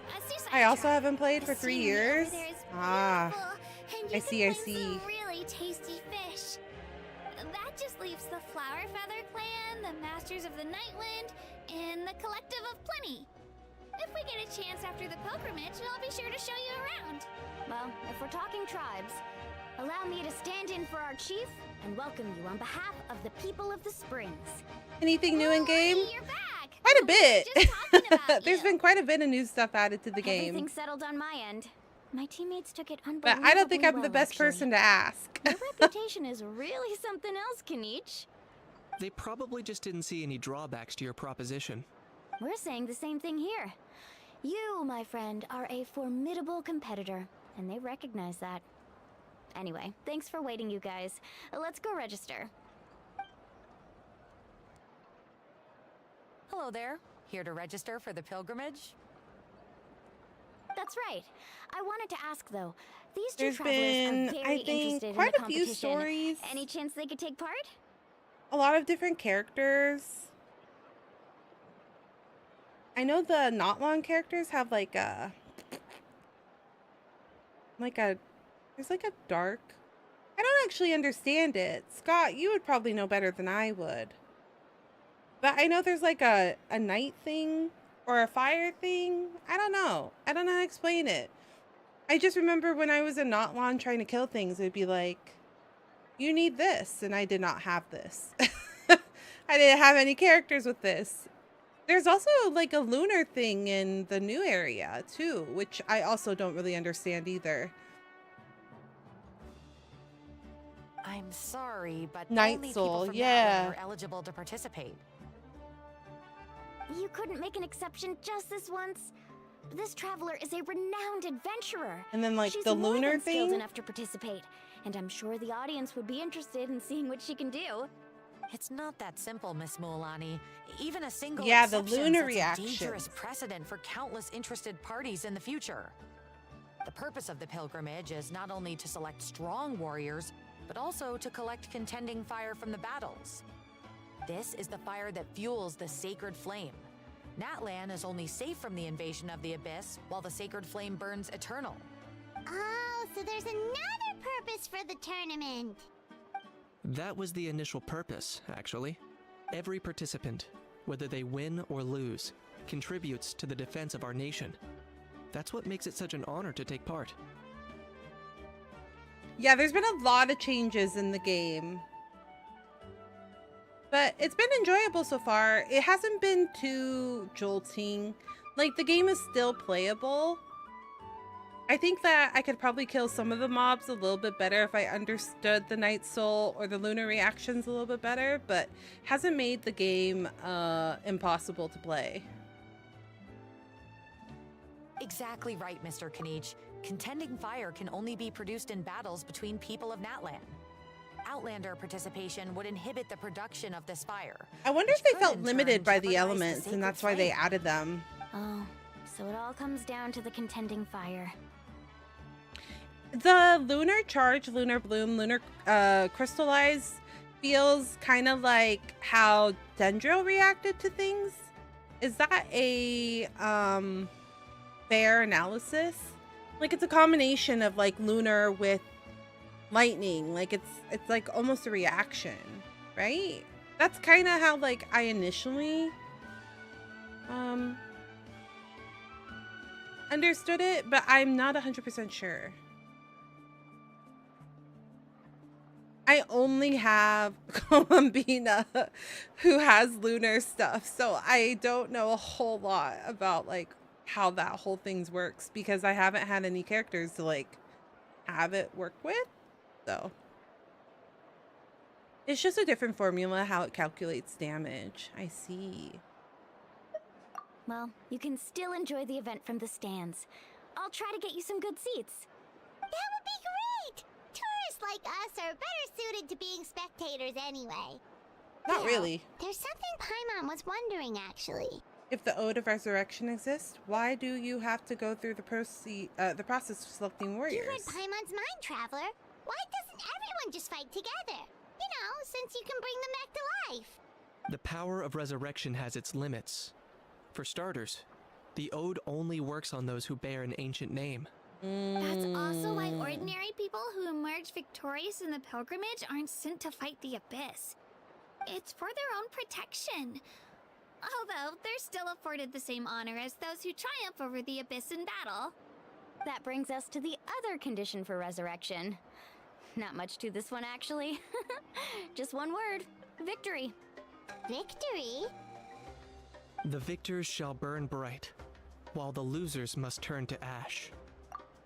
[SPEAKER 13] A seaside
[SPEAKER 1] I also
[SPEAKER 13] tribe.
[SPEAKER 1] haven't played
[SPEAKER 13] The
[SPEAKER 1] for 3
[SPEAKER 13] scenery
[SPEAKER 1] years.
[SPEAKER 13] over there is
[SPEAKER 1] Ah,
[SPEAKER 13] beautiful, and you
[SPEAKER 1] I
[SPEAKER 13] can
[SPEAKER 1] see, I
[SPEAKER 13] find
[SPEAKER 1] see.
[SPEAKER 13] some really tasty fish. That just leaves the Flower Feather Clan, the Masters of the Nightwind, and the Collective of Plenty. If we get a chance after the pilgrimage, I'll be sure to show you around.
[SPEAKER 4] Well, if we're talking tribes, allow me to stand in for our chief and welcome you on behalf of the people of the Springs.
[SPEAKER 1] Anything new in game?
[SPEAKER 13] You're back.
[SPEAKER 1] Quite a bit.
[SPEAKER 13] Just talking about
[SPEAKER 1] There's
[SPEAKER 13] you.
[SPEAKER 1] been quite a bit of new stuff added to the game.
[SPEAKER 4] Everything's settled on my end. My teammates took it
[SPEAKER 1] But
[SPEAKER 4] unbelievably
[SPEAKER 1] I don't think I'm
[SPEAKER 4] well,
[SPEAKER 1] the best
[SPEAKER 4] actually.
[SPEAKER 1] person to ask.
[SPEAKER 4] Your reputation is really something else, Kanich.
[SPEAKER 9] They probably just didn't see any drawbacks to your proposition.
[SPEAKER 4] We're saying the same thing here. You, my friend, are a formidable competitor, and they recognize that. Anyway, thanks for waiting, you guys. Let's go register.
[SPEAKER 16] Hello there. Here to register for the pilgrimage?
[SPEAKER 4] That's right. I wanted to ask, though. These two
[SPEAKER 1] There's
[SPEAKER 4] travelers
[SPEAKER 1] been,
[SPEAKER 4] are very
[SPEAKER 1] I think,
[SPEAKER 4] interested in
[SPEAKER 1] quite
[SPEAKER 4] the
[SPEAKER 1] a few
[SPEAKER 4] competition.
[SPEAKER 1] stories.
[SPEAKER 4] Any chance they could take part?
[SPEAKER 1] A lot of different characters. I know the not long characters have like a there's like a dark. I don't actually understand it. Scott, you would probably know better than I would. But I know there's like a night thing or a fire thing. I don't know. I don't know how to explain it. I just remember when I was in Notlon trying to kill things, it'd be like, you need this, and I did not have this. I didn't have any characters with this. There's also like a lunar thing in the new area too, which I also don't really understand either.
[SPEAKER 16] I'm sorry, but
[SPEAKER 1] Night
[SPEAKER 16] only
[SPEAKER 1] Soul,
[SPEAKER 16] people from
[SPEAKER 1] yeah.
[SPEAKER 16] Natlan are eligible to participate.
[SPEAKER 4] You couldn't make an exception just this once? This traveler is a renowned adventurer.
[SPEAKER 1] And then like
[SPEAKER 4] She's
[SPEAKER 1] the
[SPEAKER 4] more
[SPEAKER 1] lunar
[SPEAKER 4] than skilled
[SPEAKER 1] thing.
[SPEAKER 4] enough to participate, and I'm sure the audience would be interested in seeing what she can do.
[SPEAKER 16] It's not that simple, Miss Mualani. Even a single
[SPEAKER 1] Yeah, the
[SPEAKER 16] exception
[SPEAKER 1] lunar
[SPEAKER 16] sets a
[SPEAKER 1] reactions.
[SPEAKER 16] dangerous precedent for countless interested parties in the future. The purpose of the pilgrimage is not only to select strong warriors, but also to collect contending fire from the battles. This is the fire that fuels the sacred flame. Natlan is only safe from the invasion of the abyss, while the sacred flame burns eternal.
[SPEAKER 2] Oh, so there's another purpose for the tournament.
[SPEAKER 9] That was the initial purpose, actually. Every participant, whether they win or lose, contributes to the defense of our nation. That's what makes it such an honor to take part.
[SPEAKER 1] Yeah, there's been a lot of changes in the game. But it's been enjoyable so far. It hasn't been too jolting. Like, the game is still playable. I think that I could probably kill some of the mobs a little bit better if I understood the Night Soul or the lunar reactions a little bit better, but hasn't made the game impossible to play.
[SPEAKER 16] Exactly right, Mr. Kanich. Contending fire can only be produced in battles between people of Natlan. Outlander participation would inhibit the production of this fire.
[SPEAKER 1] I wonder if they felt limited by the elements, and that's why they added them.
[SPEAKER 4] Oh, so it all comes down to the contending fire.
[SPEAKER 1] The lunar charge, lunar bloom, lunar crystallize feels kind of like how Dendro reacted to things. Is that a fair analysis? Like, it's a combination of like lunar with lightning. Like it's like almost a reaction, right? That's kind of how like I initially understood it, but I'm not 100% sure. I only have Columbina who has lunar stuff, so I don't know a whole lot about like how that whole thing works because I haven't had any characters to like have it work with. So it's just a different formula how it calculates damage. I see.
[SPEAKER 4] Well, you can still enjoy the event from the stands. I'll try to get you some good seats.
[SPEAKER 2] That would be great! Tourists like us are better suited to being spectators anyway.
[SPEAKER 1] Not really.
[SPEAKER 2] There's something Paimon was wondering, actually.
[SPEAKER 1] If the Ode of Resurrection exists, why do you have to go through the process of selecting warriors?
[SPEAKER 2] You read Paimon's mind, Traveler. Why doesn't everyone just fight together? You know, since you can bring them back to life.
[SPEAKER 9] The power of resurrection has its limits. For starters, the Ode only works on those who bear an ancient name.
[SPEAKER 13] That's also why ordinary people who emerge victorious in the pilgrimage aren't sent to fight the abyss. It's for their own protection. Although, they're still afforded the same honor as those who triumph over the abyss in battle.
[SPEAKER 4] That brings us to the other condition for resurrection. Not much to this one, actually. Just one word. Victory.
[SPEAKER 2] Victory?
[SPEAKER 9] The victors shall burn bright, while the losers must turn to ash.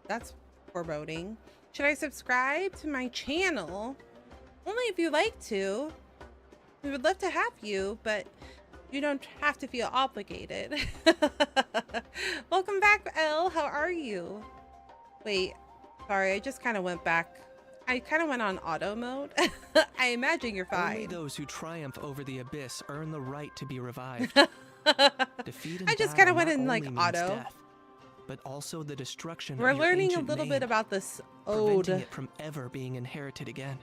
[SPEAKER 1] That's foreboding. Should I subscribe to my channel? Only if you like to. We would love to have you, but you don't have to feel obligated. Welcome back, Elle. How are you? Wait, sorry, I just kind of went back. I kind of went on auto mode. I imagine you're fine.
[SPEAKER 9] Only those who triumph over the abyss earn the right to be revived. Defeat in
[SPEAKER 1] I just kind of went
[SPEAKER 9] battle
[SPEAKER 1] in
[SPEAKER 9] not
[SPEAKER 1] like
[SPEAKER 9] only means
[SPEAKER 1] auto.
[SPEAKER 9] death, but also the destruction
[SPEAKER 1] We're
[SPEAKER 9] of your
[SPEAKER 1] learning a
[SPEAKER 9] ancient
[SPEAKER 1] little
[SPEAKER 9] name,
[SPEAKER 1] bit about this ode.
[SPEAKER 9] preventing it from ever being inherited again.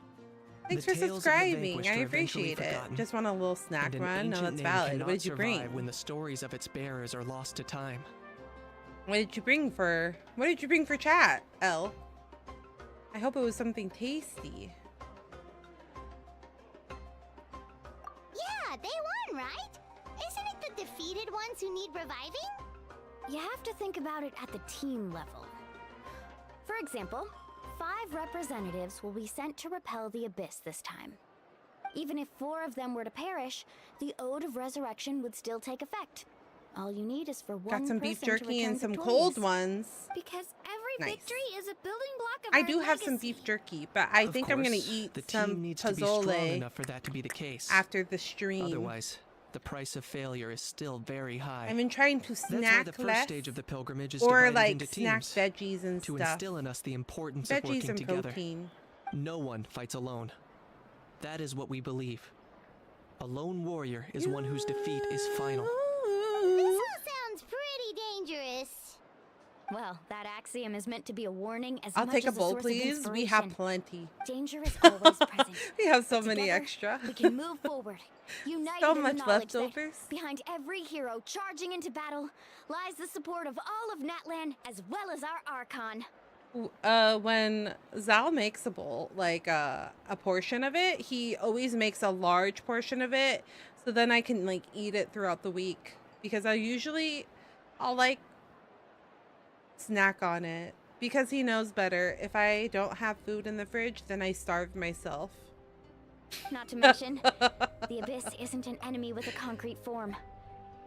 [SPEAKER 1] Thanks
[SPEAKER 9] The
[SPEAKER 1] for
[SPEAKER 9] tales of the
[SPEAKER 1] subscribing.
[SPEAKER 9] vanquished
[SPEAKER 1] I
[SPEAKER 9] are eventually
[SPEAKER 1] appreciate it.
[SPEAKER 9] forgotten,
[SPEAKER 1] Just want a little snack
[SPEAKER 9] and an
[SPEAKER 1] run. No,
[SPEAKER 9] ancient
[SPEAKER 1] that's
[SPEAKER 9] name
[SPEAKER 1] valid.
[SPEAKER 9] cannot
[SPEAKER 1] What did you
[SPEAKER 9] survive
[SPEAKER 1] bring?
[SPEAKER 9] when the stories of its bearers are lost to time.
[SPEAKER 1] What did you bring for chat, Elle? I hope it was something tasty.
[SPEAKER 2] Yeah, they won, right? Isn't it the defeated ones who need reviving?
[SPEAKER 4] You have to think about it at the team level. For example, 5 representatives will be sent to repel the abyss this time. Even if 4 of them were to perish, the Ode of Resurrection would still take effect. All you need is for one
[SPEAKER 1] Got some beef
[SPEAKER 4] person to
[SPEAKER 1] jerky and
[SPEAKER 4] return
[SPEAKER 1] some
[SPEAKER 4] victorious.
[SPEAKER 1] cold ones.
[SPEAKER 13] Because every
[SPEAKER 1] Nice.
[SPEAKER 13] victory is a building block of
[SPEAKER 1] I
[SPEAKER 13] our
[SPEAKER 1] do have some
[SPEAKER 13] legacy.
[SPEAKER 1] beef jerky, but I
[SPEAKER 9] Of
[SPEAKER 1] think I'm gonna
[SPEAKER 9] course,
[SPEAKER 1] eat
[SPEAKER 9] the team
[SPEAKER 1] some
[SPEAKER 9] needs to be strong
[SPEAKER 1] pozole
[SPEAKER 9] enough for that to be the case.
[SPEAKER 1] after the stream.
[SPEAKER 9] Otherwise, the price of failure is still very high.
[SPEAKER 1] I've been trying to
[SPEAKER 9] That's why
[SPEAKER 1] snack
[SPEAKER 9] the first
[SPEAKER 1] less,
[SPEAKER 9] stage of the pilgrimage is
[SPEAKER 1] or
[SPEAKER 9] divided
[SPEAKER 1] like
[SPEAKER 9] into
[SPEAKER 1] snack
[SPEAKER 9] teams
[SPEAKER 1] veggies and
[SPEAKER 9] to
[SPEAKER 1] stuff.
[SPEAKER 9] instill in us the importance of
[SPEAKER 1] Veggies
[SPEAKER 9] working
[SPEAKER 1] and
[SPEAKER 9] together.
[SPEAKER 1] protein.
[SPEAKER 9] No one fights alone. That is what we believe. A lone warrior is one whose defeat is final.
[SPEAKER 2] This all sounds pretty dangerous.
[SPEAKER 4] Well, that axiom is meant to be a warning as
[SPEAKER 1] I'll
[SPEAKER 4] much
[SPEAKER 1] take a
[SPEAKER 4] as
[SPEAKER 1] bowl,
[SPEAKER 4] source of
[SPEAKER 1] please. We have
[SPEAKER 4] inspiration.
[SPEAKER 1] plenty.
[SPEAKER 4] Danger is always present.
[SPEAKER 1] We have so many
[SPEAKER 4] Together,
[SPEAKER 1] extra.
[SPEAKER 4] We can move forward. United
[SPEAKER 1] So
[SPEAKER 4] in
[SPEAKER 1] much
[SPEAKER 4] the knowledge
[SPEAKER 1] leftovers.
[SPEAKER 4] that behind every hero charging into battle lies the support of all of Natlan as well as our Archon.
[SPEAKER 1] When Zal makes a bowl, like a portion of it, he always makes a large portion of it, so then I can like eat it throughout the week. Because I'll like snack on it. Because he knows better. If I don't have food in the fridge, then I starve myself.
[SPEAKER 4] Not to mention, the Abyss isn't an enemy with a concrete form.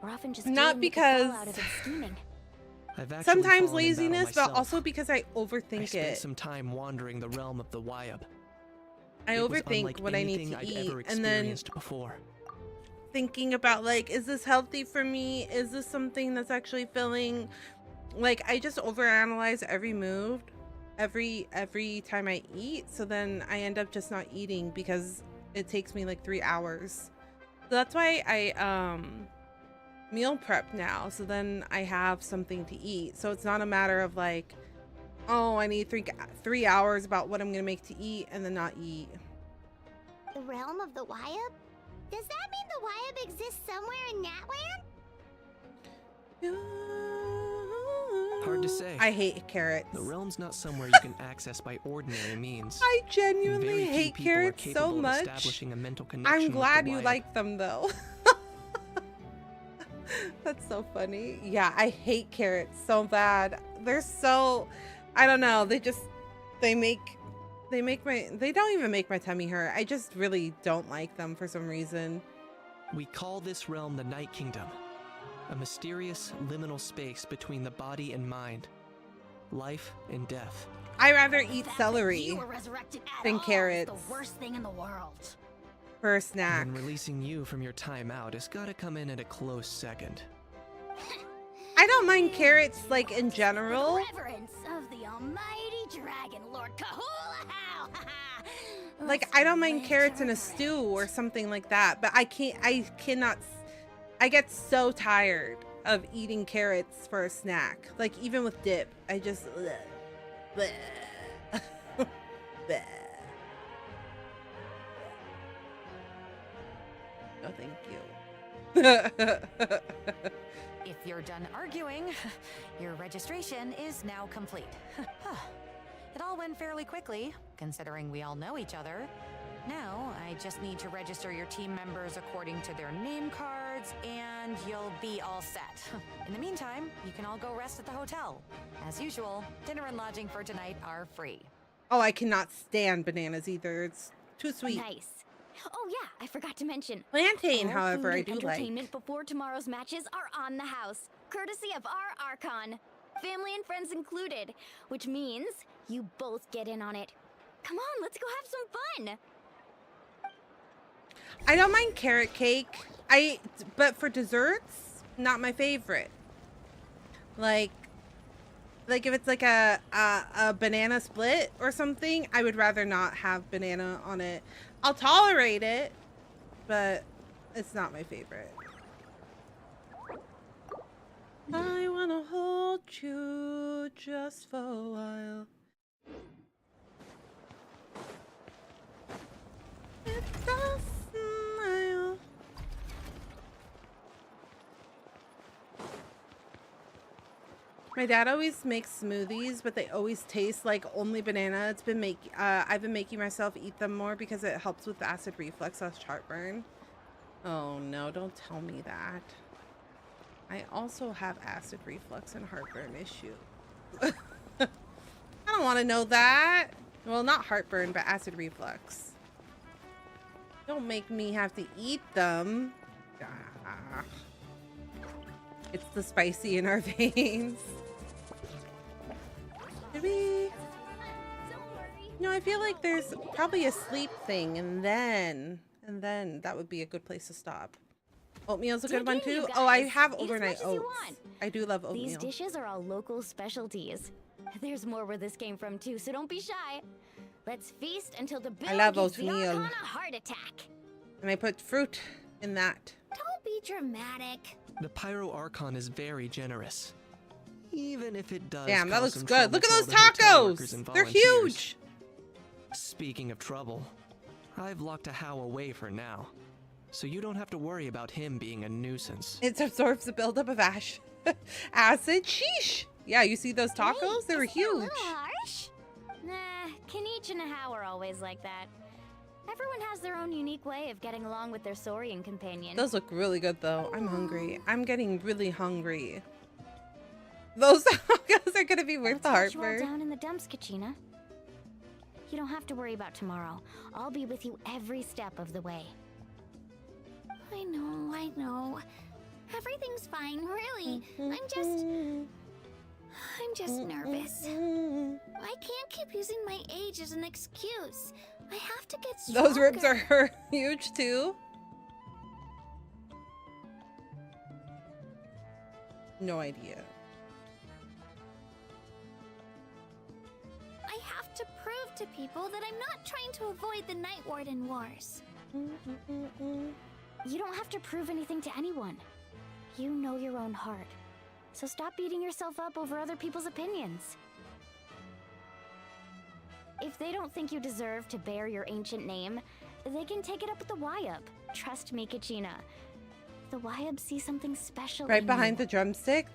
[SPEAKER 4] We're often just
[SPEAKER 1] Not
[SPEAKER 4] dealing with the
[SPEAKER 1] because-
[SPEAKER 4] fallout of its scheming.
[SPEAKER 9] I've actually
[SPEAKER 1] Sometimes
[SPEAKER 9] fallen in battle
[SPEAKER 1] laziness, but
[SPEAKER 9] myself.
[SPEAKER 1] also because I
[SPEAKER 9] I
[SPEAKER 1] overthink
[SPEAKER 9] spent
[SPEAKER 1] it.
[SPEAKER 9] some time wandering the realm of the Wyab.
[SPEAKER 1] I
[SPEAKER 9] It was
[SPEAKER 1] overthink
[SPEAKER 9] unlike
[SPEAKER 1] what I need
[SPEAKER 9] anything
[SPEAKER 1] to
[SPEAKER 9] I'd
[SPEAKER 1] eat,
[SPEAKER 9] ever
[SPEAKER 1] and then
[SPEAKER 9] experienced before.
[SPEAKER 1] thinking about like, is this healthy for me? Is this something that's actually filling? Like, I just overanalyze every move, every time I eat. So then I end up just not eating because it takes me like 3 hours. So that's why I meal prep now. So then I have something to eat. So it's not a matter of like, oh, I need 3 hours about what I'm gonna make to eat and then not eat.
[SPEAKER 2] The realm of the Wyab? Does that mean the Wyab exists somewhere in Natlan?
[SPEAKER 9] Hard to say.
[SPEAKER 1] I hate carrots.
[SPEAKER 9] The realm's not somewhere you can access by ordinary means.
[SPEAKER 1] I
[SPEAKER 9] and
[SPEAKER 1] genuinely
[SPEAKER 9] very few
[SPEAKER 1] hate
[SPEAKER 9] people are
[SPEAKER 1] carrots so
[SPEAKER 9] capable of
[SPEAKER 1] much.
[SPEAKER 9] establishing a mental connection
[SPEAKER 1] I'm
[SPEAKER 9] with the
[SPEAKER 1] glad you
[SPEAKER 9] Wyab.
[SPEAKER 1] like them though. That's so funny. Yeah, I hate carrots so bad. They're so, I don't know. They don't even make my tummy hurt. I just really don't like them for some reason.
[SPEAKER 9] We call this realm the Night Kingdom, a mysterious liminal space between the body and mind, life and death.
[SPEAKER 1] I rather eat
[SPEAKER 13] You
[SPEAKER 1] celery
[SPEAKER 13] were resurrected at
[SPEAKER 1] than
[SPEAKER 13] all is
[SPEAKER 1] carrots
[SPEAKER 13] the worst thing in the world.
[SPEAKER 1] for a snack.
[SPEAKER 9] And releasing you from your timeout has got to come in at a close second.
[SPEAKER 1] I don't mind carrots like in general.
[SPEAKER 13] Reverence of the almighty dragon, Lord Kahula How!
[SPEAKER 1] Like, I don't mind carrots in a stew or something like that, but I get so tired of eating carrots for a snack. Like, even with dip, I just, bleh. Bleh. No, thank you.
[SPEAKER 16] If you're done arguing, your registration is now complete. It all went fairly quickly, considering we all know each other. Now, I just need to register your team members according to their name cards, and you'll be all set. In the meantime, you can all go rest at the hotel. As usual, dinner and lodging for tonight are free.
[SPEAKER 1] Oh, I cannot stand bananas either. It's too sweet.
[SPEAKER 4] Nice. Oh yeah, I forgot to mention.
[SPEAKER 1] Plantain,
[SPEAKER 4] all
[SPEAKER 1] however,
[SPEAKER 4] food
[SPEAKER 1] I
[SPEAKER 4] and
[SPEAKER 1] do like.
[SPEAKER 4] entertainment before tomorrow's matches are on the house, courtesy of our Archon.
[SPEAKER 11] family and friends included, which means you both get in on it. Come on, let's go have some fun.
[SPEAKER 1] I don't mind carrot cake. But for desserts, not my favorite. Like if it's like a banana split or something, I would rather not have banana on it. I'll tolerate it, but it's not my favorite. I wanna hold you just for a while. It's a smile. My dad always makes smoothies, but they always taste like only banana. I've been making myself eat them more because it helps with acid reflux / heartburn. Oh no, don't tell me that. I also have acid reflux and heartburn issue. I don't want to know that. Well, not heartburn, but acid reflux. Don't make me have to eat them. Ah. It's the spicy in our veins. Did we? No, I feel like there's probably a sleep thing, and then that would be a good place to stop. Oatmeal's a good one too. Oh, I have overnight oats. I do love oatmeal.
[SPEAKER 11] These dishes are all local specialties. There's more where this came from too, so don't be shy. Let's feast until the bill gives the Archon a heart attack.
[SPEAKER 1] And I put fruit in that.
[SPEAKER 13] Don't be dramatic.
[SPEAKER 9] The Pyro Archon is very generous. Even if it does.
[SPEAKER 1] Damn, that
[SPEAKER 9] cause
[SPEAKER 1] looks
[SPEAKER 9] some
[SPEAKER 1] good. Look at
[SPEAKER 9] trouble
[SPEAKER 1] those
[SPEAKER 9] for all the hotel workers
[SPEAKER 1] tacos.
[SPEAKER 9] and
[SPEAKER 1] They're
[SPEAKER 9] volunteers.
[SPEAKER 1] huge.
[SPEAKER 9] Speaking of trouble, I've locked a How away for now, so you don't have to worry about him being a nuisance.
[SPEAKER 1] It absorbs the buildup of acid. Sheesh. Yeah, you see those tacos? They were huge.
[SPEAKER 11] A little harsh? Nah, Kenichi and How are always like that. Everyone has their own unique way of getting along with their Saurian companion.
[SPEAKER 1] Those look really good though. I'm hungry. I'm getting really hungry. Those tacos are gonna be worth the heartburn.
[SPEAKER 11] Down in the dumps, Kachina. You don't have to worry about tomorrow. I'll be with you every step of the way.
[SPEAKER 13] I know. Everything's fine, really. I'm just nervous. I can't keep using my age as an excuse. I have to get stronger.
[SPEAKER 1] Those ribs are huge too. No idea.
[SPEAKER 13] I have to prove to people that I'm not trying to avoid the Night Warden Wars.
[SPEAKER 11] You don't have to prove anything to anyone. You know your own heart. So stop beating yourself up over other people's opinions. If they don't think you deserve to bear your ancient name, they can take it up with the Wyup. Trust me, Kachina. The Wyup see something special
[SPEAKER 1] Right
[SPEAKER 11] in
[SPEAKER 1] behind
[SPEAKER 11] you.
[SPEAKER 1] the drumstick.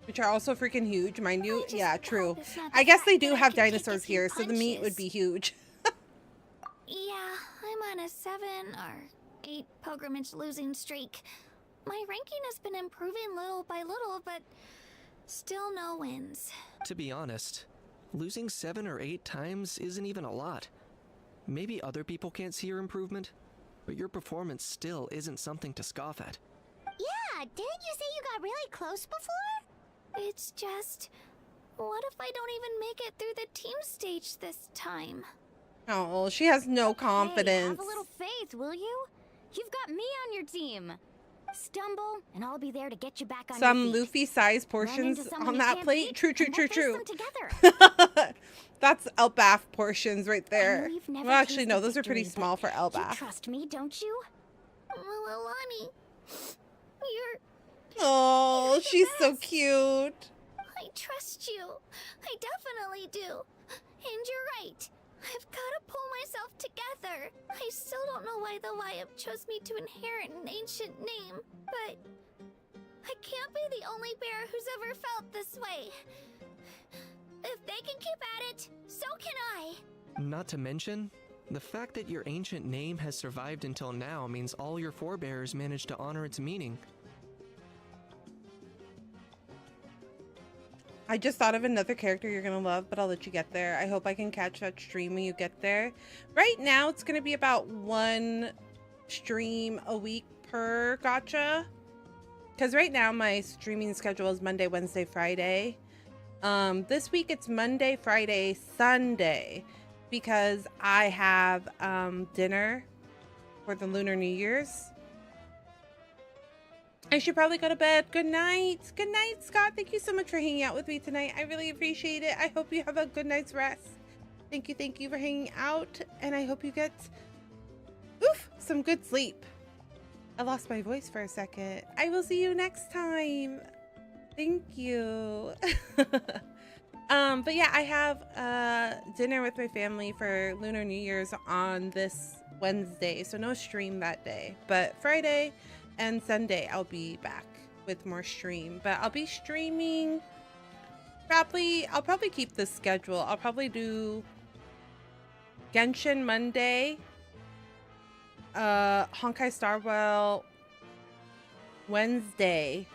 [SPEAKER 1] Which are also freaking huge, mind you. Yeah, true. I guess they do have dinosaurs here, so the meat would be huge.
[SPEAKER 13] Yeah, I'm on a 7 or 8 pilgrimage losing streak. My ranking has been improving little by little, but still no wins.
[SPEAKER 9] To be honest, losing 7 or 8 times isn't even a lot. Maybe other people can't see your improvement, but your performance still isn't something to scoff at.
[SPEAKER 2] Yeah, didn't you say you got really close before?
[SPEAKER 13] It's just, what if I don't even make it through the team stage this time?
[SPEAKER 1] Oh, she has no confidence.
[SPEAKER 11] Hey, have a little faith, will you? You've got me on your team. Stumble, and I'll be there to get you back on
[SPEAKER 1] Some
[SPEAKER 11] your feet.
[SPEAKER 1] Luffy-sized portions on that plate. True.
[SPEAKER 11] Together.
[SPEAKER 1] That's Elbaf portions right there.
[SPEAKER 11] you've never
[SPEAKER 1] Well, actually, no,
[SPEAKER 11] tasted
[SPEAKER 1] those are pretty
[SPEAKER 11] victory,
[SPEAKER 1] small for
[SPEAKER 11] You
[SPEAKER 1] Elbaf.
[SPEAKER 11] trust me, don't you?
[SPEAKER 13] Well, Alani, you're...
[SPEAKER 1] Oh, she's so cute.
[SPEAKER 13] I trust you. I definitely do. And you're right. I've got to pull myself together. I still don't know why the Wyup chose me to inherit an ancient name, but I can't be the only bear who's ever felt this way. If they can keep at it, so can I.
[SPEAKER 9] Not to mention, the fact that your ancient name has survived until now means all your forebears managed to honor its meaning.
[SPEAKER 1] I just thought of another character you're gonna love, but I'll let you get there. I hope I can catch that stream when you get there. Right now, it's gonna be about 1 stream a week per gacha. because right now my streaming schedule is Monday, Wednesday, Friday. This week it's Monday, Friday, Sunday, because I have dinner for the Lunar New Year's. I should probably go to bed. Good night. Good night, Scott. Thank you so much for hanging out with me tonight. I really appreciate it. I hope you have a good night's rest. Thank you for hanging out, and I hope you get some good sleep. I lost my voice for a second. I will see you next time. Thank you. But yeah, I have dinner with my family for Lunar New Year's on this Wednesday, so no stream that day. But Friday and Sunday I'll be back with more stream. But I'll be streaming I'll probably keep the schedule. I'll probably do Genshin Monday, Honkai Star Rail Wednesday,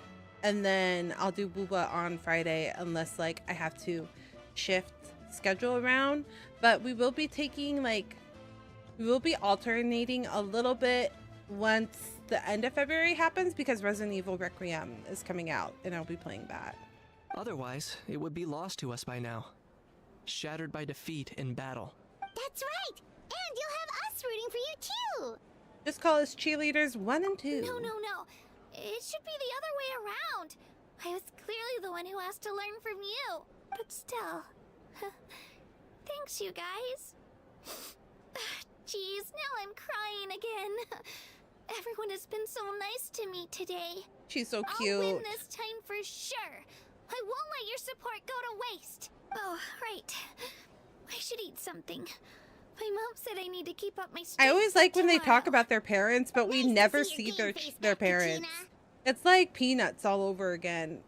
[SPEAKER 1] and then I'll do Booba on Friday unless like I have to shift schedule around. But we will be taking we will be alternating a little bit once the end of February happens, because Resident Evil Requiem is coming out and I'll be playing that.
[SPEAKER 9] Otherwise, it would be lost to us by now. Shattered by defeat in battle.
[SPEAKER 2] That's right! And you'll have us rooting for you too!
[SPEAKER 1] Just call us cheerleaders 1 and 2.
[SPEAKER 13] No. It should be the other way around. I was clearly the one who asked to learn from you. But still. Thanks, you guys. Jeez, now I'm crying again. Everyone has been so nice to me today.
[SPEAKER 1] She's so cute.
[SPEAKER 13] I'll win this time for sure. I won't let your support go to waste. Oh, right. I should eat something. My mom said I need to keep up my strength.
[SPEAKER 1] I always like when they talk about their parents, but we never see their parents. It's like Peanuts all over again.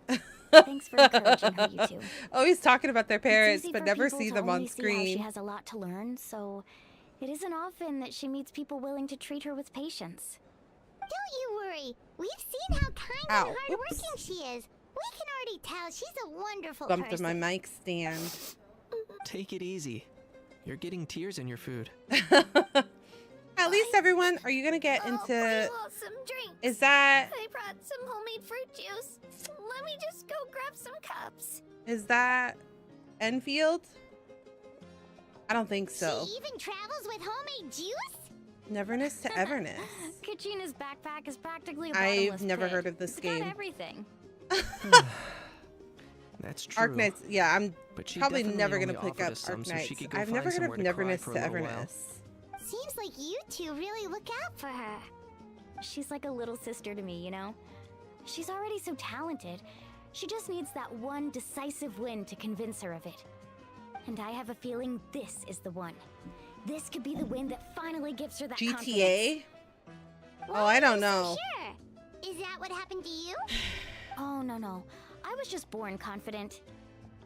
[SPEAKER 4] Thanks for encouraging her, you two.
[SPEAKER 1] Always talking about their parents, but never
[SPEAKER 4] people
[SPEAKER 1] see
[SPEAKER 4] to
[SPEAKER 1] them
[SPEAKER 4] only
[SPEAKER 1] on
[SPEAKER 4] see how she
[SPEAKER 1] screen.
[SPEAKER 4] has a lot to learn, so it isn't often that she meets people willing to treat her with patience.
[SPEAKER 2] Don't you worry. We've seen how kind and hardworking she is. We can already tell she's a wonderful
[SPEAKER 1] Bumped
[SPEAKER 2] person.
[SPEAKER 1] in my mic stand.
[SPEAKER 9] Take it easy. You're getting tears in your food.
[SPEAKER 1] At least everyone, are you gonna get into?
[SPEAKER 13] Some drinks.
[SPEAKER 1] Is that?
[SPEAKER 13] I brought some homemade fruit juice. Let me just go grab some cups.
[SPEAKER 1] Is that Enfield? I don't think so.
[SPEAKER 2] She even travels with homemade juice?
[SPEAKER 1] Neverness to Everness.
[SPEAKER 4] Kachina's backpack is practically a bottomless
[SPEAKER 1] I've never
[SPEAKER 4] pit.
[SPEAKER 1] heard of this
[SPEAKER 4] It's
[SPEAKER 1] game.
[SPEAKER 4] got everything.
[SPEAKER 9] That's true.
[SPEAKER 1] Arknights, yeah, I'm
[SPEAKER 9] But she
[SPEAKER 1] probably
[SPEAKER 9] definitely
[SPEAKER 1] never
[SPEAKER 9] only
[SPEAKER 1] gonna pick
[SPEAKER 9] offered
[SPEAKER 1] up
[SPEAKER 9] us some so she
[SPEAKER 1] Arknights.
[SPEAKER 9] could go
[SPEAKER 1] I've never
[SPEAKER 9] find
[SPEAKER 1] heard of
[SPEAKER 9] somewhere to cry
[SPEAKER 1] Neverness
[SPEAKER 9] for
[SPEAKER 1] to
[SPEAKER 9] a little while.
[SPEAKER 1] Everness.
[SPEAKER 2] Seems like you two really look out for her.
[SPEAKER 4] She's like a little sister to me, you know? She's already so talented. She just needs that one decisive win to convince her of it. And I have a feeling this is the one. This could be the win that finally gives her that
[SPEAKER 1] GTA?
[SPEAKER 2] Well,
[SPEAKER 1] Oh, I don't know.
[SPEAKER 2] Sure. Is that what happened to you?
[SPEAKER 4] Oh, no. I was just born confident.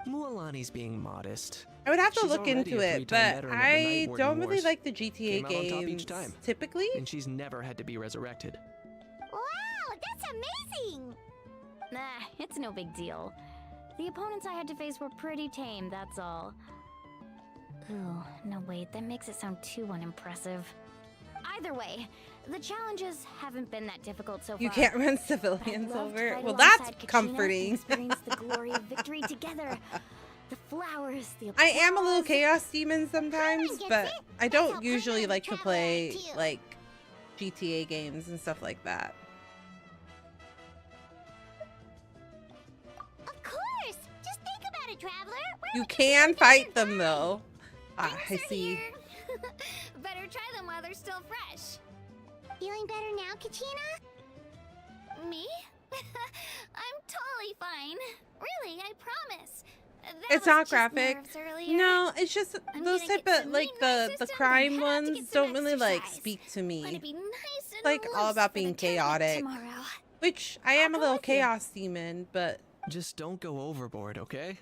[SPEAKER 9] Mualani's being modest.
[SPEAKER 1] I would have to
[SPEAKER 9] She's
[SPEAKER 1] look
[SPEAKER 9] already
[SPEAKER 1] into
[SPEAKER 9] a
[SPEAKER 1] it,
[SPEAKER 9] three-time
[SPEAKER 1] but
[SPEAKER 9] veteran of the
[SPEAKER 1] I
[SPEAKER 9] Night Warden
[SPEAKER 1] don't really
[SPEAKER 9] Wars.
[SPEAKER 1] like the GTA
[SPEAKER 9] Came out on top each
[SPEAKER 1] games
[SPEAKER 9] time.
[SPEAKER 1] typically.
[SPEAKER 9] And she's never had to be resurrected.
[SPEAKER 2] Wow, that's amazing!
[SPEAKER 4] Nah, it's no big deal. The opponents I had to face were pretty tame, that's all. Ooh, no wait, that makes it sound too unimpressive. Either way, the challenges haven't been that difficult so far.
[SPEAKER 1] You can't run
[SPEAKER 4] But
[SPEAKER 1] civilians
[SPEAKER 4] I'd love to
[SPEAKER 1] over.
[SPEAKER 4] fight
[SPEAKER 1] Well,
[SPEAKER 4] alongside
[SPEAKER 1] that's
[SPEAKER 4] Kachina
[SPEAKER 1] comforting.
[SPEAKER 4] and experience the glory of victory together. The flowers, the
[SPEAKER 1] I am a little
[SPEAKER 4] applause.
[SPEAKER 1] chaos demon sometimes,
[SPEAKER 2] gets
[SPEAKER 1] but
[SPEAKER 2] it.
[SPEAKER 1] I
[SPEAKER 2] That's
[SPEAKER 1] don't
[SPEAKER 2] how
[SPEAKER 1] usually
[SPEAKER 2] Paimon
[SPEAKER 1] like to
[SPEAKER 2] travel
[SPEAKER 1] play
[SPEAKER 2] too.
[SPEAKER 1] like GTA games and stuff like that.
[SPEAKER 2] Of course! Just think about it, Traveler. We're
[SPEAKER 1] You
[SPEAKER 2] like
[SPEAKER 1] can fight them though. Ah, I
[SPEAKER 13] Drinks are
[SPEAKER 1] see.
[SPEAKER 13] here. Better try them while they're still fresh.
[SPEAKER 2] feeling better now, Kachina?
[SPEAKER 13] Me? I'm totally fine. Really, I promise. That
[SPEAKER 1] It's
[SPEAKER 13] was
[SPEAKER 1] not
[SPEAKER 13] just
[SPEAKER 1] graphic.
[SPEAKER 13] nerves earlier.
[SPEAKER 1] No, it's just
[SPEAKER 13] I'm
[SPEAKER 1] those
[SPEAKER 13] gonna
[SPEAKER 1] type
[SPEAKER 13] get
[SPEAKER 1] of
[SPEAKER 13] some
[SPEAKER 1] like
[SPEAKER 13] meat in my
[SPEAKER 1] the
[SPEAKER 13] system,
[SPEAKER 1] crime
[SPEAKER 13] then head out to
[SPEAKER 1] ones
[SPEAKER 13] get some
[SPEAKER 1] don't really like
[SPEAKER 13] exercise.
[SPEAKER 1] speak to
[SPEAKER 13] Wanna
[SPEAKER 1] me.
[SPEAKER 13] be nice and
[SPEAKER 1] Like all
[SPEAKER 13] loose
[SPEAKER 1] about
[SPEAKER 13] for the
[SPEAKER 1] being
[SPEAKER 13] tournament
[SPEAKER 1] chaotic.
[SPEAKER 13] tomorrow.
[SPEAKER 1] Which I am a
[SPEAKER 13] go
[SPEAKER 1] little
[SPEAKER 13] with you.
[SPEAKER 1] chaos demon, but
[SPEAKER 9] Just don't go overboard, okay?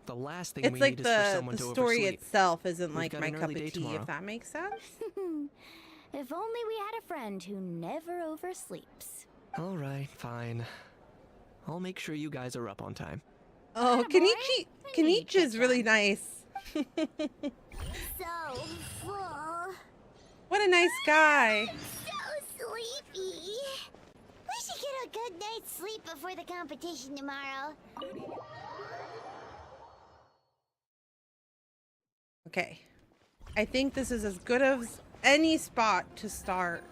[SPEAKER 9] The last thing
[SPEAKER 1] it's
[SPEAKER 9] we
[SPEAKER 1] like
[SPEAKER 9] need is for
[SPEAKER 1] the
[SPEAKER 9] someone to
[SPEAKER 1] story
[SPEAKER 9] oversleep.
[SPEAKER 1] itself isn't
[SPEAKER 9] We've
[SPEAKER 1] like
[SPEAKER 9] got
[SPEAKER 1] my
[SPEAKER 9] an
[SPEAKER 1] cup
[SPEAKER 9] early day
[SPEAKER 1] of tea,
[SPEAKER 9] tomorrow.
[SPEAKER 1] if that makes sense.
[SPEAKER 4] If only we had a friend who never oversleeps.
[SPEAKER 9] All right, fine. I'll make sure you guys are up on time.
[SPEAKER 1] Oh, Kenichi is really nice.
[SPEAKER 2] So full.
[SPEAKER 1] What a nice guy.
[SPEAKER 2] So sleepy. We should get a good night's sleep before the competition tomorrow.
[SPEAKER 1] Okay. I think this is as good as any spot to stop.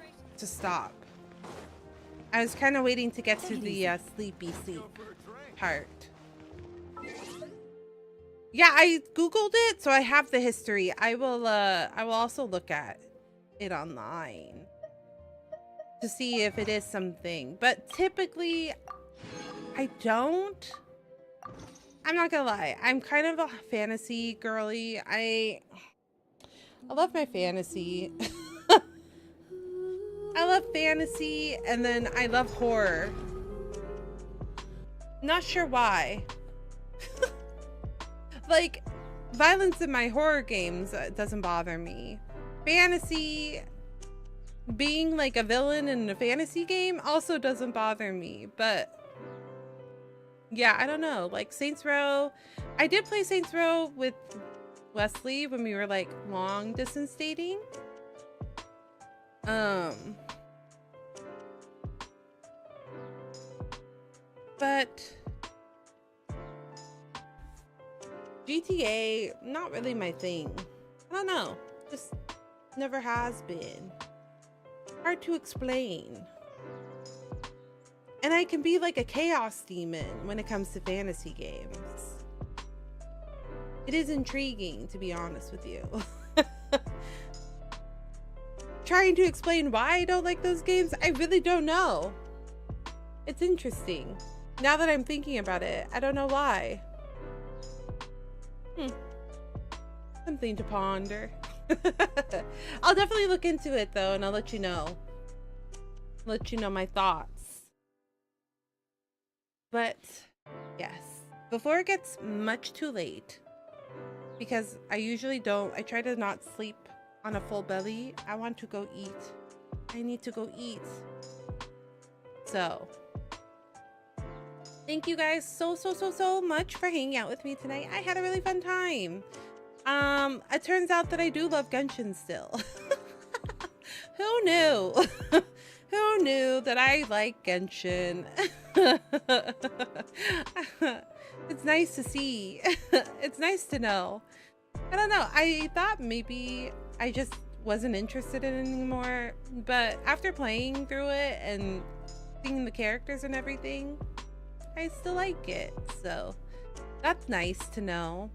[SPEAKER 1] I was kind of waiting to get to the sleepy sleep part. Yeah, I googled it, so I have the history. I will also look at it online to see if it is something, but typically I don't. I'm not gonna lie, I'm kind of a fantasy girly. I love my fantasy. I love fantasy, and then I love horror. Not sure why. Like, violence in my horror games doesn't bother me. Fantasy, being like a villain in a fantasy game also doesn't bother me. But yeah, I don't know. Like Saints Row, I did play Saints Row with Wesley when we were like long distance dating. But GTA, not really my thing. I don't know. Just never has been. Hard to explain. And I can be like a chaos demon when it comes to fantasy games. It is intriguing, to be honest with you. Trying to explain why I don't like those games, I really don't know. It's interesting. Now that I'm thinking about it, I don't know why. Something to ponder. I'll definitely look into it though, and I'll let you know. Let you know my thoughts. But yes, before it gets much too late, because I usually don't, I try to not sleep on a full belly. I want to go eat. I need to go eat. So thank you guys so much for hanging out with me tonight. I had a really fun time. It turns out that I do love Genshin still. Who knew? Who knew that I like Genshin? It's nice to see. It's nice to know. I don't know. I thought maybe I just wasn't interested in it anymore, but after playing through it and seeing the characters and everything, I still like it. So that's nice to know.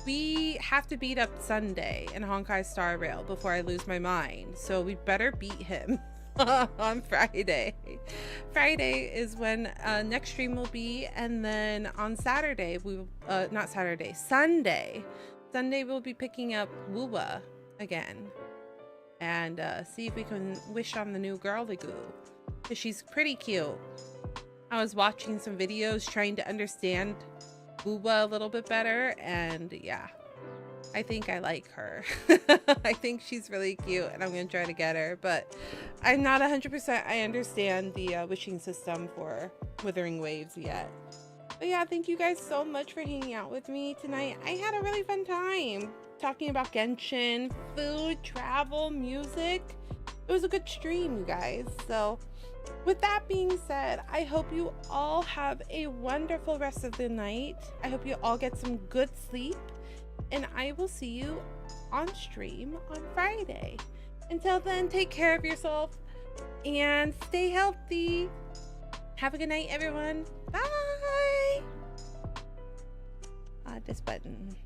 [SPEAKER 1] We have to beat up Sunday in Honkai Star Rail before I lose my mind, so we better beat him on Friday. Friday is when next stream will be, and then on Saturday Sunday we'll be picking up Wuwa again and see if we can wish on the new girly goo, because she's pretty cute. I was watching some videos trying to understand Wuwa a little bit better, and yeah, I think I like her. I think she's really cute, and I'm gonna try to get her, but I'm not 100% I understand the wishing system for Withering Waves yet. But yeah, thank you guys so much for hanging out with me tonight. I had a really fun time talking about Genshin, food, travel, music. It was a good stream, you guys. So with that being said, I hope you all have a wonderful rest of the night. I hope you all get some good sleep, and I will see you on stream on Friday. Until then, take care of yourself and stay healthy. Have a good night, everyone. Bye. This button.